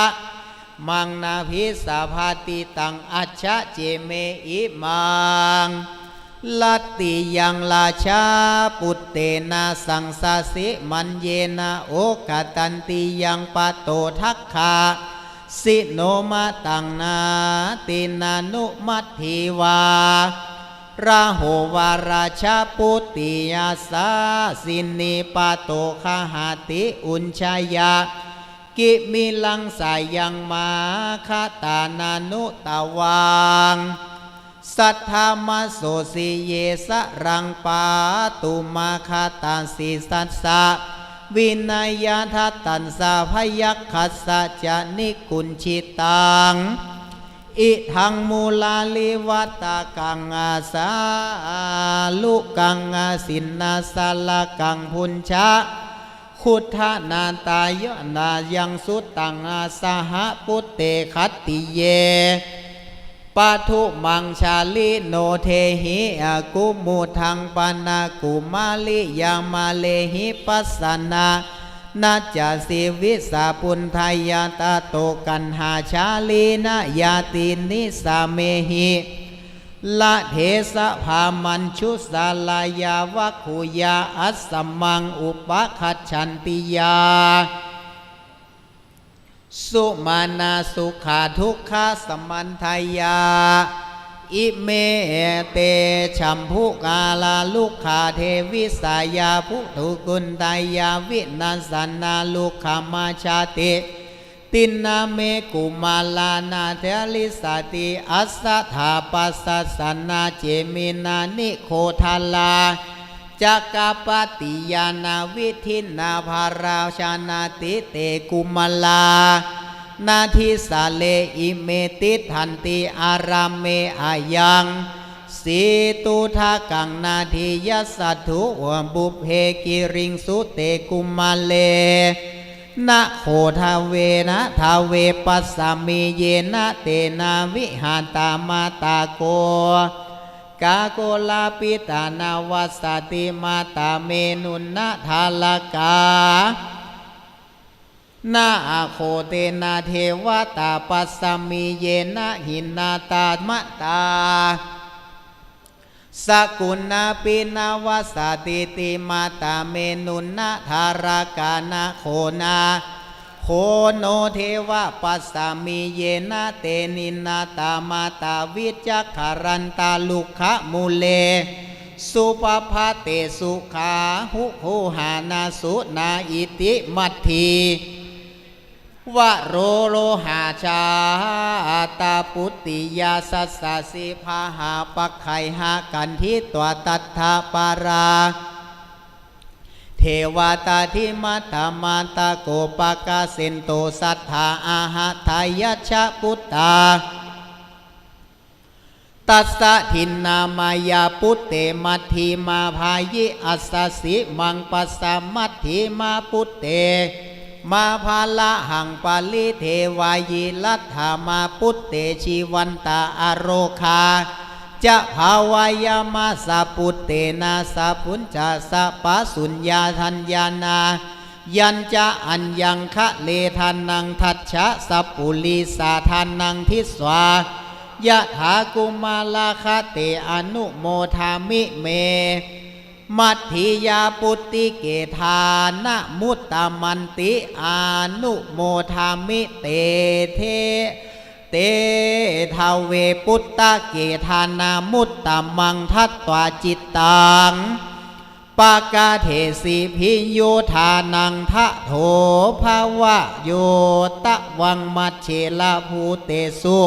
มังนาภิสาภาติตังอัจฉะเจเมอิมังลัตติยังลาชาปุตเตนะสังสาสิมันเยนะโอกตันติยังปะโตทักขาสิโนมาตังนาตินานุมัตถิวาราโหวาราชาปุตติยาสาสินีปะโตคาหาติอุญชายากิมิลังสายังมาคาตานานุตาวัง สัทธามโสสิเยสรังปาตุมาคาตาสีสัสสะวินัยทัตตันสาพยัคคัสสะจานิกุญชิตังอิทังมูลาลิวัตกังอาสาลุกังอาสินนาสาลกังพุญชะขุทธนาตายนายังสุตังอาสหปุตเตคัตติเยปะทุมังชาลิโนเทหิอากุมุทังปานากุมาลิยามาเลหิปัสสนานาจาสิวิสาปุณทายาตาโตกันหาชาลีนายาตินิสาเมหิละเทสะภามันชุสาลายาวัคขุยาอัสสมังอุปคัจฉันติยาสุมานาสุขาทุกขาสมันทายาอิเมเตชัมพุกาลาลุขาเทวิสายาพุทุกุณตายาวินัสสนาลุขามาชาติตินนาเมกุมาลานาเทลิสติอัสสะธาปัสสะสนาเจมินานิโคทาลาจักกปติยานาวิทินาภาราชานาติเตกุมลานาทิสาเลอิเมติทันติอารามเมอายังสีตุทากังนาทิยัสสัตถุบุพเพกิริงสุเตกุมาเลนะโคทาเวนะทาเวปัสสามิเยนะเตนาวิหาตามาตาโกกาโกลาปิตานาวัสติมาตาเมนุนะทาลกานาโคเตนาเทวตาปัสสามิเยนะหินาตามะตาสกุณาปินาวาสติติมาตาเมนุนะธารากานาโคนาโคโนเทวปัสสามิเยนะเตนินาตามาตาวิจักขรันตาลุขะมูเลสุปภาเตสุขาหุโหหานาสุนาอิติมัตถีวะโรโลหาชาตาปุตติยาสัสสะสิภาหาปักไขหากันทิตัวตัทธาปาราเทวตาทิมัตตามาตาโกปกาเซนโตสัทธาอาหาทายาชะปุตตาตัสสะทินนามายาปุตเตมัทธิมาภายิอัสสสิมังปัสสะมัทธิมาปุตเตมาภาละหังปาลิเทวายิลัทธามาปุตเตชีวันตาอโรคาจะภาวายามาสาปุตเตนาสาพุญจาสะปะสุญญาทัญญานายัญจะอัญญังคะเลทานังทัชชะสัพปุลีสาทานังทิสวายะถากุมาลาคเตอนุโมทามิเมมัทธิยาปุตติเกธานะมุตตามันติอนุโมทามิเตเทเตทาเวปุตตะเกธานามุตตมังทัตตวาจิตตังปากาเทสีพิโยธานังทะโถภาวะโยตะวังมัชเชลาภูเตสุ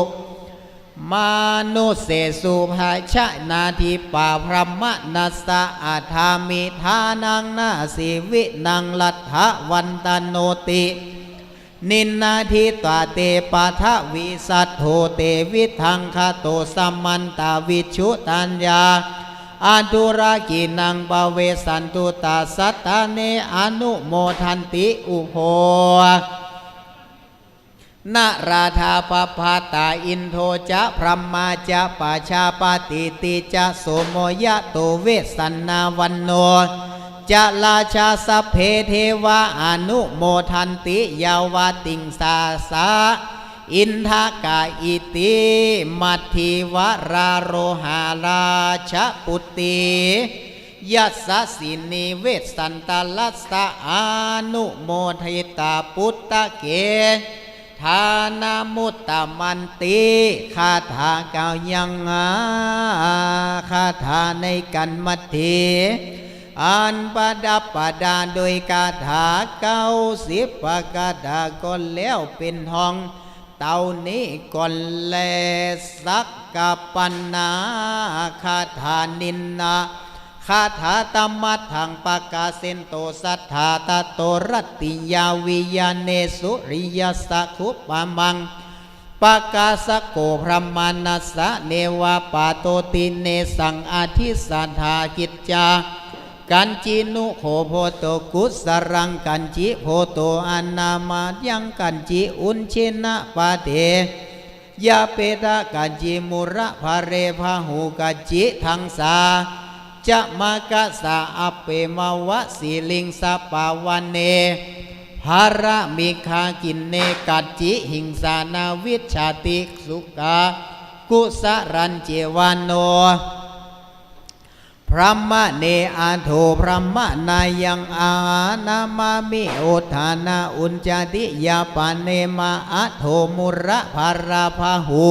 มานุเสสุภาชนาทิปาพระมนัสสะอาธามิทานังนาสิวินังลัทธวันตโนตินินนาทิตวเตปะทะวิสัตโธเตวิทังคโตสัมมันตาวิชุตัญญาอาตุรากินังปเวสันตุตาสัตตาเนอนุโมทันติอุโภนาราธาปภาตาอินโทจะพรหมาจะปาชาปติติจะโสโมยะโตเวสันนาวันโนจะลาชาสัพเพเทวาอนุโมทันติยาวาติงสาสาอินทากาอิติมัทธิวราโรหาราชปุตติยัสสสินิเวสันตลัสสะอนุโมทิตาปุตตะเกทานามุตตมันติคาถาเก่ายังคาถาในกันมัทธิอันประดับประดาโดยคาถา90 ประกาศก็แล้วเป็นทอง เต่านี้ก่อนแลสักกะปันนาคาถานินนาคาถาตมัดทังปากาเซนโตสัทธาตโตรติยาวิยาเนสุริยสักขุปะมังปากาสโกพระมานัสสะเนวาปาโตติเนสังอาทิสัทธากิจจากันจินุโขโพโตกุสรังกันจิโพโตอนามายังกันจิอุนชินะปะเทยาเปตะกันจิมุระภาเรภาหูกันจิทังสาจะมากะสาอเปมาวะสีลิงสปาวันเนภาระมิคากินเนกัจจิหิงสานาวิชาติสุกากุสรันเจวานโนพระมะเนอาโทพระมะนายังอานามามิโอทานาอุญจติยาปาเนมาอาโทมุระภาราภาหู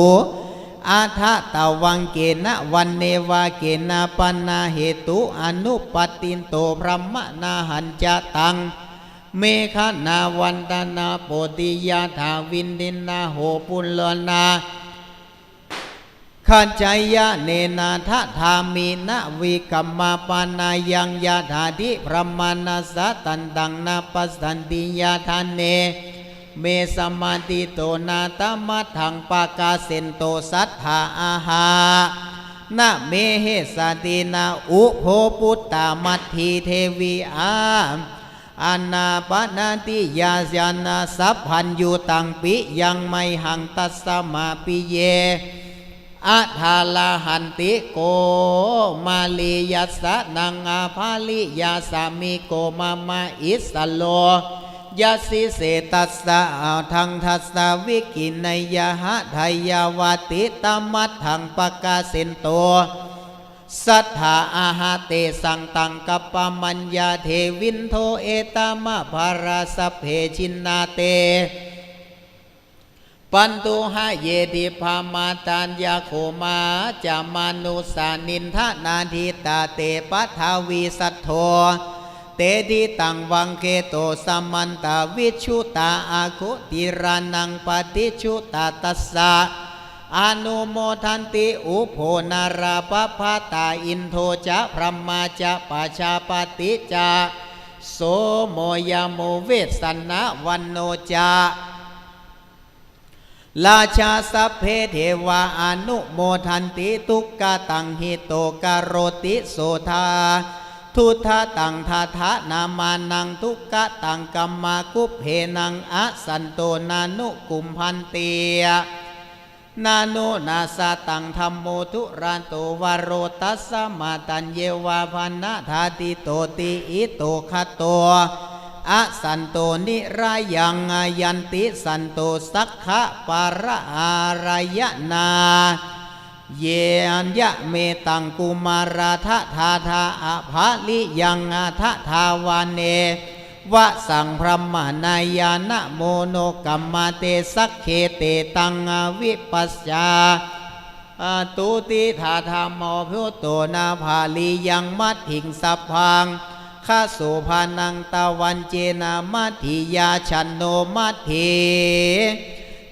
อาทะตะวังเกนะวันเนวาเกนะปนาเหตุอนุปตินโตพระมะนาหันจะตังเมฆนาวันตนาโปติยาถาวินดินนาโหปุลลนาขันใจยะเนนาทะธามีนาวิกัมมาปานายังยาธาธิพระมานาสะตันตังนาปัสสันติยาธาเนเมสมาติโตนาตมัทังปากาเซนโตสัทธาอาหานะเมเหสตินาอุโภปุตตามัทธีเทวีอาอานาปนาติยาญานาสัพพัญญูตังปิยังไมหังตัสสมาปิเยอัทาลาหันติโกมาลียัสสะนังอาภาลิยาสามิโกมามาอิสโลยัสสิเสตัสสะทังทัสสะวิกินยะหะไทยาวติตมัตถังปกาเซนโตสัทธาอาหาเตสังตังกัปปมัญญาเทวินโทเอตามะภาราสเพชินนาเตปันตุหะเยติภามาตัญญาโคมาจามานุสานินทนาทิตาเตปัทาวีสัทโธเตดิตังวังเกโตสัมมันตาวิชุตาอาคุติรานังปฏิชุตาตัสสะอนุโมทันติอุโภนาราปภาตาอินโทจะพระมาจะปัชาปติจะโสโมยโมเวสนะวันโนจะราชาสัพเพเทวาอนุโมทันติทุกขตังหิโตกโรติโสทาทุทธตังทาทะนามานังทุกขตังกัมมาคุเพนังอสันโตนานุกุมพันเตียนานุนาสตังธรรมโมทุรันโตวโรตัสสะมาตัญเยวาพันนาธาติโตติอิโตขะโตอะสันโตนิรายังยันติสันโตสักขะปาระอารายนาเยนยะเมตังกุมาราทะทาทาอภาลิยังทะทาวาเนวะสังพรหมนายานะโมโนกัมมาเตสักเขเตตังวิปัสสาตุติทาธรรมพุโตนาภาลียังมัดถิงสัพพังข้าโสภานังตะวันเจนามัทถิยาชันโนมัทถิ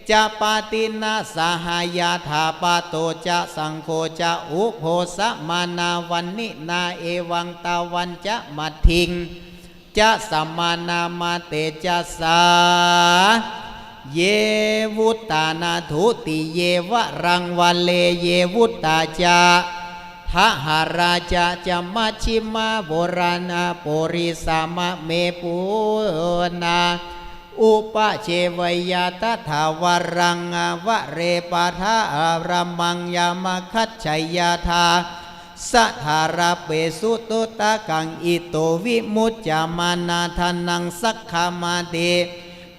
จะปาตินาสหายาธาปาโตจะสังโฆจะอุโภสมานาวันนินาเอวังตะวันจะมัทถิงจะสัมมานามาเตจะสาเยวุตตานาทุติเยวะรังวะเลเยวุตตาจาทหาราชาจะมัชชิมาโบราณปุริสามะเมปุนาอุปเชวยาตถาวรังวะเรปาทารามังยามคัจฉัยยาธาสัทธาราเปสุตุตะกังอิโตวิมุตจามานาทานังสักขามาเต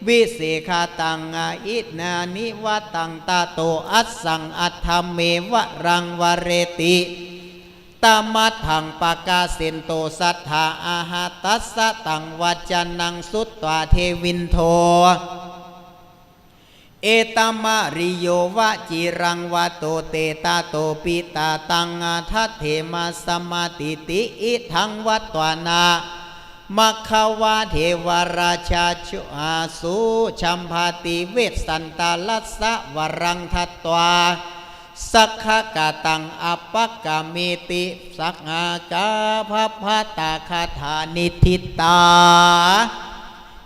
วิเศขตังอินานิวตังตาโตอัสสังอัตถเมวะรังวเรติตามัทถังปากาเซนโตสัทธาอาหาตัสสะตังวัจานังสุตตวาเทวินโทเอตมาริโยวะจิรังวะโตเตตาโตปิตาตังทัตเถมาสมาติติอิทังวัตวานา มัคควาเทวราชาชุอาสุชัมภาติเวสสันตาลัสสะวรังทัตตวาสักขกาตังอปักกามิติสักหากาภัพพตาคาธานิทิตา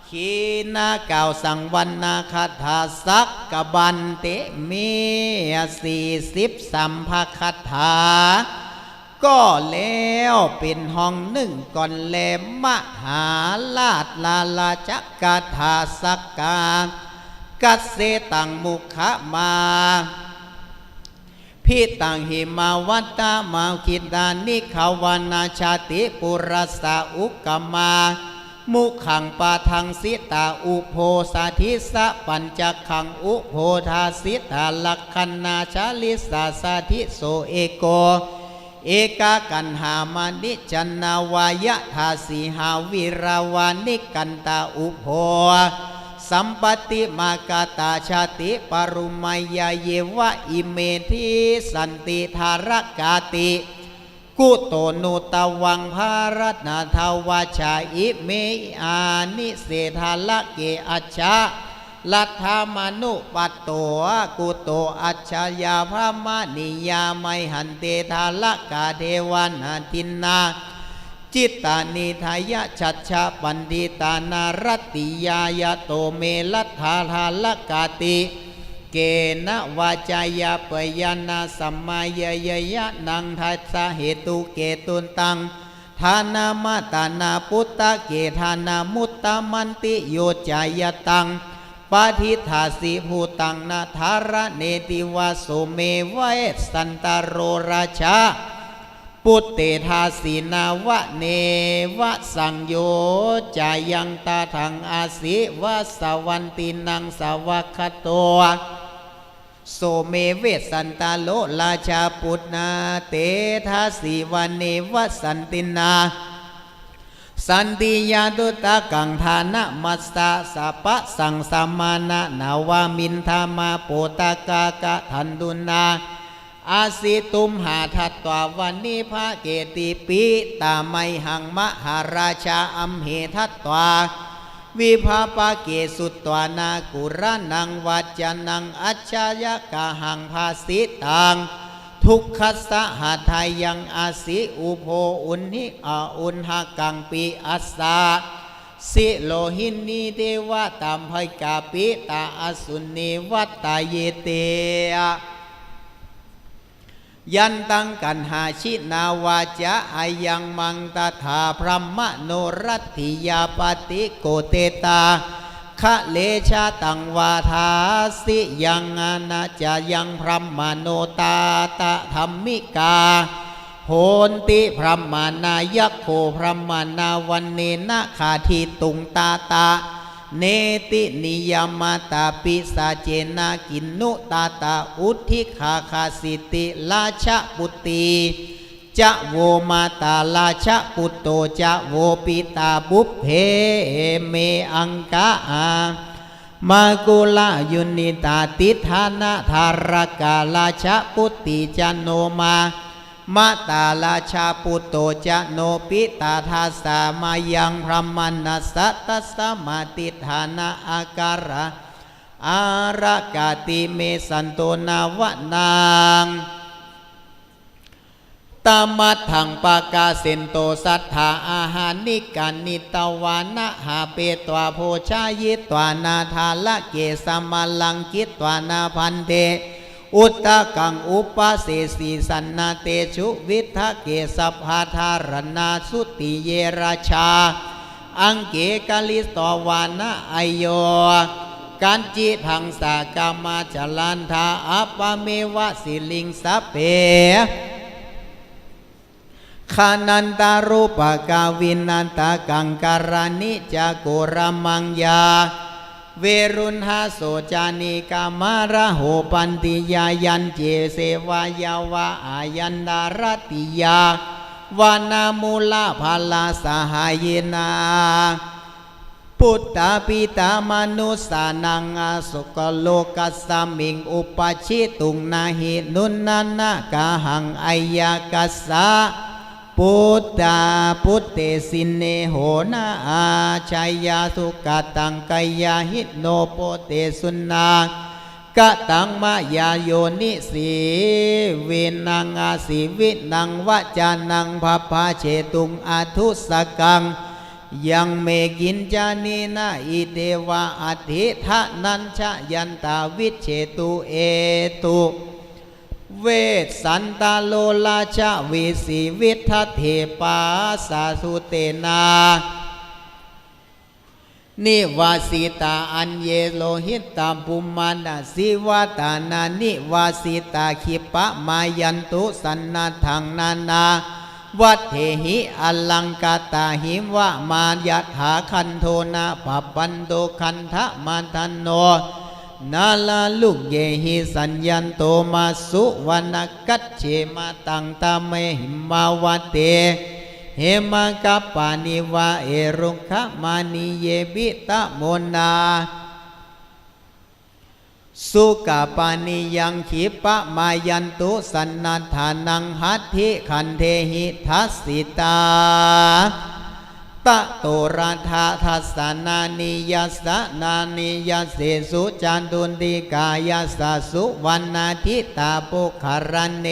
ขีนาเก่าสังวันนาคาถาสักกบันเตมี40สัมภคถาก็แล้วเป็นห้องหนึ่งก่อนแลมหาลาดลาลาจักกาถาสักกากัสเสตังมุขมาพิตังหิมาวัตตามาคิดานิขาวานาชาติปุรสาอุกมามุขังปาทังสิตาอุโพสาธิสะปัญจขังอุโพธาสิตาลักขันนาชาลิสาสาธิโสเอโกเอกากันหามานิจันนาวายะทาสีหาวิราวานิกันตาอุโพสัมปติมากาตาชาติปรุมายาเยวะอิเมธิสันติธารกาติกุโตนุตวังภารนาทาวาชาอิเมอานิเสธาละเกอัจฉาลัทธามนุปัตโตกุโตอัจฉายาพระมานิยาไมหันเตธาละกาเทวันตินนาจิตตานิทายะชัชชะปันดิตานารติยายโตเมลัทธาธาละกาติเกณวาจายาปยานาสัมมายยยะนังทัสสะเหตุเกตุนตังทานามาตานาพุตตะเกทานามุตตะมันติโยจายตังปาทิธาสิภูตังนาธารเนติวาโสเมวะเอสันตโรราชาปุตเตธาสีนาวะเนวะสังโยจายังตาทังอาศิวะสวันตินังสาวคโตโสเมเวสันตาโลราชาปุตนาเตธาสีวันเนวะสันตินาสันติยาตุตะกังธานะมัสสะสัพพะสังสมานะนาวามินธามาโปตากากะทันดุนาอาสิตุมหาทัตตววันนิภาเกติปิตาไมหังมหาราชาอัมเหทัตตวาวิภาปเกสุตวานากุระนังวัจจนังอัจฉายกะหังภาสิตังทุกขสหาทายังอาสิอุโภอุนิอุณหกังปิอัสสะสิโลหินีเทวะตัมภกาปิตาอสุนีวัตตาเยเตยันตังกันหาชินาวาจะอายังมังตถาพระมโนรัตถิยาปติโกเตตาคะเลชาตังวาทาสิยังอนาจะยังพระมโนตาตะธรรมิกาโหนติพระมานายักโขพระมานาวันเนนะขาทิตุงตาตาเนตินิยามาตาปิสาเจนะกินนุตาตาอุทิขาคาสิติราชปุตติจะโวมาตาราชปุตโตจะโวปิตาบุพเพเมอังกามากุลายุนิตาติธานะธารการาชปุตติจันโนมามาตาราชาปุตโตจะโนปิตาทาสามายังพระมนัสสัตตสมาติฐานะอาการะอารกาติเมสันโตนาวนังตามัดถังปากาเซนโตสัทธาอาหานิกานิตวานะหาเปตวาโพชายิตวานาทาละเกสมาลังกิตวานาพันเตอุตตะกังอุปเสสีสันนาเตชุวิทะเกสัพพาธารณาสุติเยราชาอังเกกาลิสตวานะอโยกันจิทังสากามาจลันทาอัปเมวะสิลิงสเปขานันตารูปกาวินันตากังการานิจักโกรมังยาเวรุณหาโสจานิกามาระโหปันติยายันเจเสวายาวะอายันดารติยาวานามูลาภาลาสหายนาปุตตาปิตามนุสานังอาสุกโลกัสสมิงอุปชิตุงนาหินุนนานากาหังอายากัสสะ พุทธาพุทเตสินเนโหนาอาชัยยาสุกตังกายาหิโนโปเตสุนากะตังมายาโยนิสีเวนังอาศิวินังวจานังภพาเชตุงอาทุสกังยังเมกินจานีนาอิเทวะอธิทะนัญชยันตาวิเชตุเอตุเวสสันตาโลลาชวิสีวิทัตเถปาสาสุเตนานิวาสิตาอัญเยโลหิตาปุมานาสิวาตานานิวาสิตาขิปะมายันตุสันนาทังนานาวัดเทหิอลังกาตาหิวะมายัตถาคันโทนาปัปปันโตคันทะมันทันโนนาลาลุกเยหิสัญญันโตมาสุวรรณกัจเจมาตังตาเมหิมาวเตเหมังกัปปานิวะเอรุขะมานิเยบิตะโมนาสุกาปานิยังขีปะมายันตุสันนัทานังหัตถิขันเทหิทัสสิตาตะโตราธาทัสสนานิยัสสนานิยัสเสสุจันตุนติกายัสสสุวรรณทิตาปุคารันเน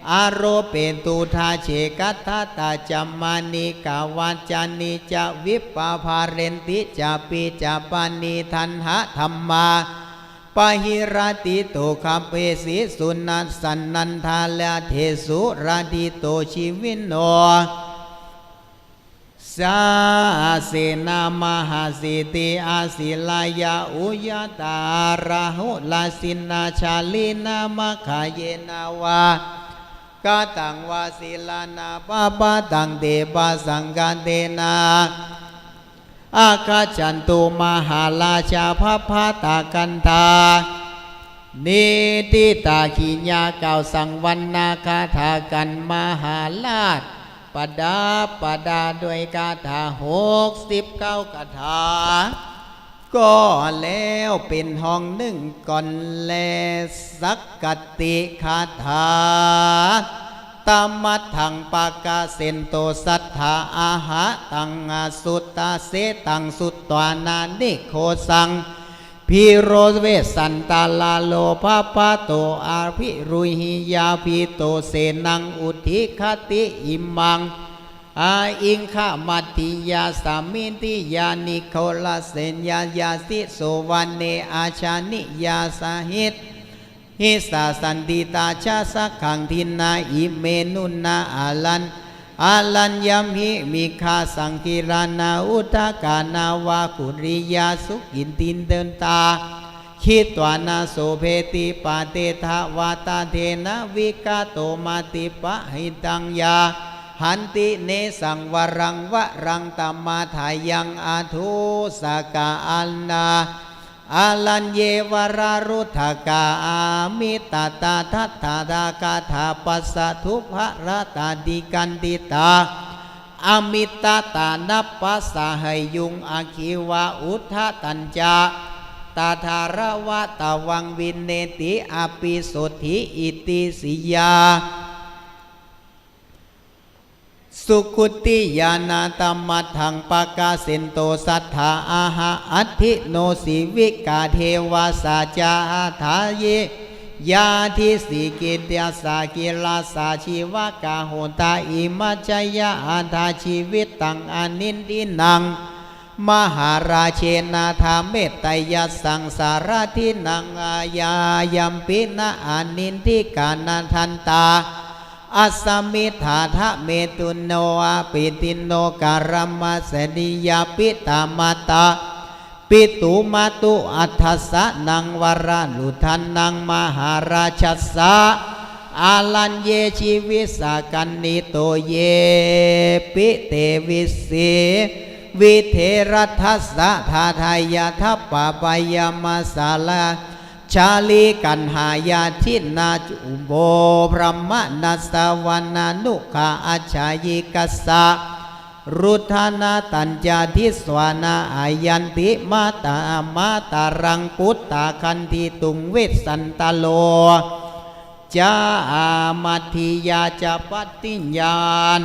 อารโรเปตุทาเชกัตถตาจัมมานิกาวัจจานิจะวิปปาภาเรนติจะปิจะปานิทันหะธรรมาปะหิรติโตคัมเปสิสุนัสสันนันทาลาเทสุราติโตชีวินโนสาเสนามหาสิติอาศิลายาอุยตาราหุลาสินาชาลินามะขายนาวากาตังวาสิลานาปะปะตังเตปะสังกันเตนาอาคาจันตุมหาราชาภพาตากันธานิติตาขีญาเก่าสังวันนาคาถากันมหาราชปดาปดาด้วยคาถา69คาถาก็แล้วเป็นห้องหนึ่งก่อนแลสักกติคาถาตามัดถังปากาเซนโตสัทธาอาหะตังอาสุตตาเสตังสุตตวานานิโคสังพิโรเวสันตาลาโลภาปะโตอาภิรุหิยาภิโตเสนังอุทิคติอิมังอาอิงขมัตติยาสามินติยานิโคลาเซนยายาสิโสวันเนอาชานิยาสาหิตหิสาสันติตาชาสักขังทินาอิเมนุนาอาลันยัมหิมิคาสังกิรานาอุทกานาวาคุริยาสุกินตินเดินตาคิตวานาโสเพติปาเตทาวาตาเทนะวิกาโตมาติปะหิตังยาหันติเนสังวรังวรังตัมมาทายังอาทุสกาอันนาอาลันเยวรารุทกาอามิตาตาทัตถาดากาถาปัสสะทุภรตาดิกันติตาอมิตาตานัปปัสสะหยุงอาคิวะอุทธตัญจาตาธารวะตาวังวินเนติอภิสุทธิอิติสิยาสุขุติยานาตมัตถังปากาเซนโตสัทธาอาหะอัตถิโนสิวิกาเทวาสาจาทาเยยาทิสิกิตยาสากิลาสาชีวกาโหตาอิมัจจยาอันทาชีวิตตังอนินดินังมหาราเชนาธาเมตตยัสสังสารทินังอายายัมปินะอนินทิกานันทันตาอัสสมิธาทะเมตุโนอาปิติโนการมัสนิยาปิตามาตาปิตุมาตุอัฏฐสะนังวราลุทันนังมหาราชสะอาลันเยชีวิสากันนิโตเยปิเตวิสีวิเทรัทัสสะทาทายาทัปปะปายามาสาลาชาลีกันหายาทินาจุโบพระมนัสวานานุขาอาชายิกัสสะรุทานาตัญญาทิสวานาอายันติมาตารังปุตตาคันธิตุงเวสันตโล จามัทธิยาจะปฏิญญาณ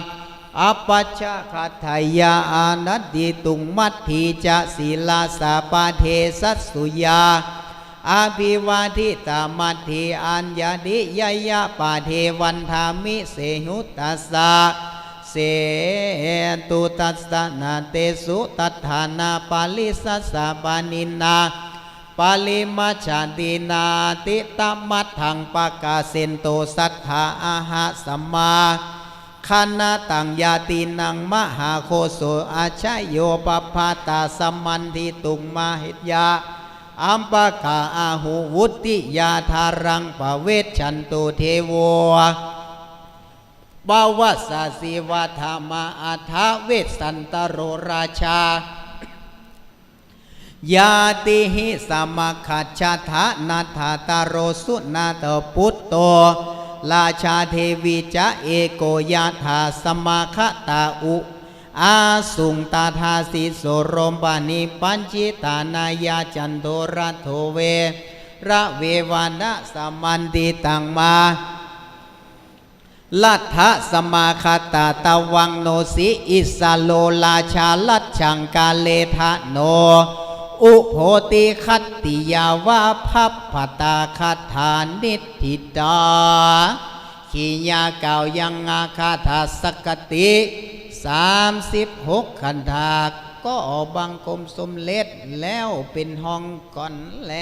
อปัชชะคัตถยาอานัตติตุงมัทธิจะศีลาสาปาเทสัสสุยาอาภิวาทิตามัทธิอัญญาดิยยะปาเทวันธามิเสหุตัสสะเสตุตัสสะนาเตสุตัฏฐานาปาลิสัสสะปานินาปาลิมัชฌาตินาติตมัตถังปะกาเซนโตสัทธาอาหะสัมมาคณะตังยาตินังมหาโคโสอาชัยโยปภาตาสัมมันทิตุงมาหิตยาอัมปะกาอาหุวุติยาธารังปะเวชชันตุเทโวบาวสาสิวะธรรมาอัฏฐเวสสันตโรราชายาติหิสมัคคัจฉทานาถาตโรสุนาตพุตโตราชาเทวีจะเอโกยาธาสมาคตาอุอาสุงตาทาสิโสโรมปานิปัญจิตานายาจันโทรัตโทเวระเววานะสมันติตังมาลัทธสมาคตาตวังโนสิอิสาโลราชาลัดชังกาเลทะโนอุโพติคัตติยาวาพัพพตาคัฏฐานิทิตาขีญาเก่ายังอาคาถาสกติ36 คันธาก็บังกรมสมเล็จแล้วเป็นห้องก่อนแล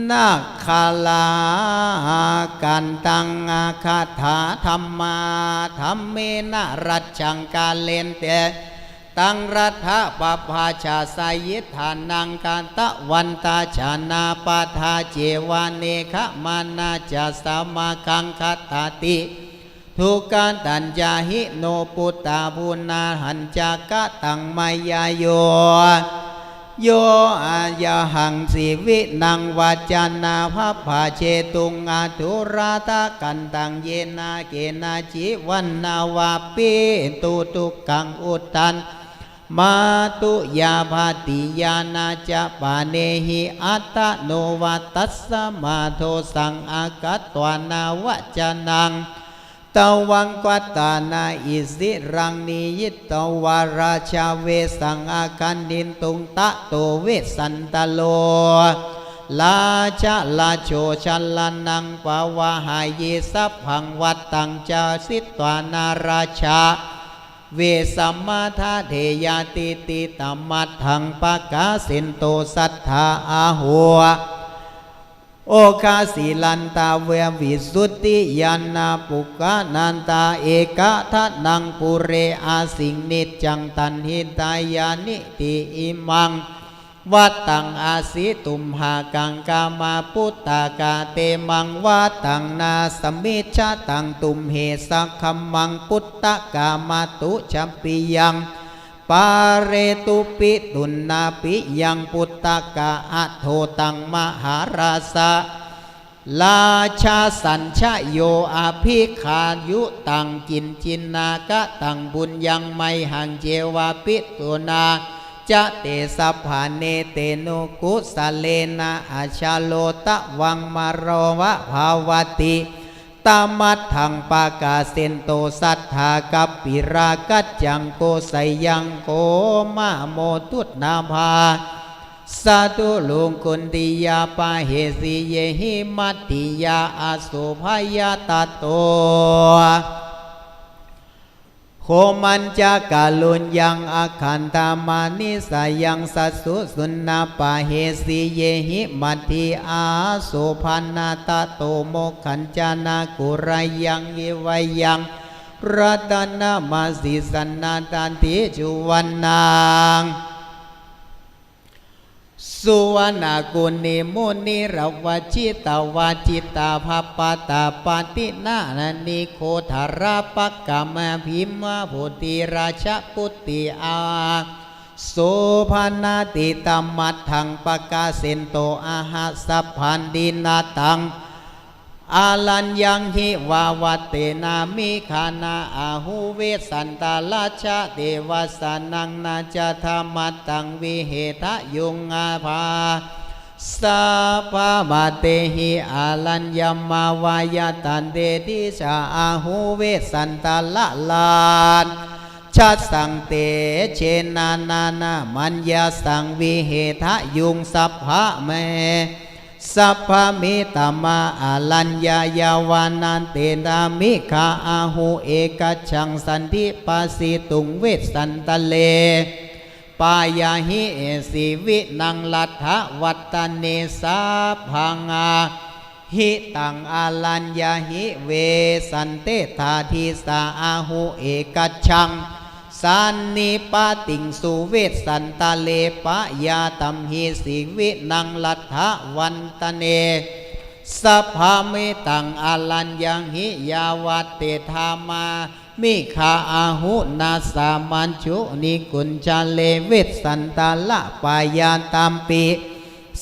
นาคาลากันตังอาคาถาธรรมาธรรมเมนะรัจฉังกาเลนเตตังรัฐปภาชาสายิฐานังการตะวันตาชานาปาทาเจวาเนขมานาจะสามาคังคัตติทุการตัญญาหิโนปุตตาภูนาหันจากะตังมายาโยโยอายาหังสีวินังวัจานาภาภาเชตุงอาทุราตากันตังเยนาเกนาจิวันนาวาปิตุตุกังอุตันมาตุยาภาติยานาจะปาเนหิอัตตโนวัตัสสมาโทสังอากัตตวานาวจานังตวังกัตตานาอิสิรังนิยิตวาราชาเวสังอาคันดินตุงตะโตเวสันตโลลาชะลาโชชัลลนังปวาหายสัพพังวัตตังจาสิตวานาราชาเวสัมมาทาเทยาติติตัมมัตถังปะกาสินโตสัทธาอาหัวโอคาสีลันตาเววิสุทธิยานาปุกานันตาเอกะทะนังปุเรอาสิงนิจจังตันหิตายานิติอิมังวัตตังอาสิตุมหากังกามาปุตตากาเตมังวัตตังนาสมิชะตังตุมเหสักขมังปุตตกามาตุชัมปิยังปาเรตุปิตุนนาปิยังปุตตกะอัโทตังมหาราสะราชาสัญชโยอภิขายุตังกินจินนากะตังบุญยังไมหังเจวาปิตุนาจะเตสัพพาเนเตโนกุสเลนะอาชาโลตะวังมารวะภาวติตามัตถังปากาเซนโตสัทธากัปปิรากัจจังโกไสยังโกมาโมตุตนาภาสาธุลุงกุนติยาปาเหสีเยหิมัตติยาอาสุภายาตโตโคมันจากาลุนยังอาคันตามานิสายังสัสสุสุนาปาเหสีเยหิมัตติอาสุพันนาตโตโมขันจานากุรายังเยวายังรัตนามาสิสันนาตันติจุวันนางสุวรรณกุณิมุนิรวจิตาวาจิตาภปตาปตินานิโคธาราปกามพิมมาโพธิราชปุตติอาโสภานาติตัมมัตถังปกาเซนโตอาหาสัพพันดินาตังอาลัญยังหิวาวเตนามิขานาอาหูเวสันตาลาชะเทวสานังนาจธรรมตังวิเหทะยุงอาภา สัพพะมาเตหิอาลัญญมาวายตันเตติชาอาหูเวสันตาละลานชัดสังเตเชนานานามัญญาสังวิเหทะยุงสัพพะเมสัพพะมิตามาอาลัญญายาวานันเตนามิคาอาหูเอกชังสันติปัสสิตุงเวสันตะเลปายาหิเอสิวินังลัทธวัตตเนสาพังอาหิตังอาลัญญาหิเวสันเตธาทิสาอาหูเอกชังสันนิปาติงสุเวสันตะเลปะยาตัมหิสิวินังลัทธวันตเนสัพพะเมตังอาลัญญังหิยาวัตเตธามามิขาอาหุนาสามัญชุนิกุญจเลเวสันตาละปายาตัมปิ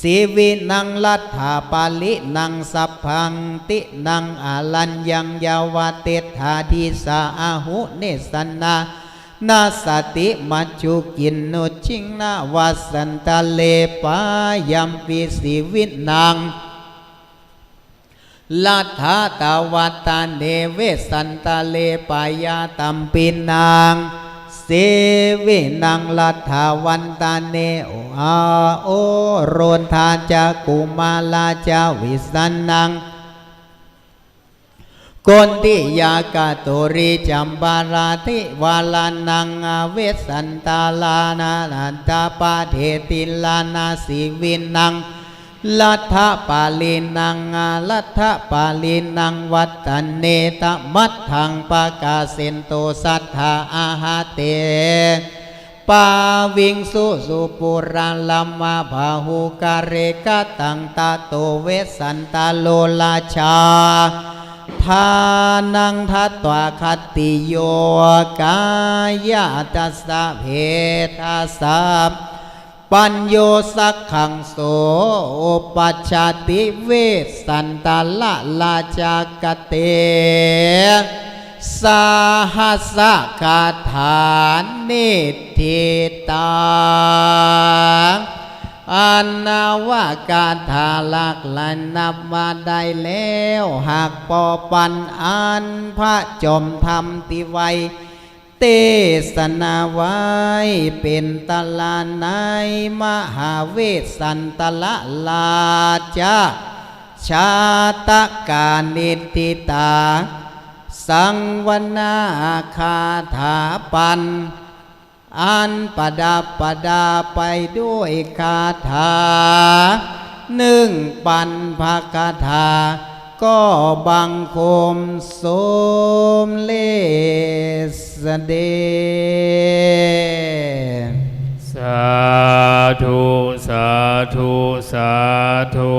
สีวินังลัทธาปาลินังสัพพังตินังอาลัญญังยาวเตธาทิสาอาหุเนสันนานาสติมัจจุกินนุชิงนาวัสันตะเลปายัมปิสีวินังลัทธาตาวัตตาเนเวสันตะเลปายาตัมปินังเสวินังลัทธาวันตาเนโอโรนทาจักุมาลาจาวิสันนังโกนติยากาตุริจัมบาราธิวาลานังเวสันตาลานานันตาปาเทติลานาสิวินังลัทธปาลินังลัทธปาลินังวัตตเนตมัตถังปากาเซนโตสัทธาอาหาเตปาวิงสุสุปุราลัมมาภาหุกาเรกตังตาโตเวสันตาโลลาชาทานังทัตตวาคติโยกายาตัสสะเพทัสสะปัญโยสักขังโสปัจจติเวสันตาละลาจากเตสาหัสคาถานิทิตาอันนาวากาถาลักลันนับมาได้แล้วหากปอปันอันพระจอมธรรมติไวเทศนาไว้เป็นตลาในมหาเวสสันตละลาจาชาตกานิติตาสังวนาคาถาปันอันประดับประดาไปด้วยคาถาหนึ่งปันภคาถาก็บังคมสมเลสเดสาธุสาธุสาธุ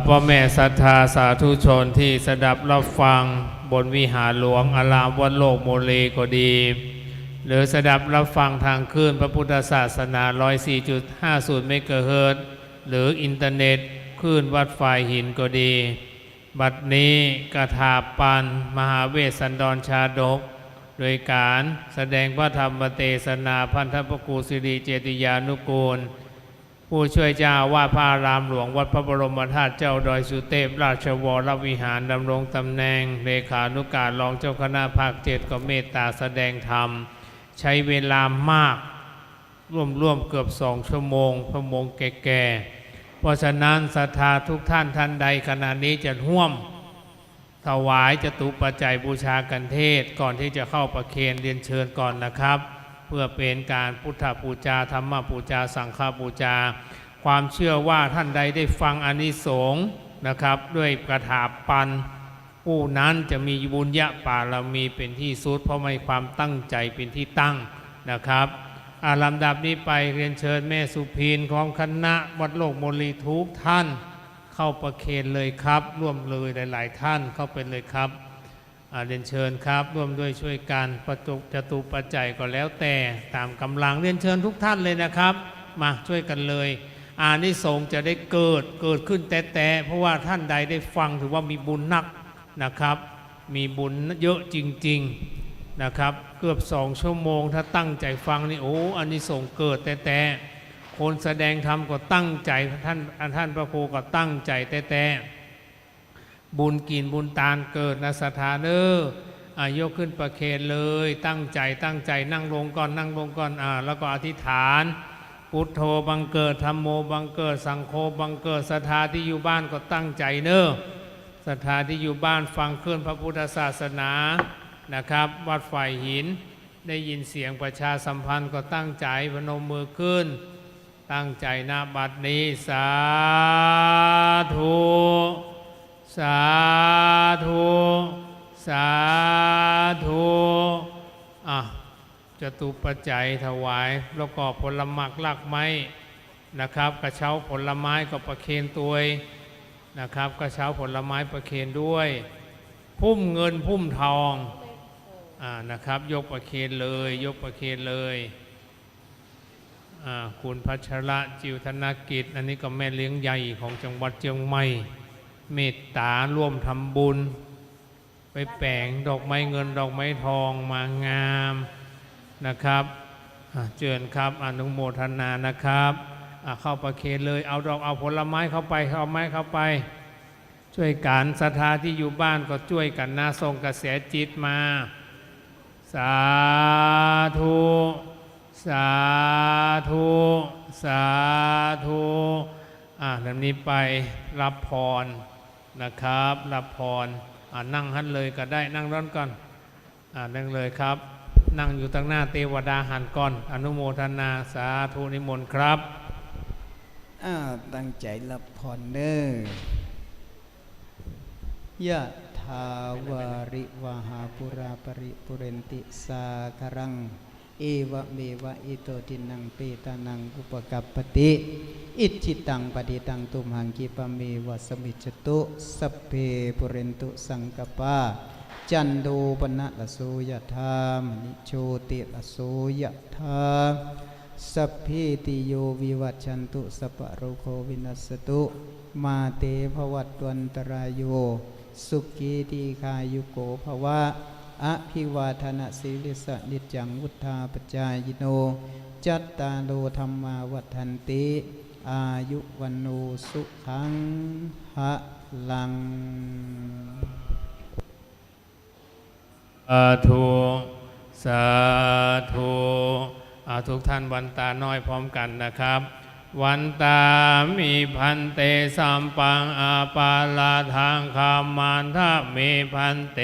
พ่อแม่ศรัทธาสาธุชนที่สดับรับฟังบนวิหารหลวงอารามวัดโลกโมเลก็ดีหรือสดับรับฟังทางคลื่นพระพุทธศาสนา 104.50 เมกะเฮิรตซ์หรืออินเทอร์เน็ตคลื่นวัดฝ่ายหินก็ดี บัดนี้กถาปันมหาเวสสันดรชาดกโดยการแสดงพระธรรมเทศนาพันธปกูสิริเจติยานุกูลผู้ช่วยเจ้าวาดพระอารามหลวงวัดพระบรมธาตุเจ้าดอยสุเทพราชวรวิหารดำรงตำแหน่งเลขานุการรองเจ้าคณะภาค7ก็เมตตาแสดงธรรมใช้เวลามากร่วมเกือบ2 ชั่วโมงพระโมงแก่ๆเพราะฉะนั้นศรัทธาทุกท่านท่านใดขณะนี้จะร่วมถวายจตุปัจจัยบูชากันเทศก่อนที่จะเข้าประเคนเรียนเชิญก่อนนะครับเพื่อเป็นการพุทธบูชาธรรมบูชาสังฆบูชาความเชื่อว่าท่านใดได้ฟังอานิสงส์นะครับด้วยกถาปันผู้นั้นจะมีบุญญาบารมีเป็นที่สุดเพราะมีความตั้งใจเป็นที่ตั้งนะครับลำดับนี้ไปเรียนเชิญแม่สุพินของคณะวัดโลกโมลีทุกท่านเข้าประเคนเลยครับร่วมเลยหลายๆท่านเข้าไปเลยครับเรียนเชิญครับร่วมด้วยช่วยกันประจุจตุปัจจัยก็แล้วแต่ตามกำลังเรียนเชิญทุกท่านเลยนะครับมาช่วยกันเลยอานิสงส์จะได้เกิดขึ้นแต่เพราะว่าท่านใดได้ฟังถือว่ามีบุญนักนะครับมีบุญเยอะจริงๆนะครับเกือบ2 ชั่วโมงถ้าตั้งใจฟังนี่โอ้อานิสงส์เกิดแต่ค คนแสดงธรรมก็ตั้งใจท่านพระครูก็ตั้งใจแต่บุญกินบุญตาลเกิดนะศรัทธาเด้อยกขึ้นประเคนเลยตั้งใจนั่งลงก่อนแล้วก็อธิษฐานพุทโธบังเกิดธัมโมบังเกิดสังโฆบังเกิดศรัทธาที่อยู่บ้านก็ตั้งใจเนอะศรัทธาที่อยู่บ้านฟังเคลื่อนพระพุทธศาสนานะครับวัดฝ่ายหินได้ยินเสียงประชาสัมพันธ์ก็ตั้งใจพนมมือขึ้นตั้งใจณบัดนี้สาธุสาธุสาธุจตุปัจจัยถวายแล้วก็ผลหมากลากไม้นะครับกระเช้าผลไม้ก็ประเคนตัวนะครับกระเช้าผลไม้ประเคนด้วยพุ่มเงินพุ่มทองนะครับยกประเคนเลยยกประเคนเลยคุณพัชระจิวธนกิจอันนี้ก็แม่เลี้ยงใหญ่ของจังหวัดเชียงใหม่เมตตาร่วมทำบุญไปแปลงดอกไม้เงินดอกไม้ทองมางามนะครับเชิญครับอนุโมทนานะครับเข้าประเคนเลยเอาดอกเอาผลไม้เข้าไปเอาไม้เข้าไปช่วยกันศรัทธาที่อยู่บ้านก็ช่วยกันนะส่งกระแสจิตมาสาธุสาธุสาธุแบบนี้ไปรับพรนะครับรับพรนั่งหันเลยก็ได้นั่งร้อนก่อนนั่งเลยครับนั่งอยู่ตั้งหน้าเทวดาหันก่อนอนุโมทนาสาธุนิมนต์ครับตั้งใจรับพรเด้อยะถาวาริวหาปุราปริปุเรนติสาครังเอวะเมวะอิโตทินังเปตานังอุปกัปปติอิจิตังปฏิตังตุมหังกิปะเมวะสมิจจตุสัพเพปุเรนตุสังกปาจันโดปนะละโสยธามณิโชติละโสยธาสัพพิติโยวิวัชชันตุสัพพะโรโควินัสตุมาเตภวัตวันตรายโยสุขีติคายุโกภวะอภิวาทนาสิริสนิจจังวุธาปจายโนจัตตาโลธรรมาวัฏันติอายุวันโนสุขังหะลังสาธุสาธุทุกท่านวันตาน้อยพร้อมกันนะครับวันตามีพันเตสัมปังอาปาลาทางคามันทะเมพันเต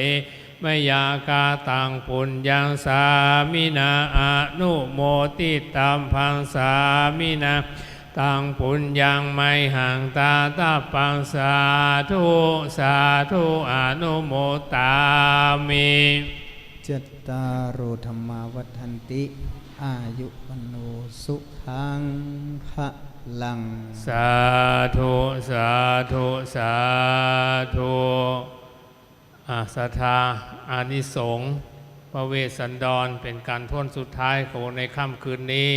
มยากาตังปุญญังสามินาอนุโมติตัมพังสามินาตังปุญญังไมหังตาตาปังสาธุสาธุอนุโมตามิจัตตาโรธรรมาวัฏันติอายุวันโนสุขังหะลังสาธุสาธุสาธุศรัทธาอานิสงส์พระเวสสันดรเป็นการพ้นสุดท้ายของในค่ำคืนนี้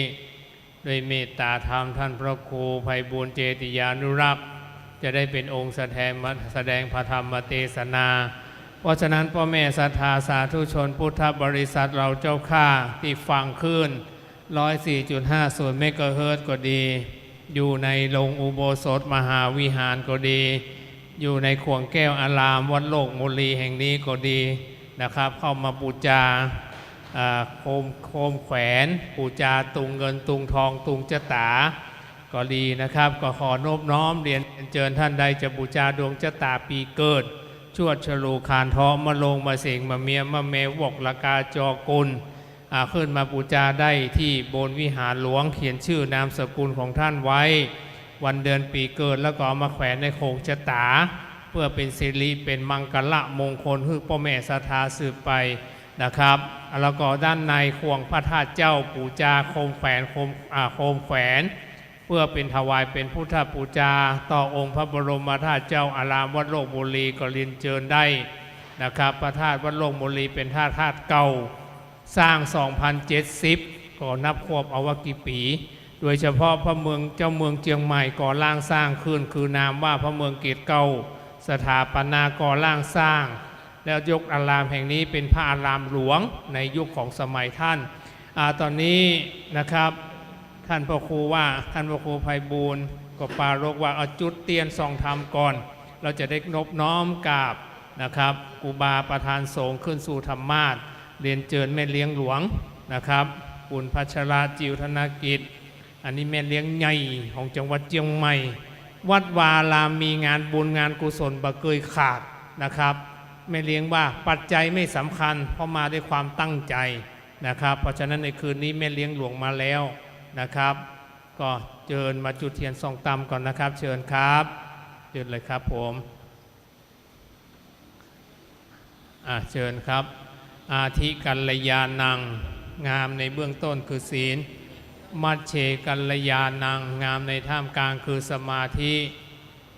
ด้วยเมตตาธรรมท่านพระครูไพบูลย์เจติยานุรักษ์จะได้เป็นองค์แสดงพระธรรมเทศนาเพราะฉะนั้นพ่อแม่ศรัทธาสาธุชนพุทธบริษัทเราเจ้าข้าที่ฟังขึ้น 104.5 ส่วนเมกะเฮิรตซ์ก็ดีอยู่ในโรงอุโบสถมหาวิหารก็ดีอยู่ในขวงแก้วอารามวัดโลกมุลีแห่งนี้ก็ดีนะครับเข้ามาบูชาโคมแขวนบูชาตุงเงินตุงทองตุงจตาก็ดีนะครับก็ขอนอบน้อมเรียนเชิญท่านใดจะบูชาดวงจตาปีเกิดชวดฉลูคานท้อมาลงมาเสงมาเมียมาเมวกละกาจอกุลขึ้นมาบูชาได้ที่โบสถ์วิหารหลวงเขียนชื่อนามสกุลของท่านไว้วันเดือนปีเกิดแล้วก็เอามาแขวนในโคงชะตาเพื่อเป็นสิริเป็นมังกละมงคลให้พ่อแม่ศรัทธาสืบไปนะครับแล้วก็ด้านในควงพระธาตุเจ้าปูจาโคมแขวนโคมแขวนเพื่อเป็นถวายเป็นพุทธปูจาต่อองค์พระบรมธาตุเจ้าอารามวัดโลกบุรีก็เรียนเชิญได้นะครับพระธาตุวัดโลกบุรีเป็นธาตุเก่าสร้าง 2070 ก็นับควบเอาว่ากี่ปีโดยเฉพาะพระเมืองเจ้าเมืองเชียงใหม่ก่อร่างสร้างขึ้นคือนามว่าพระเมืองเกตเก่าสถาปนาก่อร่างสร้างแล้วยกอารามแห่งนี้เป็นพระอารามหลวงในยุคของสมัยท่านตอนนี้นะครับ ท่านพระครูไพบูลย์ก็ปรารภว่าเอาจุดเตียนส่องธรรมก่อนเราจะได้นบน้อมกราบนะครับครูบาประธานสงฆ์ขึ้นสู่ธรรมาสน์เรียนเจิญแม่เลี้ยงหลวงนะครับบุญพัชราจิวธนกิจอันนี้แม่เลี้ยงใหญ่ของจังหวัดเชียงใหม่วัดวาลามมีงานบุญงานกุศลบ่เคยขาดนะครับแม่เลี้ยงว่าปัจจัยไม่สำคัญเพราะมาด้วยความตั้งใจนะครับเพราะฉะนั้นในคืนนี้แม่เลี้ยงหลวงมาแล้วนะครับก็เชิญมาจุดเทียนส่องธรรมก่อนนะครับเชิญครับเชิญเลยครับผมเชิญครับอาทิกัลยาณังงามในเบื้องต้นคือศีลมัชเชกัลยาณังงามในท่ามกลางคือสมาธิ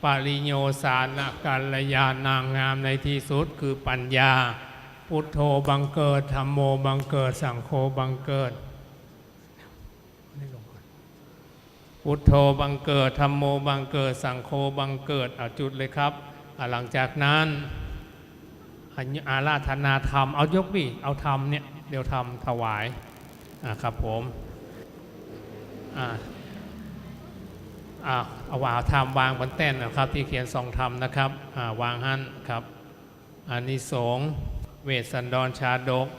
ปริโยสานกัลยาณังงามในที่สุดคือปัญญาพุทโธบังเกิดธัมโมบังเกิดสังโฆบังเกิดพุทโธบังเกิดธัมโมบังเกิดสังโฆบังเกิดจุดเลยครับหลังจากนั้นอาราธนาธรรมเอายกบี้เอาธรรมเนี่ยเดี๋ยวธรรมถวายครับผมเอาว่าธรรมวางบนแต้นนะครับที่เขียนทรงธรรมนะครับวางหั่นครับอานิสงส์เวสสันดรชาดก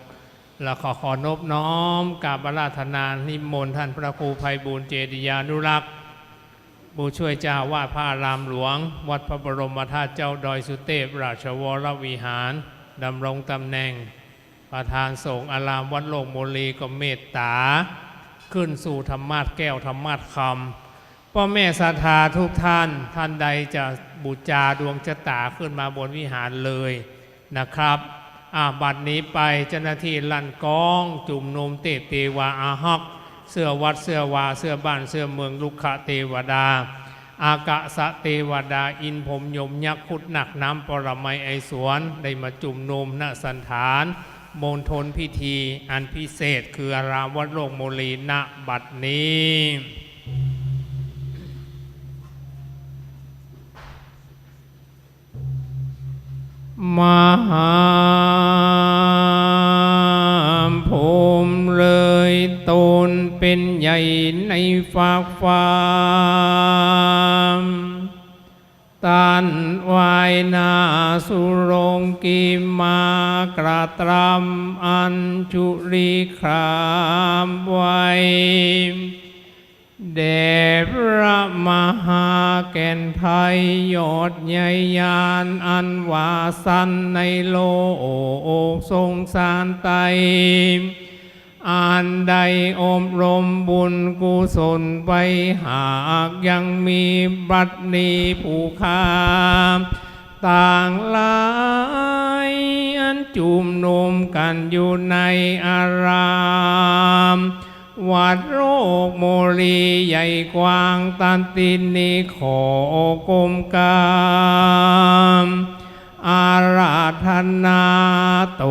แล้วขอนบน้อมกราบอาราธนานิมนต์ท่านพระครูไพบูลย์เจติยานุรักษ์ผู้ช่วยเจ้าวาดพระอารามหลวงวัดพระบรมธาตุเจ้าดอยสุเทพราชวรวิหารดำรงตำแหน่งประธานสงฆ์อารามวัดโลกโมลีก็เมตตาขึ้นสู่ธรรมาสน์แก้วธรรมาสน์คำพ่อแม่ศรัทธาทุกท่านใดจะบูชาดวงชะตาขึ้นมาบนวิหารเลยนะครับบัดนี้ไปเจ้าหน้าที่ลั่นกองจุ่มนุมเตวาอาหักเสื้อวัดเสื้อวาเสื้อบ้านเสื้อเมืองลุกขะเทวดาอากะสะเทวดาอินพรหมยมยักษ์ขุดหนักน้ำปรมัยไอสวนได้มาจุ่มนุมณสันฐานมณฑลพิธีอันพิเศษคืออารามวัดโลกโมลีณบัดนี้มหาภูมิเลยตนเป็นใหญ่ในฝากฟ้าตันวายนาสุรงกีมากระตรำอัญชุลีครามไว้แด่พระมหาแก่นไทยยอดใหญ่ยานอันวาสันในโลกสงสารไตอันใดอบรมบุญกุศลไปหากยังมีบัดนี้ผู้ค้าต่างหลายอันจุ่มนุมกันอยู่ในอารามวัดโลกโมลีใหญ่กว้างตันตินีขอกรมกามอาราธนาต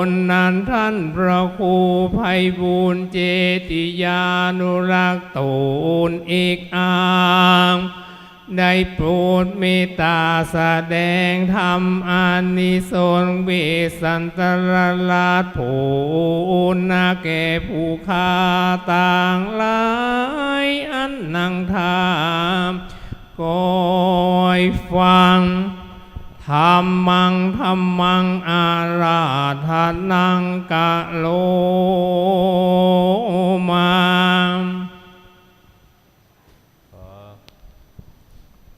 นนั้นท่านพระครูไพบูลย์เจติยานุรักษ์ตนอีกอ่างได้โปรดเมตตาแสดงธรรมอานิสงส์เวสันตรลาภโผนาแก่ผู้ค้าต่างหลายอันนั่งธรรมก้อยฟังธรรมังอาราธนังกะโลมา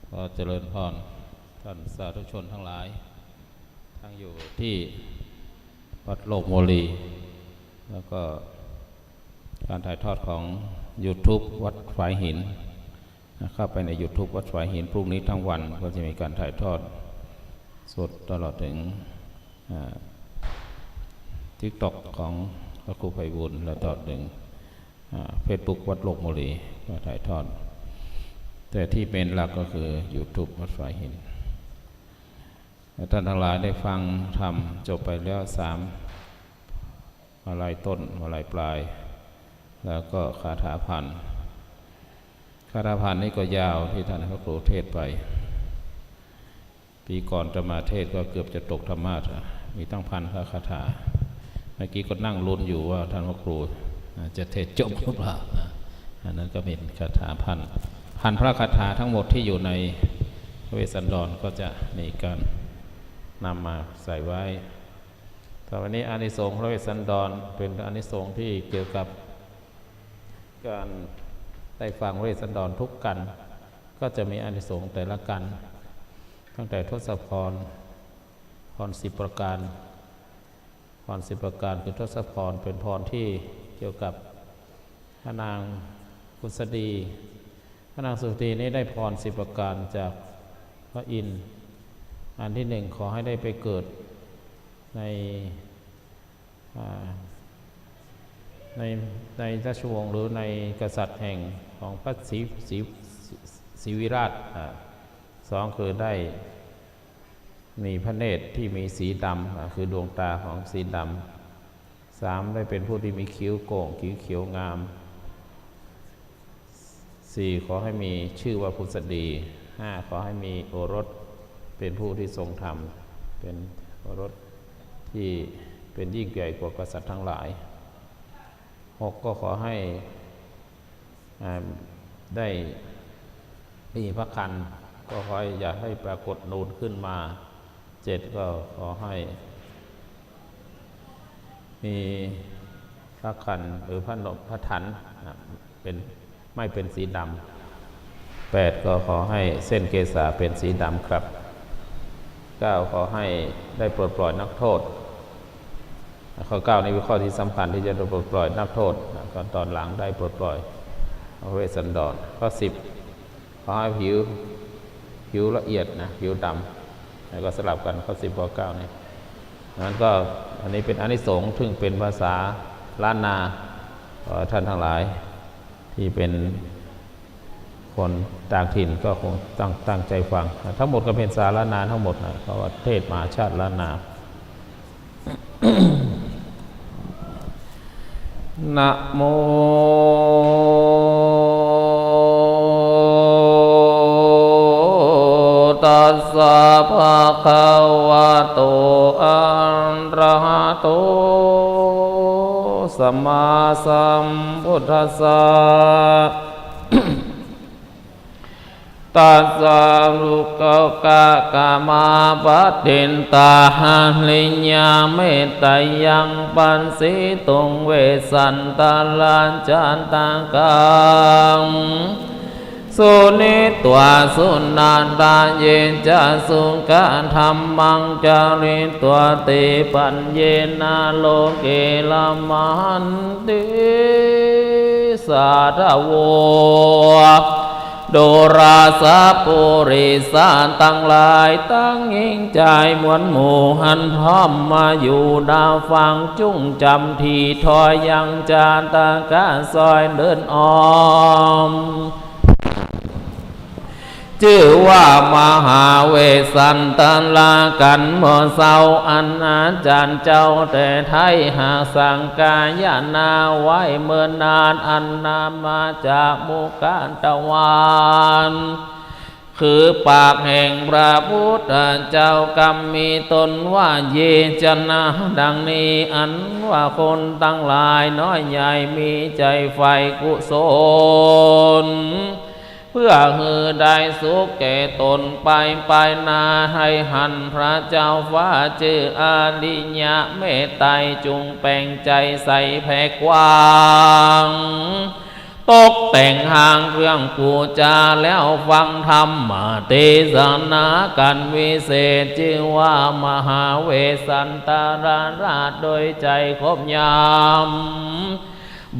ขอเจริญพรท่านสาธุชนทั้งหลายทั้งอยู่ที่วัดโลกโมลีแล้วก็การถ่ายทอดของ YouTube วัดฝายหินเข้าไปใน YouTube วัดฝายหินพรุ่งนี้ทั้งวันก็จะมีการถ่ายทอดสดตลอดถึงTikTok ของพระครูไพบูลย์และตลอดถึงFacebook วัดโลกโมลีก็ถ่ายทอดแต่ที่เป็นหลักก็คือ YouTube วัดฝายหินท่านทั้งหลายได้ฟังธรรมจบไปแล้ว3มาลัยต้นมาลัยปลายแล้วก็คาถาพันนี้ก็ยาวที่ท่านพระครูเทศไปปีก่อนจะมาเทศก็เกือบจะตกธรรมาสน์มีตั้งพันพระคาถาเมื่อกี้ก็นั่งลุ้นอยู่ว่าท่านพระครูจะเทศจบหรือเปล่า อันนั้นก็เป็นคาถาพันพระคาถาทั้งหมดที่อยู่ในพระเวสสันดรก็จะมีการนำมาใส่ไว้ต่อไปนี้อานิสงส์พระเวสสันดรเป็นอานิสงส์ที่เกี่ยวกับการได้ฟังพระเวสสันดรทุกกันก็จะมีอานิสงส์แต่ละกันตั้งแต่ทศพร10 ประการพร10 ประการคือทศพรเป็นพรที่เกี่ยวกับพระนางกุศดีพระนางสุตีนี้ได้พร10 ประการจากพระอินทร์อันที่หนึ่งขอให้ได้ไปเกิดในราชวงศ์หรือในกษัตริย์แห่งของพระศรีวิราชสองคือได้มีพระเนตรที่มีสีดำคือดวงตาของสีดำ3ได้เป็นผู้ที่มีคิ้วโก่งคิ้วเขียวงาม4ขอให้มีชื่อว่าพุทธดี5ขอให้มีโอรสเป็นผู้ที่ทรงธรรมเป็นโอรสที่เป็นยิ่งใหญ่กว่ากษัตริย์ทั้งหลาย6ก็ขอให้ได้มีพระครรภ์ก็ขออย่าให้ปรากฏนูนขึ้นมา7ก็ขอให้มีพระครรภ์หรือพระถันเป็นไม่เป็นสีดำ8ก็ขอให้เส้นเกศาเป็นสีดำครับ9ขอให้ได้ปลดปล่อยนักโทษข้อ9นี้เป็นข้อที่สำคัญที่จะปลดปล่อยนักโทษตอนหลังได้ปลดปล่อยพระเวสสันดรข้อ10ขอให้ผิวละเอียดนะผิวดำแล้วก็สลับกันข้อ10ข้อ9นี่นั้นก็อันนี้เป็นอานิสงส์ซึ่งเป็นภาษาล้านนาท่านทั้งหลายที่เป็นคนต่างถิ่นก็คงตั้งใจฟังทั้งหมดก็เป็นภาษาล้านนาทั้งหมดนะเพราะว่าเทศมหาชาติล้านนา นะโมตัสสะภะคะวะโตอะระหะโตสัมมาสัมพุทธัสสะ ตัสสะรุกกะกะมาปัตตินตาหัลิญญาเมตตายังปันสิตุงเวสันตาลัญจันตังกังสุนิตวาสุนันตาเยจะสุกะธรรมังจาริตวติปัญเยนะโลเกละมันติสาธโวโดราสะปุริสานตั้งหลายตั้งยิ่งใจมวลหมู่หันพร้อมมาอยู่ดาวฟังจุ้งจำทีทอยยังจานตากะซอยเดินออมชื่อว่ามหาเวสสันตลากันเมื่อเศร้าอันอาจารย์เจ้าแต่ไทยหาสังกายนาไว้เมื่อนานอันนามมาจากมุกันตะวันคือปากแห่งพระพุทธเจ้ากรรมมีตนว่าเยจนะดังนี้อันว่าคนตั้งหลายน้อยใหญ่มีใจใฝ่กุศลเพื่อฮือได้สุขแก่ตนไปนาให้หันพระเจ้าฟ้าชื่ออาดิญะเมตไตรจุงแปลงใจใส่แผ่กว้างตกแต่งห่างเรื่องกูจาแล้วฟังธรรมมาเทศนากันวิเศษชื่อว่ามหาเวสสันตราชโดยใจครบยาม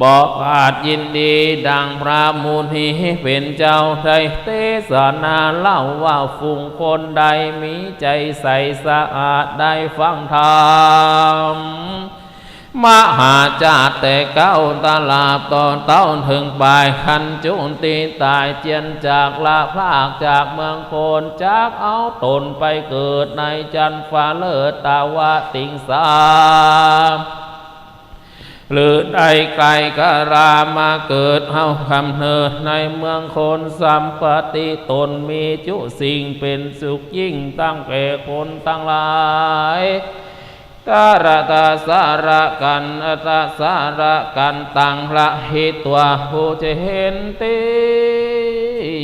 บอกอาจยินดีดังพระมูนีเป็นเจ้าไทยเทศนาเล่าว่าฝูงคนใดมีใจใสสะอาดได้ฟังธรรมมหาจาตแต่เก้าตลาบตอนเต้าถึงปลายคันจุนตีตายเจียนจากลาพลากจากเมืองโคนจากเอาตนไปเกิดในจันฟ้าเลิศตาวะติงสาหรือได้ไกลกรามาเกิดเฮาคำเนิดในเมืองคนสัมปติตนมีจุสิ่งเป็นสุขยิ่งตั้งแก่คนตั้งหลาย ตาระตาสาระกันอัตสาระกันตังละหิตัวหูเจเห็นติ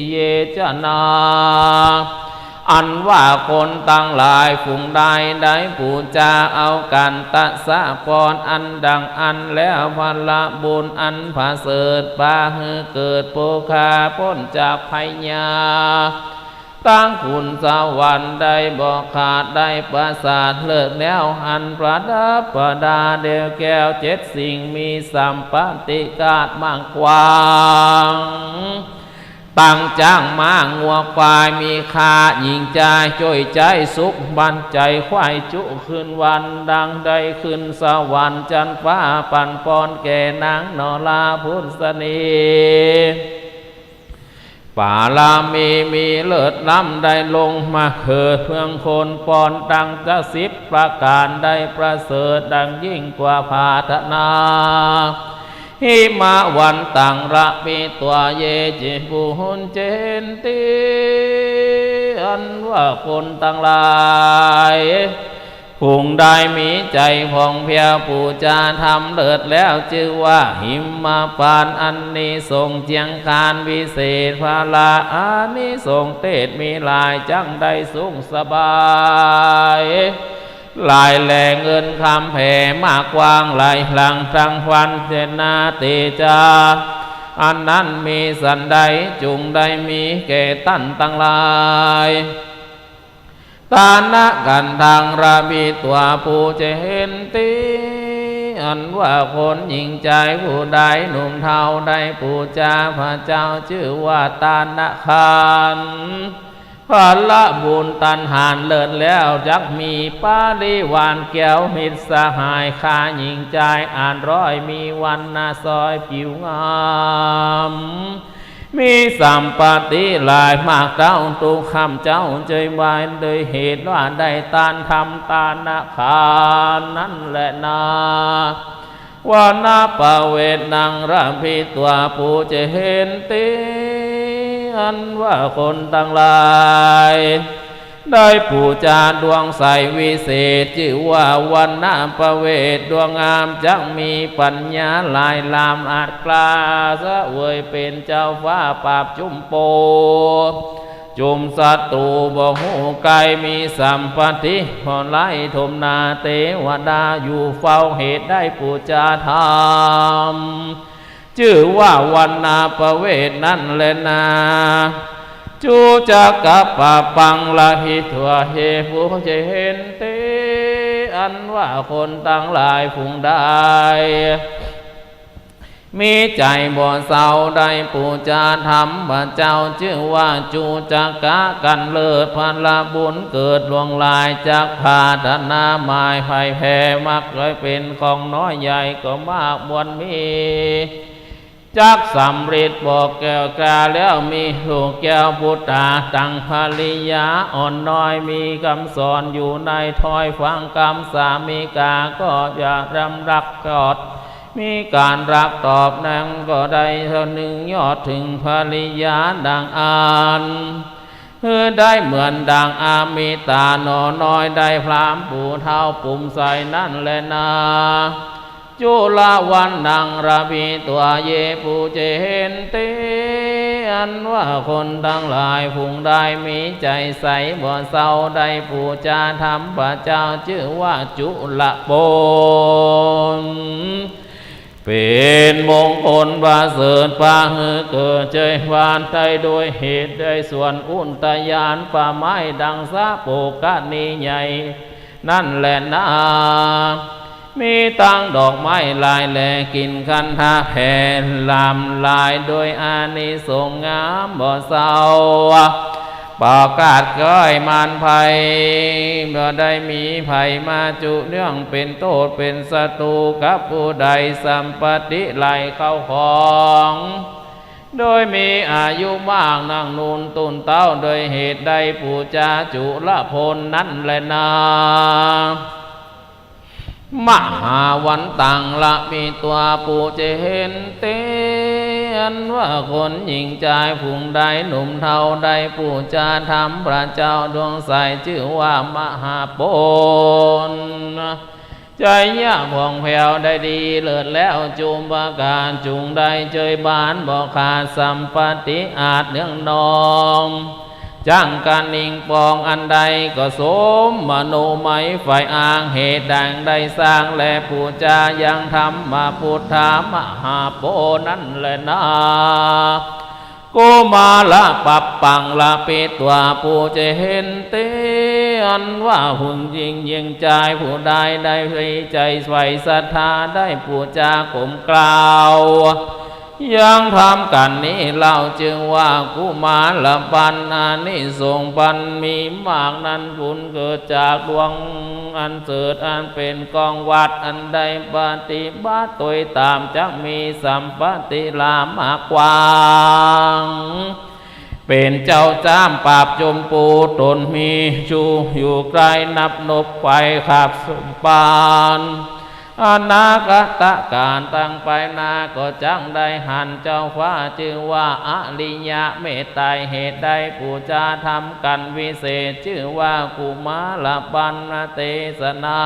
เยจนาอันว่าคนตั้งหลายฝูงใดได้ปูจาเอากันตัสสะปอนอันดังอันแล้วพละบุญอันผาเสริฐปาหือเกิดโภคาพ้นจากภัยยาตั้งคุณสวรรค์ได้บอกขาดได้ประสาทเลิศแล้วอันประดับประดาเดียวแก้วเจ็ดสิ่งมีสัมปติกาศมั่งกว้างตั้งจ้างมางัวควายมีค่ายิงใจช่วยใจสุขบันใจควายจุขึ้นวันดังได้ขึ้นสวรรค์จันฟ้าปันปอนแก่นางนลาพุทธนีป่าลามีเลิศล้ำได้ลงมาเกิดเพื่องคนปอนดังจะ10ประการได้ประเสริฐดังยิ่งกว่าภาธนาหิมาวันตังระปิตัวเยจิบุหุนเจนติอันว่าคนตั้งหลายผู้ใดมีใจผ่องเพียรปูจาทำเลิศแล้วชื่อว่าหิมมาปานอันนี้ทรงเจียงการวิเศษภาลาอานิสงส์เตศมีหลายจังได้สูงสบายหลายแหล่เงินคำแผ่มากกว้างหลายหลังทางวันเจนาเตจาอันนั้นมีสันใดจุงใดมีแก่ตั้นตั้งหลายตานะกันทางระบีตัวผู้จะเห็นติอันว่าคนหญิงใจผู้ใดหนุ่มเทาได้ปูจาพระเจ้าชื่อว่าตานะคานพละบุญตันหานเลิศแล้วจักมีปาริวานแก้วมิตรสหายข้าหญิงใจอ่านร้อยมีวันนาซอยผิวงามมีสัมปติหลายมากเจ้าตุคำเจ้าใจวายโดยเหตุว่าได้ตานทำตานะคานนั่นแหละนาว่านาปเวทนังระพิตัวผู้จะเห็นติอันว่าคนตั้งหลายได้ปูจาดวงใสวิเศษชื่อว่าวันนาปเวทดวงงามจักมีปัญญาลายลามอาจกล้าสะเวยเป็นเจ้าฟ้าปราบจุมโปจุมศัตรูบ่หูไกลมีสัมปติพอไล่ทมนาเทวดาอยู่เฝ้าเหตุได้ปูจาธรรมชื่อว่าวันนาปเวทนั่นแหละนาจูจักกะปะปังละหิทัวเหผู้จะเห็นเตอันว่าคนตั้งหลายฝูงใดมีใจบ่เศร้าได้ปูจาธรรมพระเจ้าชื่อว่าจูจักกะกันเลิศพละบุญเกิดลวงลายจากพาธนาหมายไผ่แผ่มักเลยเป็นของน้อยใหญ่ก็มากมวลมีจักสำเร็จบอกแก้วกาแล้วมีลูกแก้วพุทธาตังภริยาอ่อนน้อยมีคำสอนอยู่ในถ้อยฟังคำสามีกาก็อย่ารำรักกอดมีการรักตอบนางก็ได้เท่าหนึ่งยอดถึงภริยาดังอ่านได้เหมือนดังอามิตาหนอน้อยได้พรามปูเท้าปุ่มใส่นั่นแหละนาจุลวันนังระพีตัวเยปูเจเห็นเตอันว่าคนทั้งหลายฝูงใดมีใจใสบ่เศร้าได้ปูจาธรรมพระเจ้าชื่อว่าจุลโปนเป็นมงคลประเสริฐปาหือเกิดใจวานใจโดยเหตุได้ส่วนอุนตยานป่าไม้ดังสะโปกะนีใหญ่นั่นแหละนามีตั้งดอกไม้ลายแหลกินคันธาแผ่ลำลายโดยอานิสงส์งามบ่เศร้าประกาศก้อยมารภัยบ่ได้มีภัยมาจุเนื่องเป็นโทษเป็นศัตรูกับผู้ใดสัมปติไหลเข้าของโดยมีอายุมากนั่งนูนตุนเต้าโดยเหตุใดปูจาจุลพลนั่นแหละนามหาวันตังละมีตัวปูเจเห็นเตอันว่าคนหญิงใจผู้ใดหนุ่มเทาใดปูจาธรรมพระเจ้าดวงใสชื่อว่ามหาโปน ใจยะผ่องแผ้วได้ดีเลิศแล้วจุมประการจุงได้เจยบานบ่ขาดสัมปติอาจเนื่องนองจังการนิงปองอันใดก็สมมโนไมฝ่ายอ้างเหตุดังได้สร้างและปูจายังทำมาพุทธามหาโพนั่นแหละนะกุมาละปับปังละปิดตัวผู้จะเห็นเตียนว่าหุ่นยิงยิงใจผู้ใดได้ใจใฝ่ศรัทธาได้ผู้จากลมกล่าวยังทำกันนี้เราจึงว่ากุมารละปันอานิสงส์ปันมีมากนั้นบุญเกิดจากดวงอันเสดอันเป็นกองวัดอันใดปฏิบัติตัวตามจะมีสัมปติลามากกว้างเป็นเจ้าจ้ามปราบจมปูตนมีชูอยู่ไกลนับนบไฟขับสมปานอนาคตการตั้งไปนาก็จังได้หันเจ้าฟ้าจึงว่าอริยะเมตไตรเหตุใดปูจาทำกันวิเศษชื่อว่ากุมาลปันเทศนา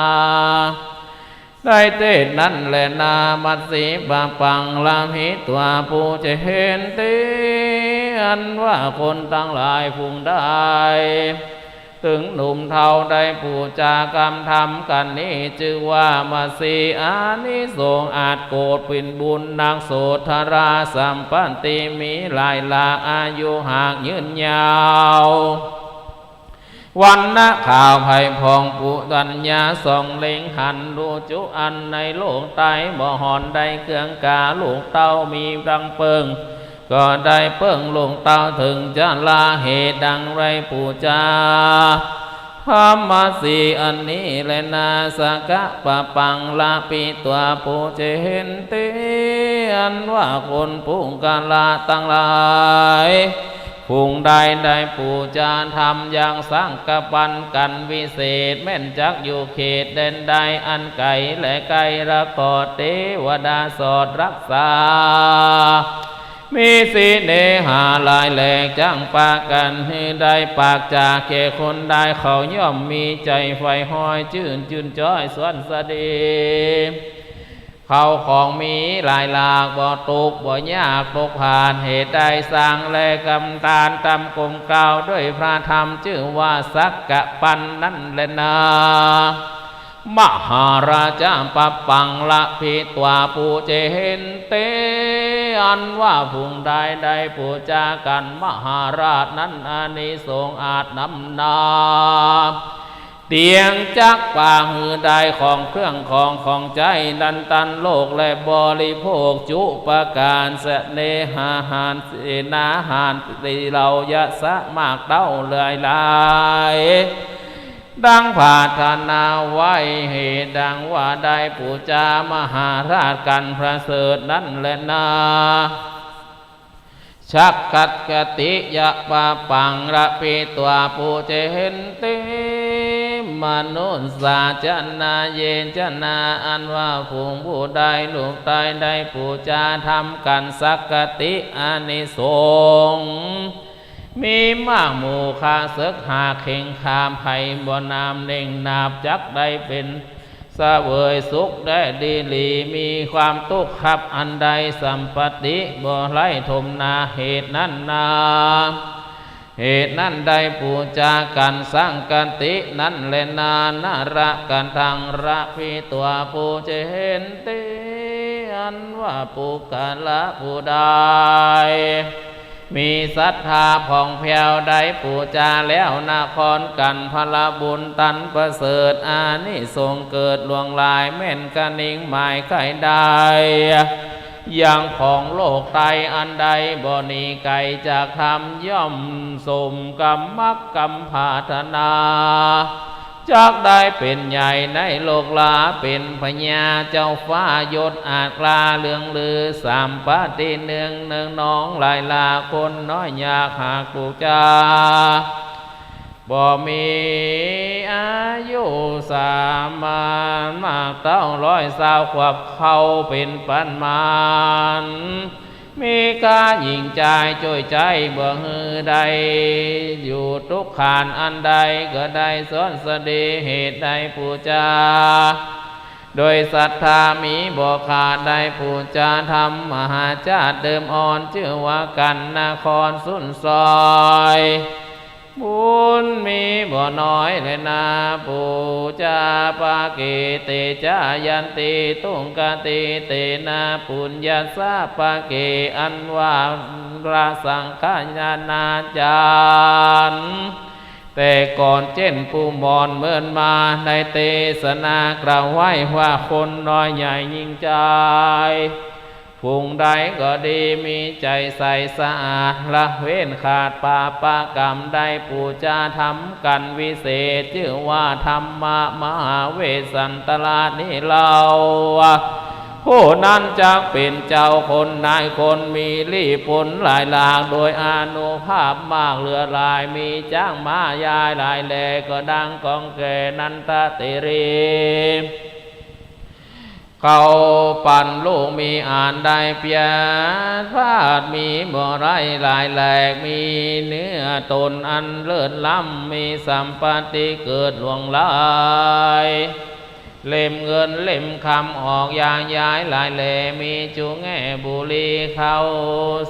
ได้เทศนั้นแหละนามัสสีปะปังลาหิตัวผู้จะเห็นเตียนว่าคนทั้งหลายฟุงได้ถึงหนุ่มเทาได้ปูจากรรมทำกันนี้จึงว่ามาสีอานิสงส์อาจโกรธปิ่นบุญนักโสธราสัมปันติมีหลายหลากอายุหากยืนยาววันนะข่าวไผ่พองปุตัญญาส่องเล็งหันดูจุอันในโลกไตบ่หอนได้เครื่องกาลูกเต้ามีรังเปิงก็ได้เปิ้งลงเต้าถึงจะลาเหตุดังไรปูจาธรรมสีอันนี้แลนาสกะปะปังลาปิตัวปูเจเห็นเตียนว่าคนปุงกาลาตั้งหลายพุงใดได้ปูจาทำอย่างสร้างกปันกันวิเศษแม่นจักอยู่เขตเด่นใดอันไก่และไก่ระกอดเทวดาสอดรักษามีสีเนหาลายแหลกจังปากกันให้ได้ปากจากแก่คนได้เขาย่อมมีใจไฟห้อยจื่นจื่นจ้อยสวนสดีเขาของมีหลายหลากบ่ตกบ่ยากตกผ่านเหตุใดสร้างแลกำตาลตำกลมกล่าวด้วยพระธรรมชื่อว่าสักกะปันนั่นแหละนามหาราชาปะปังละพิตวาปูเจเห็นเตอันว่าพุงใดได้ปูจากันมหาราชนั้นอานิสงส์อาจนำนาเตียงจักป่าหือใดของเครื่องของใจดันตันโลกและบริโภคจุปการเสเนหาหานเสนาหานตีเรายะสะมากเต้าเลยลายดังผาธนาไว้เหตุดังว่าได้ปูจามหาราชกันพระเสดนั่นแหละนาชักกัดกติยะปะปังระปิตัวปูเจเห็นติมนุษย์สาจนาเยนจนาอันว่าผู้ผู้ใดลูกตายได้ปูจาทำกันสักกติอานิสงส์มีมากหมู่คาศึกหาเข่งขามไผ่บ่นามเน่งนาบจักได้เป็นเสวยสุขได้ดีหลีมีความทุกข์ขับอันใดสัมปติบ่ไล่ทมนาเหตุนั้นนาเหตุนั้นได้ปูจากันสร้างกันตินั้นแลนานาระกันทางระพิตัวปูเจเห็นติอันว่าปูกาละผู้ใดมีศรัทธาผ่องแผ้วได้ปูจาแล้วนาครกันพละบุญตันประเสริฐอานิสงส์เกิดลวงลายแม่นกันิ่งหมายไข่ได้อย่างของโลกไตอันใดบ่หนีไกลจากธรรมย่อมสมกรรมมักกรรมภาธนาจากได้เป็นใหญ่ในโลกลาเป็นพญาเจ้าฟ้ายศอาจกลาเลืองลือสามปฏิเนืองน้องหลายลาคนน้อยยากหากปูจาบ่มีอายุสามานมากเต้าร้อยสาวขวบเข้าเป็นปันมานมีกาหญิงใจช่วยใจบ่ฮือใดอยู่ทุกขานอันใดก็ได้สอนสดีเหตุใดปูจา โดยศรัทธามีบ่ขาดได้ผู้จะทำมหาชาติเดิมอ่อนชื่อว่ากันนครสุนทรบุญมีบ่น้อยเลยนาปูจาปาเกเตจายันติตุงกติเตนะปุญญาสาปาเกอันว่าราสังขญานาจารแต่ก่อนเจนปูมอนเมื่อนมาในเทศนากล่าวไว้ว่าคนน้อยใหญ่ยิ่งใจผู้ใดก็ดีมีใจใสสะอาดละเว้นขาดปาปกรรมได้ปูจาทำกันวิเศษชื่อว่าธรรมะมหาเวสสันตลาดนี้เราผู้นั้นจักเป็นเจ้าคนนายคนมีลี้ผลหลายหลากโดยอานุภาพมากเหลือหลายมีจ้างมายายหลายแลก็ดังกองแก่นันตเตรีเขาปั่นลูกมีอ่านได้เปียพาดมีบ่ไรหลายแหลกมีเนื้อตนอันเลิศล้ำมีสัมปติเกิดหลวงลายเล่มเงินเล่มคำออกอย่างย้ายหลายแหลมีจูแง่บุรีเข้า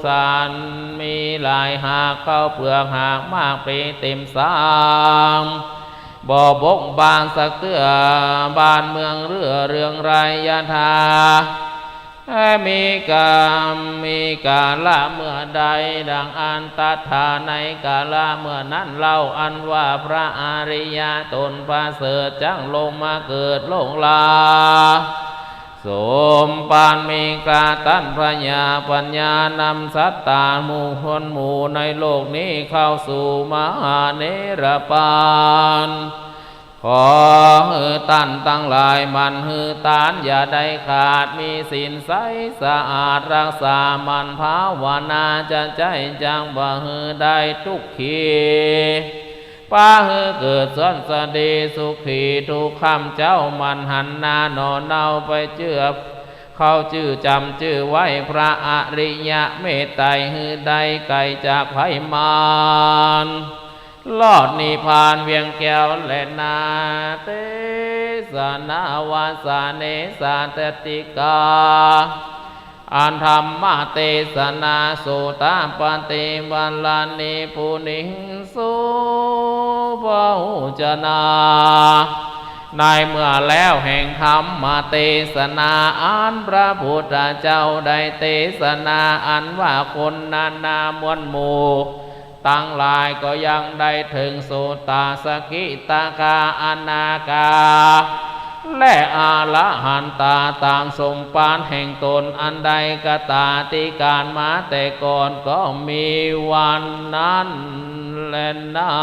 สารมีหลายหากเข้าเปลือกหากมากปรีเต็มสามบ่บกบานสักเตื้อบานเมืองเรื่องไรยาทามีกรรมมีกาละเมื่อใดดังอันตัทาในกาละเมื่อนั้นเล่าอันว่าพระอริยตนประเสริฐจังลงมาเกิดลงลาสมปานมีกาตันพระญาปัญญานำสัตตาหมู่คนหมู่ในโลกนี้เข้าสู่มหาเนรปานขอฮือตันตั้งหลายมันฮือตานอย่าได้ขาดมีศีลใสสะอาดรักษามันภาวนาจะใจจังบ่ฮือได้ทุกขีป้าฮือเกิดสันสดีสุขีทุกคำเจ้ามันหันหน้านอนเนาไปเจือบเขาชื่อจำชื่อไว้พระอริยะเมตไตรฮือได้ไกลจากไผมารลอดนิพพานเวียงแก้วและนาเตสนาวาสาเนสาตติกาอันธรรมเทศนาสุตาปฏิบัลลานิปุณิสุภาหุจนาในเมื่อแล้วแห่งธรรมเทศนาอันพระพุทธเจ้าได้เทศนาอันว่าคนนานามวลหมู่ตั้งหลายก็ยังได้ถึงสุตาสกิตาคาอนาคาและอาละหันตาต่างสมปานแห่งตนอันใดกตาติการมาแต่ก่อนก็มีวันนั้นแลนา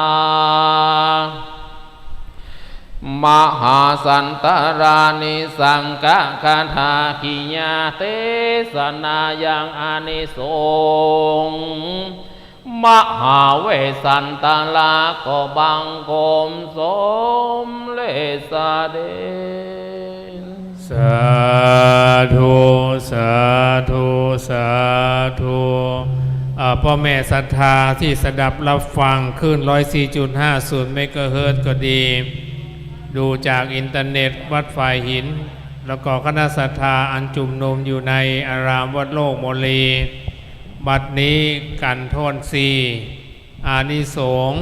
มหาสันตรานิสังกะคาถาขิยาเทศนายังอานิสงส์มหาเวสันตลาก็บังคมสมเลสเดนสาธุสาธุสาธุพ่อแม่ศรัทธาที่สดับรับฟังขึ้น 104.50 เมกะเฮิรตซ์ก็ดีดูจากอินเทอร์เน็ตวัดฝ่ายหินแล้วก็คณะศรัทธาอันจุมนุมอยู่ในอารามวัดโลกโมลีบัดนี้กันโทนสีอานิสงส์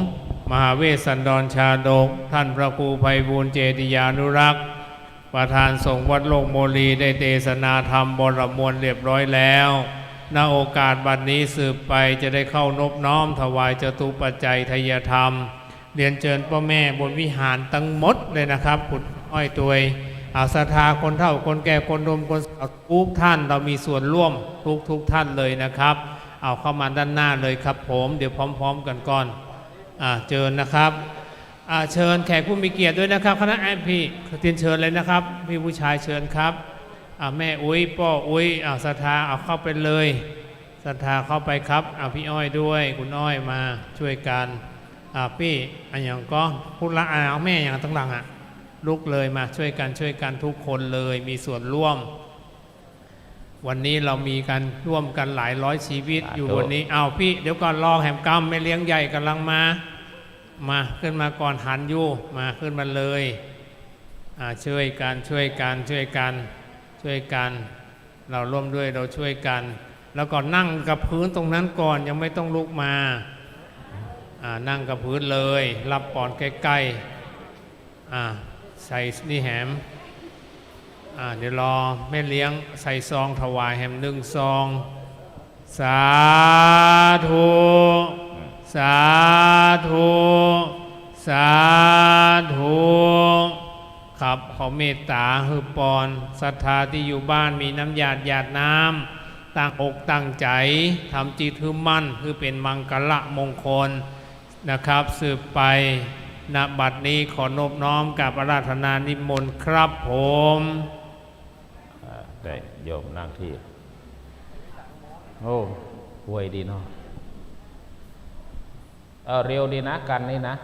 มหาเวสสันดรชาดกท่านพระครูไพบูลย์เจติยานุรักษ์ประธานสงฆ์วัดโลกโมลีได้เทศนาธรรมบรมวลเรียบร้อยแล้วณโอกาสบัดนี้สืบไปจะได้เข้านบน้อมถวายจตุปัจจัยทายธรรมเรียนเชิญพ่อแม่บนวิหารทั้งหมดเลยนะครับคุณอ้อยตัวยศรัทธาคนเฒ่าคนแก่คนหนุ่มคนสาวทุกท่านเรามีส่วนร่วมทุกท่านเลยนะครับเอาเข้ามาด้านหน้าเลยครับผมเดี๋ยวพร้อมๆกันก่อนเชิญนะครับเชิญแขกผู้มีเกียรติด้วยนะครับคณะพี่เรียนเชิญเลยนะครับพี่ผู้ชายเชิญครับแม่อุ้ยป้ออุ้ยศรัทธาเอาเข้าไปเลยศรัทธาเข้าไปครับพี่อ้อยด้วยคุณอ้อยมาช่วยกันพี่อย่างก็พูดละเอาแม่อย่างตั้งหลังลุกเลยมาช่วยกันทุกคนเลยมีส่วนร่วมวันนี้เรามีกันร่วมกันหลายร้อยชีวิตอยู่วันนี้พี่เดี๋ยวก่อนรอแหมกรรมไม่เลี้ยงใหญ่กำลังมาขึ้นมาก่อนหันอยู่มาขึ้นมาเลย ช่วยกันเราร่วมด้วยเราช่วยกันแล้วก็นั่งกับพื้นตรงนั้นก่อนยังไม่ต้องลุกมานั่งกับพื้นเลยรับปอนใกล้ๆใส่นี่แหมเดี๋ยวรอแม่เลี้ยงใส่ซองถวายแหม1 ซองสาธุสาธุสาธุครับขอเมตตาคือปอนศรัทธาที่อยู่บ้านมีน้ำหยาดน้ำตั้งอกตั้งใจทำจิตคือมั่นคือเป็นมังกรมงคลนะครับสืบไปณบัดนี้ขอนอบน้อมกับอาราธนานิมนต์ครับผมได้โยมนั่งที่โอ้ห่วยดีเนาะเร็วดีนะกันนี่นะ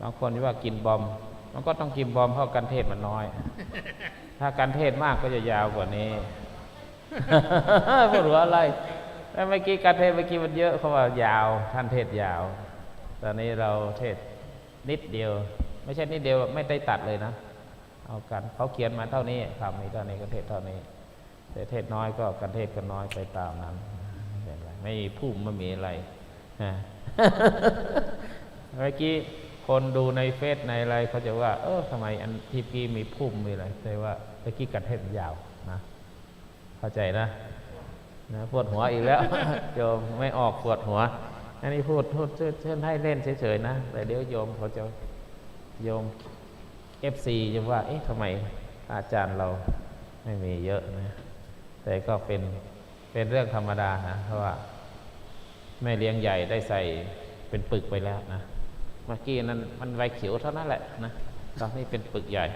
บางคนที่ว่ากินบอมมันก็ต้องกินบอมเพราะกันเทศมันน้อย ถ้ากันเทศมากก็จะยาวกว่านี้ พูดว่าอะไรแต่เมื่อกี้การเทศเมื่อกี้มันเยอะเขาว่ายาวท่านเทศยาวตอนนี้เราเทศนิดเดียวไม่ใช่นิดเดียวไม่ได้ตัดเลยนะเอากันเขาเขียนมาเท่านี้คำนี้เท่านี้กันเทศเท่านี้แต่เทศน้อยก็กันเทศก็น้อยไปตามนั้นไม่มีพุ่มไม่มีอะไร เมื่อกี้คนดูในเฟซในอะไรเขาจะว่าทำไมอันที่กี้มีพุ่มมีอะไรแต่ว่าเมื่อกี้กันเทศยาวนะเข้าใจนะปวดหัวอีกแล้ว โยมไม่ออกปวดหัวอันนี้พูดเช่นให้เล่นเฉยๆนะแต่เดี๋ยวโยมเขาจะโยม FC จะว่าทำไมอาจารย์เราไม่มีเยอะนะแต่ก็เป็นเรื่องธรรมดานะเพราะว่าแม่เลี้ยงใหญ่ได้ใส่เป็นปึกไปแล้วนะเมื่อกี้นั้นมันใบเขียวเท่านั้นแหละนะตอนนี้เป็นปึกใหญ่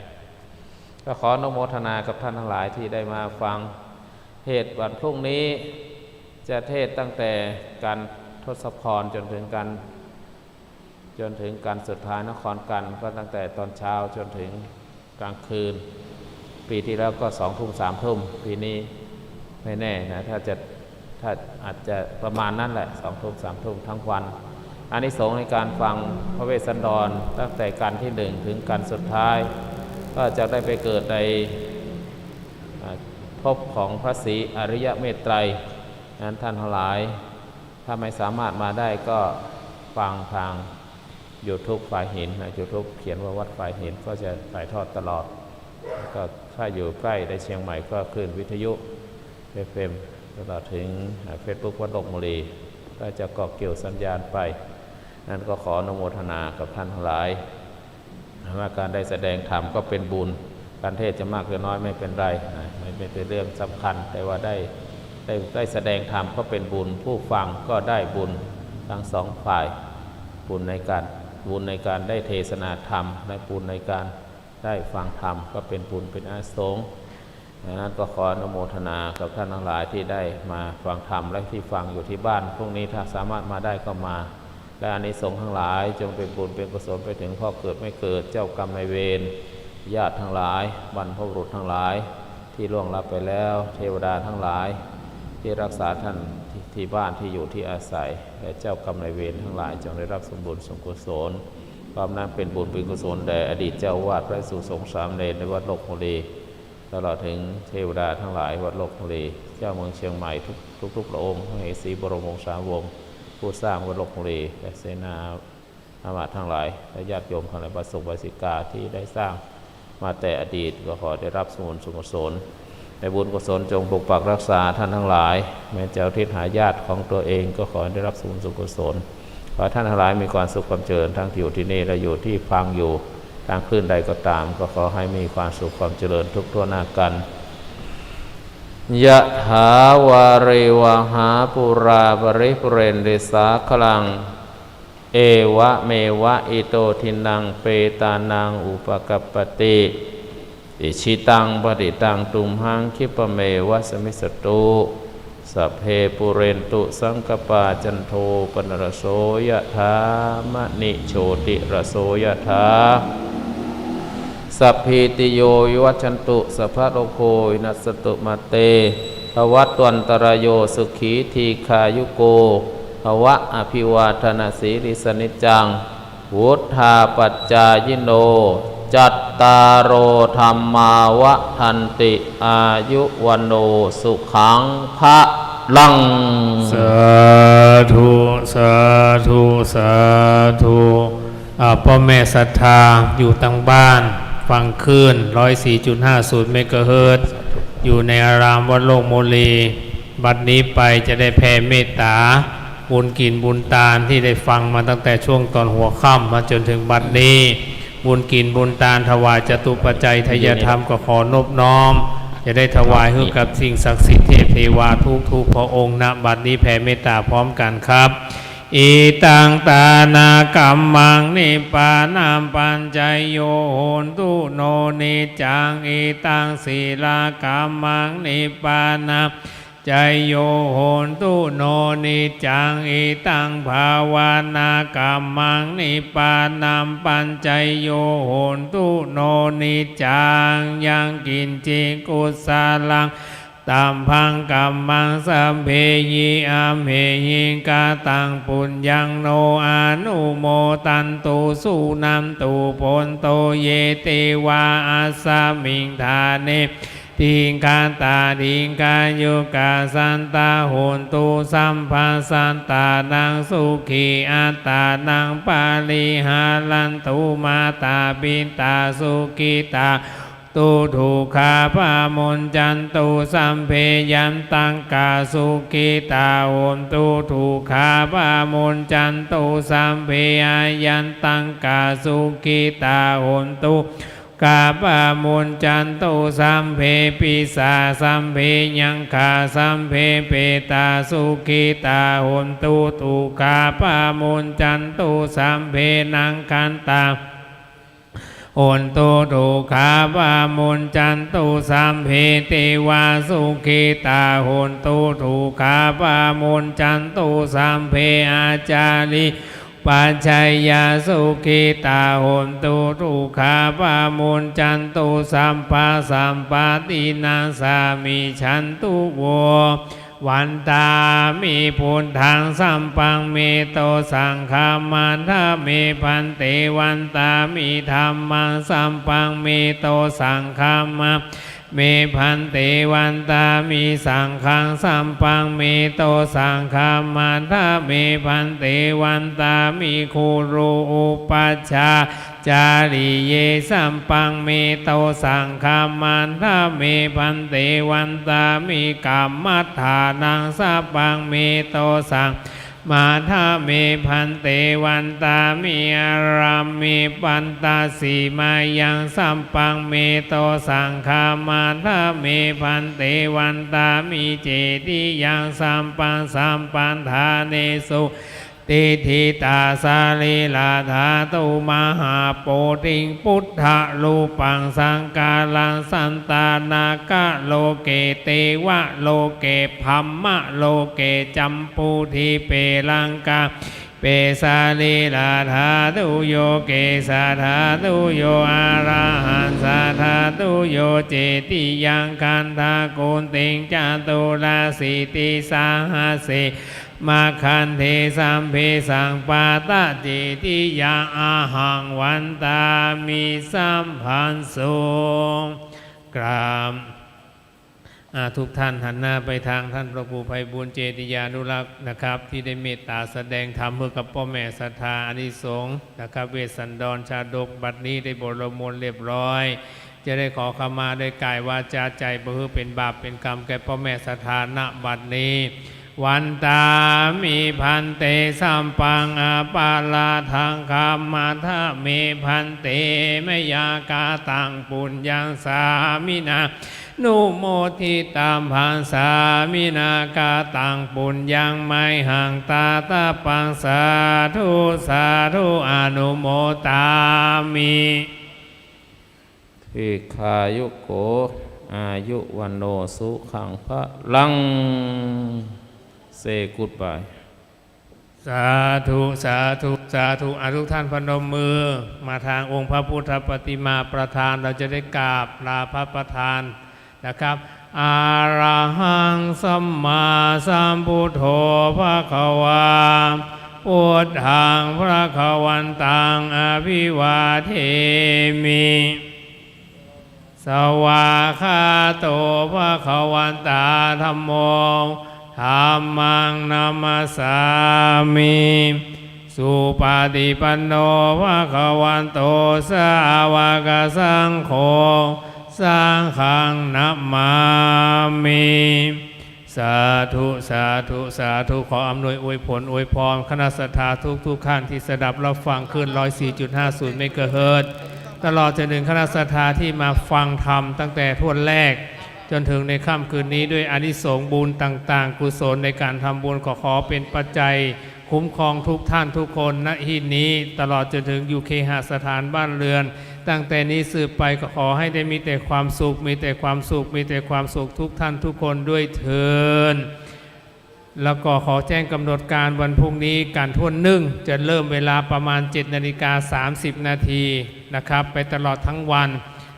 ก็ขออนุโมทนากับท่านทั้งหลายที่ได้มาฟังเทศน์วันพรุ่งนี้จะเทศน์ตั้งแต่การทศพรจนถึงการสุดท้ายนครกันก็ตั้งแต่ตอนเช้าจนถึงกลางคืนปีที่แล้วก็2 ทุ่ม 3 ทุ่มปีนี้ไม่แน่นะถ้าอาจจะประมาณนั้นแหละ2 ทุ่ม 3 ทุ่มทั้งวันอานิสงส์ในการฟังพระเวสสันดรตั้งแต่การที่1ถึงการสุดท้ายก็จะได้ไปเกิดในภพของพระศรีอริยเมตไตรนั้นท่านทั้งหลายถ้าไม่สามารถมาได้ก็ฟังทาง YouTube ฝ่ายหินนะ YouTube เขียนว่าวัดฝ่ายหินก็จะถ่ายทอดตลอดก็ถ้าอยู่ใกล้ในเชียงใหม่ก็คลื่นวิทยุ FM ตลอดถึง Facebook วัดลกมุรีก็จะเกาะเกี่ยวสัญญาณไปนั้นก็ขออนุโมทนากับท่านทั้งหลายว่าการได้แสดงธรรมก็เป็นบุญการเทศจะมากหรือน้อยไม่เป็นไรไม่เป็นเรื่องสำคัญแต่ว่าได้แสดงธรรมก็เป็นบุญผู้ฟังก็ได้บุญทั้งสองฝ่ายบุญในการได้เทศนาธรรมและบุญในการได้ฟังธรรมก็เป็นบุญเป็นอานิสงส์ดังนั้นก็ขออนุโมทนากับท่านทั้งหลายที่ได้มาฟังธรรมและที่ฟังอยู่ที่บ้านพรุ่งนี้ถ้าสามารถมาได้ก็มาและอานิสงส์ทั้งหลายจงเป็นบุญเป็นกุศลไปถึงพ่อเกิดไม่เกิดเจ้ากรรมนายเวรญาติทั้งหลายบรรพบุรุษทั้งหลายที่ล่วงลับไปแล้วเทวดาทั้งหลายที่รักษาท่านที่บ้านที่อยู่ที่อาศัยและเจ้ากรรมนายเวรทั้งหลายจงได้รับสมบูรณ์สมกุศลความนั้นเป็นบุญเป็นกุศลแด่อดีตเจ้าวาดพระสุสงฆ์สามเณรในวัดโลกโมลีตลอดถึงเทวดาทั้งหลายวัดโลกโมลีเจ้าเมืองเชียงใหม่ทุกพระองค์พระเหสีบรมวงศาวงศ์ผู้สร้างวัดโลกโมลีและเสนาอามาตย์ทั้งหลายและญาติโยมทั้งหลายประสงค์บาสิกาที่ได้สร้างมาแต่อดีตก็ขอได้รับสมบูรณ์สมกุศลในบุญกุศลจงปกปักรักษาท่านทั้งหลายแม้จะอุทิศหาญาติของตัวเองก็ขอได้รับสมบูรณ์สมกุศลขอท่านทั้งหลายมีความสุขความเจริญทั้งที่อยู่ที่นี่และอยู่ที่ฟังอยู่ทางคลื่นใดก็ตามก็ขอให้มีความสุขความเจริญทุกทั่วหน้ากันยะถาวาริวหาปุราปริปุเรนติสาคลังเอวะเมวะอิโตทินังเปตานังอุปกัปปติอิชิตังปฏิตังตุมหังคิปะเมวะสมิสตุสัพเพปุเรนตุสังกปาจันโทปนรโสยะถามณิโชติรโสยะถาสัพพิติโยวิวัชชันตุสัพพะโลกโควินัสสตุมาเตภวัตวันตรายโยสุขีทีคายุโกภวะอภิวาทนาสีริสนิจจังวุฒาปัจจายโน จัตตารโอธรรมาวะทันติอายุวันโนสุขังพระลังสาธุสาธุสาธุพ่อแม่ศรัทธาอยู่ตั้งบ้านฟังคลื่น 104.50 เมกะเฮิรตซ์อยู่ในอารามวัดโลกโมลีบัดนี้ไปจะได้แผ่เมตตาบุญกินบุญตาลที่ได้ฟังมาตั้งแต่ช่วงตอนหัวค่ำมาจนถึงบัดนี้บุญกินบุญตาลถวายจตุปัจจัยทายธรรมก็ขอนบน้อมจะได้ถวายให้กับสิ่งศักดิ์สิทธิ์เทพเทวาทุกพระองค์ณบัดนี้แผ่เมตตาพร้อมกันครับอิตังตานากัมมังนิปานัมปัญจโยโหนตุโนนิจังอิตังศีลากัมมังนิปานัมใจโยโหนตุโนนิจังอิตังภาวนากัมมังนิปานัมปัญจโยโหนตุโนนิจังยังกินจิกุสาลังตัมพังกัมมังสัมเพยิอัมเพยิกาตังปุญญังโนอนุโมตันตุสุนันตุปนโตเยเตวาอาสามิงธาเนทิงคาตาทิงกายุกาสันตาโหนตุสัมภาสันตานังสุขีอัตตานังปาลิหาลันตุมาตาปิตาสุกิตาตุถูกขาพามนจันตุสัมเพยันตังกาสุกิตาโหนตุถูกขาพามนจันตุสัมเพยันตังกาสุกิตาโหนตุกาปามุนจันตุสัมเพปิสาสัมเพยังคาสัมเพเปตาสุขิตาโหนตุตุกาปามุนจันตุสัมเพนังคันตาโหนตุตุกาปามุนจันตุสัมเพเตวาสุขิตาโหนตุตุกาปามุนจันตุสัมเพอาจาริปัจจัยยาสุขิตาโหนตุทุกขาปามุนจันตุสัมปะสัมปตินังสามิฉันตุโววันตามีพุทธังสัมปังเมโตสังฆามันทาเมพันเตวันตามีธรรมังสัมปังเมโตสังฆามาเมพันเตวันตามีสังฆังสัมปังเมโตสังฆามันทาเมพันเตวันตามีคูรูอุปัชฌาจาริเยสัมปังเมโตสังฆามันทาเมพันเตวันตามีกัมมัฏฐานังสัพพังเมโตสังมาทาเมพันเตวันตามีอารามีปันตาสีมายังสัมปังเมโตสังฆามาทาเมพันเตวันตามีเจติยังสัมปังสัมปันธาเนสุติทิตาสาลีลาธาตุมหาโปติงพุทธลูปังสังกาลังสันตานากะโลเกเตวะโลเกพัมมะโลเกจัมปูทิเปลังกาเปสาลีลาธาตุโยเกสาธาตุโยอาราหันสาธาตุโยเจติยังคันธาโกนติงจตุลาสิติสาหาเสมาคันเทสัมเพสังปาตะเจติยาอาหังวันตามีสัมพันธ์สูงกราบทุกท่านหันหน้าไปทางท่านพระครูไพบูลย์เจติยานุรักษ์นะครับที่ได้เมตตาแสดงธรรมเพื่อกับพ่อแม่ศรัทธาอานิสงส์นะครับเวสสันดรชาดกบัดนี้ได้บรมนเรียบร้อยจะได้ขอขมาด้วยกายวาจาใจเพื่อเป็นบาปเป็นกรรมแก่พ่อแม่ศรัทธาณบัดนี้วันตามีพันเตสัมปังอาปาลาทังคามาทาเมพันเตมยากาตังปุญญังสามินานุโมทิตามพังสามินากาตังปุญญังไมหังตาตาปังสาธุสาธุอนุโมตามิทิคายุโกอายุวันโนสุขังพระลังSay goodbye สาธุสาธุสาธุทุกท่านพนมมือมาทางองค์พระพุทธปฏิมาประธานเราจะได้กราบลาพระประธานนะครับอาระหังสัมมาสัมพุทโธภควา พุทธังพระขวันตังอภิวาเทมิสวากขาโตภะคะวันตาธัมโมธัมมังนัมมัสสามิสุปฏิปันโนภะคะวันโตสาวกสังโฆสังฆังนัมมามิสาธุสาธุสาธุขออำนวยอวยผลอวยพรคณะสัทธาทุกท่านที่สดับรับฟังขึ้น 104.50 เมกะเฮิรตซ์ตลอดจนถึงคณะสัทธาที่มาฟังธรรมตั้งแต่ทวนแรกจนถึงในค่ำคืนนี้ด้วยอานิสงส์บุญต่างๆกุศลในการทำบุญขอเป็นปัจจัยคุ้มครองทุกท่านทุกคนณที่นี้ตลอดจนถึงอยู่เคหสถานบ้านเรือนตั้งแต่นี้สืบไปก็ขอให้ได้มีแต่ความสุขมีแต่ความสุขมีแต่ความสุขทุกท่านทุกคนด้วยเถิดแล้วก็ขอแจ้งกำหนดการวันพรุ่งนี้การทุ่นนึ่งจะเริ่มเวลาประมาณ 7:30 นาทีนะครับไปตลอดทั้งวัน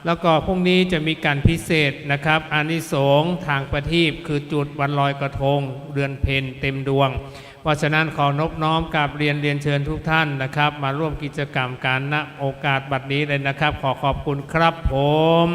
แล้วก็พรุ่งนี้จะมีการพิเศษนะครับอานิสงส์ทางประทีปคือจุดวันลอยกระทงเดือนเพ็ญเต็มดวงเพราะฉะนั้นขอนบน้อมกับเรียนเชิญทุกท่านนะครับมาร่วมกิจกรรมการณโอกาสบัดนี้เลยนะครับขอขอบคุณครับผม